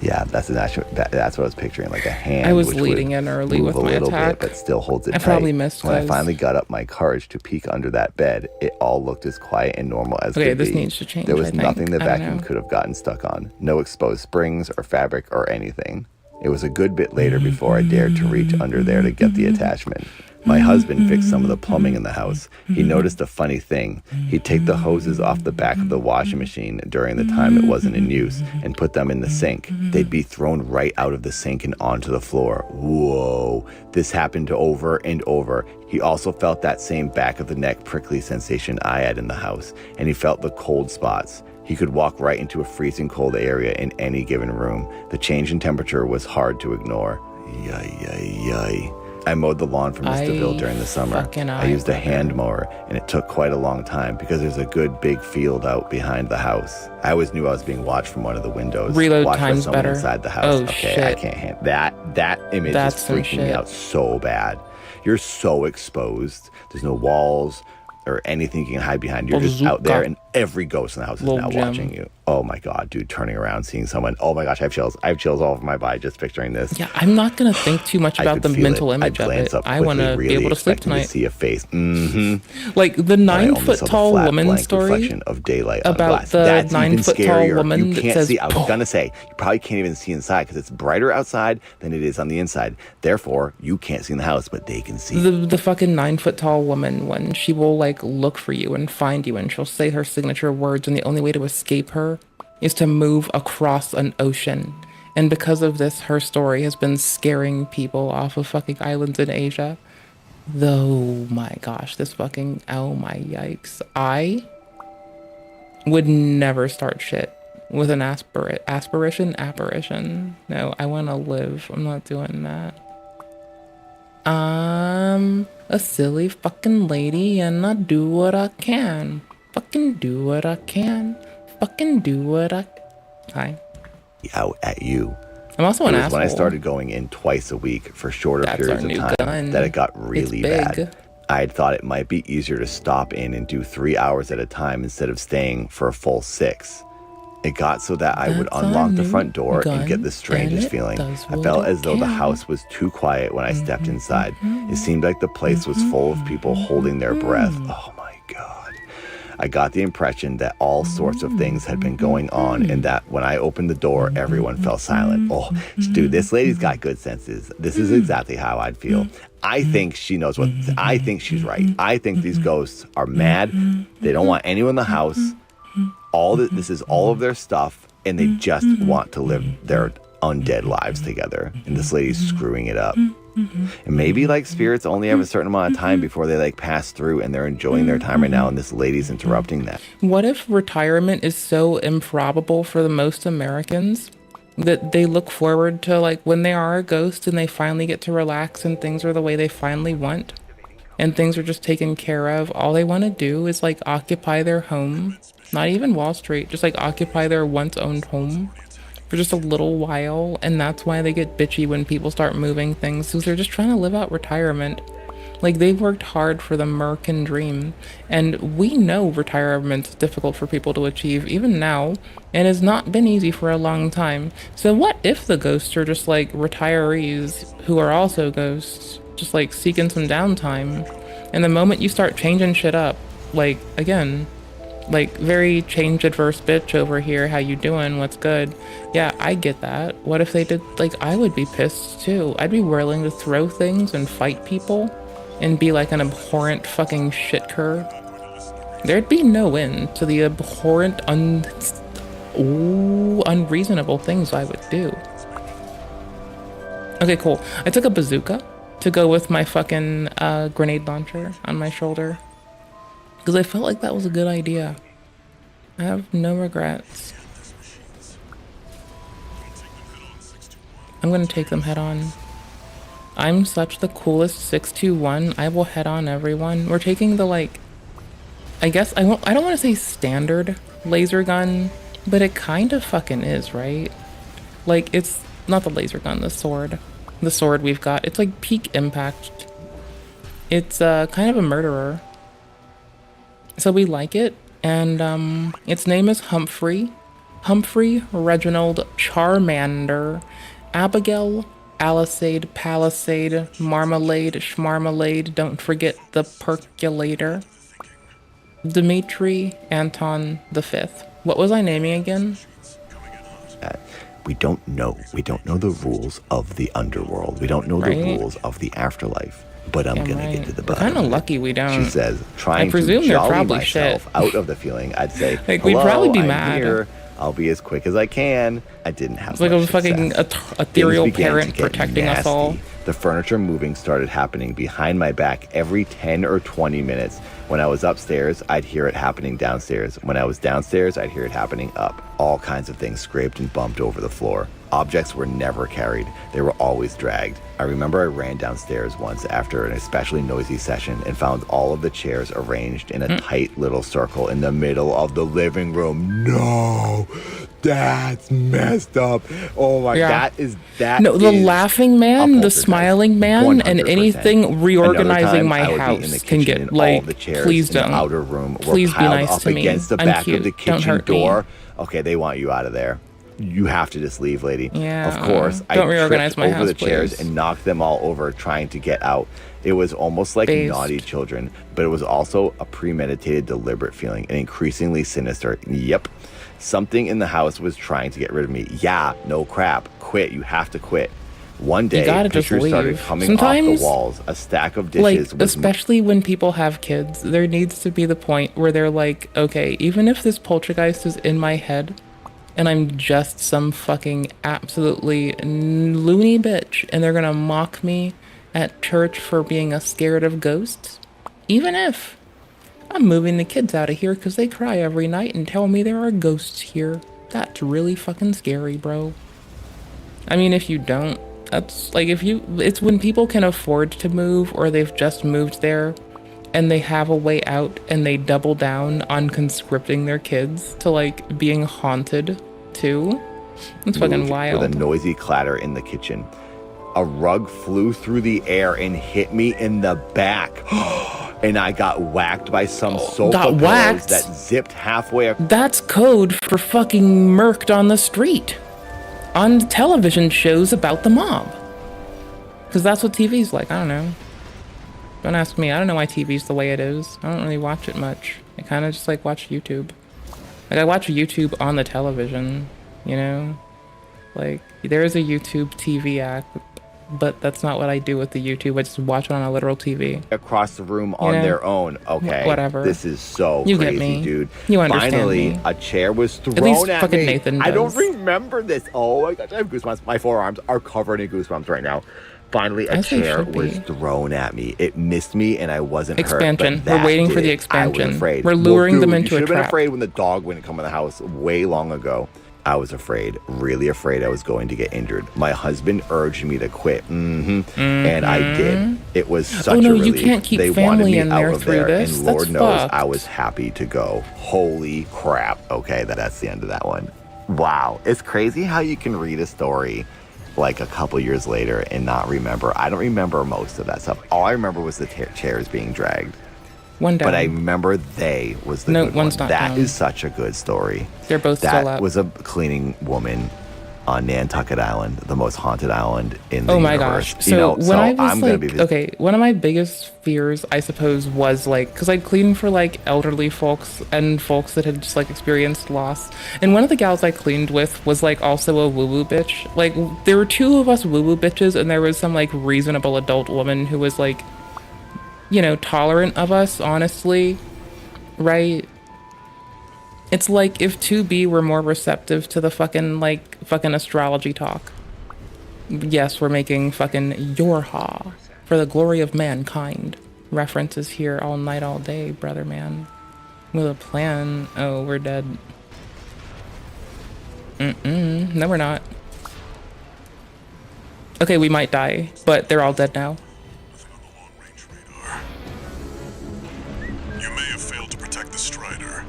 Speaker 13: Yeah, that's what I was picturing, like a hand.
Speaker 1: I was
Speaker 13: which
Speaker 1: leading
Speaker 13: would
Speaker 1: in early
Speaker 13: move
Speaker 1: with
Speaker 13: a
Speaker 1: my
Speaker 13: little
Speaker 1: attack.
Speaker 13: bit, but still holds it
Speaker 1: I
Speaker 13: tight.
Speaker 1: probably missed
Speaker 13: When I
Speaker 1: those.
Speaker 13: finally got up my courage to peek under that bed, it all looked as quiet and normal as
Speaker 1: Okay,
Speaker 13: could
Speaker 1: this
Speaker 13: be.
Speaker 1: needs to change,
Speaker 13: There was
Speaker 1: I think.
Speaker 13: nothing the
Speaker 1: I don't
Speaker 13: vacuum
Speaker 1: know.
Speaker 13: could have gotten stuck on. No exposed springs or fabric or anything. It was a good bit later before I dared to reach under there to get the attachment. My husband fixed some of the plumbing in the house. He noticed a funny thing. He'd take the hoses off the back of the washing machine during the time it wasn't in use and put them in the sink. They'd be thrown right out of the sink and onto the floor. Whoa. This happened over and over. He also felt that same back of the neck prickly sensation I had in the house, and he felt the cold spots. He could walk right into a freezing cold area in any given room. The change in temperature was hard to ignore. Yay. I mowed the lawn for Miss DeVille during the summer. I used a hand mower, and it took quite a long time because there's a good big field out behind the house. I always knew I was being watched from one of the windows.
Speaker 1: Reload
Speaker 13: watched by
Speaker 1: time's
Speaker 13: someone
Speaker 1: better.
Speaker 13: inside the house.
Speaker 1: Oh,
Speaker 13: okay,
Speaker 1: shit.
Speaker 13: I can't handle that image
Speaker 1: That's
Speaker 13: is
Speaker 1: some
Speaker 13: freaking me
Speaker 1: shit.
Speaker 13: out so bad. You're so exposed. There's no walls or anything you can hide behind. You're just out there, and every ghost in the house is
Speaker 1: Little
Speaker 13: now
Speaker 1: gem.
Speaker 13: watching you. Oh my god, dude, turning around, seeing someone. Oh my gosh, I have chills. I have chills all over my body just picturing this.
Speaker 1: Yeah, I'm not gonna think too much
Speaker 13: I
Speaker 1: about
Speaker 13: could
Speaker 1: the
Speaker 13: feel
Speaker 1: mental
Speaker 13: it.
Speaker 1: image
Speaker 13: I'd
Speaker 1: of
Speaker 13: glance
Speaker 1: it.
Speaker 13: up
Speaker 1: I
Speaker 13: quickly,
Speaker 1: want to
Speaker 13: really
Speaker 1: be able to sleep
Speaker 13: expecting
Speaker 1: tonight.
Speaker 13: to see a face.
Speaker 1: Like the
Speaker 13: And I only
Speaker 1: 9-foot
Speaker 13: saw the
Speaker 1: tall
Speaker 13: flat,
Speaker 1: woman
Speaker 13: blank
Speaker 1: story
Speaker 13: reflection of daylight on
Speaker 1: about
Speaker 13: glass.
Speaker 1: the
Speaker 13: That's even
Speaker 1: 9-foot tall
Speaker 13: scarier.
Speaker 1: woman
Speaker 13: You
Speaker 1: that
Speaker 13: can't
Speaker 1: says,
Speaker 13: see. I was
Speaker 1: "Poof."
Speaker 13: gonna say you probably can't even see inside because it's brighter outside than it is on the inside. Therefore, you can't see in the house, but they can see.
Speaker 1: The fucking 9-foot tall woman, when she will like look for you and find you, and she'll say her signature words, and the only way to escape her is to move across an ocean. And because of this, her story has been scaring people off of fucking islands in Asia. Though, my gosh, this fucking, oh my yikes. I would never start shit with an apparition. No, I want to live. I'm not doing that. I'm a silly fucking lady and I do what I can. Fucking do what I can. Fucking do what I... Hi.
Speaker 13: Out at you.
Speaker 1: I'm also an asshole.
Speaker 13: When I started going in twice a week for shorter periods of time that it got really bad. I had thought it might be easier to stop in and do 3 hours at a time instead of staying for a full 6. It got so that I would unlock the front door and get the strangest feeling. I felt as though the house was too quiet when I stepped inside. It seemed like the place was full of people holding their breath. Oh my God. I got the impression that all sorts of things had been going on and that when I opened the door, everyone fell silent. Oh, dude, this lady's got good senses. This is exactly how I'd feel. I think she knows what, I think she's right. I think these ghosts are mad. They don't want anyone in the house. This is all of their stuff, and they just want to live their undead lives together. And this lady's screwing it up. And maybe like spirits only have a certain amount of time before they like pass through, and they're enjoying their time right now, and this lady's interrupting that.
Speaker 1: What if retirement is so improbable for the most Americans that they look forward to like when they are a ghost and they finally get to relax and things are the way they finally want and things are just taken care of? All they want to do is like occupy their home, not even Wall Street, just like occupy their once owned home for just a little while. And that's why they get bitchy when people start moving things, because they're just trying to live out retirement. Like, they've worked hard for the American dream, and we know retirement's difficult for people to achieve even now, and has not been easy for a long time. So what if the ghosts are just like retirees who are also ghosts, just like seeking some downtime? And the moment you start changing shit up, like, again, like, very change adverse bitch over here, how you doing, what's good? Yeah, I get that. What if they did, like, I would be pissed too. I'd be willing to throw things and fight people and be like an abhorrent fucking shit cur. There'd be no end to the abhorrent, unreasonable things I would do. Okay, cool. I took a bazooka to go with my fucking grenade launcher on my shoulder, because I felt like that was a good idea. I have no regrets. I'm gonna take them head on. I'm such the coolest 621. I will head on everyone. We're taking the, like, I guess, I don't want to say standard laser gun, but it kind of fucking is, right? Like, it's not the laser gun, the sword. The sword we've got. It's like peak impact. It's kind of a murderer. So we like it, and its name is Humphrey. Humphrey Reginald Charmander. Abigail Alisade, Palisade, Marmalade, Schmarmalade, don't forget the percolator. Dimitri Anton V. What was I naming again?
Speaker 13: We don't know. We don't know the rules of the underworld. We don't know the rules of the afterlife. But I'm gonna get to the bottom.
Speaker 1: We're kind of lucky we don't.
Speaker 13: She says, trying to jolly myself out of the feeling, I'd say,
Speaker 1: like, we'd probably be
Speaker 13: I'm
Speaker 1: mad.
Speaker 13: Here. I'll be as quick as I can. I didn't have
Speaker 1: it's like a fucking ethereal parent protecting us all.
Speaker 13: The furniture moving started happening behind my back every 10 or 20 minutes. When I was upstairs, I'd hear it happening downstairs. When I was downstairs, I'd hear it happening up. All kinds of things scraped and bumped over the floor. Objects were never carried. They were always dragged. I remember I ran downstairs once after an especially noisy session and found all of the chairs arranged in a tight little circle in the middle of the living room. No, that's messed up. Oh my, that
Speaker 1: No, the laughing man, the smiling man, 100%. And anything reorganizing my house can get, like,
Speaker 13: the chairs
Speaker 1: please
Speaker 13: in
Speaker 1: don't.
Speaker 13: The outer room
Speaker 1: Please
Speaker 13: were
Speaker 1: be
Speaker 13: piled
Speaker 1: nice
Speaker 13: up
Speaker 1: to me.
Speaker 13: against the
Speaker 1: I'm
Speaker 13: back
Speaker 1: cute.
Speaker 13: of the
Speaker 1: Don't
Speaker 13: kitchen
Speaker 1: hurt
Speaker 13: door.
Speaker 1: Me.
Speaker 13: Okay, they want you out of there. You have to just leave, lady.
Speaker 1: Yeah.
Speaker 13: Of course, I
Speaker 1: reorganize
Speaker 13: tripped
Speaker 1: my
Speaker 13: over
Speaker 1: house,
Speaker 13: the chairs
Speaker 1: please.
Speaker 13: and knocked them all over trying to get out. It was almost like naughty children, but it was also a premeditated, deliberate feeling, and increasingly sinister. Yep. Something in the house was trying to get rid of me. Yeah, no crap. Quit. You have to quit. One day, pictures started coming off the walls. A stack of dishes.
Speaker 1: Like, especially when people have kids, there needs to be the point where they're like, okay, even if this poltergeist is in my head, and I'm just some fucking absolutely loony bitch, and they're gonna mock me at church for being scared of ghosts, even if I'm moving the kids out of here because they cry every night and tell me there are ghosts here. That's really fucking scary, bro. I mean, if you don't, that's like it's when people can afford to move or they've just moved there and they have a way out and they double down on conscripting their kids to like being haunted too. It's fucking wild.
Speaker 13: With a noisy clatter in the kitchen. A rug flew through the air and hit me in the back. And I got whacked by some sofa pillows that zipped halfway across.
Speaker 1: That's code for fucking murked on the street. On television shows about the mob. Because that's what TV's like. I don't know. Don't ask me. I don't know why TV's the way it is. I don't really watch it much. I kind of just like watch YouTube. Like I watch YouTube on the television, you know? Like there is a YouTube TV app, but that's not what I do with the YouTube. I just watch it on a literal TV.
Speaker 13: Across the room on their own. Okay.
Speaker 1: Whatever.
Speaker 13: This is so
Speaker 1: You
Speaker 13: crazy,
Speaker 1: get me.
Speaker 13: dude.
Speaker 1: You understand
Speaker 13: Finally,
Speaker 1: me.
Speaker 13: a chair was thrown
Speaker 1: At least
Speaker 13: at
Speaker 1: fucking
Speaker 13: me.
Speaker 1: Nathan
Speaker 13: I don't
Speaker 1: does.
Speaker 13: remember this. Oh my gosh, I have goosebumps. My forearms are covered in goosebumps right now. Finally, a
Speaker 1: As they
Speaker 13: chair
Speaker 1: should be.
Speaker 13: was thrown at me. It missed me, and I wasn't
Speaker 1: Expansion.
Speaker 13: hurt. but
Speaker 1: We're
Speaker 13: that
Speaker 1: waiting for
Speaker 13: did
Speaker 1: the
Speaker 13: it.
Speaker 1: expansion.
Speaker 13: I was afraid.
Speaker 1: We're luring them
Speaker 13: dude,
Speaker 1: into a
Speaker 13: you should have been
Speaker 1: trap.
Speaker 13: afraid when the dog wouldn't come in the house way long ago. I was afraid, really afraid I was going to get injured. My husband urged me to quit, and I did. It was such
Speaker 1: no,
Speaker 13: a relief.
Speaker 1: you can't keep
Speaker 13: they wanted
Speaker 1: family
Speaker 13: me
Speaker 1: in
Speaker 13: out
Speaker 1: there
Speaker 13: of
Speaker 1: through
Speaker 13: there,
Speaker 1: this.
Speaker 13: and Lord
Speaker 1: That's
Speaker 13: knows
Speaker 1: fucked.
Speaker 13: I was happy to go. Holy crap. Okay, that's the end of that one. Wow, it's crazy how you can read a story like a couple years later and not remember. I don't remember most of that stuff. All I remember was the chairs being dragged.
Speaker 1: One down.
Speaker 13: But I remember they was the
Speaker 1: No,
Speaker 13: good
Speaker 1: one's
Speaker 13: one.
Speaker 1: not
Speaker 13: That
Speaker 1: down.
Speaker 13: is such a good story.
Speaker 1: They're both
Speaker 13: that
Speaker 1: still up.
Speaker 13: was a cleaning woman on Nantucket Island, the most haunted island in the
Speaker 1: Oh my
Speaker 13: universe.
Speaker 1: gosh. So when I was
Speaker 13: I'm gonna
Speaker 1: like,
Speaker 13: be
Speaker 1: okay, one of my biggest fears, I suppose, was like, because I cleaned for like elderly folks and folks that had just like experienced loss. And one of the gals I cleaned with was like also a woo-woo bitch. Like there were two of us woo-woo bitches and there was some like reasonable adult woman who was like, you know, tolerant of us, honestly. Right? It's like if 2B were more receptive to the fucking astrology talk. Yes, we're making fucking Yorha for the glory of mankind. References here all night, all day, brother man. With a plan. Oh, we're dead. No, we're not. Okay, we might die, but they're all dead now.
Speaker 7: You may have failed to protect the Strider,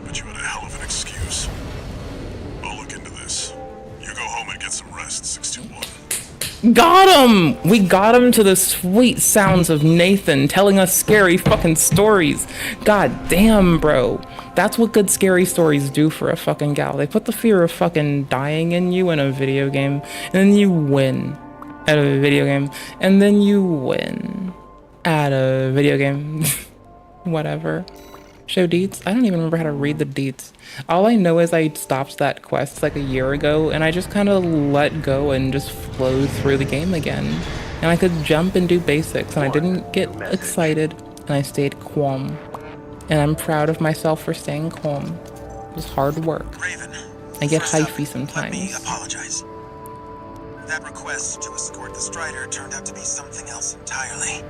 Speaker 7: but you had a hell of an excuse. I'll look into this. You go home and get some rest, 621.
Speaker 1: Got him! We got him to the sweet sounds of Nathan telling us scary fucking stories. God damn, bro. That's what good scary stories do for a fucking gal. They put the fear of fucking dying in you in a video game, and then you win at a video game, and then you win at a video game. Whatever. Show deets? I don't even remember how to read the deets. All I know is I stopped that quest like a year ago and I just kind of let go and just flowed through the game again. And I could jump and do basics and I didn't get excited and I stayed calm. And I'm proud of myself for staying calm. It was hard work. I get hyphy sometimes.
Speaker 16: Let me apologize. That request to escort the Strider turned out to be something else entirely.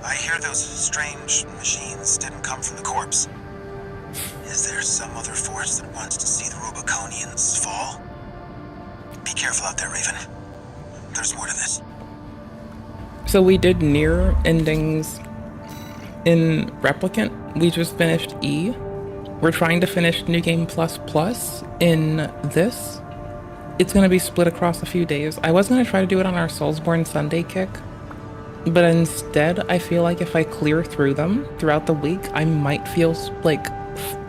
Speaker 16: I hear those strange machines didn't come from the corpse. Is there some other force that wants to see the Roboconians fall? Be careful out there, Raven. There's more to this.
Speaker 1: So we did near endings in Replicant. We just finished E. We're trying to finish New Game Plus Plus in this. It's going to be split across a few days. I was going to try to do it on our Soulsborne Sunday kick. But instead, I feel like if I clear through them throughout the week, I might feel like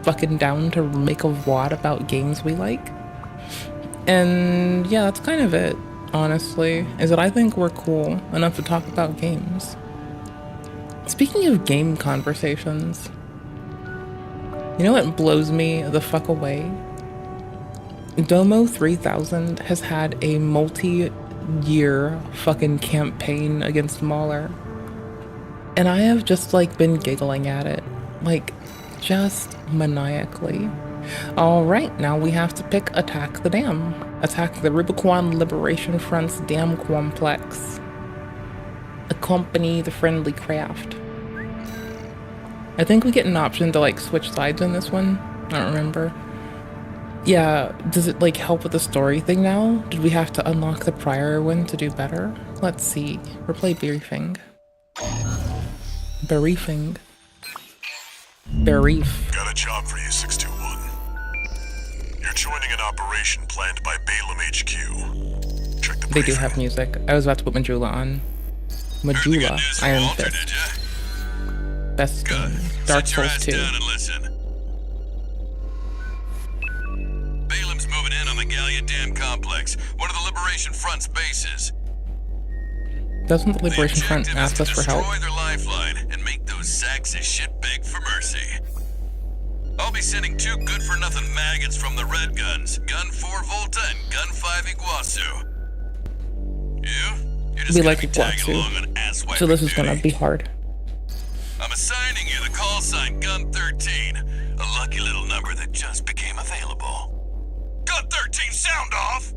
Speaker 1: fucking down to make a VOD about games we like. And yeah, that's kind of it, honestly, is that I think we're cool enough to talk about games. Speaking of game conversations, you know what blows me the fuck away? Domo 3000 has had a multi-year fucking campaign against Mauler. And I have just like been giggling at it. Like, just maniacally. Alright, now we have to pick Attack the Dam. Attack the Rubicon Liberation Front's Dam Complex. Accompany the friendly craft. I think we get an option to like switch sides in this one. I don't remember. Yeah, does it like help with the story thing now? Did we have to unlock the prior one to do better? Let's see. Replay briefing. Briefing. Brief.
Speaker 7: Got a job for you, 621. You're joining an operation planned by Balaam HQ. Check the
Speaker 1: They do have music. I was about to put Majula on. Majula, Iron Fist. Best game. Dark Souls 2.
Speaker 4: Balaam's moving in on the Gallia Dam complex, one of the Liberation Front's bases.
Speaker 1: Doesn't the Liberation Front ask us for help?
Speaker 4: Destroy their lifeline and make those sacks of shit beg for mercy. I'll be sending 2 good-for-nothing maggots from the Red Guns, Gun 4 Volta and Gun 5 Iguazu. You're just
Speaker 1: We
Speaker 4: gonna
Speaker 1: like
Speaker 4: be tagging along
Speaker 1: Iguazu,
Speaker 4: on asswipe
Speaker 1: so this is
Speaker 4: duty.
Speaker 1: gonna be hard.
Speaker 4: I'm assigning you the call sign Gun 13, a lucky little number that just became available. Gun 13, sound off!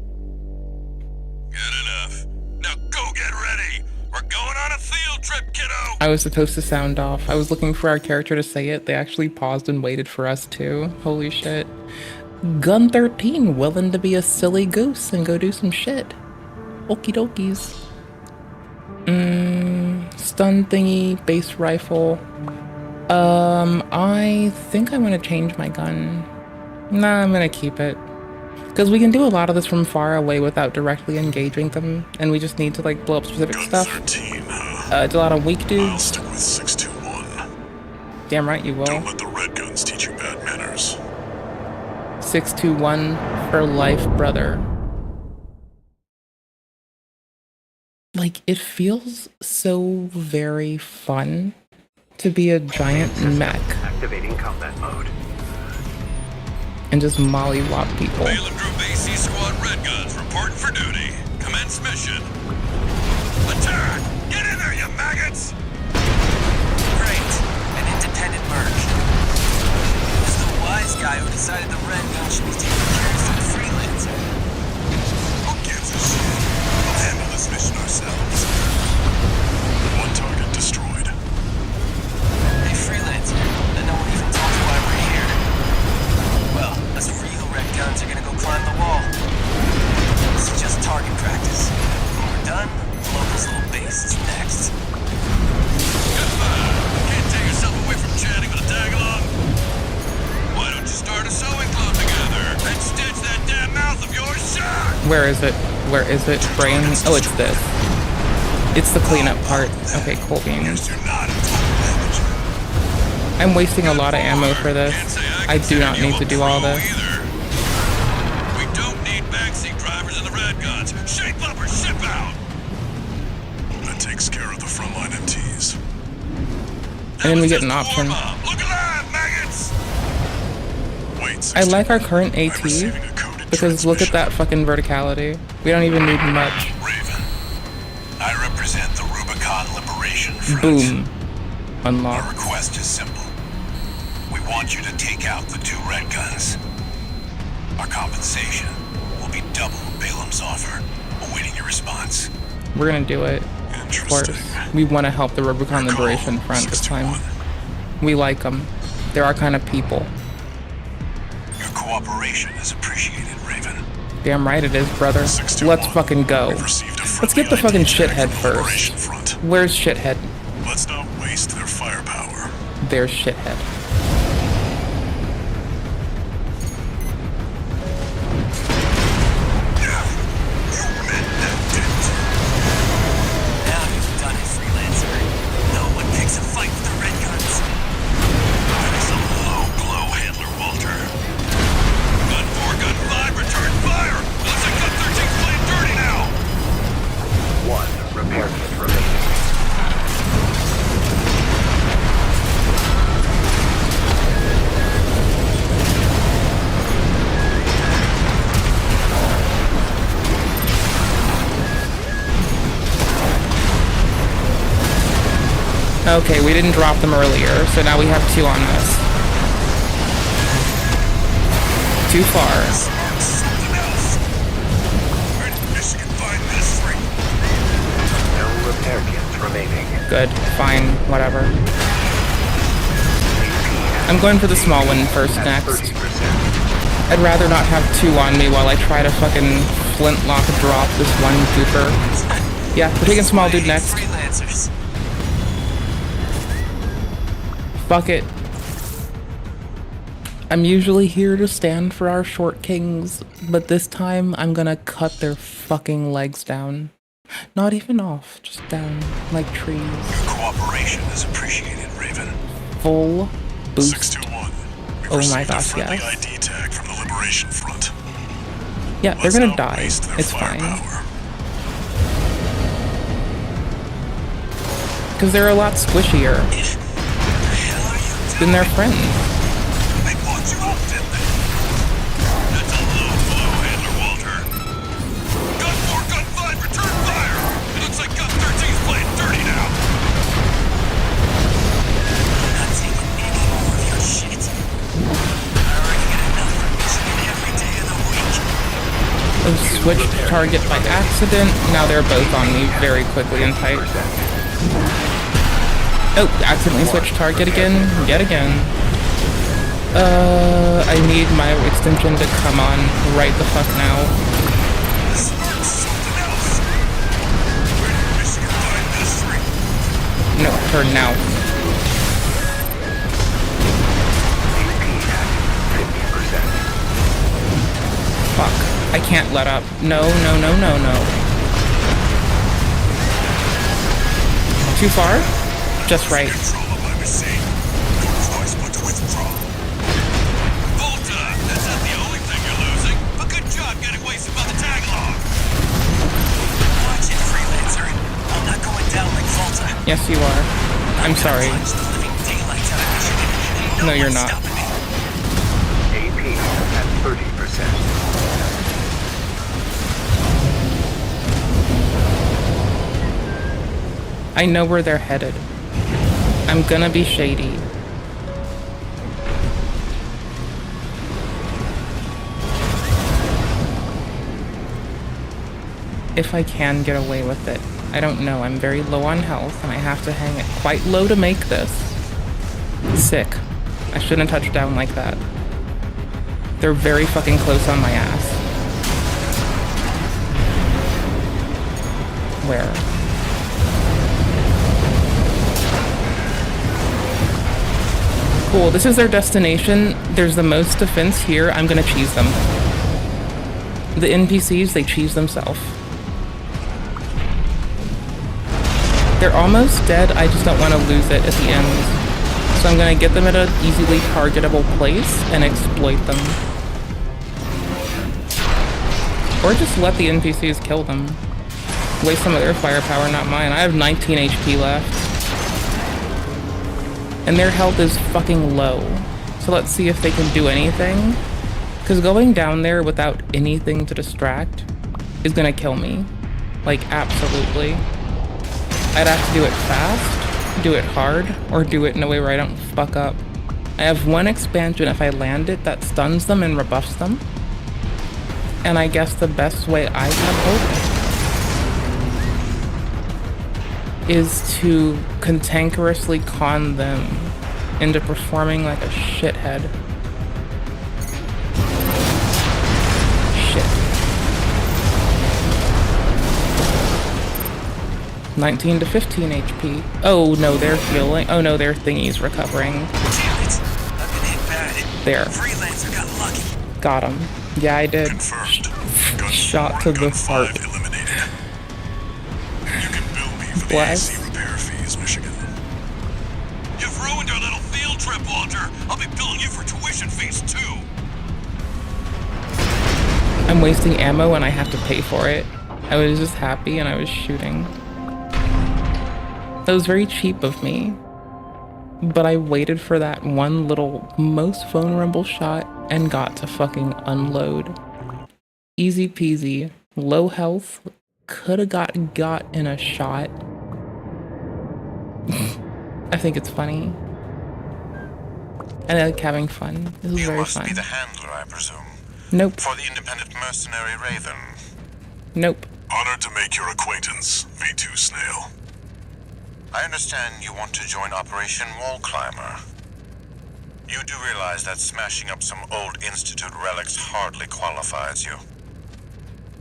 Speaker 4: Good enough. Now go get ready. We're going on a field trip, kiddo!
Speaker 1: I was supposed to sound off. I was looking for our character to say it. They actually paused and waited for us too. Holy shit. Gun 13, willing to be a silly goose and go do some shit. Okie dokies. Stun thingy, base rifle. I think I'm gonna change my gun. Nah, I'm gonna keep it. Because we can do a lot of this from far away without directly engaging them, and we just need to like blow up specific stuff.
Speaker 7: 13,
Speaker 1: It's a lot of weak
Speaker 7: I'll
Speaker 1: dudes.
Speaker 7: stick with 621.
Speaker 1: Damn right you will.
Speaker 7: Don't let the Red Guns teach you bad manners.
Speaker 1: 621 for life, brother. Like, it feels so very fun to be a giant mech
Speaker 3: Activating combat mode.
Speaker 1: and just mollywop people.
Speaker 4: Balaam Group AC Squad Red Guns reporting for duty. Commence mission. Attack! Get in there, you maggots!
Speaker 12: Great. An independent merge. Who's the wise guy who decided the Red Gun should be taking care of some freelancer?
Speaker 7: Who gives a shit? We'll handle this mission ourselves. One target destroyed.
Speaker 12: Hey, freelancer. Then no one even told you why we're here. Well, us real Red Guns are gonna go climb the wall. This is just target practice. When we're done, the locals' little base is next.
Speaker 4: Can't take yourself away from chatting with a tag-along. Why don't you start a sewing club together and stitch that damn mouth of yours shut?
Speaker 1: Where is it? Where is it? Brain? Oh, it's this. It's the cleanup part. Okay, cool beans. I'm wasting a lot of ammo for this. I do not need to do all this.
Speaker 4: We don't need backseat drivers in the Red Guns. Shape up or ship out!
Speaker 7: That takes care of the frontline MTs.
Speaker 1: And then we get an option.
Speaker 4: Look alive, maggots!
Speaker 7: Wait,
Speaker 1: I like our current AT because look at that fucking verticality. We don't even need much.
Speaker 4: I represent the Rubicon Liberation Front.
Speaker 1: Boom.
Speaker 4: Our
Speaker 1: Unlocked.
Speaker 4: request is simple. We want you to take out the 2 Red Guns. Our compensation will be double Balaam's offer. Awaiting your response.
Speaker 1: We're gonna do it. Of course. We want to help the Rubicon Liberation Front this time. We like them. They're our kind of people.
Speaker 4: Your cooperation is appreciated, Raven.
Speaker 1: Damn right it is, brother. Let's fucking go. Let's get the fucking shithead first. Where's shithead?
Speaker 7: Let's not waste their firepower.
Speaker 1: There's shithead.
Speaker 12: Now you've done it, freelancer. No one picks a fight with the Red Guns.
Speaker 4: That is a low blow, Handler Walter. Gun 4, Gun 5, return fire! Looks like Gun 13's playing dirty now!
Speaker 3: 1 repair kit remaining.
Speaker 1: Okay, we didn't drop them earlier, so now we have 2 on us. Too far.
Speaker 3: No repair kits remaining.
Speaker 1: Good, fine, whatever. I'm going for the small one first next. I'd rather not have two on me while I try to fucking flintlock drop this one gooper. Yeah, we're taking small dude next.
Speaker 12: Freelancers.
Speaker 1: Fuck it. I'm usually here to stand for our short kings, but this time I'm gonna cut their fucking legs down. Not even off, just down, like trees.
Speaker 7: Your cooperation is appreciated, Raven.
Speaker 1: Full boost.
Speaker 7: 621. We've
Speaker 1: Oh my
Speaker 7: received a
Speaker 1: gosh,
Speaker 7: friendly
Speaker 1: yes.
Speaker 7: ID tag from the Liberation Front.
Speaker 1: Yeah, they're
Speaker 7: Let's
Speaker 1: gonna
Speaker 7: now
Speaker 1: die.
Speaker 7: waste their
Speaker 1: It's fine.
Speaker 7: firepower.
Speaker 1: Because they're a lot squishier than their friends.
Speaker 7: They bought you up, didn't they? That's a low blow, Handler Walter. Gun 4, Gun 5, return fire! It looks like Gun 13's playing dirty now.
Speaker 12: I'm not taking any more of your shit. I already get enough for Michigan every day of the week.
Speaker 1: Switched target by accident. Now they're both on me very quickly and tight. Oh, accidentally switched target again. Yet again. I need my extension to come on right the fuck now.
Speaker 7: This sparks something else. Where did Michigan find this ring?
Speaker 1: No, turn now. Fuck. I can't let up. No, no, no, no, no. Too far? Just right.
Speaker 7: Control of my machine. No choice but to withdraw. Volta, that's not the only thing you're losing. But good job getting wasted by the tag along.
Speaker 12: Watch it, Freelancer. I'm not going down like Volta.
Speaker 1: Yes, you are. I'm sorry.
Speaker 12: Punch the living daylights out of Michigan, and
Speaker 1: No, you're
Speaker 12: one's
Speaker 1: not.
Speaker 12: stopping me.
Speaker 3: AP at 30%.
Speaker 1: I know where they're headed. I'm gonna be shady. If I can get away with it. I don't know. I'm very low on health and I have to hang it quite low to make this. Sick. I shouldn't touch down like that. They're very fucking close on my ass. Where? Cool, this is their destination. There's the most defense here. I'm gonna cheese them. The NPCs, they cheese themselves. They're almost dead, I just don't want to lose it at the end. So I'm gonna get them at an easily targetable place and exploit them. Or just let the NPCs kill them. Waste some of their firepower, not mine. I have 19 HP left. And their health is fucking low. So let's see if they can do anything. Because going down there without anything to distract is gonna kill me. Like, absolutely. I'd have to do it fast, do it hard, or do it in a way where I don't fuck up. I have one expansion if I land it that stuns them and rebuffs them. And I guess the best way I have hope is to cantankerously con them into performing like a shithead. Shit. 19 to 15 HP. Oh no, they're healing. Oh no, their thingy's recovering.
Speaker 12: Damn it. I've been hit bad.
Speaker 1: There.
Speaker 12: Freelancer got lucky.
Speaker 1: Got him. Yeah, I did.
Speaker 7: Confirmed. Gun
Speaker 1: Shot
Speaker 7: 4,
Speaker 1: to the
Speaker 7: Gun 5
Speaker 1: heart.
Speaker 7: eliminated. You can bill me for the
Speaker 1: Bless.
Speaker 7: AC repair fees, Michigan. You've ruined our little field trip, Walter. I'll be billing you for tuition fees, too.
Speaker 1: I'm wasting ammo and I have to pay for it. I was just happy and I was shooting. That was very cheap of me. But I waited for that one little most vulnerable shot and got to fucking unload. Easy peasy. Low health. Coulda got in a shot. I think it's funny. I like having fun. This is very fun.
Speaker 7: You must be the handler, I presume.
Speaker 1: Nope.
Speaker 7: For the independent mercenary Raven.
Speaker 1: Nope.
Speaker 7: Honored to make your acquaintance, V2 Snail. I understand you want to join Operation Wall Climber. You do realize that smashing up some old Institute relics hardly qualifies you.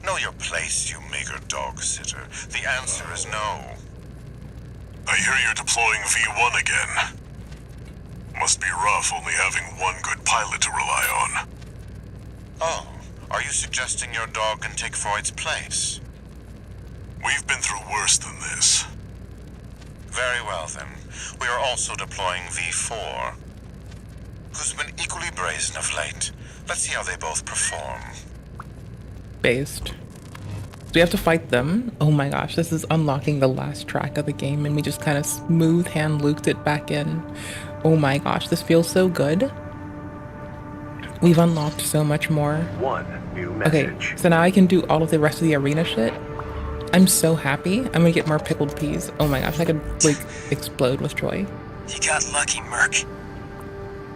Speaker 7: Know your place, you meager dog sitter. The answer is no. I hear you're deploying V1 again. Must be rough only having one good pilot to rely on. Oh, are you suggesting your dog can take Freud's place? We've been through worse than this. Very well then. We are also deploying V4. Who's been equally brazen of late. Let's see how they both perform.
Speaker 1: Based. Do we have to fight them? Oh my gosh, this is unlocking the last track of the game and we just kind of smooth hand looped it back in. Oh my gosh, this feels so good. We've unlocked so much more.
Speaker 17: One new message.
Speaker 1: Okay, so now I can do all of the rest of the arena shit. I'm so happy. I'm gonna get more pickled peas. Oh my gosh, I could like explode with joy.
Speaker 12: You got lucky, Merc.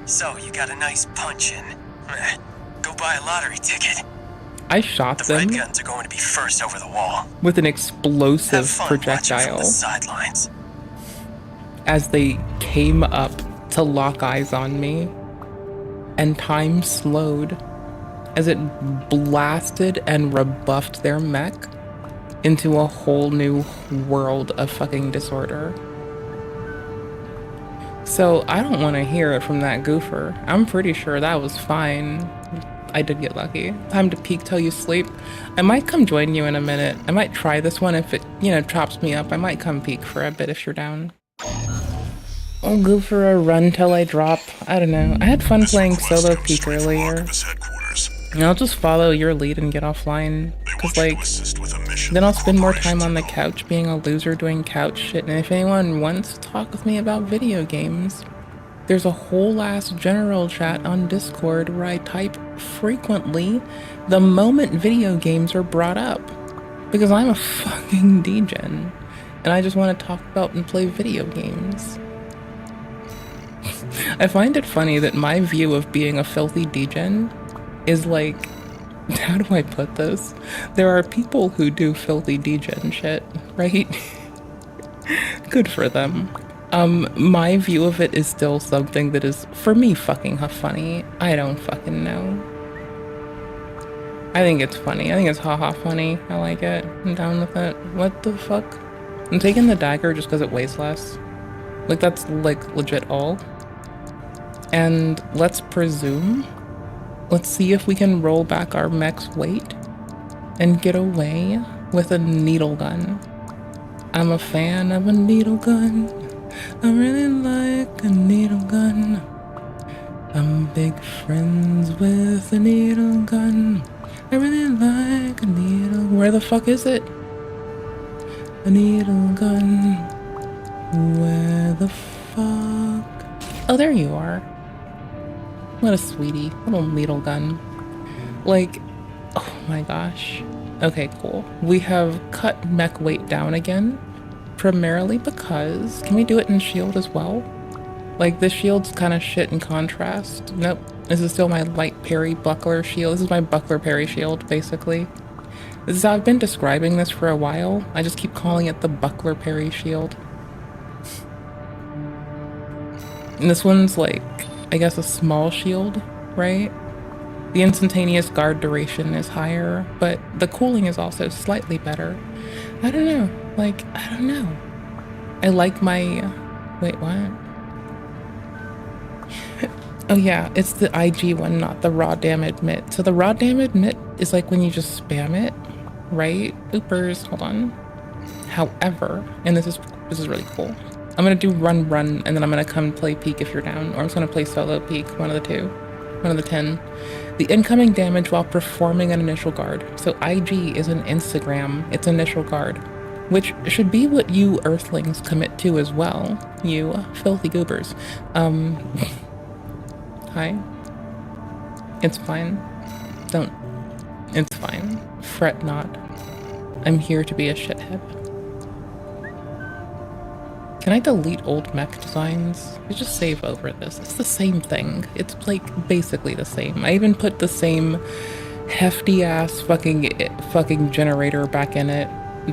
Speaker 12: So, you got a nice punch in. Go buy a lottery ticket.
Speaker 1: I shot
Speaker 12: The
Speaker 1: them
Speaker 12: red guns are going to be first over the wall.
Speaker 1: with an explosive
Speaker 12: Have fun watching from
Speaker 1: projectile
Speaker 12: the sidelines.
Speaker 1: as they came up to lock eyes on me, and time slowed as it blasted and rebuffed their mech into a whole new world of fucking disorder. So I don't want to hear it from that goofer. I'm pretty sure that was fine. I did get lucky. Time to peek till you sleep. I might come join you in a minute. I might try this one if it, chops me up. I might come peek for a bit if you're down. I'll go for a run till I drop. I don't know. I had fun playing solo peek earlier. And I'll just follow your lead and get offline. Cause then I'll spend more time on the couch being a loser doing couch shit. And if anyone wants to talk with me about video games, there's a whole ass general chat on Discord where I type frequently the moment video games are brought up. Because I'm a fucking degen. And I just want to talk about and play video games. I find it funny that my view of being a filthy degen is like, how do I put this? There are people who do filthy degen shit, right? Good for them. My view of it is still something that is, for me, fucking funny. I don't fucking know. I think it's funny. I think it's haha funny. I like it. I'm down with it. What the fuck? I'm taking the dagger just because it weighs less. Like, that's, like, legit all. And let's presume. Let's see if we can roll back our mech's weight and get away with a needle gun. I'm a fan of a needle gun. I really like a needle gun. I'm big friends with a needle gun. I really like a needle. Where the fuck is it? A needle gun. Where the fuck? Oh, there you are. What a sweetie. Little needle gun. Like, oh my gosh. Okay, cool. We have cut mech weight down again. Primarily because... Can we do it in shield as well? Like, this shield's kind of shit in contrast. Nope. This is still my light parry buckler shield. This is my buckler parry shield, basically. This is how I've been describing this for a while. I just keep calling it the buckler parry shield. And this one's like, I guess a small shield, right? The instantaneous guard duration is higher, but the cooling is also slightly better. I don't know. Like, I don't know. I like my... Wait, what? Oh yeah, it's the IG one, not the raw damn admit. So the raw damn admit is like when you just spam it, right? Oopers, hold on. However, and this is really cool. I'm gonna do run, and then I'm gonna come play peek if you're down, or I'm just gonna play solo peek, one of the two, one of the 10. The incoming damage while performing an initial guard. So IG is an Instagram, it's initial guard, which should be what you Earthlings commit to as well, you filthy goobers. Hi. It's fine. Don't. It's fine. Fret not. I'm here to be a shithead. Can I delete old mech designs? I just save over this. It's the same thing. It's like basically the same. I even put the same hefty ass fucking generator back in it,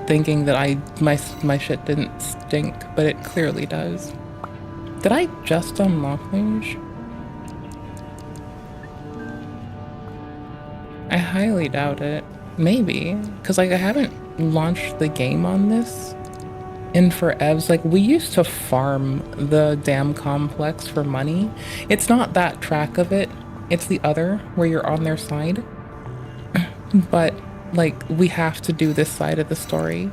Speaker 1: thinking that my shit didn't stink, but it clearly does. Did I just unlock these? I highly doubt it. Maybe. Because, like, I haven't launched the game on this in forevs. Like, we used to farm the damn complex for money. It's not that track of it. It's the other, where you're on their side. But, like, we have to do this side of the story.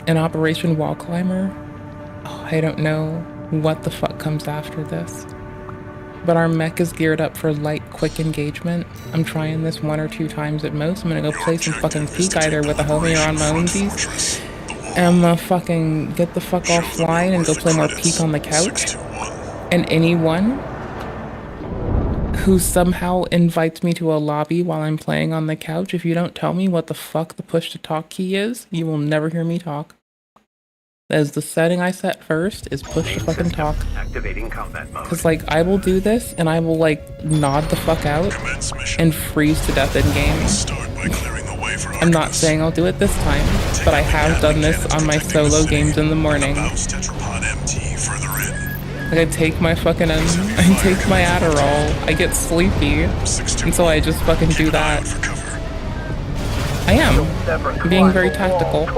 Speaker 1: And Operation Wall Climber? Oh, I don't know what the fuck comes after this. But our mech is geared up for light, quick engagement. I'm trying this 1 or 2 times at most. I'm gonna go play some fucking Peak either with a homie or on my ownsies. And I'm gonna fucking get the fuck offline and go play more Peak on the couch. And anyone who somehow invites me to a lobby while I'm playing on the couch, if you don't tell me what the fuck the push to talk key is, you will never hear me talk. That is the setting I set first, is push to fucking talk.
Speaker 17: Activating combat mode.
Speaker 1: Cause like, I will do this, and I will like, nod the fuck out, and freeze to death in game. I'm not saying I'll do it this time, but I have done this on my solo games in the morning. Like, I take my fucking, I take my Adderall, I get sleepy, and so I just fucking do that. I am, being very tactical.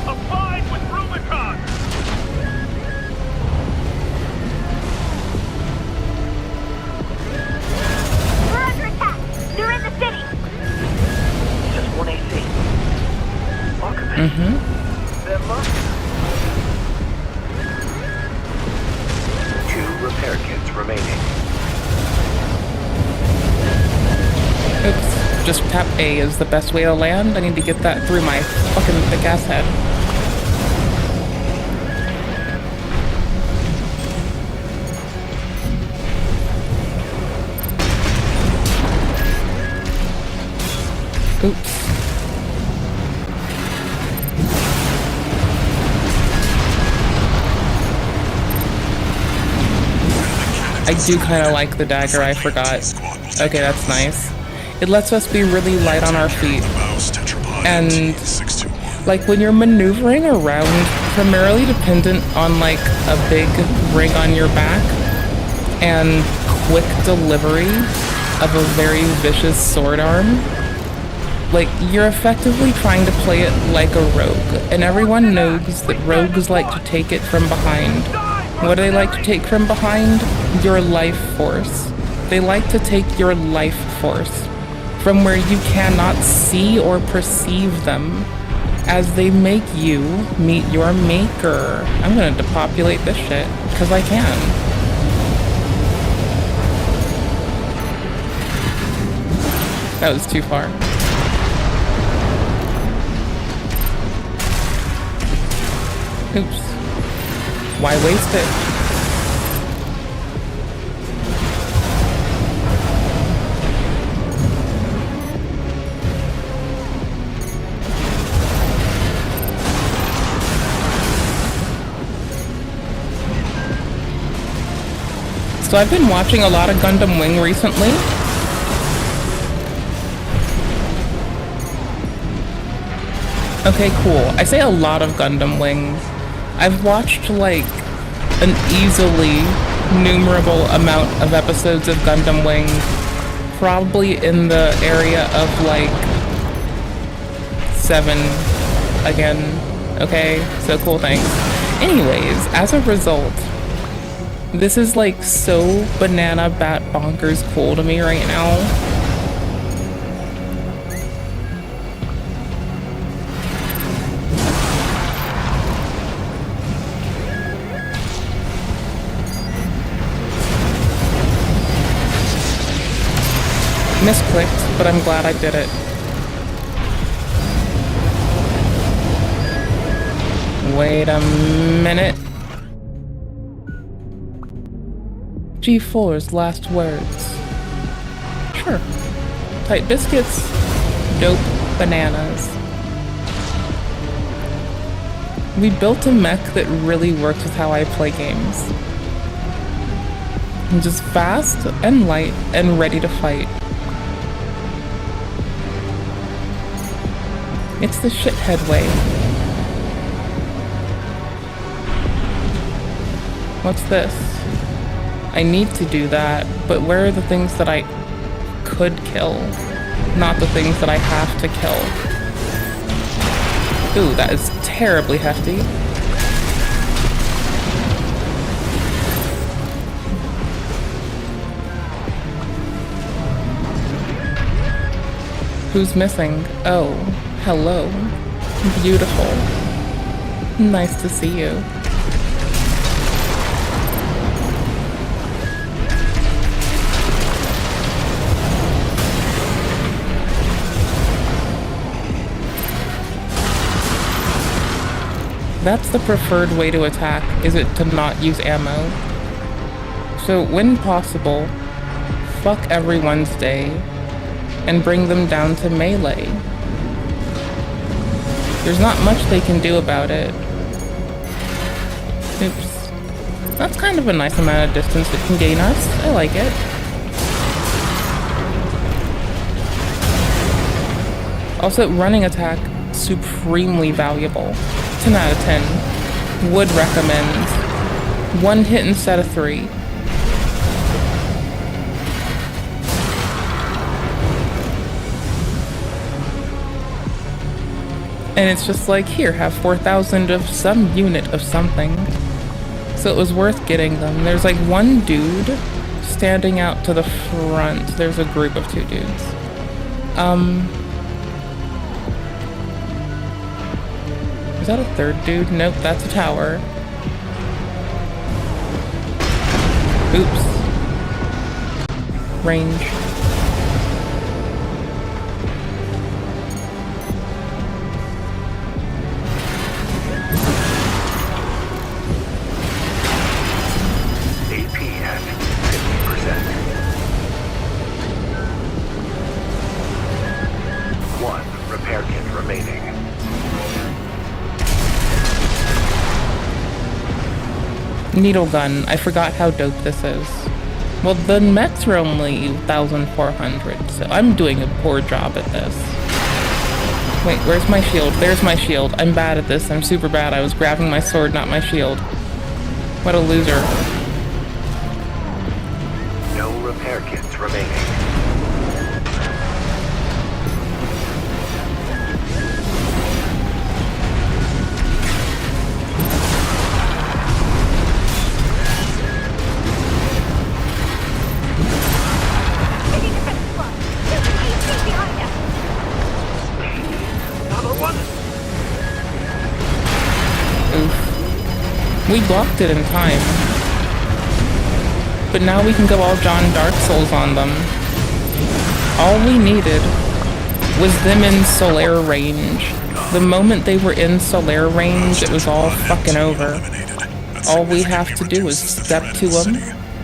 Speaker 17: Abide with Rubicon!
Speaker 18: We're under attack! They're in the city!
Speaker 17: Just 1 AC. Occupant. There must 2 repair kits remaining.
Speaker 1: Oops. Just tap A is the best way to land. I need to get that through my fucking thick ass head. Oops. I do kind of like the dagger, I forgot. Okay, that's nice. It lets us be really light on our feet. And like when you're maneuvering around, primarily dependent on like a big rig on your back and quick delivery of a very vicious sword arm, like you're effectively trying to play it like a rogue. And everyone knows that rogues like to take it from behind. What do they like to take from behind? Your life force. They like to take your life force from where you cannot see or perceive them, as they make you meet your maker. I'm gonna depopulate this shit, because I can. That was too far. Oops. Why waste it? So I've been watching a lot of Gundam Wing recently. Okay, cool. I say a lot of Gundam Wing. I've watched like an easily numerable amount of episodes of Gundam Wing, probably in the area of like 7 again. Okay, so cool, thanks. Anyways, as a result, this is like so banana bat bonkers cool to me right now. Misclicked, but I'm glad I did it. Wait a minute. G4's last words. Sure. Tight biscuits. Dope bananas. We built a mech that really works with how I play games. I'm just fast and light and ready to fight. It's the shithead way. What's this? I need to do that, but where are the things that I could kill? Not the things that I have to kill. Ooh, that is terribly hefty. Who's missing? Oh, hello. Beautiful. Nice to see you. That's the preferred way to attack, is it to not use ammo. So when possible, fuck everyone's day and bring them down to melee. There's not much they can do about it. Oops. That's kind of a nice amount of distance it can gain us. I like it. Also, running attack, supremely valuable. 10 out of 10. Would recommend. 1 hit instead of 3. And it's just like, here, have 4,000 of some unit of something. So it was worth getting them. There's like one dude standing out to the front. There's a group of 2 dudes. Is that a 3rd dude? Nope, that's a tower. Oops. Range.
Speaker 17: AP at 50%. 1 repair kit remaining.
Speaker 1: Needle gun. I forgot how dope this is. Well, the mechs are only 1,400, so I'm doing a poor job at this. Wait, where's my shield? There's my shield. I'm bad at this. I'm super bad. I was grabbing my sword, not my shield. What a loser.
Speaker 17: No repair kits remaining.
Speaker 1: We blocked it in time. But now we can go all John Dark Souls on them. All we needed was them in Solaire range. The moment they were in Solaire range, it was all fucking over. All we have to do is step to them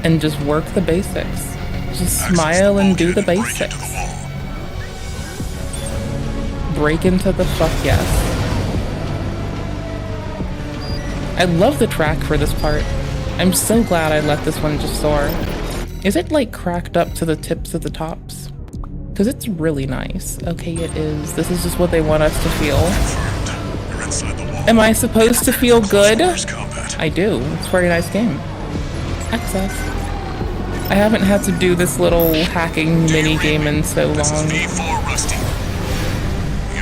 Speaker 1: and just work the basics. Just smile and do the basics. Break into the fuck yes. I love the track for this part. I'm so glad I let this one just soar. Is it like cracked up to the tips of the tops? Because it's really nice. Okay, it is. This is just what they want us to feel. Am I supposed to feel good? I do. It's a very nice game. Access. I haven't had to do this little hacking mini game in so long.
Speaker 7: You're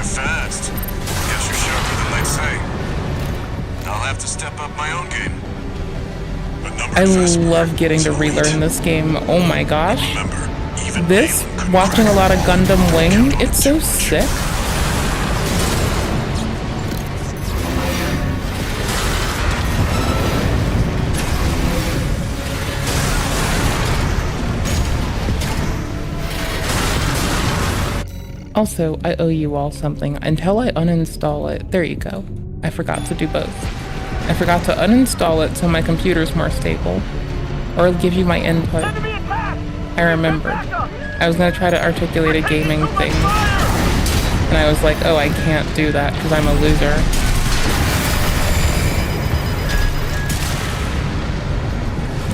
Speaker 7: fast. Guess you're sharper than they say. I'll have to step up my own game.
Speaker 1: I love getting to relearn this game. Oh my gosh. This, watching a lot of Gundam Wing, it's so sick. Also, I owe you all something until I uninstall it. There you go. I forgot to do both. I forgot to uninstall it so my computer's more stable. Or I'll give you my input. I remembered. I was gonna try to articulate a gaming thing. And I was like, oh, I can't do that because I'm a loser.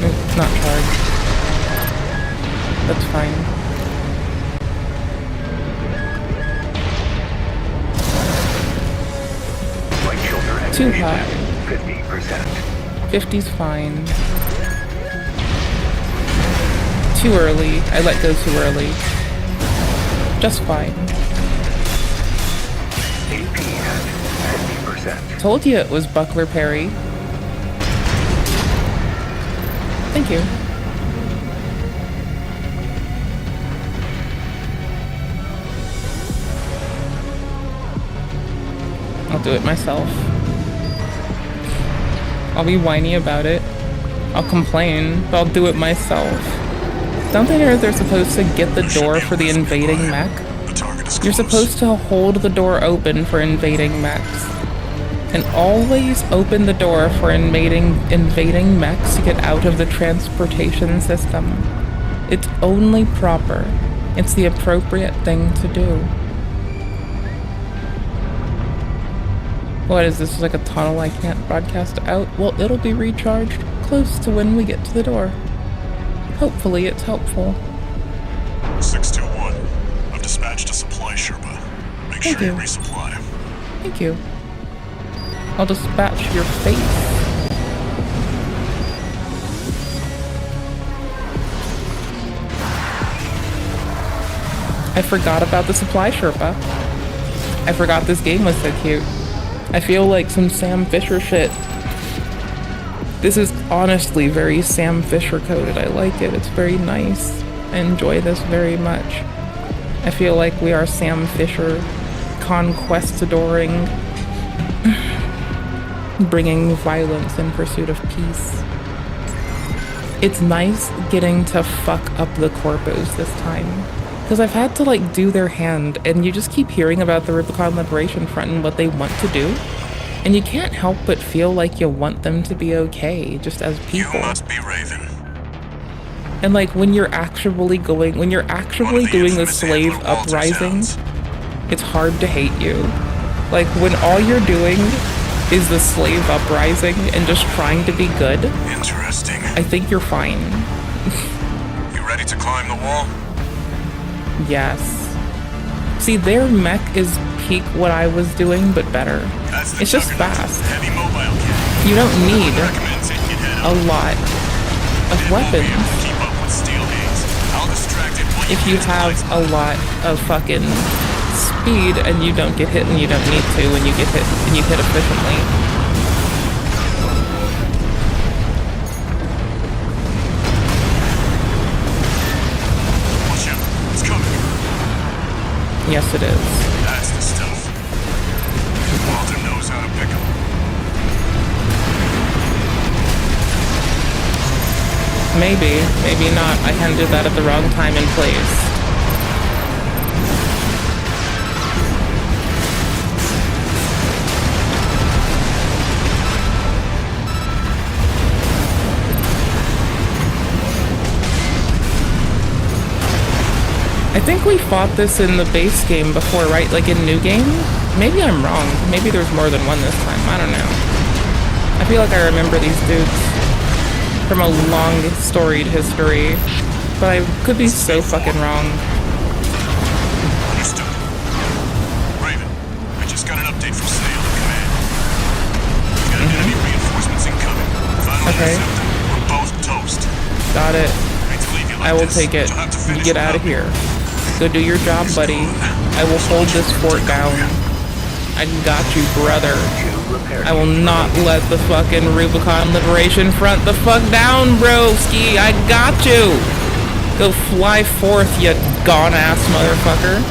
Speaker 1: It's not charged. That's fine. Too high.
Speaker 17: 50%.
Speaker 1: 50's fine. Too early. I let go too early. Just fine.
Speaker 17: AP at 50%.
Speaker 1: Told you it was Buckler Perry. Thank you. I'll do it myself. I'll be whiny about it. I'll complain, but I'll do it myself. Don't they know they're supposed to get the door for the invading mech? You're supposed to hold the door open for invading mechs. And always open the door for invading mechs to get out of the transportation system. It's only proper. It's the appropriate thing to do. What is this, like a tunnel I can't broadcast out? Well, it'll be recharged close to when we get to the door. Hopefully it's helpful.
Speaker 7: 621. I've dispatched a supply Sherpa. Make sure you resupply.
Speaker 1: Thank you. I'll dispatch your face. I forgot about the supply Sherpa. I forgot this game was so cute. I feel like some Sam Fisher shit. This is honestly very Sam Fisher coded. I like it. It's very nice. I enjoy this very much. I feel like we are Sam Fisher conquest-adoring, bringing violence in pursuit of peace. It's nice getting to fuck up the corpos this time. Because I've had to like do their hand, and you just keep hearing about the Rubicon Liberation Front and what they want to do. And you can't help but feel like you want them to be okay, just as people.
Speaker 7: You must be Raven.
Speaker 1: And like when you're actually doing the slave uprising, it's hard to hate you. Like when all you're doing is the slave uprising and just trying to be good.
Speaker 7: Interesting.
Speaker 1: I think you're fine.
Speaker 7: You ready to climb the wall?
Speaker 1: Yes. See, their mech is peak what I was doing, but better. It's just fast. You don't need a lot of weapons. If you have a lot of fucking speed and you don't get hit and you don't need to when you get hit and you hit efficiently.
Speaker 7: Watch out, it's coming.
Speaker 1: Yes, it is.
Speaker 7: That's the stuff. Walter knows how to pick 'em.
Speaker 1: Maybe, maybe not. I handed that at the wrong time and place. I think we fought this in the base game before, right? Like in New Game? Maybe I'm wrong. Maybe there's more than one this time. I don't know. I feel like I remember these dudes from a long, storied history. But I could be so fucking wrong.
Speaker 7: Understood. Raven, I just got an update from Snail at command. We got enemy reinforcements incoming. Final intercept. We're both toast.
Speaker 1: Got it. I will take it. You get out of here. Go do your job, buddy. I will hold this fort down. I got you, brother. I will not let the fucking Rubicon Liberation Front the fuck down, broski. I got you. Go fly forth, you gone-ass motherfucker.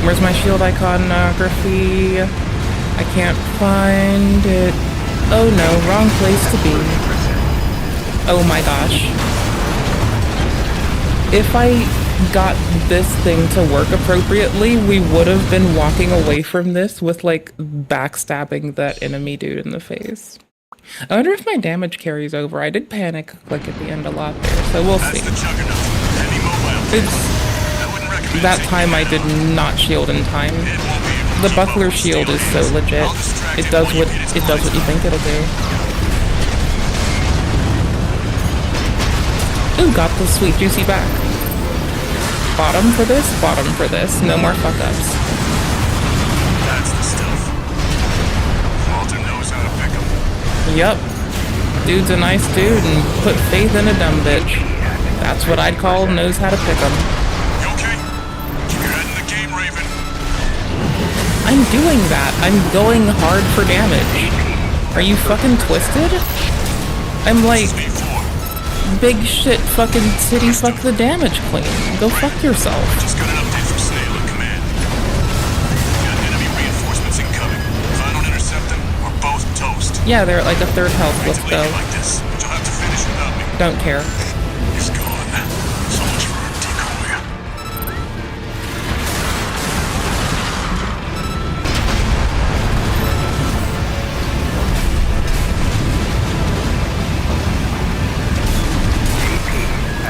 Speaker 1: Where's my shield iconography? I can't find it. Oh no, wrong place to be. Oh my gosh. If I got this thing to work appropriately, we would have been walking away from this with like backstabbing that enemy dude in the face. I wonder if my damage carries over. I did panic click at the end a lot there, so we'll see. That time I did not shield in time. The buckler shield is so legit. It does what you think it'll do. Ooh, got the sweet juicy back. Bottom for this, no more fuck ups.
Speaker 7: That's the stuff. Walter knows how to pick 'em.
Speaker 11: Yup. Dude's a nice dude and put faith in a dumb bitch. That's what I'd call knows how to pick 'em.
Speaker 7: You okay? Keep your head in the game, Raven.
Speaker 11: I'm doing that. I'm going hard for damage. Are you fucking twisted? I'm like big shit fucking city fuck the damage queen. Go fuck yourself.
Speaker 7: Just got an update from Snail at command. Got enemy reinforcements incoming. If I don't intercept them, we're both toast.
Speaker 11: Yeah, they're at like a third health. Let's go.
Speaker 7: Like this, but you'll have to finish without me.
Speaker 11: Don't care.
Speaker 7: He's gone. So much for our decoy.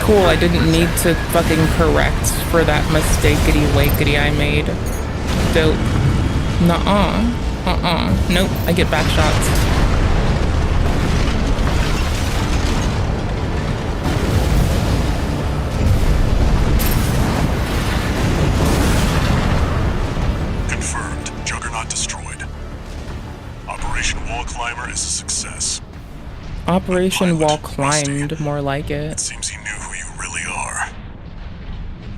Speaker 11: Cool, I didn't need to fucking correct for that mistakety-wakety I made. Dope. Nuh-uh. Nope, I get back shots.
Speaker 7: Confirmed. Juggernaut destroyed. Operation Wall Climber is a success.
Speaker 11: Operation Wall Climbed, more like it.
Speaker 7: Seems he knew who you really are.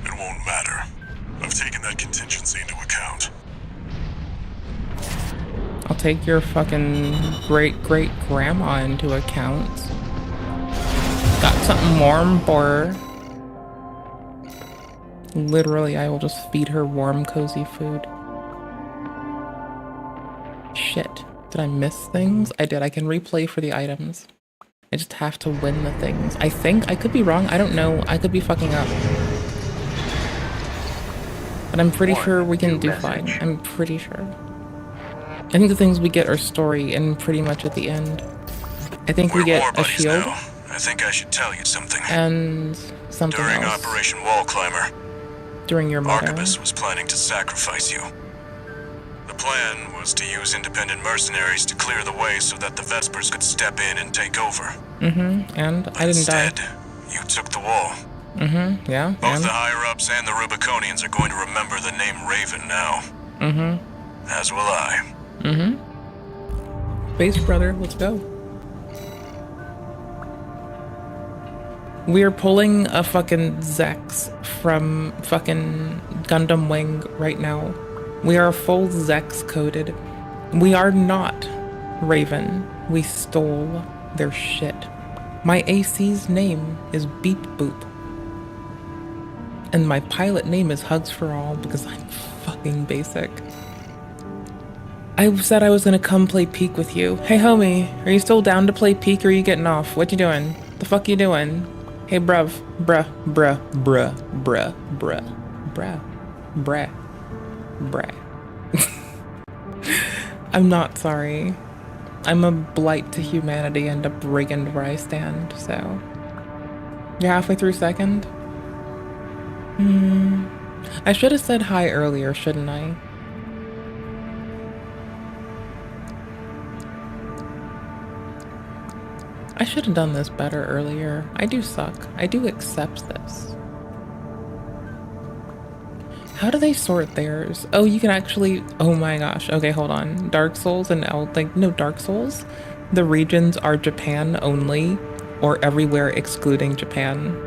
Speaker 7: It won't matter. I've taken that contingency into account.
Speaker 11: I'll take your fucking great-great-grandma into account. Got something warm for her. Literally, I will just feed her warm, cozy food. Shit. Did I miss things? I did. I can replay for the items. I just have to win the things. I think. I could be wrong. I don't know. I could be fucking up. But I'm pretty sure we can do fine. I'm pretty sure. I think the things we get are story and pretty much at the end. I think we get a shield.
Speaker 7: I think I should tell you something.
Speaker 11: And something
Speaker 7: During
Speaker 11: else.
Speaker 7: Operation Wall Climber,
Speaker 11: During your motto.
Speaker 7: Arquebus was planning to sacrifice you. The plan was to use independent mercenaries to clear the way so that the Vespers could step in and take over.
Speaker 11: And I didn't die.
Speaker 7: Instead, you took the wall.
Speaker 11: Yeah,
Speaker 7: Both
Speaker 11: and?
Speaker 7: the higher-ups and the Rubiconians are going to remember the name Raven now. As will I.
Speaker 11: Base brother, let's go. We are pulling a fucking Zex from fucking Gundam Wing right now. We are full Zex coded. We are not Raven. We stole their shit. My AC's name is Beep Boop. And my pilot name is Hugs for All because I'm fucking basic. I said I was gonna come play Peak with you. Hey homie, are you still down to play Peak or are you getting off? What you doing? The fuck you doing? Hey bruv, bruh. I'm not sorry. I'm a blight to humanity and a brigand where I stand, so. You're halfway through second? I should have said hi earlier, shouldn't I? I should have done this better earlier. I do suck. I do accept this. How do they sort theirs? Oh, you can actually... Oh my gosh. Okay, hold on. Dark Souls and no, Dark Souls. The regions are Japan only, or everywhere excluding Japan.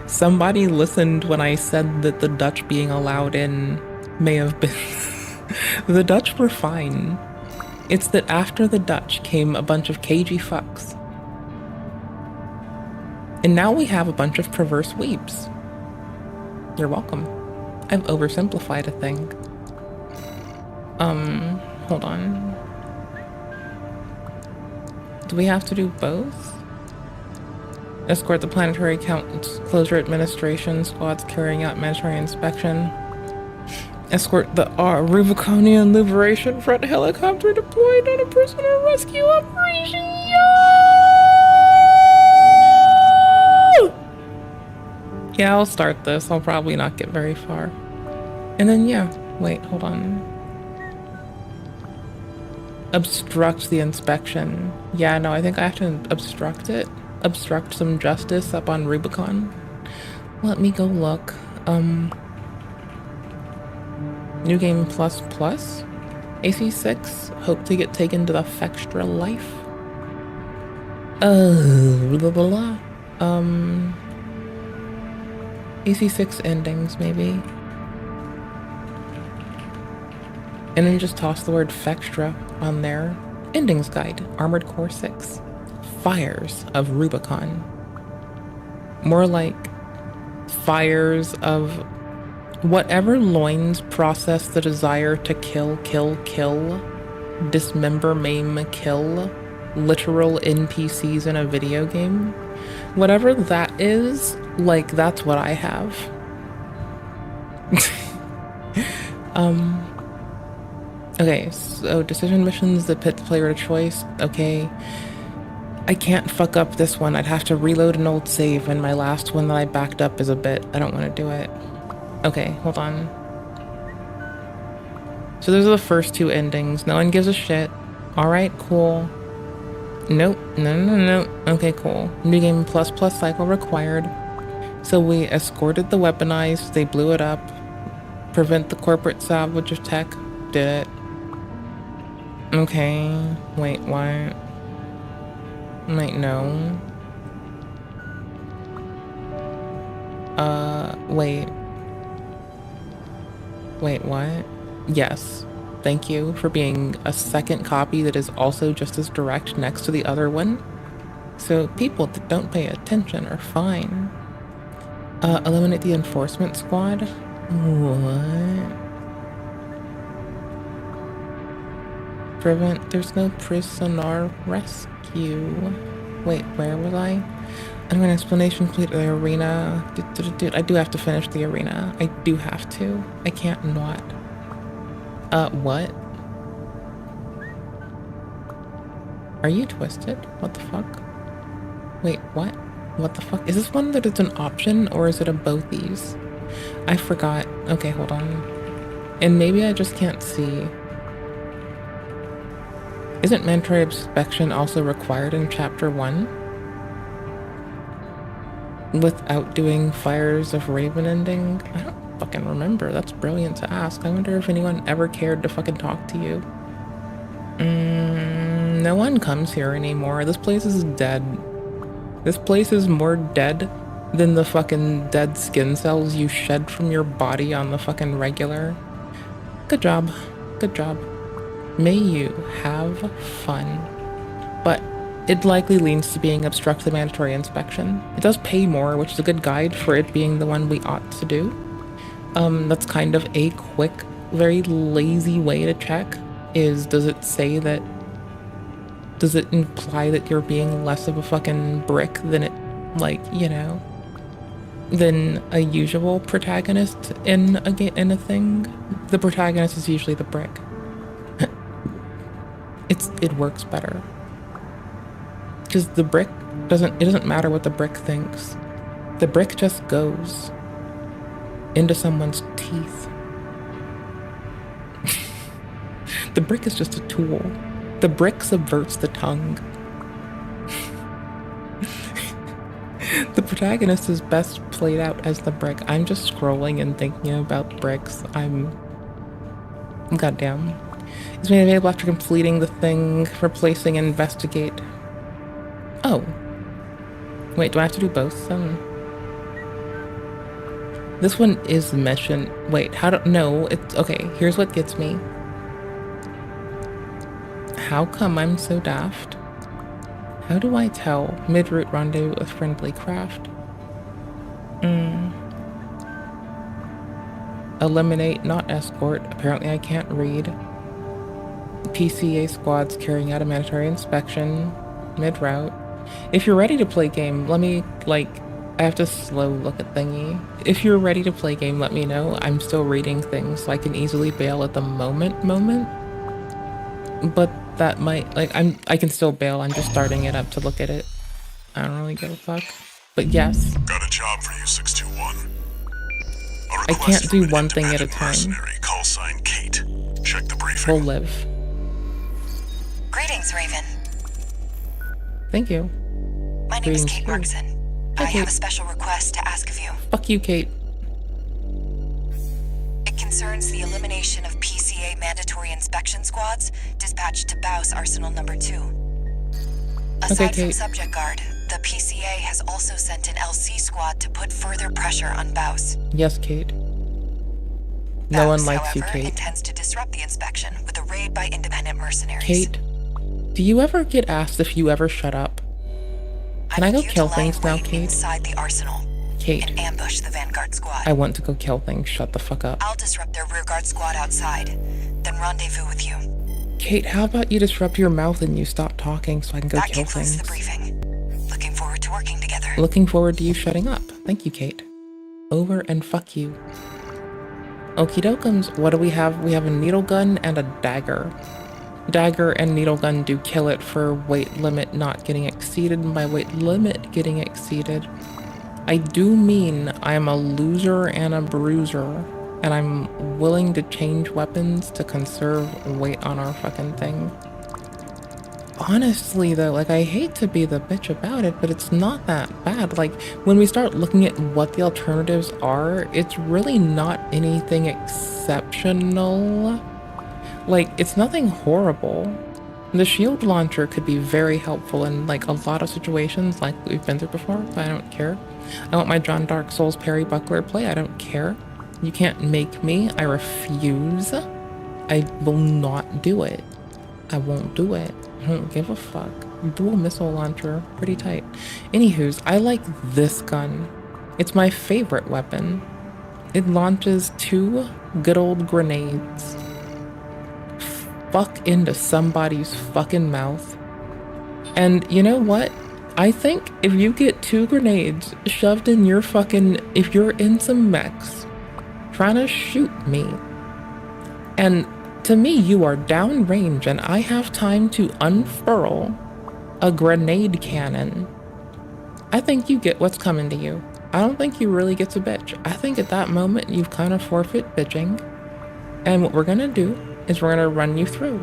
Speaker 11: Somebody listened when I said that the Dutch being allowed in may have been... The Dutch were fine. It's that after the Dutch came a bunch of cagey fucks. And now we have a bunch of perverse weeps. You're welcome. I've oversimplified a thing. Hold on. Do we have to do both? Escort the planetary closure administration squads carrying out mandatory inspection. Escort the Rubiconian Liberation Front helicopter deployed on a prisoner rescue operation. Yeah, I'll start this. I'll probably not get very far. And then, yeah. Wait, hold on. Obstruct the inspection. Yeah, no, I think I have to obstruct it. Obstruct some justice up on Rubicon. Let me go look. New game plus plus?
Speaker 1: AC6, hope to get taken to the Fextra life. Blah, blah, blah. AC6 endings, maybe. And then just toss the word Fextra on there. Endings Guide, Armored Core 6. Fires of Rubicon. More like fires of whatever loins process the desire to kill, dismember, maim, kill literal NPCs in a video game. Whatever that is, like, that's what I have. Okay, so decision missions that pit the player to choice. Okay. I can't fuck up this one. I'd have to reload an old save, and my last one that I backed up is a bit. I don't want to do it. Okay, hold on. So those are the first two endings. No one gives a shit. Alright, cool. Nope. No. Okay, cool. New game plus cycle required. So we escorted the weaponized. They blew it up. Prevent the corporate salvage of tech. Did it. Okay. Wait, what? Wait, no. Wait. Wait, what? Yes. Thank you for being a second copy that is also just as direct next to the other one. So people that don't pay attention are fine. Eliminate the enforcement squad? What? Prevent, there's no prisoner rescue. Wait, where was I? I'm an explanation, complete the arena. Dude, I do have to finish the arena. I do have to. I can't not. What? Are you twisted? What the fuck? Wait, what? What the fuck? Is this one that it's an option, or is it a both-these? I forgot. Okay, hold on. And maybe I just can't see. Isn't mandatory inspection also required in Chapter 1? Without doing Fires of Raven ending? I don't fucking remember. That's brilliant to ask. I wonder if anyone ever cared to fucking talk to you. No one comes here anymore. This place is dead. This place is more dead than the fucking dead skin cells you shed from your body on the fucking regular. Good job. Good job. May you have fun. But it likely leans to being obstruct the mandatory inspection. It does pay more, which is a good guide for it being the one we ought to do. That's kind of a quick, very lazy way to check is, does it say that, does it imply that you're being less of a fucking brick than it, like, you know, than a usual protagonist in a thing? The protagonist is usually the brick. It works better. Because the brick it doesn't matter what the brick thinks. The brick just goes into someone's teeth. The brick is just a tool. The brick subverts the tongue. The protagonist is best played out as the brick. I'm just scrolling and thinking about bricks. Goddamn. It's made available after completing the thing, replacing investigate. Oh. Wait, do I have to do both then? This one is mission. Wait, no, it's, okay, here's what gets me. How come I'm so daft? How do I tell? Mid-route rendezvous with friendly craft. Eliminate, not escort. Apparently I can't read. PCA squads carrying out a mandatory inspection. Mid-route. If you're ready to play game, let me, like, I have to slow look at thingy. If you're ready to play game, let me know. I'm still reading things, so I can easily bail at the moment. But that might, like, I can still bail. I'm just starting it up to look at it. I don't really give a fuck. But yes.
Speaker 7: Got a job for you, 621.
Speaker 1: I can't do one thing at a time.
Speaker 7: Call sign Kate. Check the briefing.
Speaker 1: We'll live.
Speaker 19: Greetings, Raven.
Speaker 1: Thank you.
Speaker 19: My name is Kate Markson. I have a special request to ask of you.
Speaker 1: Fuck you, Kate.
Speaker 19: It concerns the elimination of PCA PCA mandatory inspection squads dispatched to Baus Arsenal number 2. Aside from subject guard, the PCA has also sent an LC squad to put further pressure on Baus.
Speaker 1: Yes, Kate. No one likes
Speaker 19: however,
Speaker 1: you, Kate.
Speaker 19: Intends to disrupt the inspection with a raid by independent mercenaries.
Speaker 1: Kate, do you ever get asked if you ever shut up? Can I go kill things now, Kate?
Speaker 19: Inside the arsenal.
Speaker 1: Kate.
Speaker 19: And ambush the Vanguard squad.
Speaker 1: I want to go kill things. Shut the fuck up.
Speaker 19: I'll disrupt their rearguard squad outside, then rendezvous with you.
Speaker 1: Kate, how about you disrupt your mouth and you stop talking so I can go kill things?
Speaker 19: The briefing. Looking forward to working together.
Speaker 1: Looking forward to you shutting up. Thank you, Kate. Over and fuck you. Okie dokums, what do we have? We have a needle gun and a dagger. Dagger and needle gun do kill it for weight limit not getting exceeded. By weight limit getting exceeded, I do mean I'm a loser and a bruiser, and I'm willing to change weapons to conserve weight on our fucking thing. Honestly though, like, I hate to be the bitch about it, but it's not that bad. Like, when we start looking at what the alternatives are, it's really not anything exceptional. Like, it's nothing horrible. The shield launcher could be very helpful in, like, a lot of situations like we've been through before, but I don't care. I want my John Dark Souls parry buckler play, I don't care. You can't make me, I refuse. I will not do it. I won't do it. I don't give a fuck. Dual missile launcher, pretty tight. Anywho's, I like this gun. It's my favorite weapon. It launches 2 good old grenades. Fuck into somebody's fucking mouth. And you know what? I think if you get 2 grenades shoved in your fucking, if you're in some mechs trying to shoot me, and to me you are downrange and I have time to unfurl a grenade cannon, I think you get what's coming to you. I don't think you really get to bitch. I think at that moment you've kind of forfeit bitching, and what we're gonna do is we're gonna run you through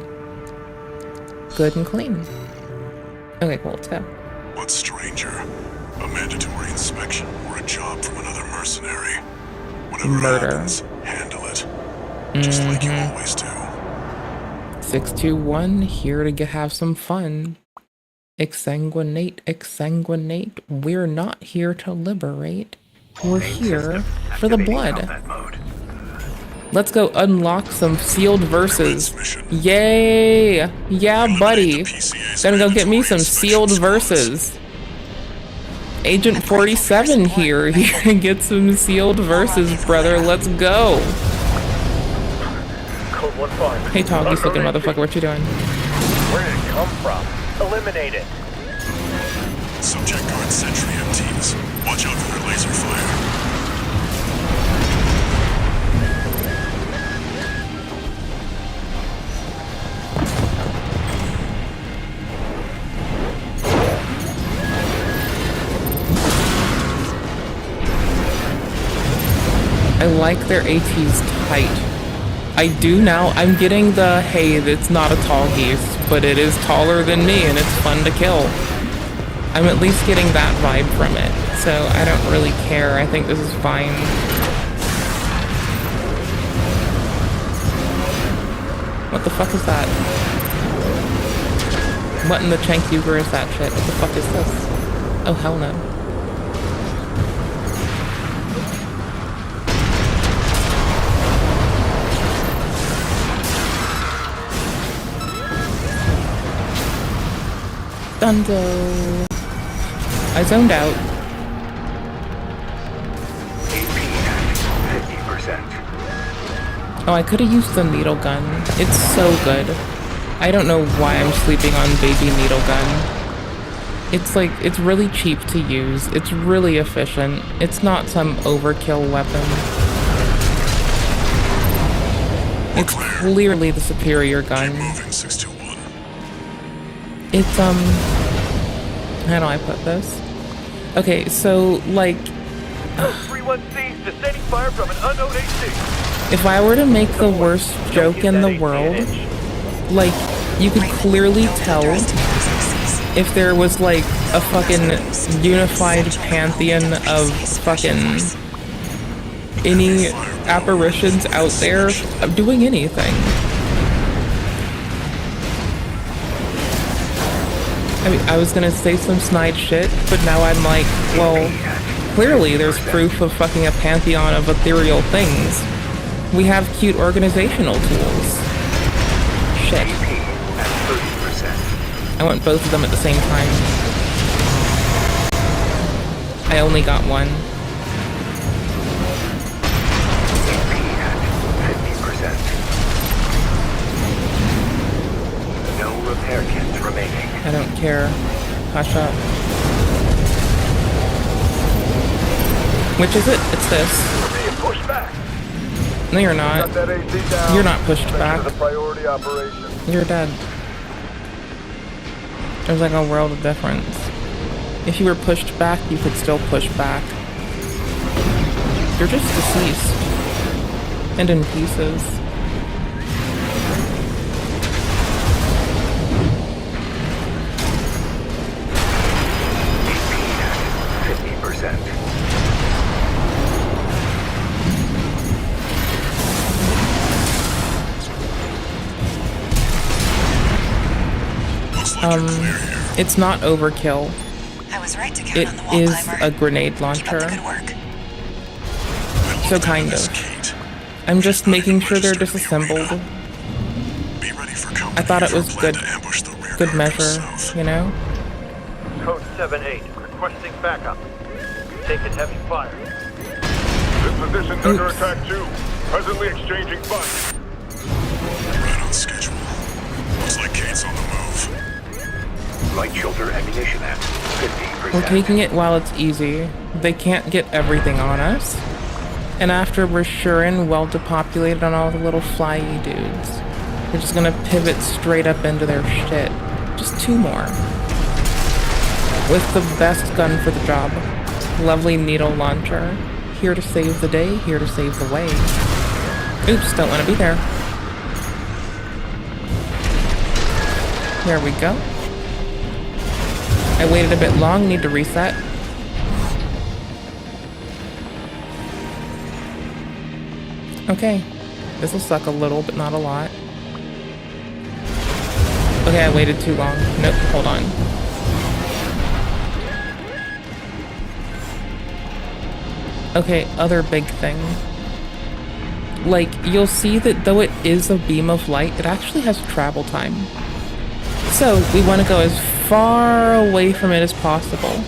Speaker 1: good and clean. Okay, cool, let's go.
Speaker 7: What's stranger? A mandatory inspection or a job from another mercenary? Whatever happens, handle it. Just like you always do.
Speaker 1: 621, here to have some fun. Exsanguinate, exsanguinate. We're not here to liberate. We're here for the blood. Let's go unlock some sealed verses. Yay! Yeah, buddy. Gonna go get me some sealed verses. Agent 47 here. Here to get some sealed verses, brother. Let's go. Hey, Toggy's looking motherfucker. What you doing?
Speaker 20: Where did it come from? Eliminate it.
Speaker 7: Subject guard sentry MTs. Watch out for their laser fire.
Speaker 1: I like their ATs tight. I do now. I'm getting the, hey, it's not a tall geese, but it is taller than me and it's fun to kill. I'm at least getting that vibe from it, so I don't really care. I think this is fine. What the fuck is that? What in the Chank-Uber is that shit? What the fuck is this? Oh, hell no. Dunzo. I zoned out. Oh, I could have used the needle gun. It's so good. I don't know why I'm sleeping on baby needle gun. It's like, it's really cheap to use. It's really efficient. It's not some overkill weapon. It's clearly the superior gun. It's, how do I put this? Okay, so, like,
Speaker 20: 3-1C, descending fire from an unknown AC.
Speaker 1: If I were to make the worst joke in the world, like, you could clearly tell if there was, like, a fucking unified pantheon of fucking...
Speaker 11: any apparitions out there doing anything. I mean, I was gonna say some snide shit, but now I'm like, well, clearly there's proof of fucking a pantheon of ethereal things. We have cute organizational tools. Shit. I want both of them at the same time. I only got one.
Speaker 17: 50%. No repair kits remaining.
Speaker 11: I don't care. Hush up. Which is it? It's this.
Speaker 20: Being pushed back.
Speaker 11: No, you're not. You're not pushed back.
Speaker 20: Priority operation.
Speaker 11: You're dead. There's like a world of difference. If you were pushed back, you could still push back. You're just deceased. And in pieces. It's not overkill.
Speaker 19: I was right to count
Speaker 11: It
Speaker 19: on the wall
Speaker 11: is
Speaker 19: climber.
Speaker 11: a grenade launcher.
Speaker 19: Good work.
Speaker 11: So kind of. I'm just making sure they're disassembled. I thought it was good measure, you know?
Speaker 20: Code 7-8, requesting backup. Taking heavy fire.
Speaker 5: This position's under attack too. Presently exchanging fire.
Speaker 7: Right on schedule. Looks like Kate's on the move.
Speaker 17: Light shoulder ammunition at 50%.
Speaker 11: We're taking it while it's easy. They can't get everything on us. And after we're sure and well depopulated on all the little flyy dudes, we're just gonna pivot straight up into their shit. Just 2 more. With the best gun for the job. Lovely needle launcher. Here to save the day, here to save the way. Oops, don't want to be there. There we go. I waited a bit long, need to reset. Okay, this will suck a little, but not a lot. Okay, I waited too long. Nope, hold on. Okay, other big thing. Like, you'll see that though it is a beam of light, it actually has travel time. So, we want to go as far away from it as possible,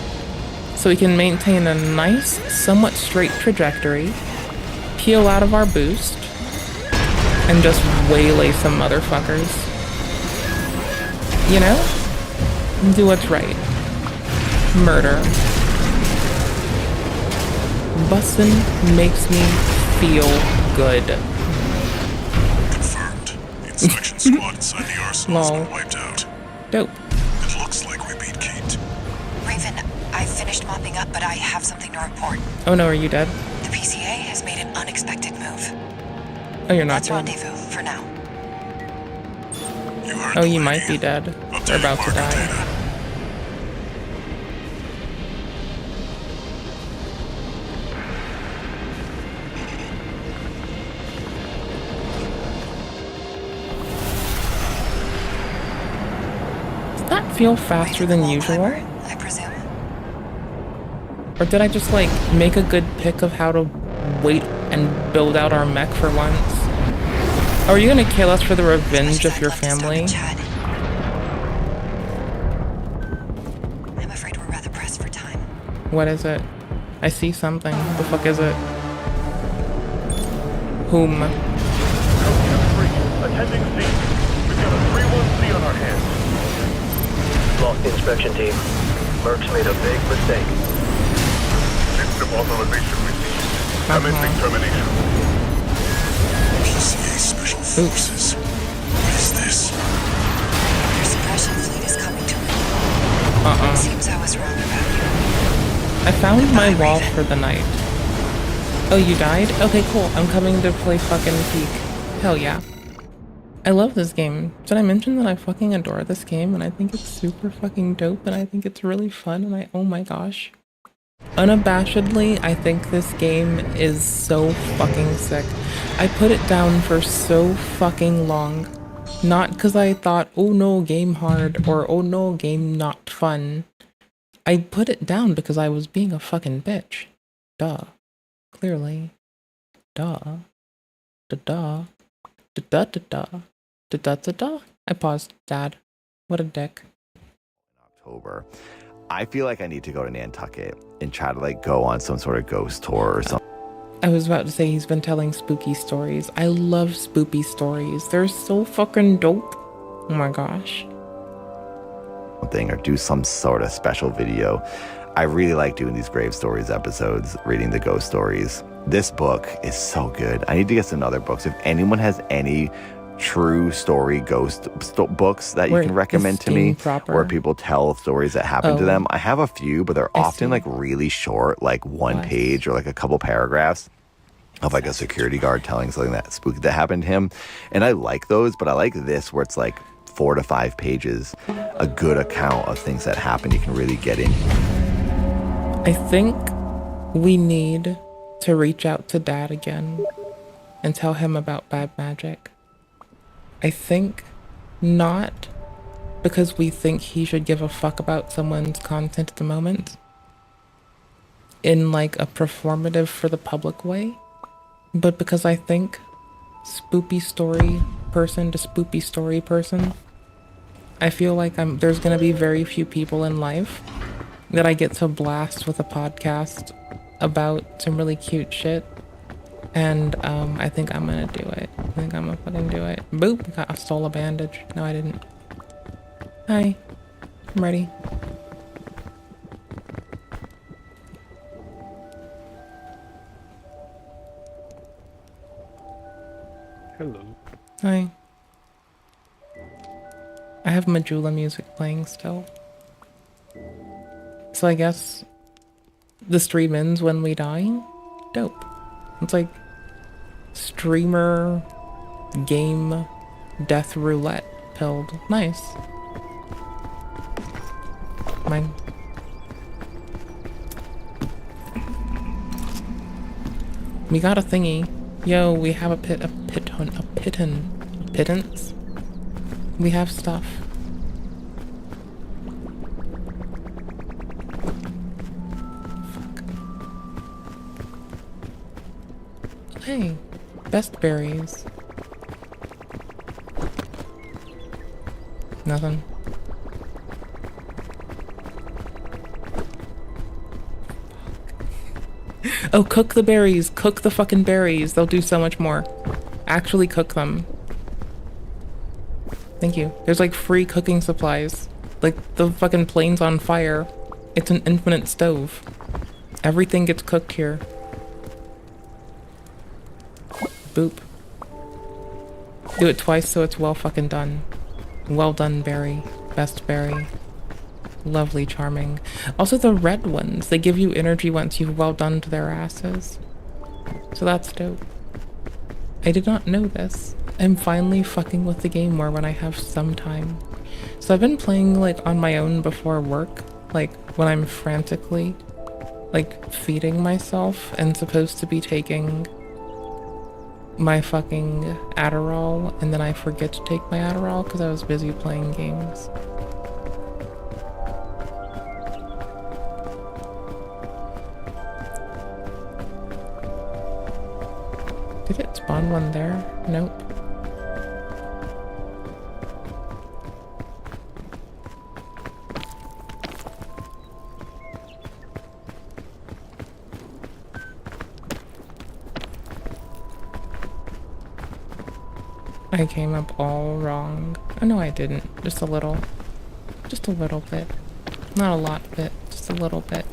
Speaker 11: so we can maintain a nice, somewhat straight trajectory, peel out of our boost, and just waylay some motherfuckers. You know? Do what's right. Murder. Bussin' makes me feel good.
Speaker 7: Confirmed. The inspection squad inside the arsenal has been wiped out.
Speaker 11: Dope.
Speaker 7: It looks like we beat Kate.
Speaker 19: Raven, I finished mopping up, but I have something to report.
Speaker 11: Oh no, are you dead?
Speaker 19: The PCA has made an unexpected move.
Speaker 11: Oh, you're not
Speaker 19: Let's
Speaker 11: dead.
Speaker 19: rendezvous for now.
Speaker 11: Oh, you might be dead. Or about to die. Does that feel faster than usual?
Speaker 19: I presume.
Speaker 11: Or did I just like make a good pick of how to wait and build out our mech for once? Or are you gonna kill us for the revenge of your family?
Speaker 19: I'm afraid we're rather pressed for time.
Speaker 11: What is it? I see something. The fuck is it? Whom?
Speaker 20: Attending scene. We've got a 3-1C on our hands. Lost the inspection team. Merck's made a big mistake.
Speaker 5: System authorization received. Commencing termination.
Speaker 7: PCA Special Forces. What is this?
Speaker 19: Your suppression fleet is coming to me. Seems I was wrong about you.
Speaker 11: I found my wall for the night. Oh, you died? Okay, cool. I'm coming to play fucking Peak. Hell yeah. I love this game. Did I mention that I fucking adore this game and I think it's super fucking dope and I think it's really fun and oh my gosh. Unabashedly, I think this game is so fucking sick. I put it down for so fucking long. Not because I thought, oh no, game hard, or oh no, game not fun. I put it down because I was being a fucking bitch. Duh. Clearly. Duh. Da-da. Da-da-da-da. Da-da-da-da. I paused, Dad. What a dick.
Speaker 13: October. I feel like I need to go to Nantucket and try to like go on some sort of ghost tour or something.
Speaker 11: I was about to say he's been telling spooky stories. I love spooky stories. They're so fucking dope. Oh my gosh.
Speaker 13: Or do some sort of special video. I really like doing these grave stories episodes, reading the ghost stories. This book is so good. I need to get some other books. If anyone has any true story ghost books that you can recommend to me, where people tell stories that happen to them, I have a few, but they're often like really short, like one page or like a couple paragraphs of like a security guard telling something that spooky that happened to him. And I like those, but I like this where it's like 4 to 5 pages, a good account of things that happen. You can really get in.
Speaker 11: I think we need to reach out to Dad again and tell him about bad magic. I think not because we think he should give a fuck about someone's content at the moment in like a performative for the public way, but because I think spoopy story person to spoopy story person, I feel like there's gonna be very few people in life that I get to blast with a podcast about some really cute shit. And I think I'm gonna do it. I think I'm gonna fucking do it. Boop! I stole a bandage. No, I didn't. Hi. I'm ready.
Speaker 10: Hello.
Speaker 11: Hi. I have Majula music playing still. So I guess the stream ends when we die? Dope. It's like streamer game death roulette pilled. Nice. Mine. We got a thingy. Yo, we have a pittance. We have stuff. Hey, best berries. Nothing. Oh, cook the berries. Cook the fucking berries. They'll do so much more. Actually cook them. Thank you. There's like free cooking supplies. Like the fucking plane's on fire. It's an infinite stove. Everything gets cooked here. Boop. Do it twice so it's well fucking done. Well done, berry. Best berry. Lovely, charming. Also the red ones, they give you energy once you've well done to their asses. So that's dope. I did not know this. I'm finally fucking with the game more when I have some time. So I've been playing like on my own before work, like when I'm frantically like feeding myself and supposed to be taking my fucking Adderall, and then I forget to take my Adderall because I was busy playing games. Did it spawn one there? Nope. I came up all wrong. Oh no, I didn't. Just a little. Just a little bit. Not a lot bit, just a little bit.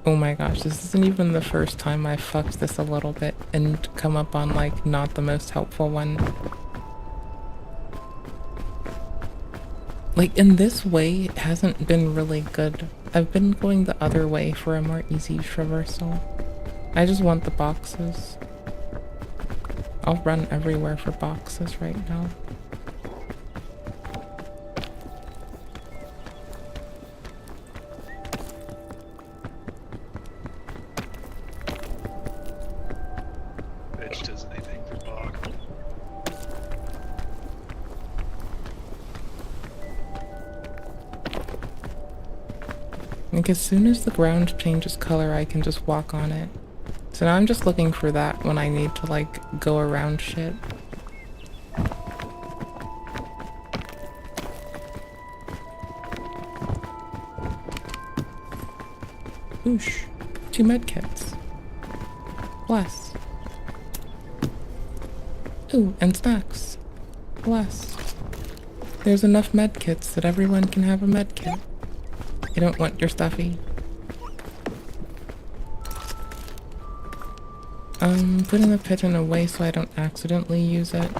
Speaker 11: Oh my gosh, this isn't even the first time I fucked this a little bit and come up on like not the most helpful one. Like in this way, it hasn't been really good. I've been going the other way for a more easy traversal.
Speaker 1: I just want the boxes. I'll run everywhere for boxes right now.
Speaker 21: Bitch does anything for Bog.
Speaker 1: Like as soon as the ground changes color, I can just walk on it. So now I'm just looking for that when I need to like go around shit. Oosh. 2 medkits. Bless. Ooh, and snacks. Bless. There's enough medkits that everyone can have a medkit. I don't want your stuffy. Putting the pigeon away so I don't accidentally use it.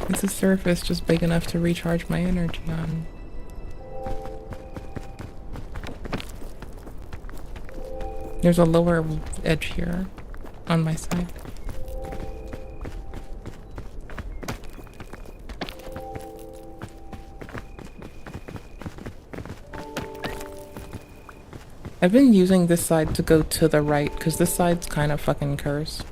Speaker 1: It's a surface just big enough to recharge my energy on. There's a lower edge here on my side. I've been using this side to go to the right because this side's kind of fucking cursed.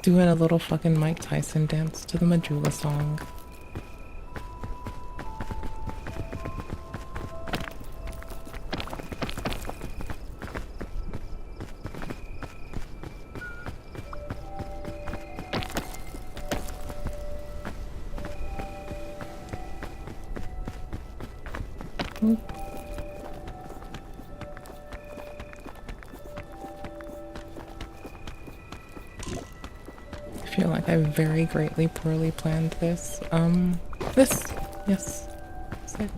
Speaker 1: Doing a little fucking Mike Tyson dance to the Majula song. I feel like I very greatly poorly planned this. This. Yes. Sick.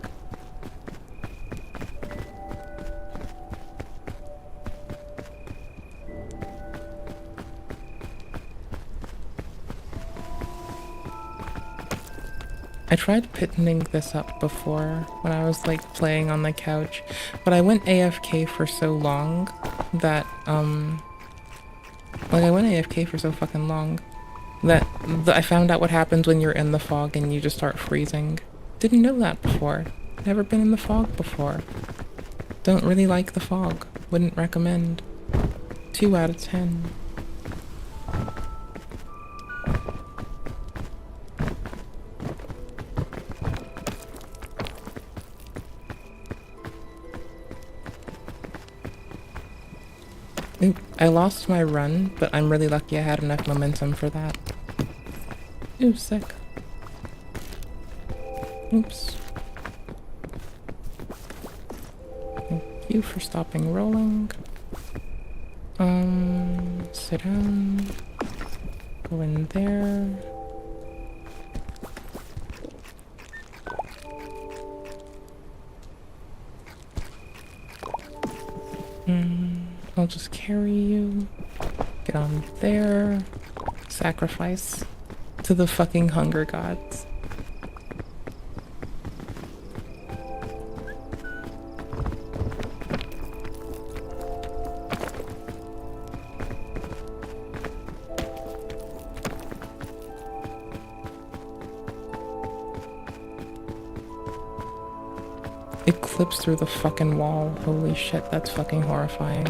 Speaker 1: I tried pitting this up before when I was like playing on the couch, but I went AFK for so long that, like I went AFK for so fucking long that I found out what happens when you're in the fog and you just start freezing. Didn't know that before. Never been in the fog before. Don't really like the fog. Wouldn't recommend. 2 out of 10. Oop, I lost my run, but I'm really lucky I had enough momentum for that. Ooh, sick. Oops. Thank you for stopping rolling. Sit down. Go in there. I'll just carry you. Get on there. Sacrifice. to the fucking hunger gods. It clips through the fucking wall. Holy shit, that's fucking horrifying.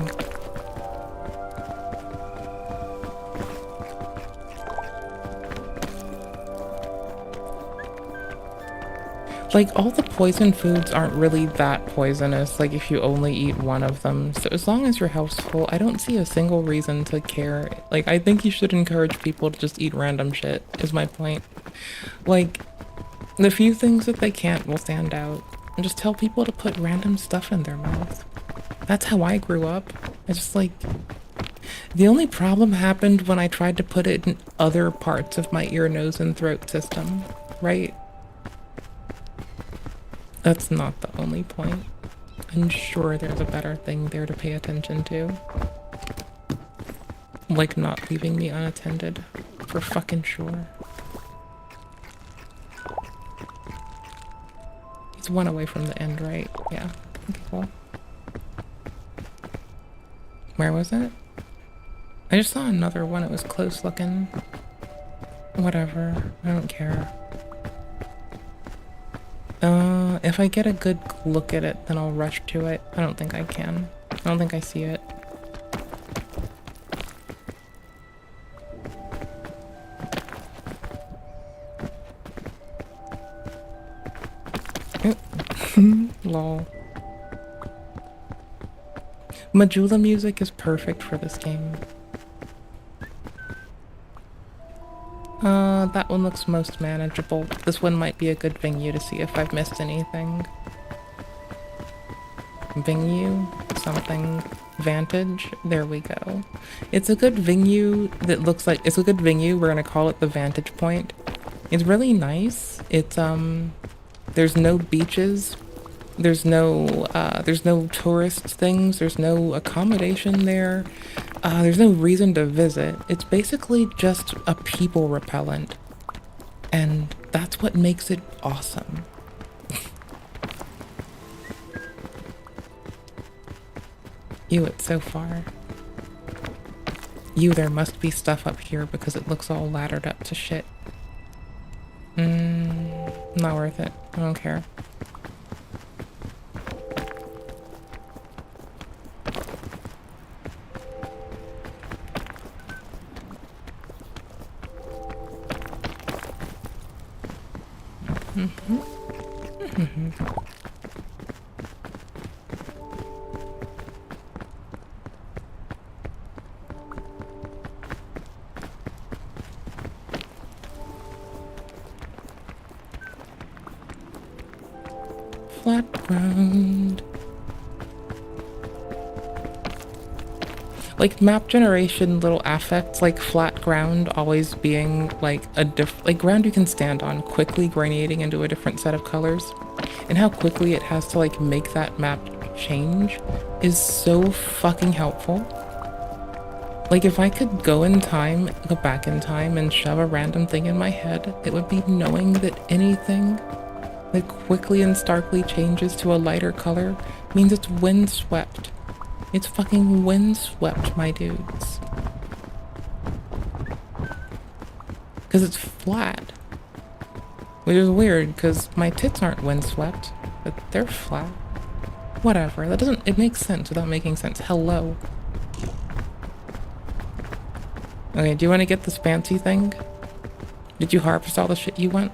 Speaker 1: Like, all the poison foods aren't really that poisonous, like if you only eat one of them. So as long as your health's full, I don't see a single reason to care. Like, I think you should encourage people to just eat random shit, is my point. Like, the few things that they can't will stand out. And just tell people to put random stuff in their mouth. That's how I grew up. I just like... The only problem happened when I tried to put it in other parts of my ear, nose, and throat system, right? That's not the only point. I'm sure there's a better thing there to pay attention to. Like not leaving me unattended. For fucking sure. It's one away from the end, right? Yeah. Okay, cool. Where was it? I just saw another one. It was close looking. Whatever. I don't care. If I get a good look at it, then I'll rush to it. I don't think I can. I don't think I see it. Lol. Majula music is perfect for this game. That one looks most manageable. This one might be a good venue to see if I've missed anything. Venue? Something. Vantage? There we go. It's a good venue that looks like... It's a good venue. We're gonna call it the Vantage Point. It's really nice. It's, there's no beaches. There's no tourist things. There's no accommodation there. There's no reason to visit. It's basically just a people repellent. And that's what makes it awesome. Ew, it's so far. Ew, there must be stuff up here because it looks all laddered up to shit. Not worth it. I don't care. Flat ground. Like map generation little affects, like flat ground always being like like ground you can stand on, quickly gradiating into a different set of colors, and how quickly it has to like make that map change is so fucking helpful. Like if I could go back in time and shove a random thing in my head, it would be knowing that anything that quickly and starkly changes to a lighter color means it's windswept. It's fucking windswept, my dudes. Because it's flat. Which is weird, because my tits aren't windswept, but they're flat. Whatever, it makes sense without making sense. Hello. Okay, do you want to get this fancy thing? Did you harvest all the shit you want?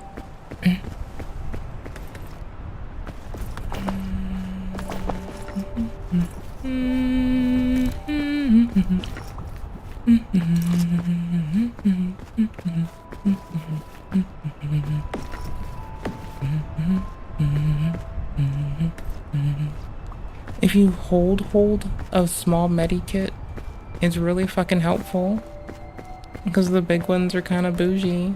Speaker 1: If you hold a small medikit, it's really fucking helpful. Because the big ones are kind of bougie.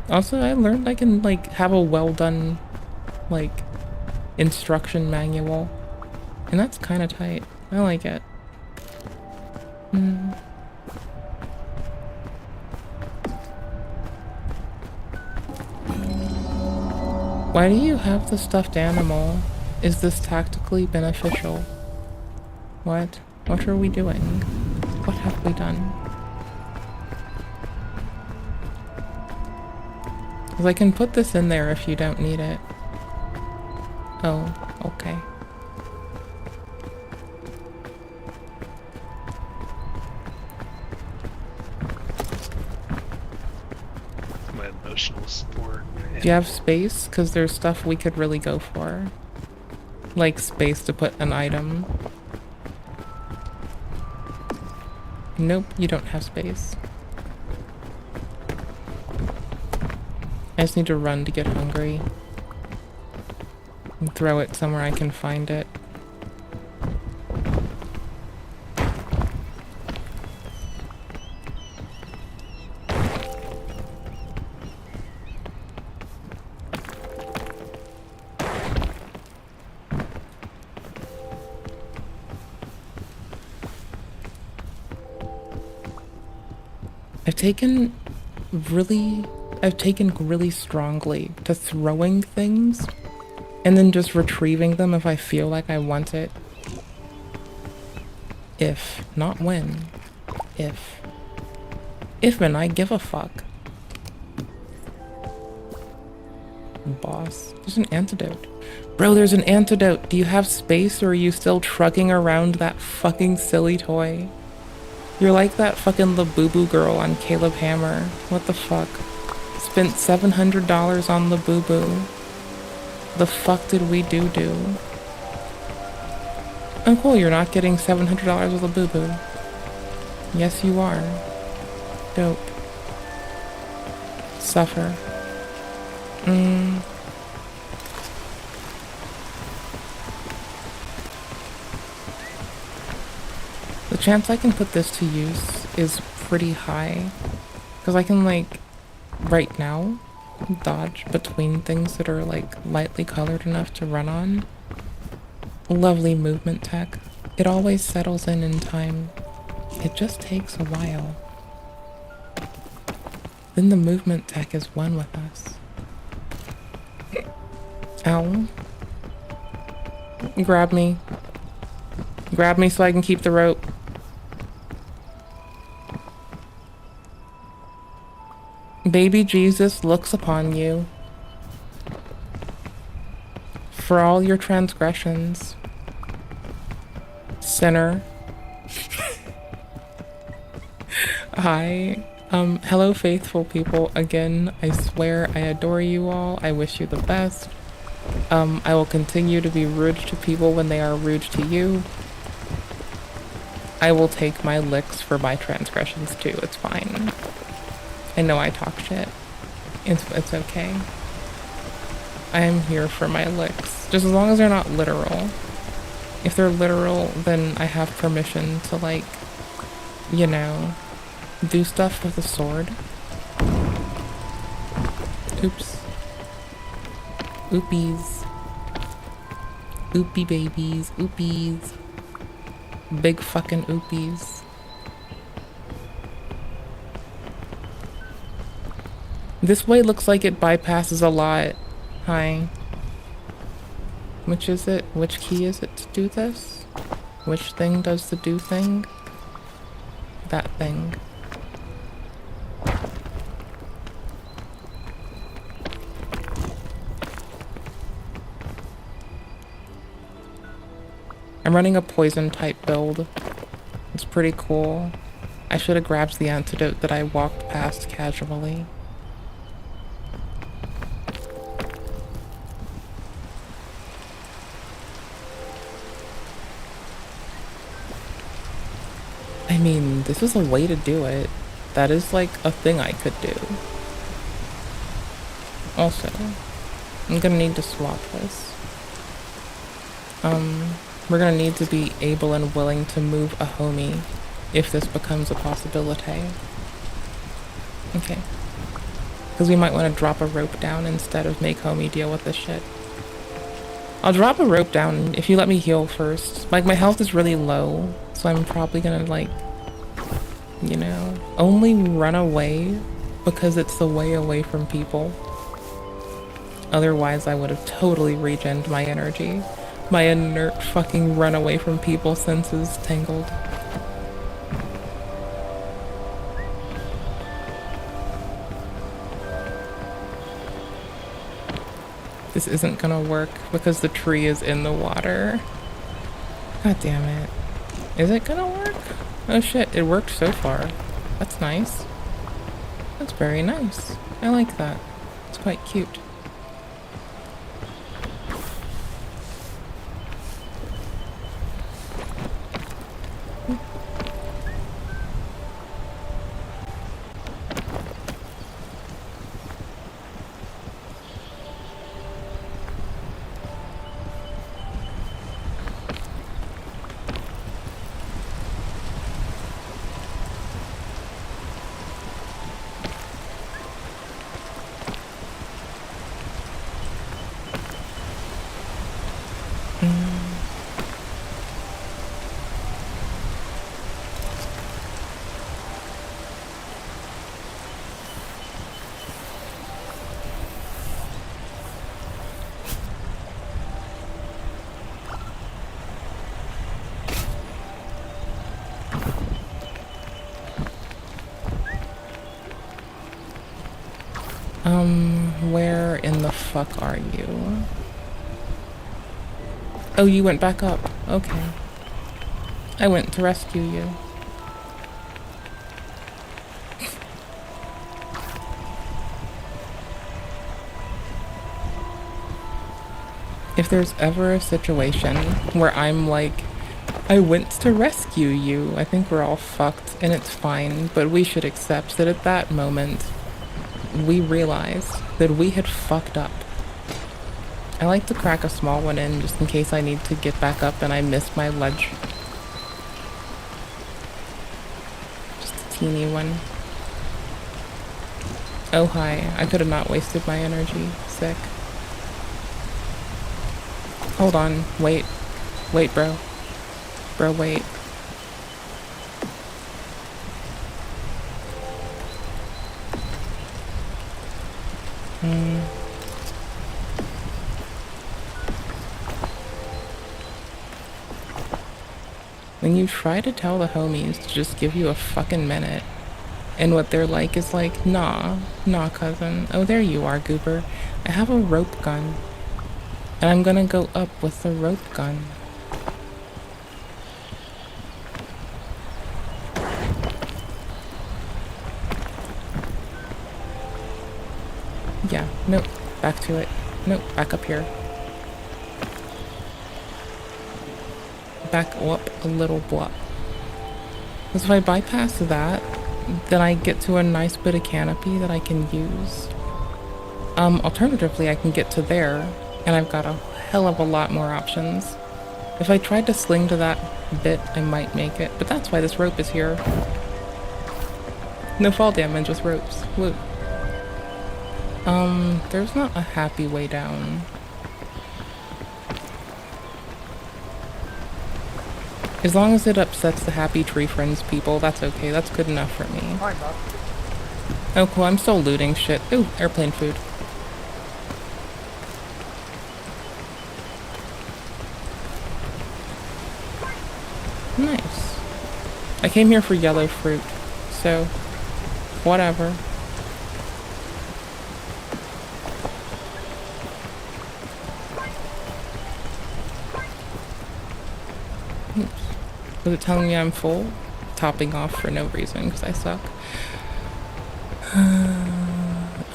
Speaker 1: Also, I learned I can, like, have a well-done, like, instruction manual. And that's kind of tight. I like it. Why do you have the stuffed animal? Is this tactically beneficial? What? What are we doing? What have we done? Because I can put this in there if you don't need it. Oh, okay.
Speaker 21: My emotional support.
Speaker 1: Do you have space? Because there's stuff we could really go for. Like space to put an item. Nope, you don't have space. I just need to run to get hungry. And throw it somewhere I can find it. I've taken really strongly to throwing things and then just retrieving them if I feel like I want it. If, not when. If. If and I give a fuck. Boss. There's an antidote. Bro, there's an antidote. Do you have space or are you still trucking around that fucking silly toy? You're like that fucking Labubu girl on Caleb Hammer. What the fuck? Spent $700 on Labubu. The fuck did we do? Oh cool, you're not getting $700 with Labubu. Yes you are. Dope. Suffer. The chance I can put this to use is pretty high. Because I can, like, right now, dodge between things that are, like, lightly colored enough to run on. Lovely movement tech. It always settles in time. It just takes a while. Then the movement tech is one with us. Ow. Grab me. Grab me so I can keep the rope. Baby Jesus looks upon you for all your transgressions, sinner. Hi. Hello faithful people. Again, I swear I adore you all. I wish you the best. I will continue to be rude to people when they are rude to you. I will take my licks for my transgressions too. It's fine. I know I talk shit. It's okay. I am here for my licks. Just as long as they're not literal. If they're literal, then I have permission to, like, you know, do stuff with a sword. Oops. Oopies. Oopie babies. Oopies. Big fucking oopies. This way looks like it bypasses a lot. Hi. Which is it? Which key is it to do this? Which thing does the do thing? That thing. I'm running a poison type build. It's pretty cool. I should have grabbed the antidote that I walked past casually. I mean, this is a way to do it. That is like a thing I could do. Also, I'm gonna need to swap this. We're gonna need to be able and willing to move a homie if this becomes a possibility. Okay. Because we might want to drop a rope down instead of make homie deal with this shit. I'll drop a rope down if you let me heal first. Like, my health is really low, so I'm probably gonna, like, you know, only run away because it's the way away from people. Otherwise, I would have totally regened my energy. My inert fucking run away from people senses tangled. This isn't gonna work because the tree is in the water. God damn it. Is it gonna work? Oh shit, it worked so far. That's nice. That's very nice. I like that. It's quite cute. Where in the fuck are you? Oh, you went back up. Okay. I went to rescue you. If there's ever a situation where I'm like, I went to rescue you, I think we're all fucked and it's fine, but we should accept that at that moment, we realized that we had fucked up. I like to crack a small one in just in case I need to get back up and I miss my ledge. Just a teeny one. Oh hi, I could have not wasted my energy. Sick. Hold on, wait. Wait, bro. Bro, wait. When you try to tell the homies to just give you a fucking minute, and what they're like is like, nah, cousin. Oh, there you are, Goober. I have a rope gun. And I'm gonna go up with the rope gun. Yeah, nope, back to it. Nope, back up here. Back up a little block. Because if I bypass that, then I get to a nice bit of canopy that I can use. Alternatively, I can get to there, and I've got a hell of a lot more options. If I tried to sling to that bit, I might make it, but that's why this rope is here. No fall damage with ropes. Woo. There's not a happy way down. As long as it upsets the happy tree friends people, that's okay. That's good enough for me. Oh cool, I'm still looting shit. Ooh, airplane food. Nice. I came here for yellow fruit, so whatever. Was it telling me I'm full? Topping off for no reason, because I suck.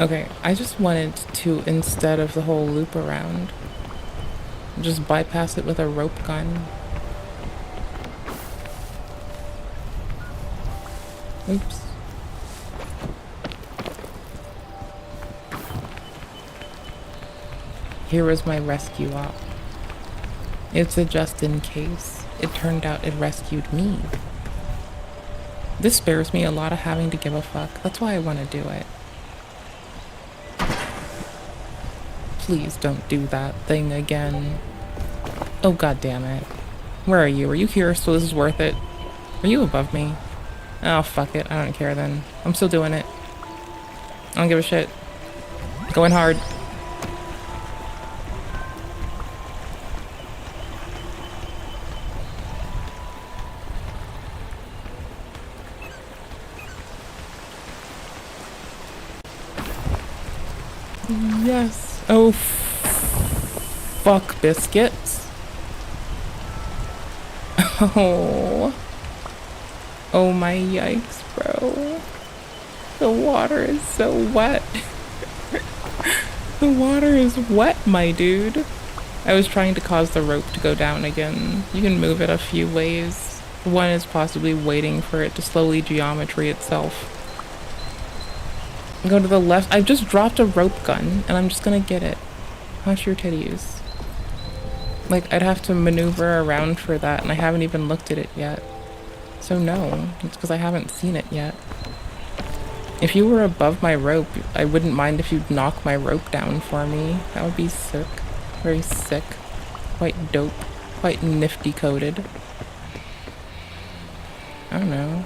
Speaker 1: Okay, I just wanted to, instead of the whole loop around, just bypass it with a rope gun. Oops. Here was my rescue op. It's a just in case. It turned out it rescued me. This spares me a lot of having to give a fuck. That's why I want to do it. Please don't do that thing again. Oh god damn it. Where are you? Are you here so this is worth it? Are you above me? Oh fuck it. I don't care then. I'm still doing it. I don't give a shit. Going hard.
Speaker 11: Yes. Oh, fuck biscuits. Oh. Oh my yikes, bro. The water is so wet. The water is wet, my dude. I was trying to cause the rope to go down again. You can move it a few ways. One is possibly waiting for it to slowly geometry itself. Go to the left. I've just dropped a rope gun, and I'm just gonna get it. Hush your titties. Like, I'd have to maneuver around for that, and I haven't even looked at it yet. So no, it's because I haven't seen it yet. If you were above my rope, I wouldn't mind if you'd knock my rope down for me. That would be sick. Very sick. Quite dope. Quite nifty coded. I don't know.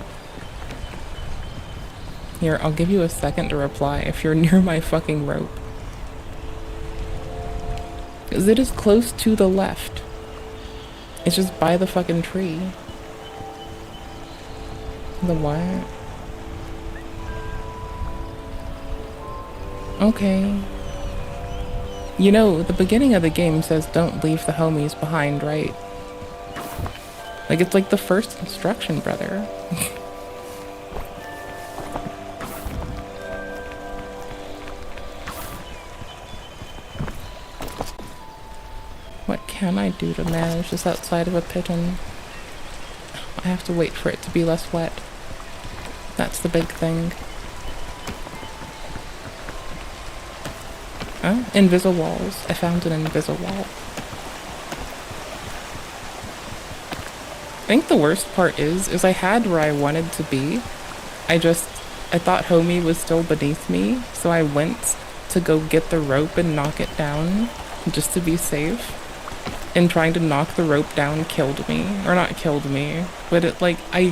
Speaker 11: Here, I'll give you a second to reply if you're near my fucking rope. Because it is close to the left. It's just by the fucking tree. The what? Okay. You know, the beginning of the game says don't leave the homies behind, right? Like, it's like the first instruction, brother. What can I do to manage this outside of a pigeon? I have to wait for it to be less wet. That's the big thing. Oh, invisible walls. I found an invisible wall. I think the worst part is I had where I wanted to be. I thought homie was still beneath me, so I went to go get the rope and knock it down, just to be safe. And trying to knock the rope down killed me. Or not killed me, but it, like, I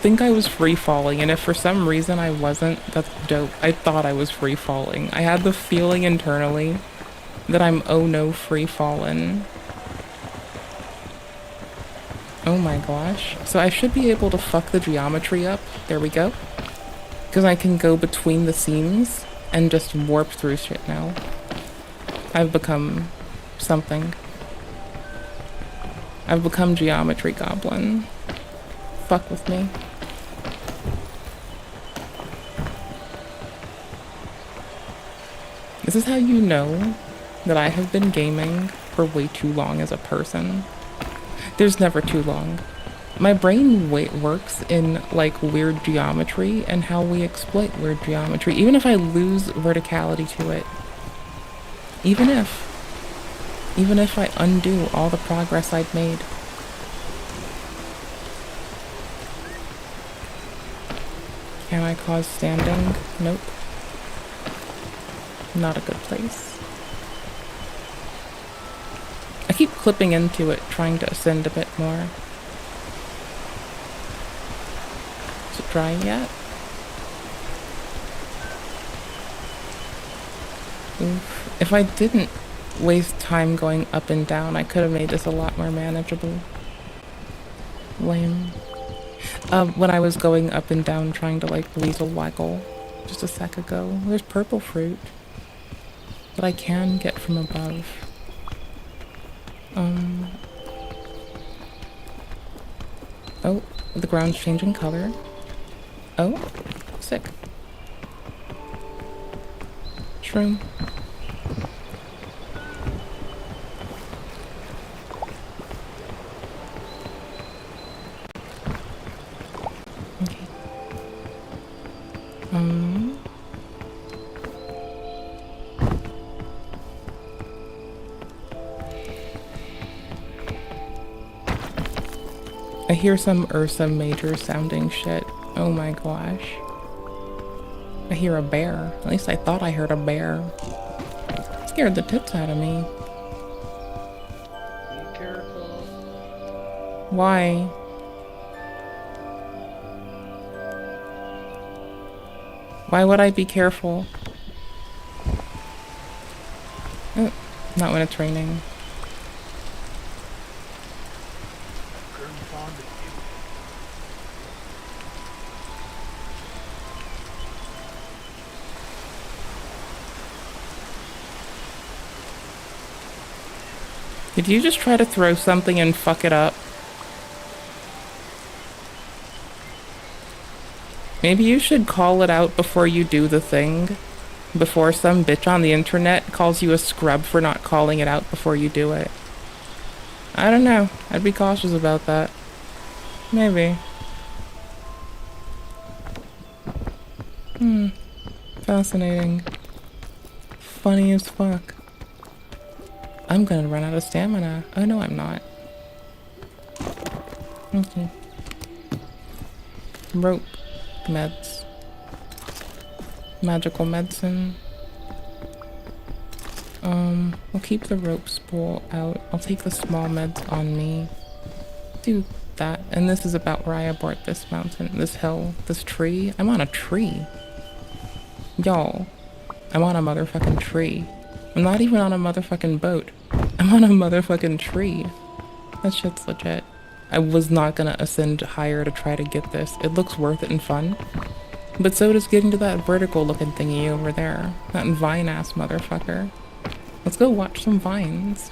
Speaker 11: think I was free falling, and if for some reason I wasn't, that's dope. I thought I was free falling. I had the feeling internally that I'm oh no free fallen. Oh my gosh. So I should be able to fuck the geometry up. There we go. Because I can go between the seams and just warp through shit now. I've become something. I've become Geometry Goblin. Fuck with me. This is how you know that I have been gaming for way too long as a person. There's never too long. My brain works in, like, weird geometry and how we exploit weird geometry, even if I lose verticality to it. Even if I undo all the progress I'd made. Can I cause standing? Nope. Not a good place. I keep clipping into it, trying to ascend a bit more. Is it dry yet? Oof. If I didn't waste time going up and down, I could have made this a lot more manageable. Lame. When I was going up and down trying to, like, weasel waggle just a sec ago. There's purple fruit that I can get from above. Oh, the ground's changing color. Oh, sick. Shroom. I hear some Ursa Major sounding shit. Oh my gosh. I hear a bear. At least I thought I heard a bear. It scared the tits out of me.
Speaker 21: Be careful.
Speaker 11: Why? Why would I be careful? Oh, not when it's raining.
Speaker 1: Did you just try to throw something and fuck it up? Maybe you should call it out before you do the thing. Before some bitch on the internet calls you a scrub for not calling it out before you do it. I don't know. I'd be cautious about that. Maybe. Fascinating. Funny as fuck. I'm gonna run out of stamina. Oh no, I'm not. Okay. Rope. Meds. Magical medicine. I'll keep the rope spool out. I'll take the small meds on me. Do that. And this is about where I abort this mountain, this hill, this tree. I'm on a tree. Y'all. I'm on a motherfucking tree. I'm not even on a motherfucking boat. I'm on a motherfucking tree. That shit's legit. I was not gonna ascend higher to try to get this. It looks worth it and fun. But so does getting to that vertical looking thingy over there. That vine ass motherfucker. Let's go watch some vines.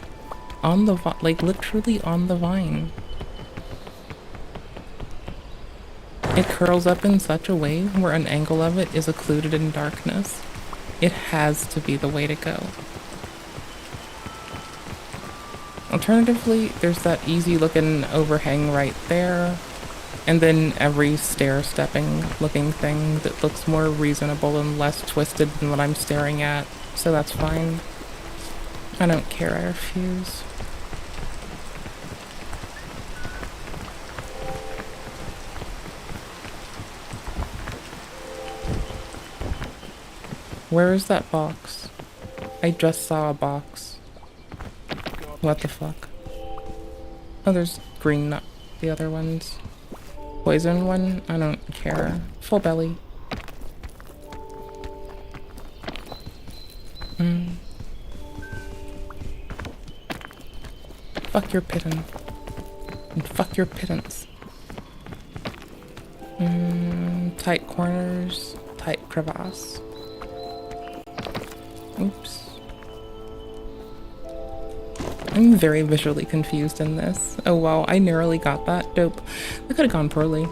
Speaker 1: On the like literally on the vine. It curls up in such a way where an angle of it is occluded in darkness. It has to be the way to go. Alternatively, there's that easy looking overhang right there. And then every stair-stepping looking thing that looks more reasonable and less twisted than what I'm staring at. So that's fine. I don't care, I refuse. Where is that box? I just saw a box. What the fuck? Oh, there's green, not the other ones. Poison one? I don't care. Full belly. Fuck your pittance. And fuck your pittance. Tight corners. Tight crevasse. Oops. I'm very visually confused in this. Oh wow, I narrowly got that. Dope. That could have gone poorly.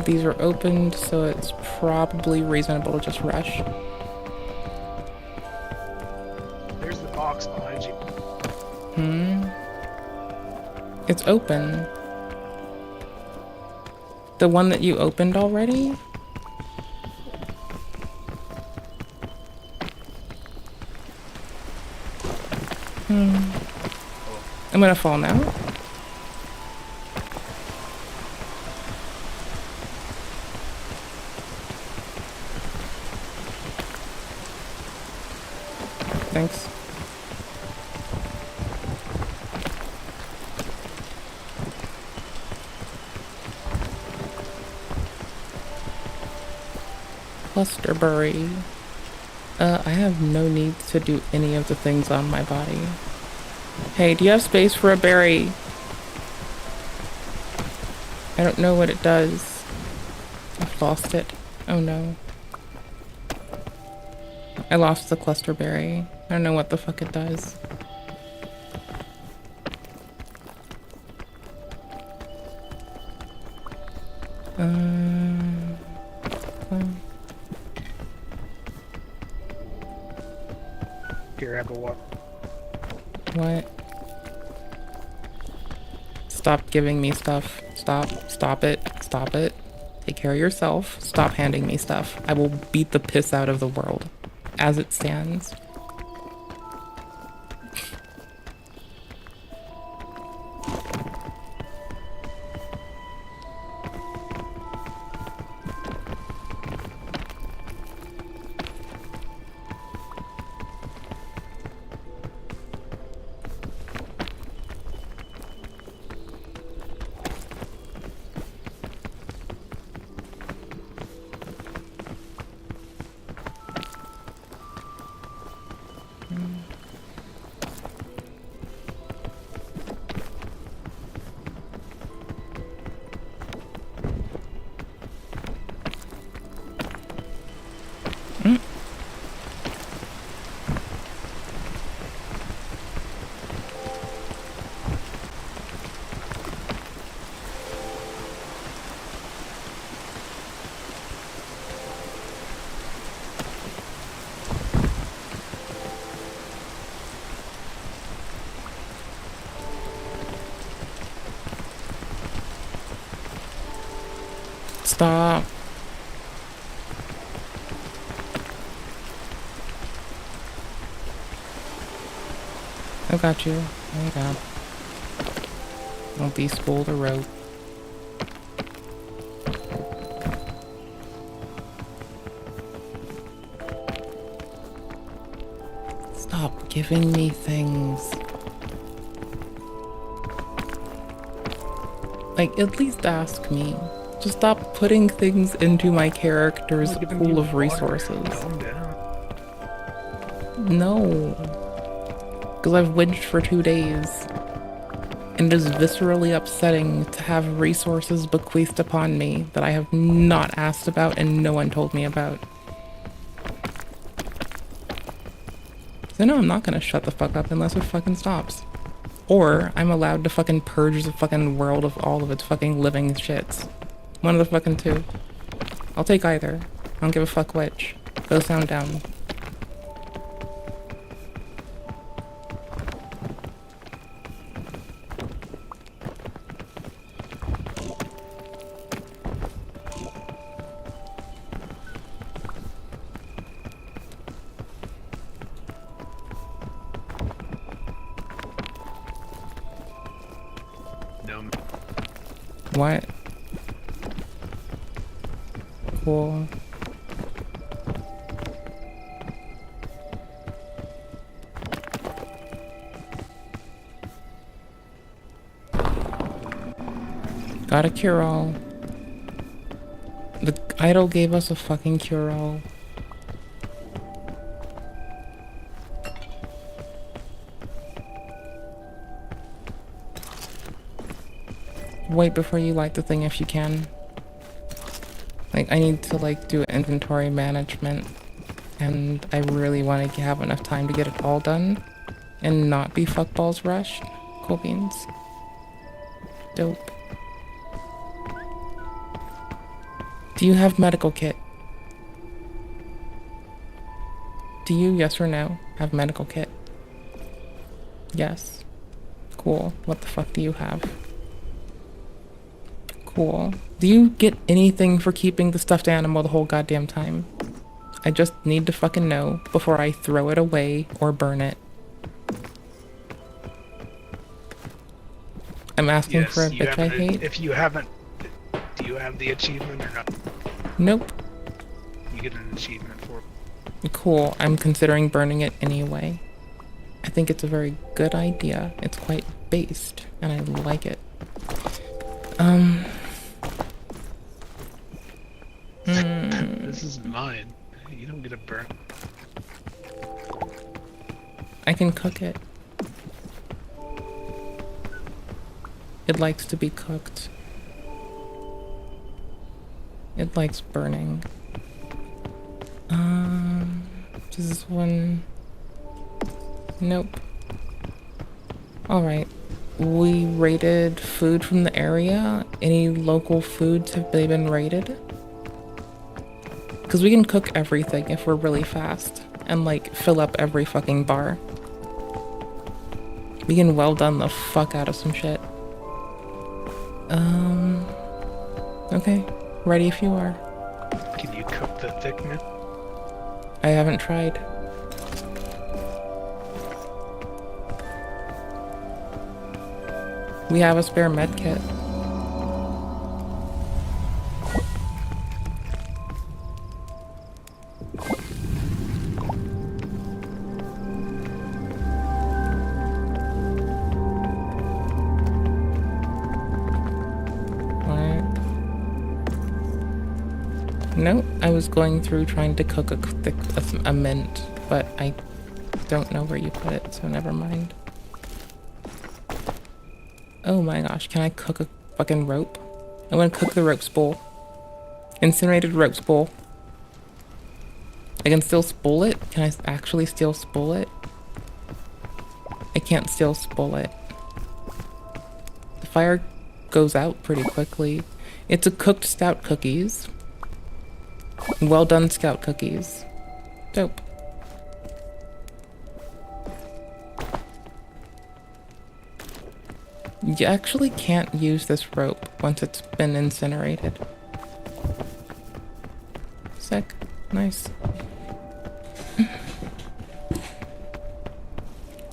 Speaker 1: These are opened, so it's probably reasonable to just rush.
Speaker 21: There's the box behind you.
Speaker 1: It's open. The one that you opened already? I'm gonna fall now. Thanks. Clusterberry. I have no need to do any of the things on my body. Hey, do you have space for a berry? I don't know what it does. I've lost it. Oh no. I lost the clusterberry. I don't know what the fuck it does.
Speaker 21: Here, have a walk.
Speaker 1: What? Stop giving me stuff. Stop. Stop it. Stop it. Take care of yourself. Stop handing me stuff. I will beat the piss out of the world. As it stands. Stop. I got you. There you go. Don't despool the rope. Stop giving me things. Like, at least ask me. Just stop putting things into my character's pool of resources. No. Because I've winched for 2 days. And it is viscerally upsetting to have resources bequeathed upon me that I have not asked about and no one told me about. So no, I'm not gonna shut the fuck up unless it fucking stops. Or I'm allowed to fucking purge the fucking world of all of its fucking living shits. One of the fucking two. I'll take either. I don't give a fuck which. Go sound down. What? Cool. Got a cure-all. The idol gave us a fucking cure-all. Wait before you light the thing if you can. Like, I need to, like, do inventory management. And I really want to have enough time to get it all done. And not be fuckballs rushed. Cool beans. Dope. Do you have medical kit? Do you, yes or no, have medical kit? Yes. Cool. What the fuck do you have? Cool. Do you get anything for keeping the stuffed animal the whole goddamn time? I just need to fucking know before I throw it away or burn it. I'm asking for a bitch I hate.
Speaker 21: If you haven't, do you have the achievement or not?
Speaker 1: Nope.
Speaker 21: You get an achievement for it.
Speaker 1: Cool. I'm considering burning it anyway. I think it's a very good idea. It's quite based, and I like it.
Speaker 21: This is mine. You don't get a burn.
Speaker 1: I can cook it. It likes to be cooked. It likes burning. Does this one... Nope. Alright. We raided food from the area. Any local foods have they been raided? Because we can cook everything if we're really fast. And like fill up every fucking bar. We can well done the fuck out of some shit. Okay. Ready if you are.
Speaker 21: Can you cook the thickness?
Speaker 1: I haven't tried. We have a spare med kit. No, I was going through trying to cook a mint, but I don't know where you put it, so never mind. Oh my gosh, can I cook a fucking rope? I want to cook the rope spool. Incinerated rope spool. I can still spool it? Can I actually still spool it? I can't still spool it. The fire goes out pretty quickly. It's a cooked stout cookies. Well done scout cookies. Dope. You actually can't use this rope once it's been incinerated. Nice.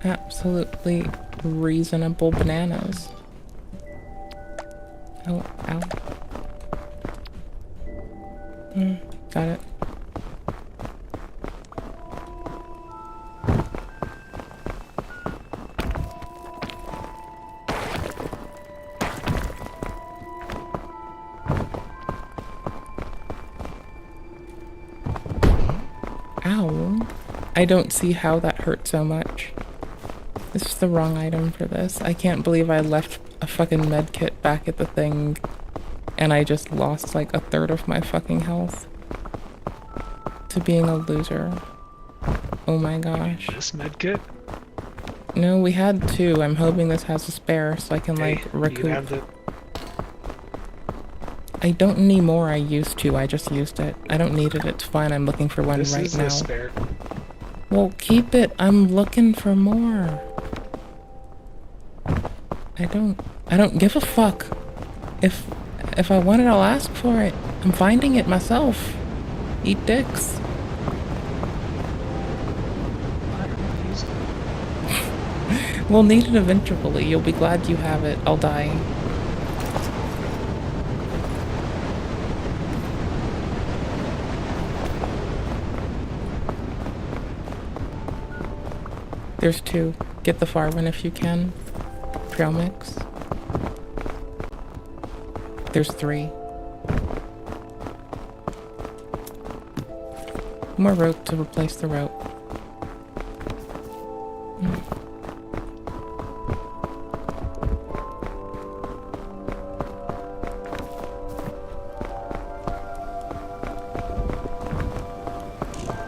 Speaker 1: Absolutely reasonable bananas. Oh, ow. Got it. Ow. I don't see how that hurt so much. This is the wrong item for this. I can't believe I left a fucking med kit back at the thing and I just lost like a third of my fucking health to being a loser. Oh my gosh.
Speaker 21: This med kit?
Speaker 1: No, we had two. I'm hoping this has a spare so I can like recoup.
Speaker 21: You have the...
Speaker 1: I don't need more. I used to. I just used it. I don't need it. It's fine. I'm looking for one
Speaker 21: This
Speaker 1: right
Speaker 21: is
Speaker 1: now.
Speaker 21: a spare.
Speaker 1: Well, keep it. I'm looking for more. I don't give a fuck. If I want it, I'll ask for it. I'm finding it myself. Eat dicks. We'll need it eventually. You'll be glad you have it. I'll die. There's two. Get the far one if you can. Trail mix. There's three. More rope to replace the rope.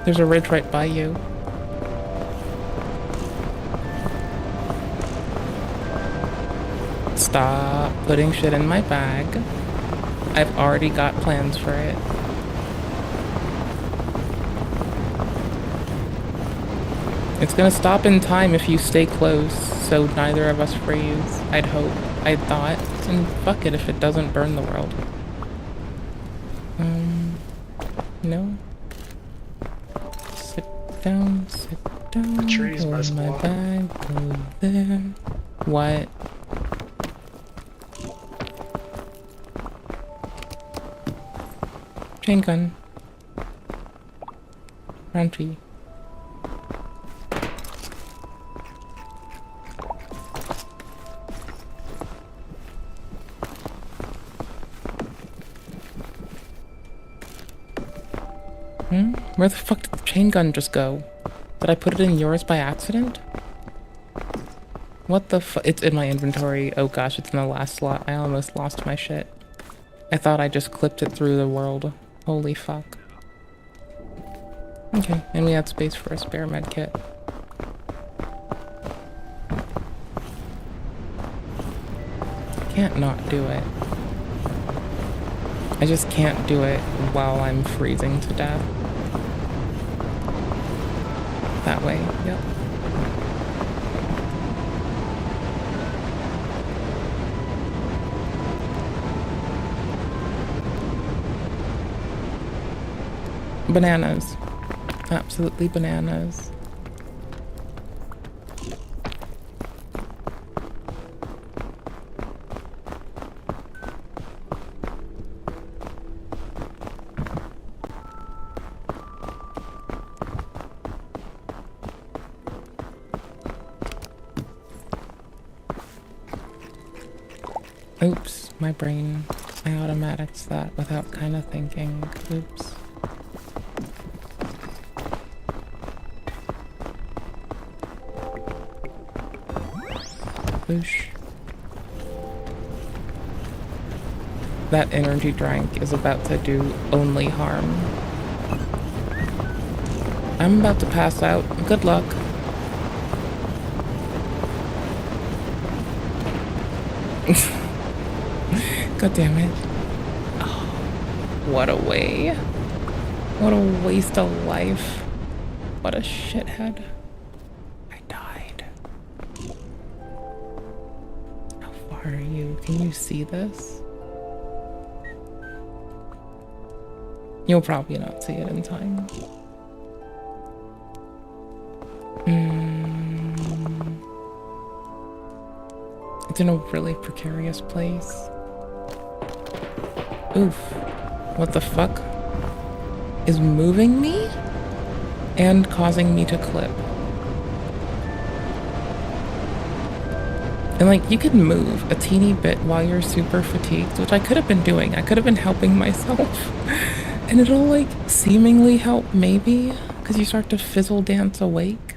Speaker 1: There's a ridge right by you. Stop putting shit in my bag. I've already got plans for it. It's gonna stop in time if you stay close, so neither of us freeze. I'd hope. I thought. And fuck it if it doesn't burn the world. No. Sit down, sit down.
Speaker 21: The trees
Speaker 1: hold
Speaker 21: must
Speaker 1: my
Speaker 21: walk.
Speaker 1: bag, go there. What? Chain gun. Crunchy. Where the fuck did the chain gun just go? Did I put it in yours by accident? What the fuck? It's in my inventory. Oh gosh, it's in the last slot. I almost lost my shit. I thought I just clipped it through the world. Holy fuck. Okay, and we had space for a spare med kit. Can't not do it. I just can't do it while I'm freezing to death. That way, yep. Bananas. Absolutely bananas. Oops, my brain. I automatics that without kind of thinking. Oops. Boosh. That energy drink is about to do only harm. I'm about to pass out. Good luck. God damn it. Oh, what a way. What a waste of life. What a shithead. I died. How far are you? Can you see this? You'll probably not see it in time. It's in a really precarious place. Oof. What the fuck? Is moving me? And causing me to clip. And like, you can move a teeny bit while you're super fatigued, which I could have been doing. I could have been helping myself. And it'll like seemingly help maybe, because you start to fizzle dance awake.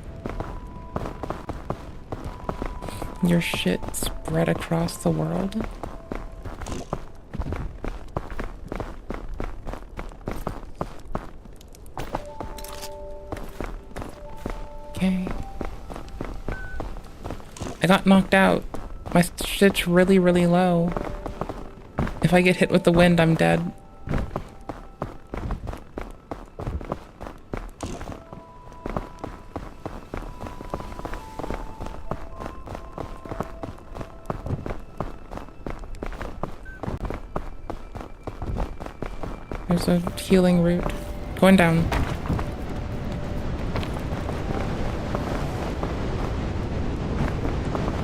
Speaker 1: Your shit spread across the world. Okay. I got knocked out. My shit's really, really low. If I get hit with the wind, I'm dead. There's a healing route. Going down.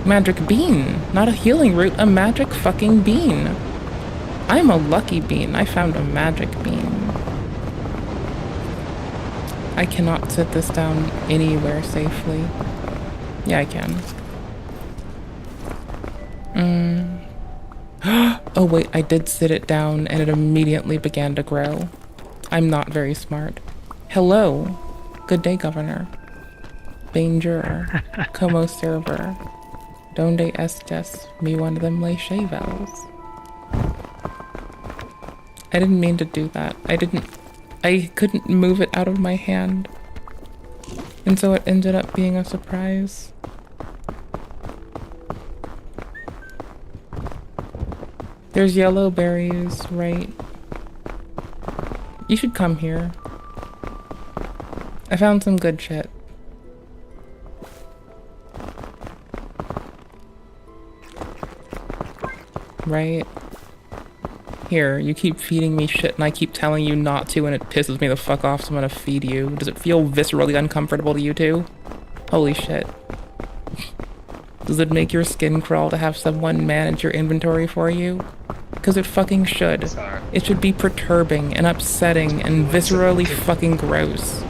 Speaker 1: Magic bean. Not a healing route, a magic fucking bean. I'm a lucky bean. I found a magic bean. I cannot sit this down anywhere safely. Yeah, I can. Oh wait, I did sit it down and it immediately began to grow. I'm not very smart. Hello. Good day, Governor. Bonjour. Como server. Donde estes mi one of them le chavels. I didn't mean to do that. I couldn't move it out of my hand. And so it ended up being a surprise. There's yellow berries, right? You should come here. I found some good shit. Right? Here, you keep feeding me shit and I keep telling you not to and it pisses me the fuck off, so I'm gonna feed you. Does it feel viscerally uncomfortable to you too? Holy shit. Does it make your skin crawl to have someone manage your inventory for you? Because it fucking should.
Speaker 21: Sorry.
Speaker 1: It should be perturbing and upsetting and viscerally fucking gross.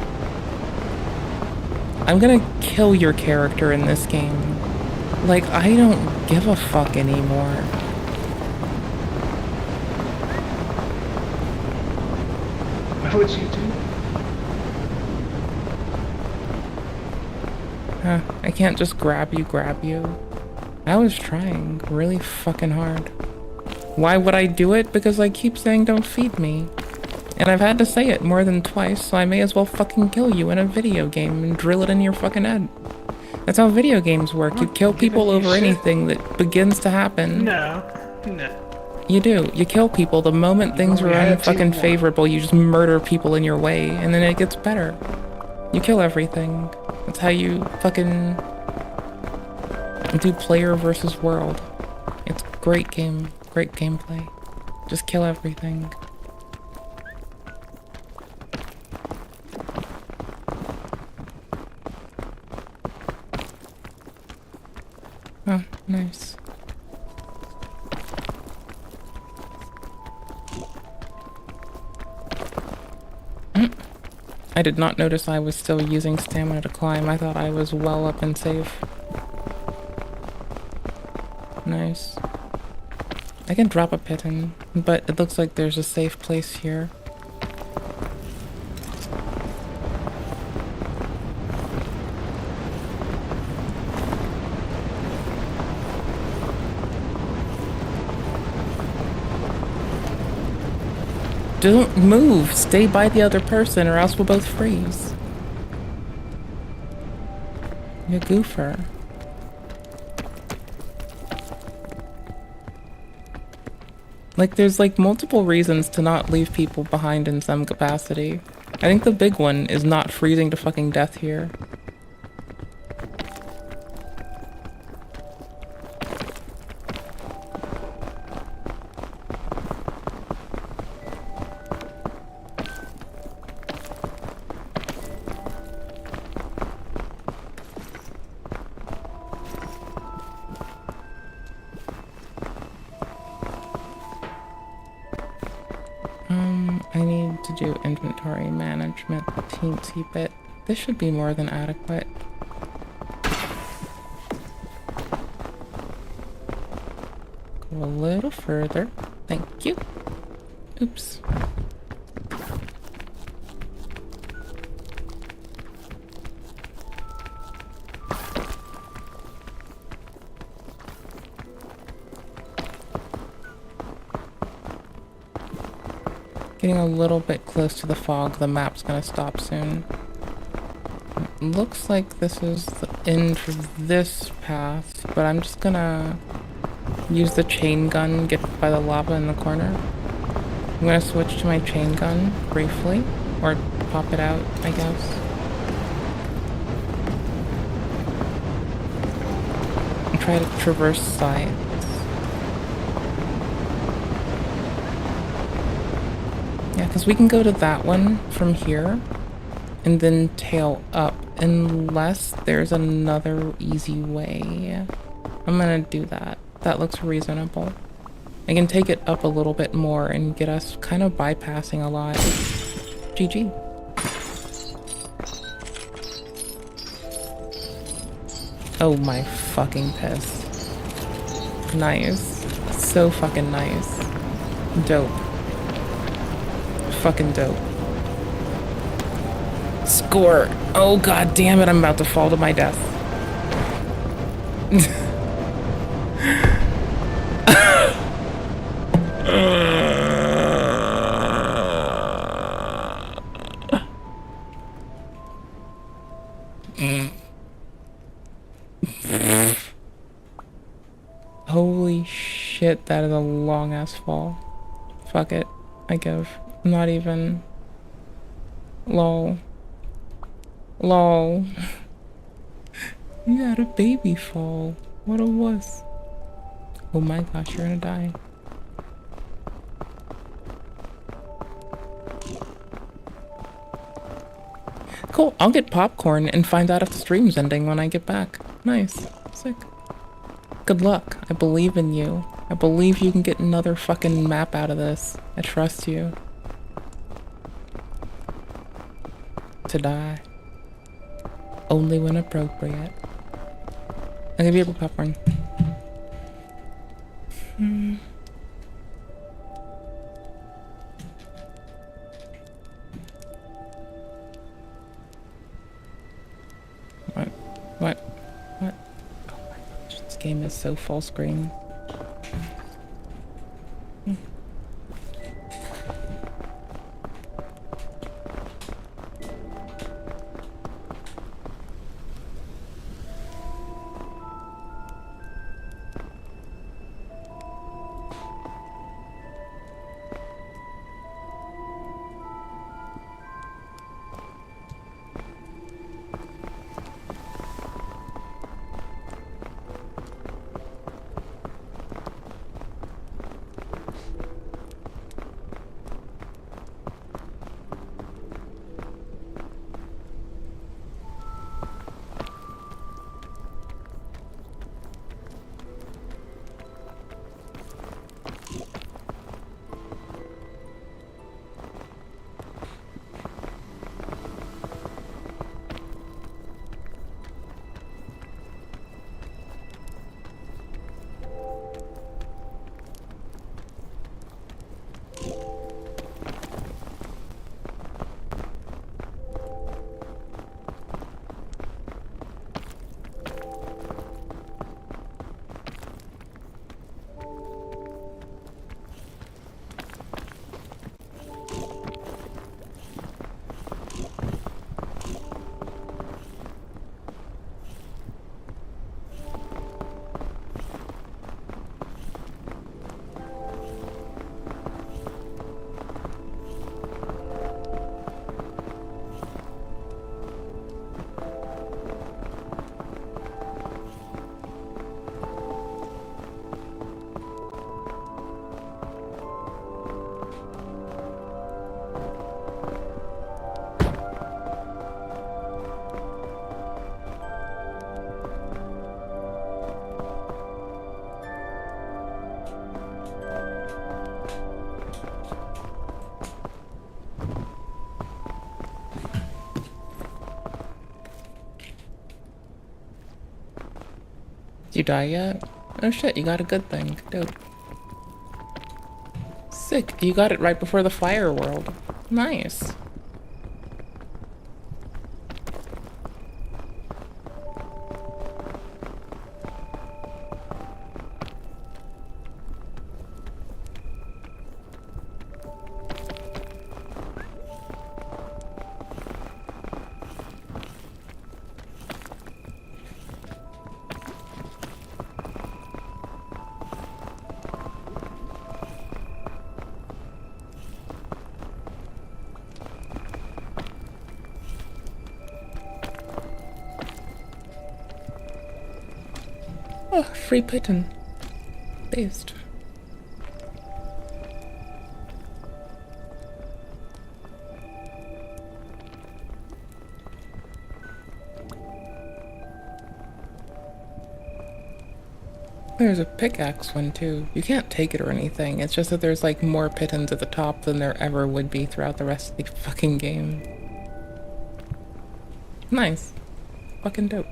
Speaker 1: I'm gonna kill your character in this game. Like, I don't give a fuck anymore.
Speaker 21: What would you do?
Speaker 1: Huh, I can't just grab you. I was trying really fucking hard. Why would I do it? Because I keep saying don't feed me. And I've had to say it more than twice, so I may as well fucking kill you in a video game and drill it in your fucking head. That's how video games work. You kill people over anything that begins to happen.
Speaker 21: No.
Speaker 1: You do. You kill people the moment things are unfucking favorable. You just murder people in your way, and then it gets better. You kill everything. That's how you fucking do player versus world. It's a great game. Great gameplay. Just kill everything. Oh, nice. I did not notice I was still using stamina to climb. I thought I was well up and safe. Nice. I can drop a piton, but it looks like there's a safe place here. Don't move! Stay by the other person or else we'll both freeze. You goofer. Like, there's like multiple reasons to not leave people behind in some capacity. I think the big one is not freezing to fucking death here. do inventory management, teensy bit. This should be more than adequate. Go a little further. Thank you. Oops. Getting a little bit close to the fog. The map's gonna stop soon. Looks like this is the end for this path, but I'm just gonna use the chain gun, get by the lava in the corner. I'm gonna switch to my chain gun briefly, or pop it out, I guess. And try to traverse sides. Yeah, because we can go to that one from here and then tail up, unless there's another easy way. I'm gonna do that. That looks reasonable. I can take it up a little bit more and get us kind of bypassing a lot. GG. Oh my fucking piss. Nice. So fucking nice. Dope. Fucking dope. Score! Oh god damn it, I'm about to fall to my death. Holy shit, that is a long ass fall. Fuck it. I give. I'm not even. Lol. Lol. You had a baby fall. What a wuss. Oh my gosh, you're gonna die. Cool, I'll get popcorn and find out if the stream's ending when I get back. Nice. Sick. Good luck. I believe in you. I believe you can get another fucking map out of this. I trust you. To die. Only when appropriate. I'll give you a popcorn. What? What? What? Oh my gosh, this game is so full screen. you die yet? Oh shit, you got a good thing. Dope. Sick. You got it right before the fire world. Nice. Oh, free pitten. Based. There's a pickaxe one too. You can't take it or anything. It's just that there's like more pittons at the top than there ever would be throughout the rest of the fucking game. Nice. Fucking dope.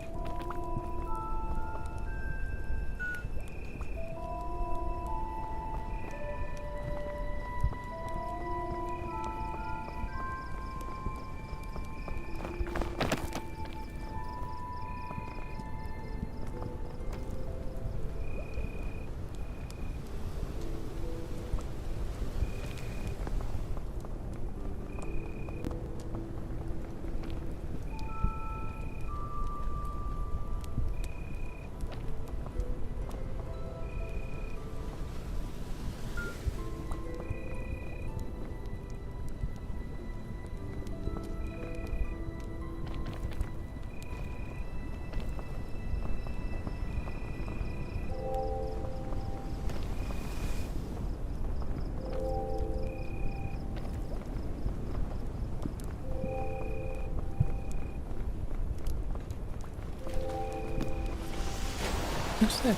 Speaker 1: I'm sick.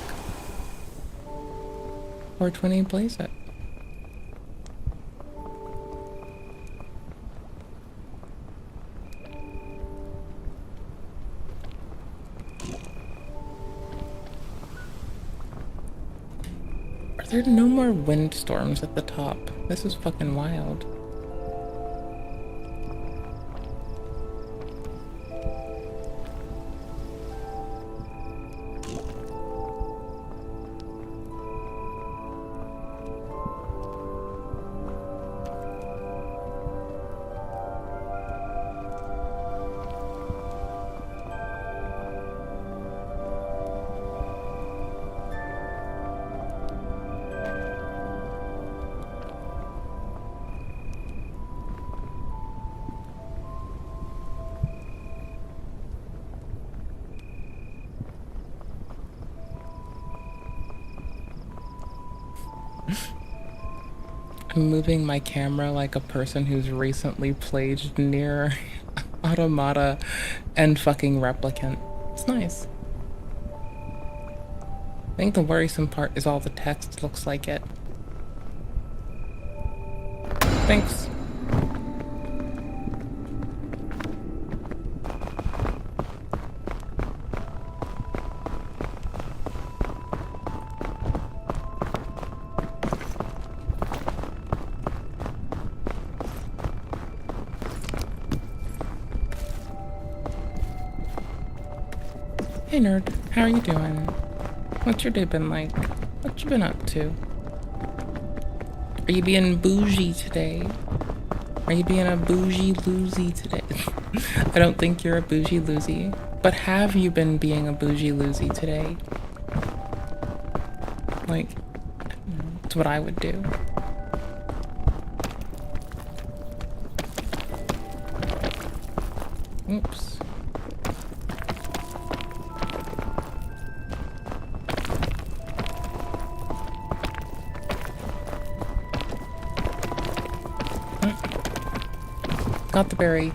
Speaker 1: 420 plays it. Are there no more windstorms at the top? This is fucking wild. I'm moving my camera like a person who's recently played near Automata and fucking Replicant. It's nice. I think the worrisome part is all the text looks like it. Thanks. Hey nerd, how are you doing? What's your day been like? What you been up to? Are you being bougie today? Are you being a bougie loosey today? I don't think you're a bougie loosey, but have you been being a bougie loosey today? Like, it's what I would do. Oops. Got the berry.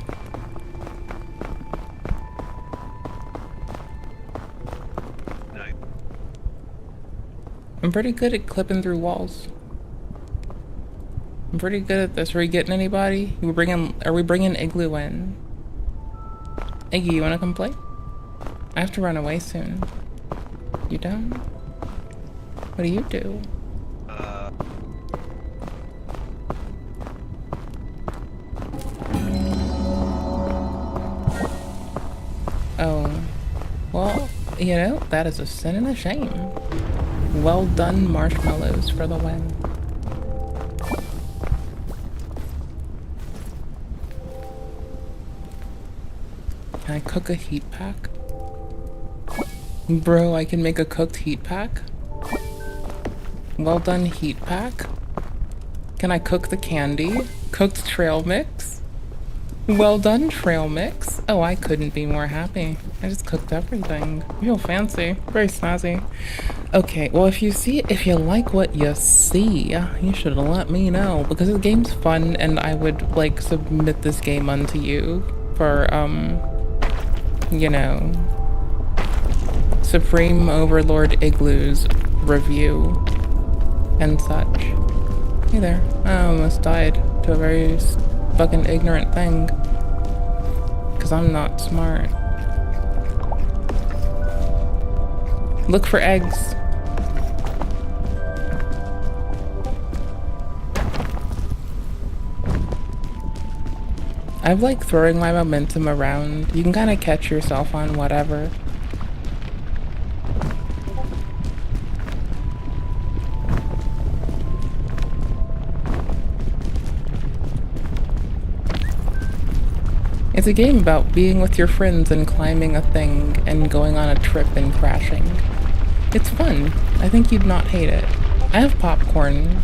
Speaker 21: Nice.
Speaker 1: I'm pretty good at clipping through walls. I'm pretty good at this. Are we getting anybody? Are we bringing Igloo in? Iggy, you wanna come play? I have to run away soon. You don't? What do you do? Oh, well, you know, that is a sin and a shame. Well done, marshmallows for the win. Can I cook a heat pack? Bro, I can make a cooked heat pack? Well done, heat pack. Can I cook the candy? Cooked trail mix? Well done, trail mix. Oh, I couldn't be more happy. I just cooked everything. Real fancy. Very snazzy. Okay, well, if you like what you see, you should let me know, because the game's fun and I would, like, submit this game unto you for, you know, Supreme Overlord Igloo's review and such. Hey there. I almost died to a very fucking ignorant thing. Because I'm not smart. Look for eggs. I've like throwing my momentum around. You can kind of catch yourself on whatever. It's a game about being with your friends and climbing a thing and going on a trip and crashing. It's fun. I think you'd not hate it. I have popcorn.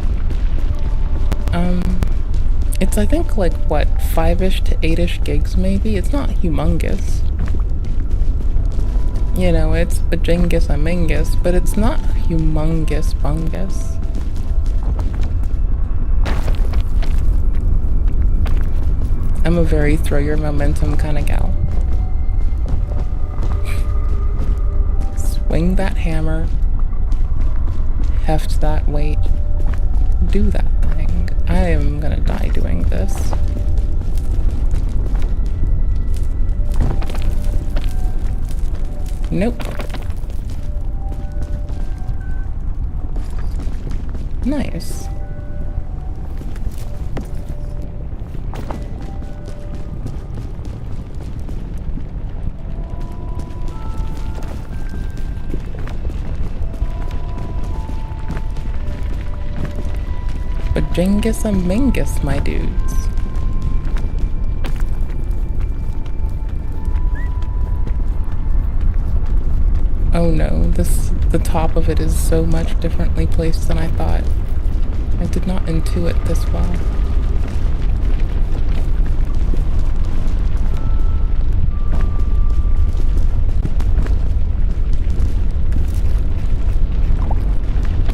Speaker 1: It's I think like what, 5-ish to 8-ish gigs maybe? It's not humongous. You know, it's a Jingus a Mingus, but it's not humongous bungus. I'm a very throw your momentum kind of gal. Swing that hammer. Heft that weight. Do that thing. I am gonna die doing this. Nope. Nice. But Jingus and Mingus, my dudes. Oh no, the top of it is so much differently placed than I thought. I did not intuit this well.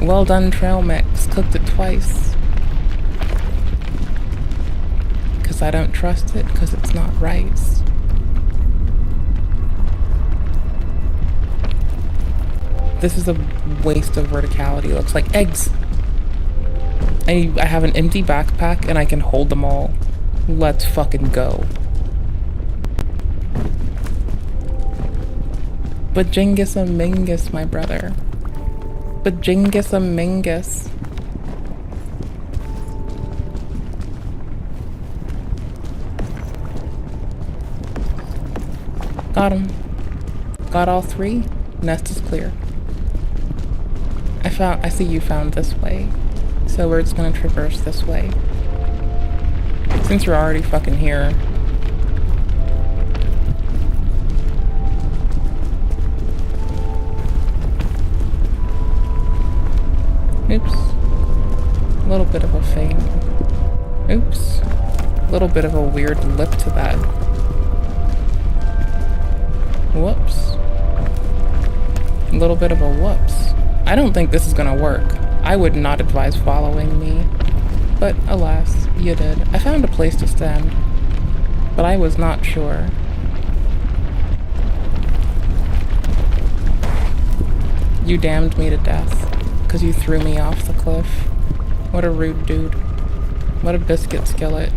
Speaker 1: Well done, trail mix. Cooked it twice. Because I don't trust it, because it's not rice. This is a waste of verticality. Looks like eggs. I have an empty backpack and I can hold them all. Let's fucking go. But Jingus and Mingus, my brother. But Jingus and Mingus. Got him. Got all three. Nest is clear. I see you found this way. So we're just gonna traverse this way. Since you're already fucking here. Oops. A little bit of a feint. Oops. A little bit of a weird lip to that. Whoops. A little bit of a whoops. I don't think this is gonna work. I would not advise following me. But alas, you did. I found a place to stand. But I was not sure. You damned me to death. Because you threw me off the cliff. What a rude dude. What a biscuit skillet.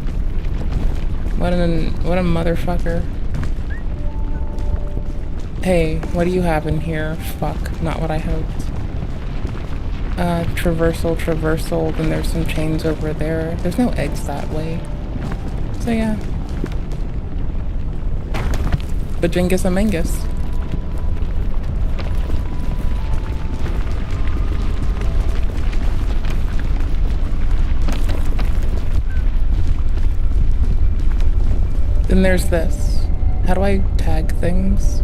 Speaker 1: What a motherfucker. Hey, what do you have in here? Fuck, not what I hoped. Traversal, then there's some chains over there. There's no eggs that way. So yeah. Bajingus Amingus. Then there's this. How do I tag things?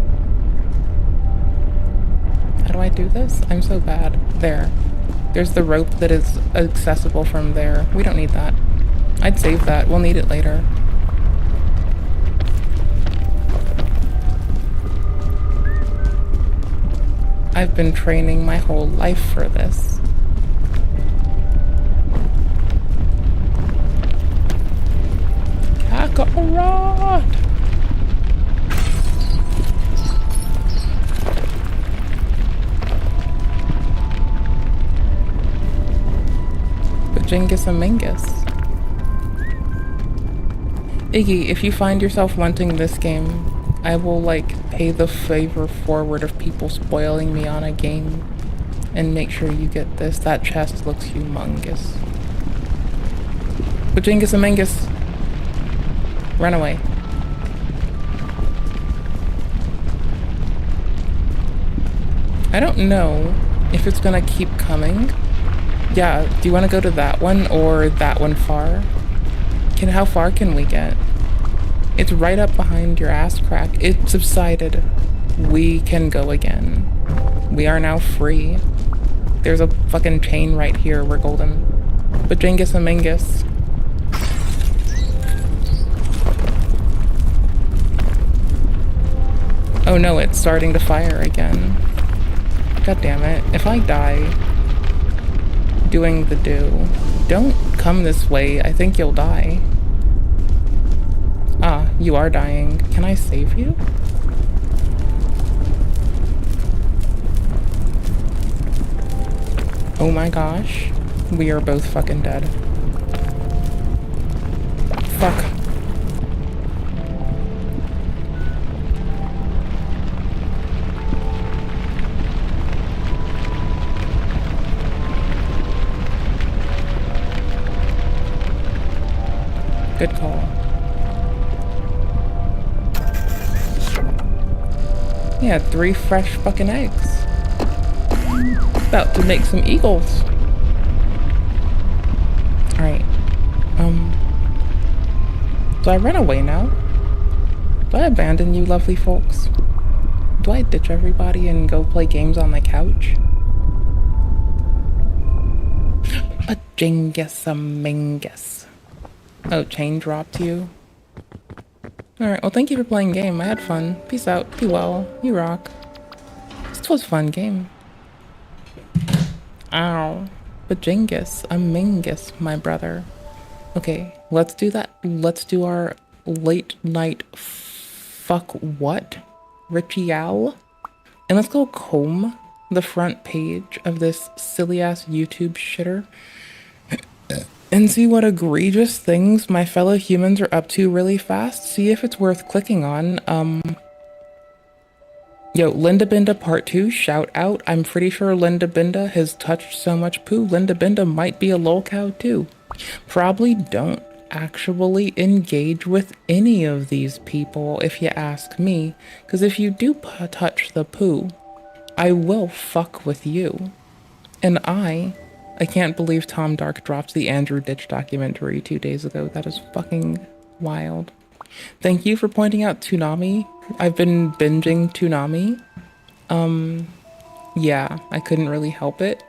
Speaker 1: How do I do this? I'm so bad. There. There's the rope that is accessible from there. We don't need that. I'd save that. We'll need it later. I've been training my whole life for this. Kakarot! Bajingus Amingus. Iggy, if you find yourself wanting this game, I will, like, pay the favor forward of people spoiling me on a game and make sure you get this. That chest looks humongous. Bajingus Amingus. Run away. I don't know if it's gonna keep coming. Yeah, do you want to go to that one or that one far? How far can we get? It's right up behind your ass crack. It subsided. We can go again. We are now free. There's a fucking chain right here. We're golden. Bajingus Amingus. Oh no, it's starting to fire again. God damn it. If I die doing the do, don't come this way. I think you'll die. Ah, you are dying. Can I save you? Oh my gosh. We are both fucking dead. Fuck. Good call. He had 3 fresh fucking eggs. About to make some eagles. Alright. Do I run away now? Do I abandon you lovely folks? Do I ditch everybody and go play games on the couch? Bajingus Amingus. Oh, chain dropped you? Alright, well thank you for playing game. I had fun. Peace out. Be well. You rock. This was a fun game. Ow. Bajingus Amingus, my brother. Okay, let's do that. Let's do our late night fuck what ritual. And let's go comb the front page of this silly ass YouTube shitter and see what egregious things my fellow humans are up to really fast. See if it's worth clicking on. Yo, Linda Binda Part 2, shout out. I'm pretty sure Linda Binda has touched so much poo. Linda Binda might be a lol cow too. Probably don't actually engage with any of these people if you ask me. Because if you do touch the poo, I will fuck with you. And I can't believe Tom Dark dropped the Andrew Ditch documentary 2 days ago. That is fucking wild. Thank you for pointing out Toonami. I've been binging Toonami. Yeah, I couldn't really help it.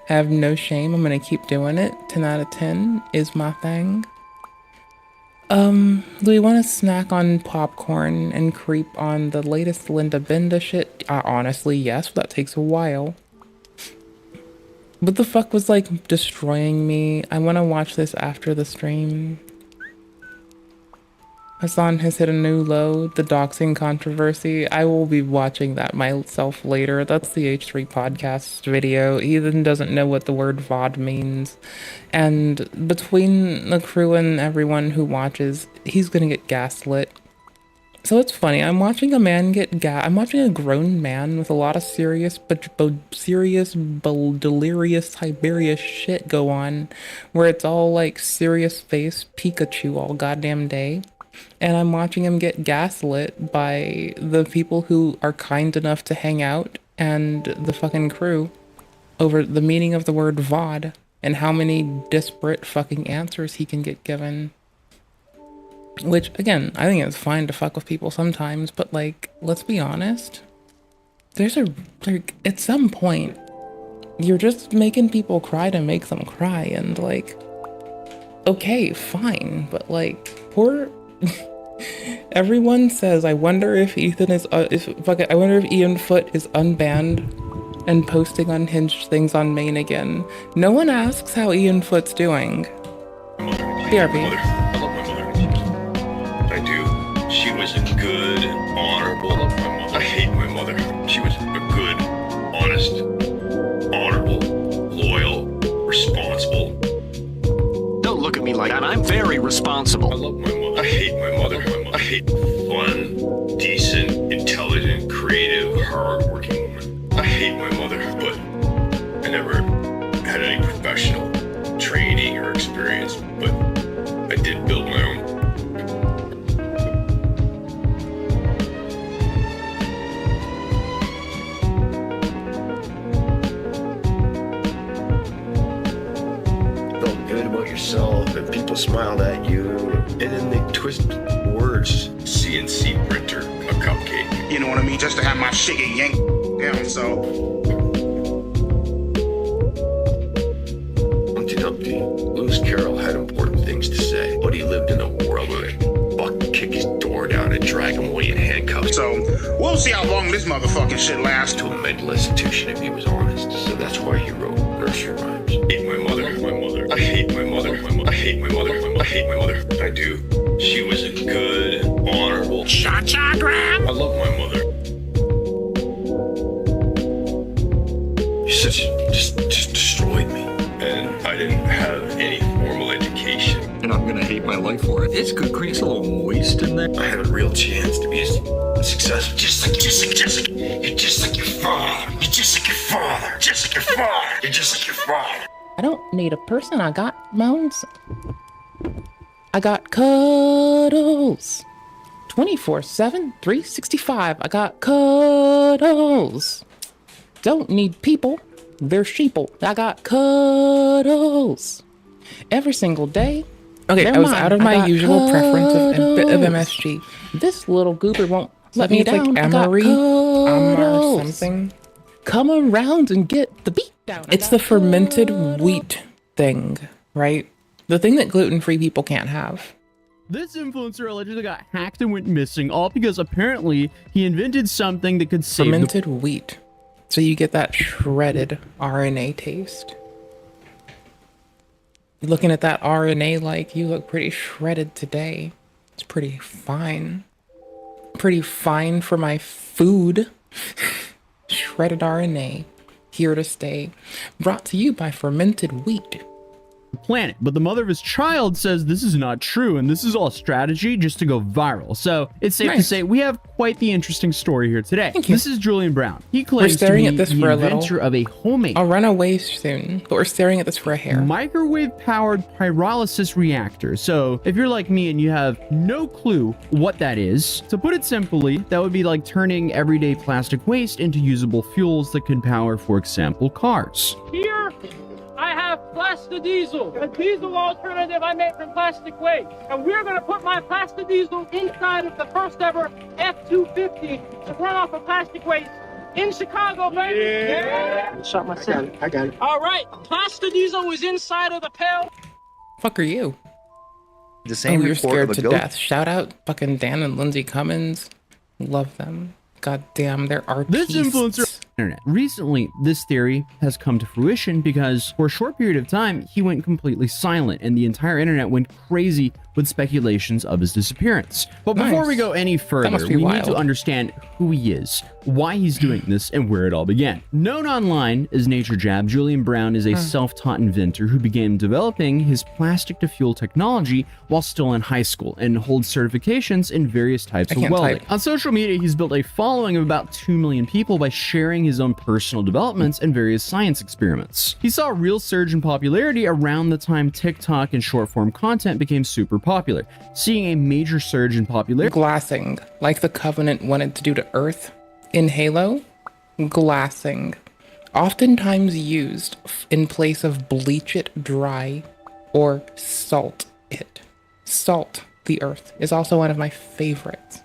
Speaker 1: I have no shame. I'm gonna keep doing it. 10 out of 10 is my thing. Do we want to snack on popcorn and creep on the latest Linda Binda shit? Honestly, yes, but that takes a while. What the fuck was, like, destroying me? I want to watch this after the stream. Hassan has hit a new low, the doxing controversy. I will be watching that myself later. That's the H3 podcast video. Ethan doesn't know what the word VOD means. And between the crew and everyone who watches, he's gonna get gaslit.
Speaker 11: So it's funny. I'm watching a man get I'm watching a grown man with a lot of serious, delirious Tiberius shit go on, where it's all like serious face Pikachu all goddamn day, and I'm watching him get gaslit by the people who are kind enough to hang out and the fucking crew over the meaning of the word VOD and how many disparate fucking answers he can get given. Which, again, I think it's fine to fuck with people sometimes, but, like, let's be honest. At some point, you're just making people cry to make them cry, and, like, okay, fine, but, like, everyone says, I wonder if I wonder if Ian Foot is unbanned and posting unhinged things on main again. No one asks how Ian Foot's doing. BRB.
Speaker 4: I do. She was a good, honorable. I hate my mother. She was a good, honest, honorable, loyal, responsible.
Speaker 8: Don't look at me like that. I'm very responsible.
Speaker 4: I love my mother. I hate my mother. I hate fun, decent, intelligent, creative, hardworking woman. I hate my mother, but I never had any professional training or experience, but I did build my own.
Speaker 9: Yourself and people smiled at you, and then they twist words.
Speaker 4: CNC printer, a cupcake.
Speaker 2: You know what I mean? Just to have my shit get yanked down, so.
Speaker 4: Humpty Dumpty. Lewis Carroll had important things to say, but he lived in a world where they'd fuck kick his door down and drag him away in handcuffs.
Speaker 2: So, we'll see how long this motherfucking shit lasts.
Speaker 4: To a mental institution if he was honest. So that's why he wrote nursery rhymes. I hate my mother. I hate my mother. I hate my mother. I hate my mother. I do. She was a good, honorable.
Speaker 2: Cha-cha grab.
Speaker 4: I love my mother. You just destroyed me. And I didn't have any formal education.
Speaker 8: And I'm gonna hate my life for it. It's good grief, a little moist in there.
Speaker 4: I had a real chance to be successful. Just like you're just like your father. You're just like your father. Just like your father. You're just like your father.
Speaker 1: I don't need a person. I got mounds. I got cuddles. 24/7, 365. I got cuddles. Don't need people. They're sheeple. I got cuddles. Every single day.
Speaker 11: Okay, I was out of my usual preference of MSG.
Speaker 1: This little goober won't let
Speaker 11: I think
Speaker 1: me
Speaker 11: it's
Speaker 1: down.
Speaker 11: like
Speaker 1: I got
Speaker 11: Amory,
Speaker 1: cuddles.
Speaker 11: something.
Speaker 1: Come around and get the beat down.
Speaker 11: It's the fermented wheat thing, right? The thing that gluten-free people can't have.
Speaker 22: This influencer allegedly got hacked and went missing, all because apparently he invented something that could save
Speaker 11: fermented wheat. So you get that shredded RNA taste. Looking at that RNA, like, you look pretty shredded today. It's pretty fine. Pretty fine for my food. Shredded RNA, here to stay. Brought to you by fermented wheat.
Speaker 22: planet, but the mother of his child says this is not true and this is all strategy just to go viral. So it's safe to say we have quite the interesting story here today. This is Julian Brown. He claims to be the inventor of a homemade,
Speaker 11: I'll run away soon, but we're staring at this for a hair.
Speaker 22: microwave powered pyrolysis reactor. So if you're like me and you have no clue what that is, to put it simply, that would be like turning everyday plastic waste into usable fuels that can power, for example, cars.
Speaker 23: Here, I have Plastadiesel, a diesel alternative I made from plastic waste. And we're going to put my Plastadiesel inside of the first ever F-250 to run off of plastic waste in Chicago, baby. Yeah.
Speaker 24: Shot myself. I got it.
Speaker 23: All right, Plastadiesel is inside of the pail.
Speaker 11: Fuck are you?
Speaker 14: The same
Speaker 11: you're
Speaker 14: report
Speaker 11: scared
Speaker 14: of a
Speaker 11: to
Speaker 14: ghost-
Speaker 11: death. Shout out fucking Dan and Lindsay Cummins. Love them. God damn, they're artists.
Speaker 22: This influencer internet. Recently, this theory has come to fruition because for a short period of time, he went completely silent and the entire internet went crazy with speculations of his disappearance. But before we go any further, we need to understand who he is, why he's doing this, and where it all began. Known online as Nature Jab, Julian Brown is a self-taught inventor who began developing his plastic-to-fuel technology while still in high school and holds certifications in various types of welding. On social media, he's built a following of about 2 million people by sharing his own personal developments and various science experiments. He saw a real surge in popularity around the time TikTok and short-form content became super popular, seeing a major surge in popularity.
Speaker 1: Glassing, like the Covenant wanted to do to Earth. In Halo, glassing, oftentimes used in place of bleach it dry or salt it. Salt the Earth is also one of my favorites.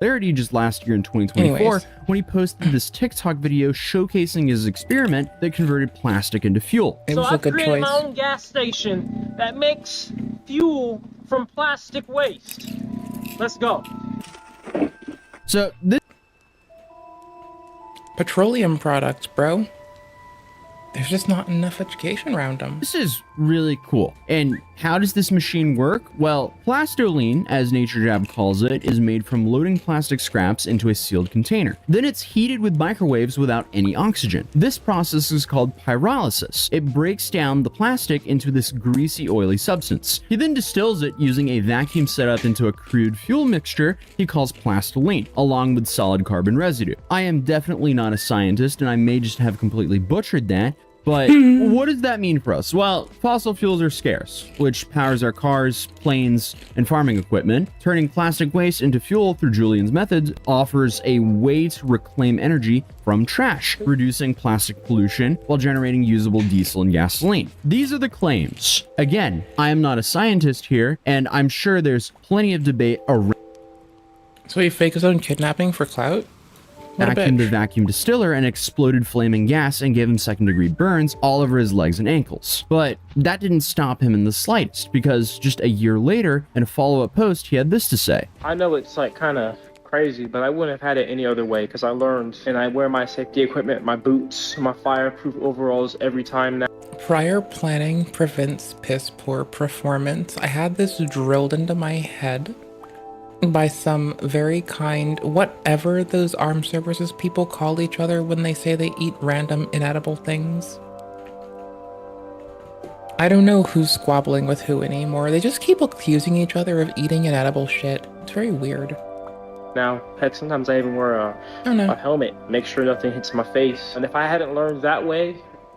Speaker 22: Just last year in 2024 when he posted this TikTok video showcasing his experiment that converted plastic into fuel.
Speaker 1: It was a good choice.
Speaker 23: So I've created my own gas station that makes fuel from plastic waste. Let's go.
Speaker 22: So this
Speaker 1: petroleum products, bro. There's just not enough education around them.
Speaker 22: This is really cool. And how does this machine work? Well, plastoline, as Nature Jab calls it, is made from loading plastic scraps into a sealed container. Then it's heated with microwaves without any oxygen. This process is called pyrolysis. It breaks down the plastic into this greasy, oily substance. He then distills it using a vacuum setup into a crude fuel mixture he calls plastoline, along with solid carbon residue. I am definitely not a scientist, and I may just have completely butchered that, but what does that mean for us? Well, fossil fuels are scarce, which powers our cars, planes, and farming equipment. Turning plastic waste into fuel through Julian's methods offers a way to reclaim energy from trash, reducing plastic pollution while generating usable diesel and gasoline. These are the claims. Again, I am not a scientist here, and I'm sure there's plenty of debate around.
Speaker 1: So he faked his own kidnapping for clout?
Speaker 22: Vacuumed the vacuum distiller and exploded flaming gas and gave him second-degree burns all over his legs and ankles. But that didn't stop him in the slightest, because just a year later, in a follow-up post, he had this to say.
Speaker 23: I know it's like kind of crazy, but I wouldn't have had it any other way because I learned and I wear my safety equipment, my boots, my fireproof overalls every time now.
Speaker 1: Prior planning prevents piss poor performance. I had this drilled into my head by some very kind, whatever those armed services people call each other when they say they eat random inedible things. I don't know who's squabbling with who anymore. They just keep accusing each other of eating inedible shit. It's very weird.
Speaker 23: Now, heck, sometimes I even wear a helmet, make sure nothing hits my face. And if I hadn't learned that way,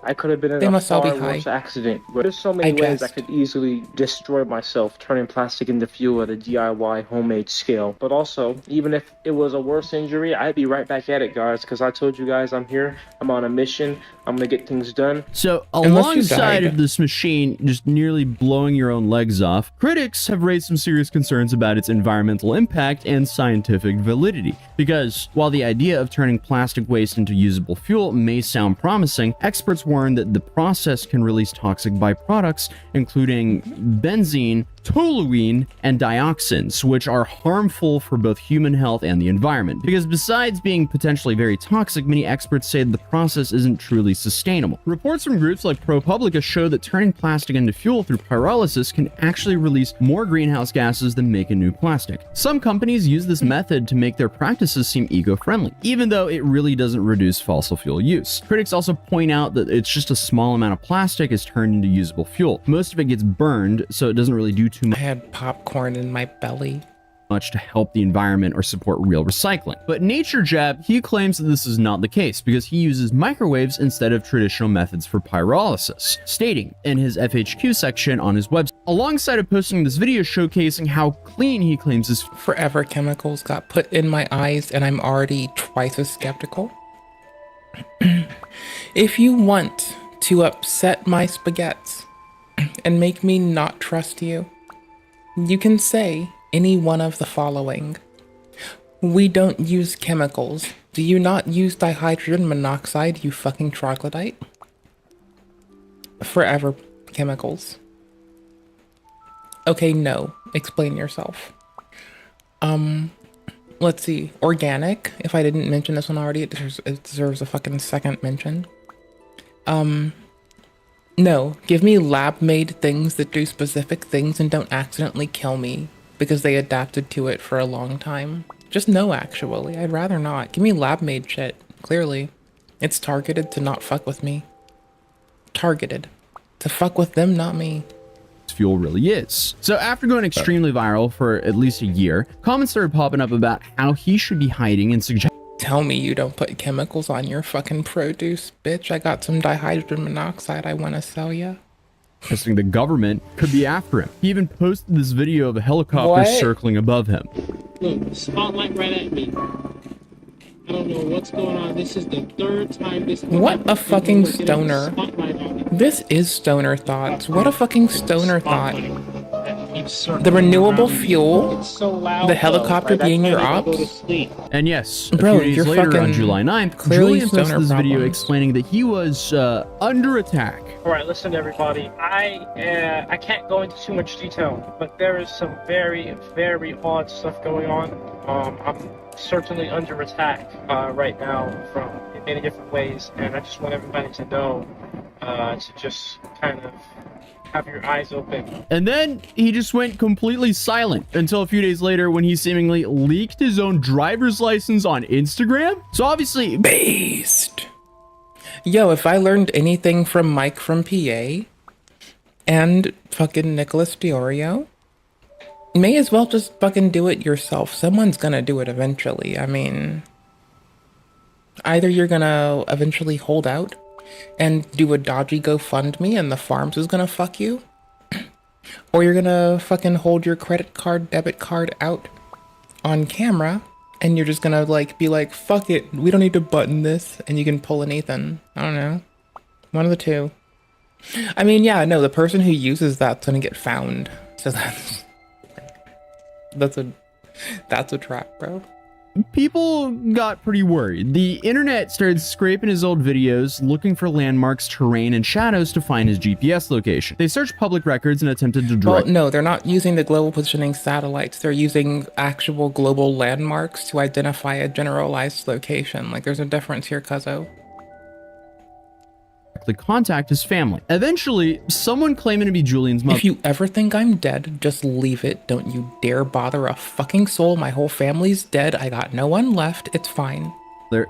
Speaker 23: I could have been in a far worse accident. But there's so many ways I could easily destroy myself, turning plastic into fuel at a DIY homemade scale. But also, even if it was a worse injury, I'd be right back at it, guys, because I told you guys I'm here. I'm on a mission. I'm going to get things done.
Speaker 22: So, alongside of this machine just nearly blowing your own legs off, critics have raised some serious concerns about its environmental impact and scientific validity. Because while the idea of turning plastic waste into usable fuel may sound promising, experts warn that the process can release toxic byproducts, including benzene, toluene, and dioxins, which are harmful for both human health and the environment. Because besides being potentially very toxic, many experts say the process isn't truly sustainable. Reports from groups like ProPublica show that turning plastic into fuel through pyrolysis can actually release more greenhouse gases than making new plastic. Some companies use this method to make their practices seem eco-friendly, even though it really doesn't reduce fossil fuel use. Critics also point out that it's just a small amount of plastic is turned into usable fuel. Most of it gets burned, so it doesn't really do too much.
Speaker 1: I had popcorn in my belly.
Speaker 22: Much to help the environment or support real recycling. But Nature Jab, he claims that this is not the case because he uses microwaves instead of traditional methods for pyrolysis, stating in his FAQ section on his website, alongside of posting this video showcasing how clean he claims his
Speaker 1: forever chemicals got put in my eyes and I'm already twice as skeptical. If you want to upset my spaghettis and make me not trust you, you can say any one of the following. We don't use chemicals. Do you not use dihydrogen monoxide, you fucking troglodyte? Forever chemicals. Okay, no. Explain yourself. let's see, organic. If I didn't mention this one already, it deserves a fucking second mention. No, give me lab-made things that do specific things and don't accidentally kill me because they adapted to it for a long time. Just no, actually. I'd rather not. Give me lab-made shit, clearly. It's targeted to not fuck with me. Targeted. To fuck with them, not me.
Speaker 22: Fuel really is. So after going extremely viral for at least a year, comments started popping up about how he should be hiding and suggest.
Speaker 1: Tell me you don't put chemicals on your fucking produce, bitch. I got some dihydrogen monoxide I want to sell ya.
Speaker 22: Suggesting the government could be after him. He even posted this video of a helicopter circling above him.
Speaker 23: Look, spotlight right at me. I don't know what's going on. This is the third time this.
Speaker 1: What a fucking stoner. This is stoner thoughts. What a fucking stoner thought. The renewable fuel, the helicopter being your ops.
Speaker 22: And yes, a
Speaker 1: Bro,
Speaker 22: few days
Speaker 1: you're
Speaker 22: later
Speaker 1: fucking
Speaker 22: on July 9th,
Speaker 1: clearly
Speaker 22: Julian posted
Speaker 1: stoner
Speaker 22: this video
Speaker 1: problems.
Speaker 22: explaining that he was under attack.
Speaker 23: All right, listen, everybody. I can't go into too much detail, but there is some very, very odd stuff going on. I'm certainly under attack right now from in many different ways, and I just want everybody to know to just kind of have your eyes open.
Speaker 22: And then he just went completely silent until a few days later when he seemingly leaked his own driver's license on Instagram. So obviously,
Speaker 1: based. Yo, if I learned anything from Mike from PA and fucking Nicholas Diorio, may as well just fucking do it yourself. Someone's gonna do it eventually. I mean, either you're gonna eventually hold out and do a dodgy GoFundMe and the farms is gonna fuck you, or you're gonna fucking hold your credit card, debit card out on camera and you're just gonna like be like, fuck it, we don't need to button this, and you can pull an Ethan. I don't know. One of the two. I mean, yeah, no, the person who uses that's gonna get found. So that's a trap, bro.
Speaker 22: people got pretty worried. The internet started scraping his old videos, looking for landmarks, terrain, and shadows to find his GPS location. They searched public records and attempted to direct—
Speaker 1: Well, no, they're not using the global positioning satellites. They're using actual global landmarks to identify a generalized location. Like, there's a difference here, cuzzo.
Speaker 22: contact his family. Eventually, someone claiming to be Julian's mother—
Speaker 1: If you ever think I'm dead, just leave it. Don't you dare bother a fucking soul. My whole family's dead. I got no one left. It's fine.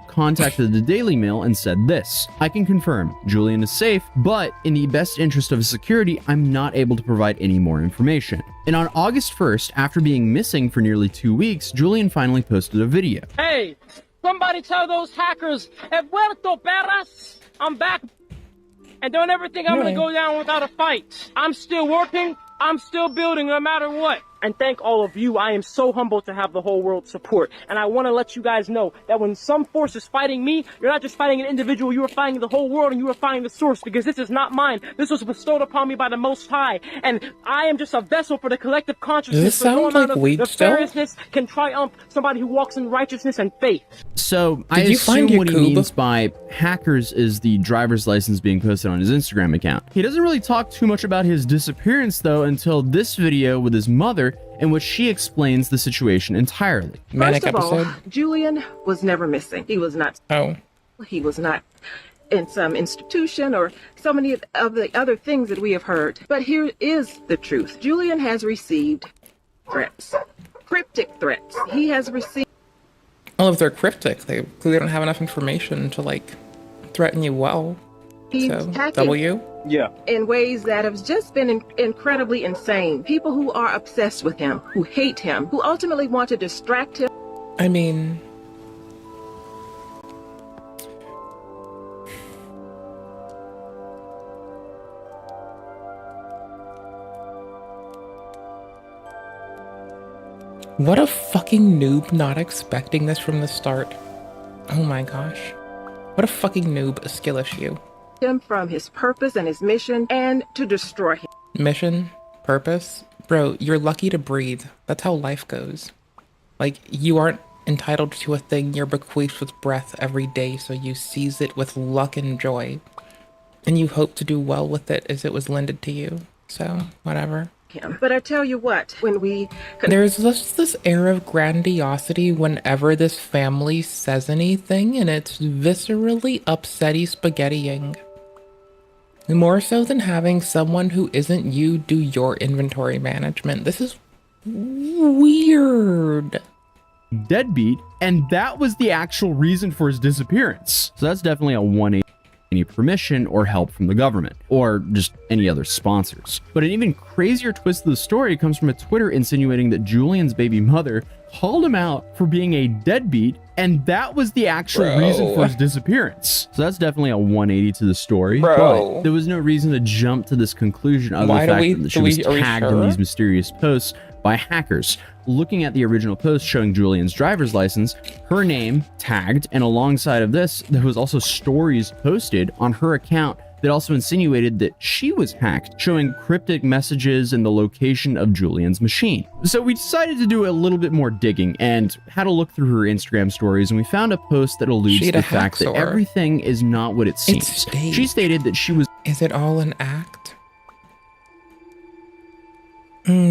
Speaker 22: Contacted the Daily Mail and said this: "I can confirm Julian is safe, but in the best interest of his security, I'm not able to provide any more information." And on August 1st, after being missing for nearly 2 weeks, Julian finally posted a video.
Speaker 23: Hey, somebody tell those hackers, "He vuelto, perras. I'm back. And don't ever think I'm gonna go down without a fight. I'm still working, I'm still building no matter what." And thank all of you. I am so humbled to have the whole world's support. And I want to let you guys know that when some force is fighting me, you're not just fighting an individual, you are fighting the whole world, and you are fighting the source, because this is not mine. This was bestowed upon me by the Most High. And I am just a vessel for the collective consciousness.
Speaker 1: Does this sound like weed still?
Speaker 23: Nefariousness can triumph somebody who walks in righteousness and faith.
Speaker 22: So I
Speaker 1: Did you
Speaker 22: assume
Speaker 1: find
Speaker 22: what he
Speaker 1: Yakub?
Speaker 22: means by hackers is the driver's license being posted on his Instagram account. He doesn't really talk too much about his disappearance though until this video with his mother, in which she explains the situation entirely.
Speaker 1: Manic
Speaker 6: First of
Speaker 1: episode.
Speaker 6: all, Julian was never missing. He was not.
Speaker 1: Oh.
Speaker 6: He was not in some institution or so many of the other things that we have heard. But here is the truth. Julian has received threats, cryptic threats. He has received.
Speaker 1: Well, if they're cryptic, they clearly don't have enough information to, like, threaten you well. So,
Speaker 6: attacking-
Speaker 1: W?
Speaker 23: Yeah.
Speaker 6: In ways that have just been incredibly insane. People who are obsessed with him, who hate him, who ultimately want to distract him.
Speaker 1: I mean... What a fucking noob not expecting this from the start. Oh my gosh. What a fucking noob, a skill issue.
Speaker 6: Him from his purpose and his mission, and to destroy him.
Speaker 1: Mission? Purpose? Bro, you're lucky to breathe. That's how life goes. Like, you aren't entitled to a thing you're bequeathed with breath every day, so you seize it with luck and joy. And you hope to do well with it as it was lended to you. So, whatever.
Speaker 6: him. But I tell you what, when we...
Speaker 1: There's just this air of grandiosity whenever this family says anything, and it's viscerally upsetty spaghettiing. More so than having someone who isn't you do your inventory management. This is weird.
Speaker 22: Deadbeat, and that was the actual reason for his disappearance. So that's definitely a 180 permission or help from the government, or just any other sponsors. But an even crazier twist of the story comes from a Twitter insinuating that Julian's baby mother called him out for being a deadbeat, and that was the actual reason for his disappearance. So that's definitely a 180 to the story. But there was no reason to jump to this conclusion other than the fact that she was tagged in these mysterious posts by hackers. Looking at the original post showing Julian's driver's license, her name tagged, and alongside of this, there was also stories posted on her account that also insinuated that she was hacked, showing cryptic messages and the location of Julian's machine. So we decided to do a little bit more digging and had a look through her Instagram stories, and we found a post that alludes to the fact that everything is not what it seems. She stated that she was...
Speaker 1: Is it all an act?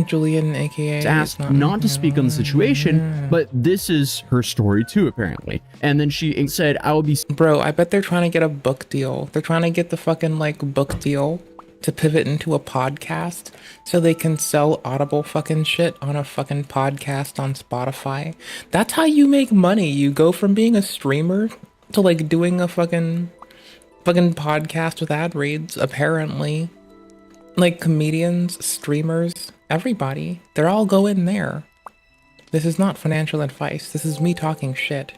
Speaker 1: Julian, aka,
Speaker 22: asked not to speak on the situation, but this is her story too, apparently. And then she said, I will be...
Speaker 1: Bro, I bet they're trying to get a book deal. They're trying to get the fucking, like, book deal to pivot into a podcast so they can sell Audible fucking shit on a fucking podcast on Spotify. That's how you make money. You go from being a streamer to, like, doing a fucking podcast with ad reads, apparently. Like, comedians, streamers, everybody, they're all going there. This is not financial advice. This is me talking shit.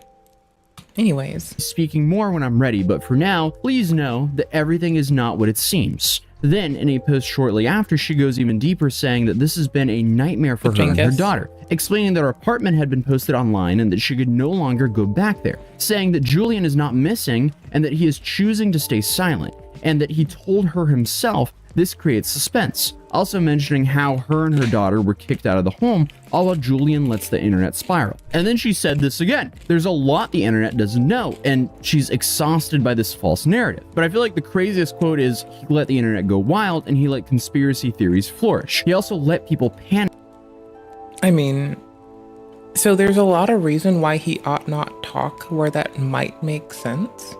Speaker 1: Anyways.
Speaker 22: Speaking more when I'm ready, but for now, please know that everything is not what it seems. Then, in a post shortly after, she goes even deeper, saying that this has been a nightmare for her and her daughter, explaining that her apartment had been posted online and that she could no longer go back there, saying that Julian is not missing and that he is choosing to stay silent, and that he told her himself. This creates suspense. Also mentioning how her and her daughter were kicked out of the home, all while Julian lets the internet spiral. And then she said this again. There's a lot the internet doesn't know, and she's exhausted by this false narrative. But I feel like the craziest quote is, he let the internet go wild and he let conspiracy theories flourish. He also let people panic.
Speaker 1: I mean, so there's a lot of reason why he ought not talk where that might make sense.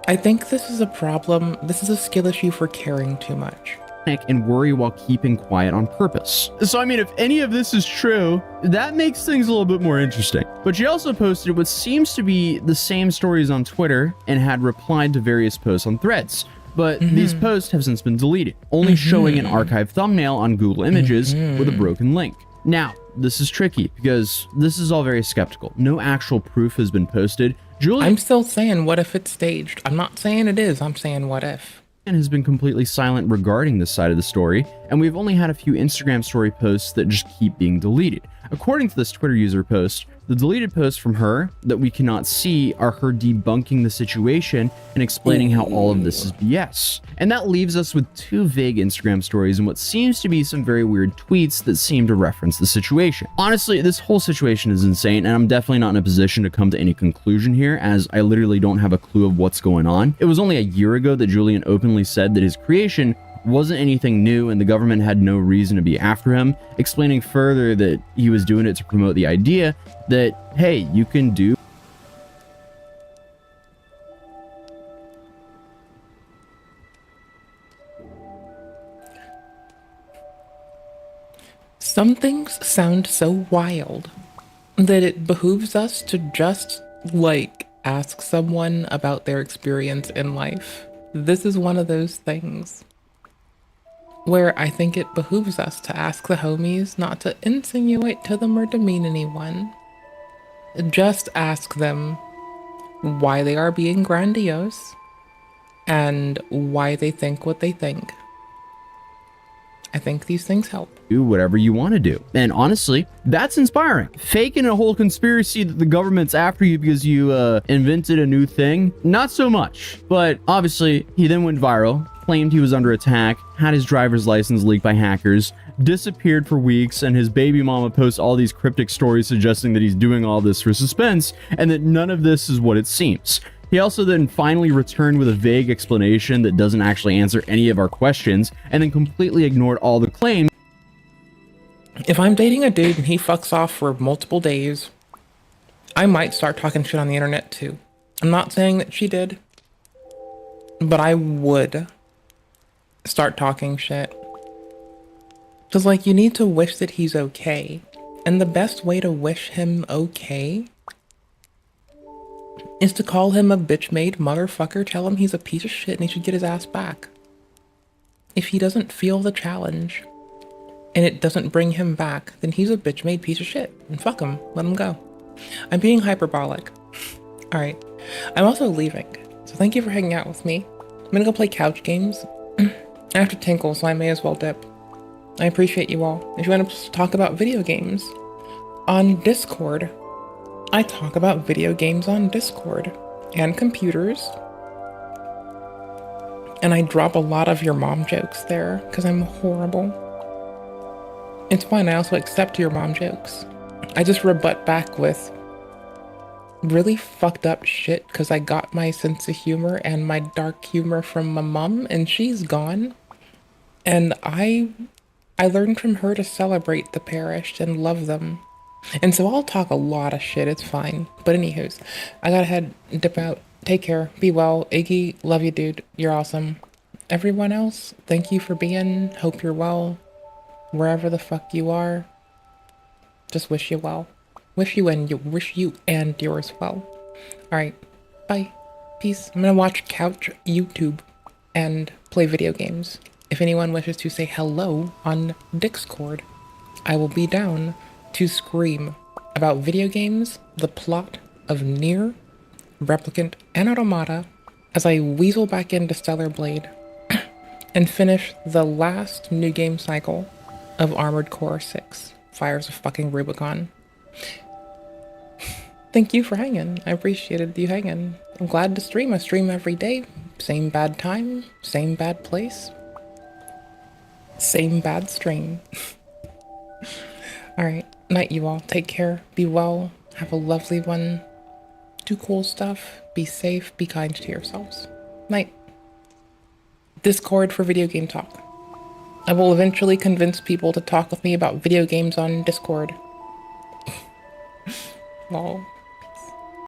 Speaker 1: I think this is a problem. This is a skill issue for caring too much.
Speaker 22: And worry while keeping quiet on purpose. So I mean, if any of this is true, that makes things a little bit more interesting. But she also posted what seems to be the same stories on Twitter and had replied to various posts on Threads. But these posts have since been deleted, only showing an archived thumbnail on Google Images with a broken link. Now, this is tricky because this is all very skeptical. No actual proof has been posted.
Speaker 1: I'm still saying, what if it's staged? I'm not saying it is, I'm saying what if.
Speaker 22: And has been completely silent regarding this side of the story, and we've only had a few Instagram story posts that just keep being deleted. According to this Twitter user post, the deleted posts from her that we cannot see are her debunking the situation and explaining how all of this is BS. And that leaves us with two vague Instagram stories and what seems to be some very weird tweets that seem to reference the situation. Honestly, this whole situation is insane, and I'm definitely not in a position to come to any conclusion here, as I literally don't have a clue of what's going on. It was only a year ago that Julian openly said that his creation wasn't anything new and the government had no reason to be after him, explaining further that he was doing it to promote the idea that, hey, you can do
Speaker 1: some things sound so wild that it behooves us to just, like, ask someone about their experience in life. This is one of those things where I think it behooves us to ask the homies not to insinuate to them or demean anyone. Just ask them why they are being grandiose and why they think what they think. I think these things help.
Speaker 22: Do whatever you want to do. And honestly, that's inspiring. Faking a whole conspiracy that the government's after you because you invented a new thing, not so much. But obviously, he then went viral, claimed he was under attack, had his driver's license leaked by hackers, disappeared for weeks, and his baby mama posts all these cryptic stories suggesting that he's doing all this for suspense and that none of this is what it seems. He also then finally returned with a vague explanation that doesn't actually answer any of our questions, and then completely ignored all the claims.
Speaker 1: If I'm dating a dude and he fucks off for multiple days, I might start talking shit on the internet too. I'm not saying that she did, but I would start talking shit. Because, like, you need to wish that he's okay. And the best way to wish him okay is to call him a bitch-made motherfucker, tell him he's a piece of shit and he should get his ass back. If he doesn't feel the challenge and it doesn't bring him back, then he's a bitch-made piece of shit. And fuck him. Let him go. I'm being hyperbolic. Alright. I'm also leaving. So thank you for hanging out with me. I'm gonna go play couch games. I have to tinkle, so I may as well dip. I appreciate you all. If you want to talk about video games on Discord, I talk about video games on Discord and computers. And I drop a lot of your mom jokes there because I'm horrible. It's fine, I also accept your mom jokes. I just rebut back with really fucked up shit because I got my sense of humor and my dark humor from my mom, and she's gone. And I learned from her to celebrate the perished and love them. And so I'll talk a lot of shit, it's fine. But anywho's, I gotta head, dip out. Take care, be well. Iggy, love you, dude. You're awesome. Everyone else, thank you for being. Hope you're well. Wherever the fuck you are. Just wish you well. Wish you and yours well. Alright, bye. Peace. I'm gonna watch couch YouTube and play video games. If anyone wishes to say hello on Discord, I will be down to scream about video games, the plot of Nier, Replicant, and Automata as I weasel back into Stellar Blade and finish the last new game cycle of Armored Core 6, Fires of fucking Rubicon. Thank you for hanging. I appreciated you hanging. I'm glad to stream. I stream every day. Same bad time, same bad place. Same bad stream. Alright, night you all. Take care, be well, have a lovely one. Do cool stuff, be safe, be kind to yourselves. Night. Discord for video game talk. I will eventually convince people to talk with me about video games on Discord. Lol.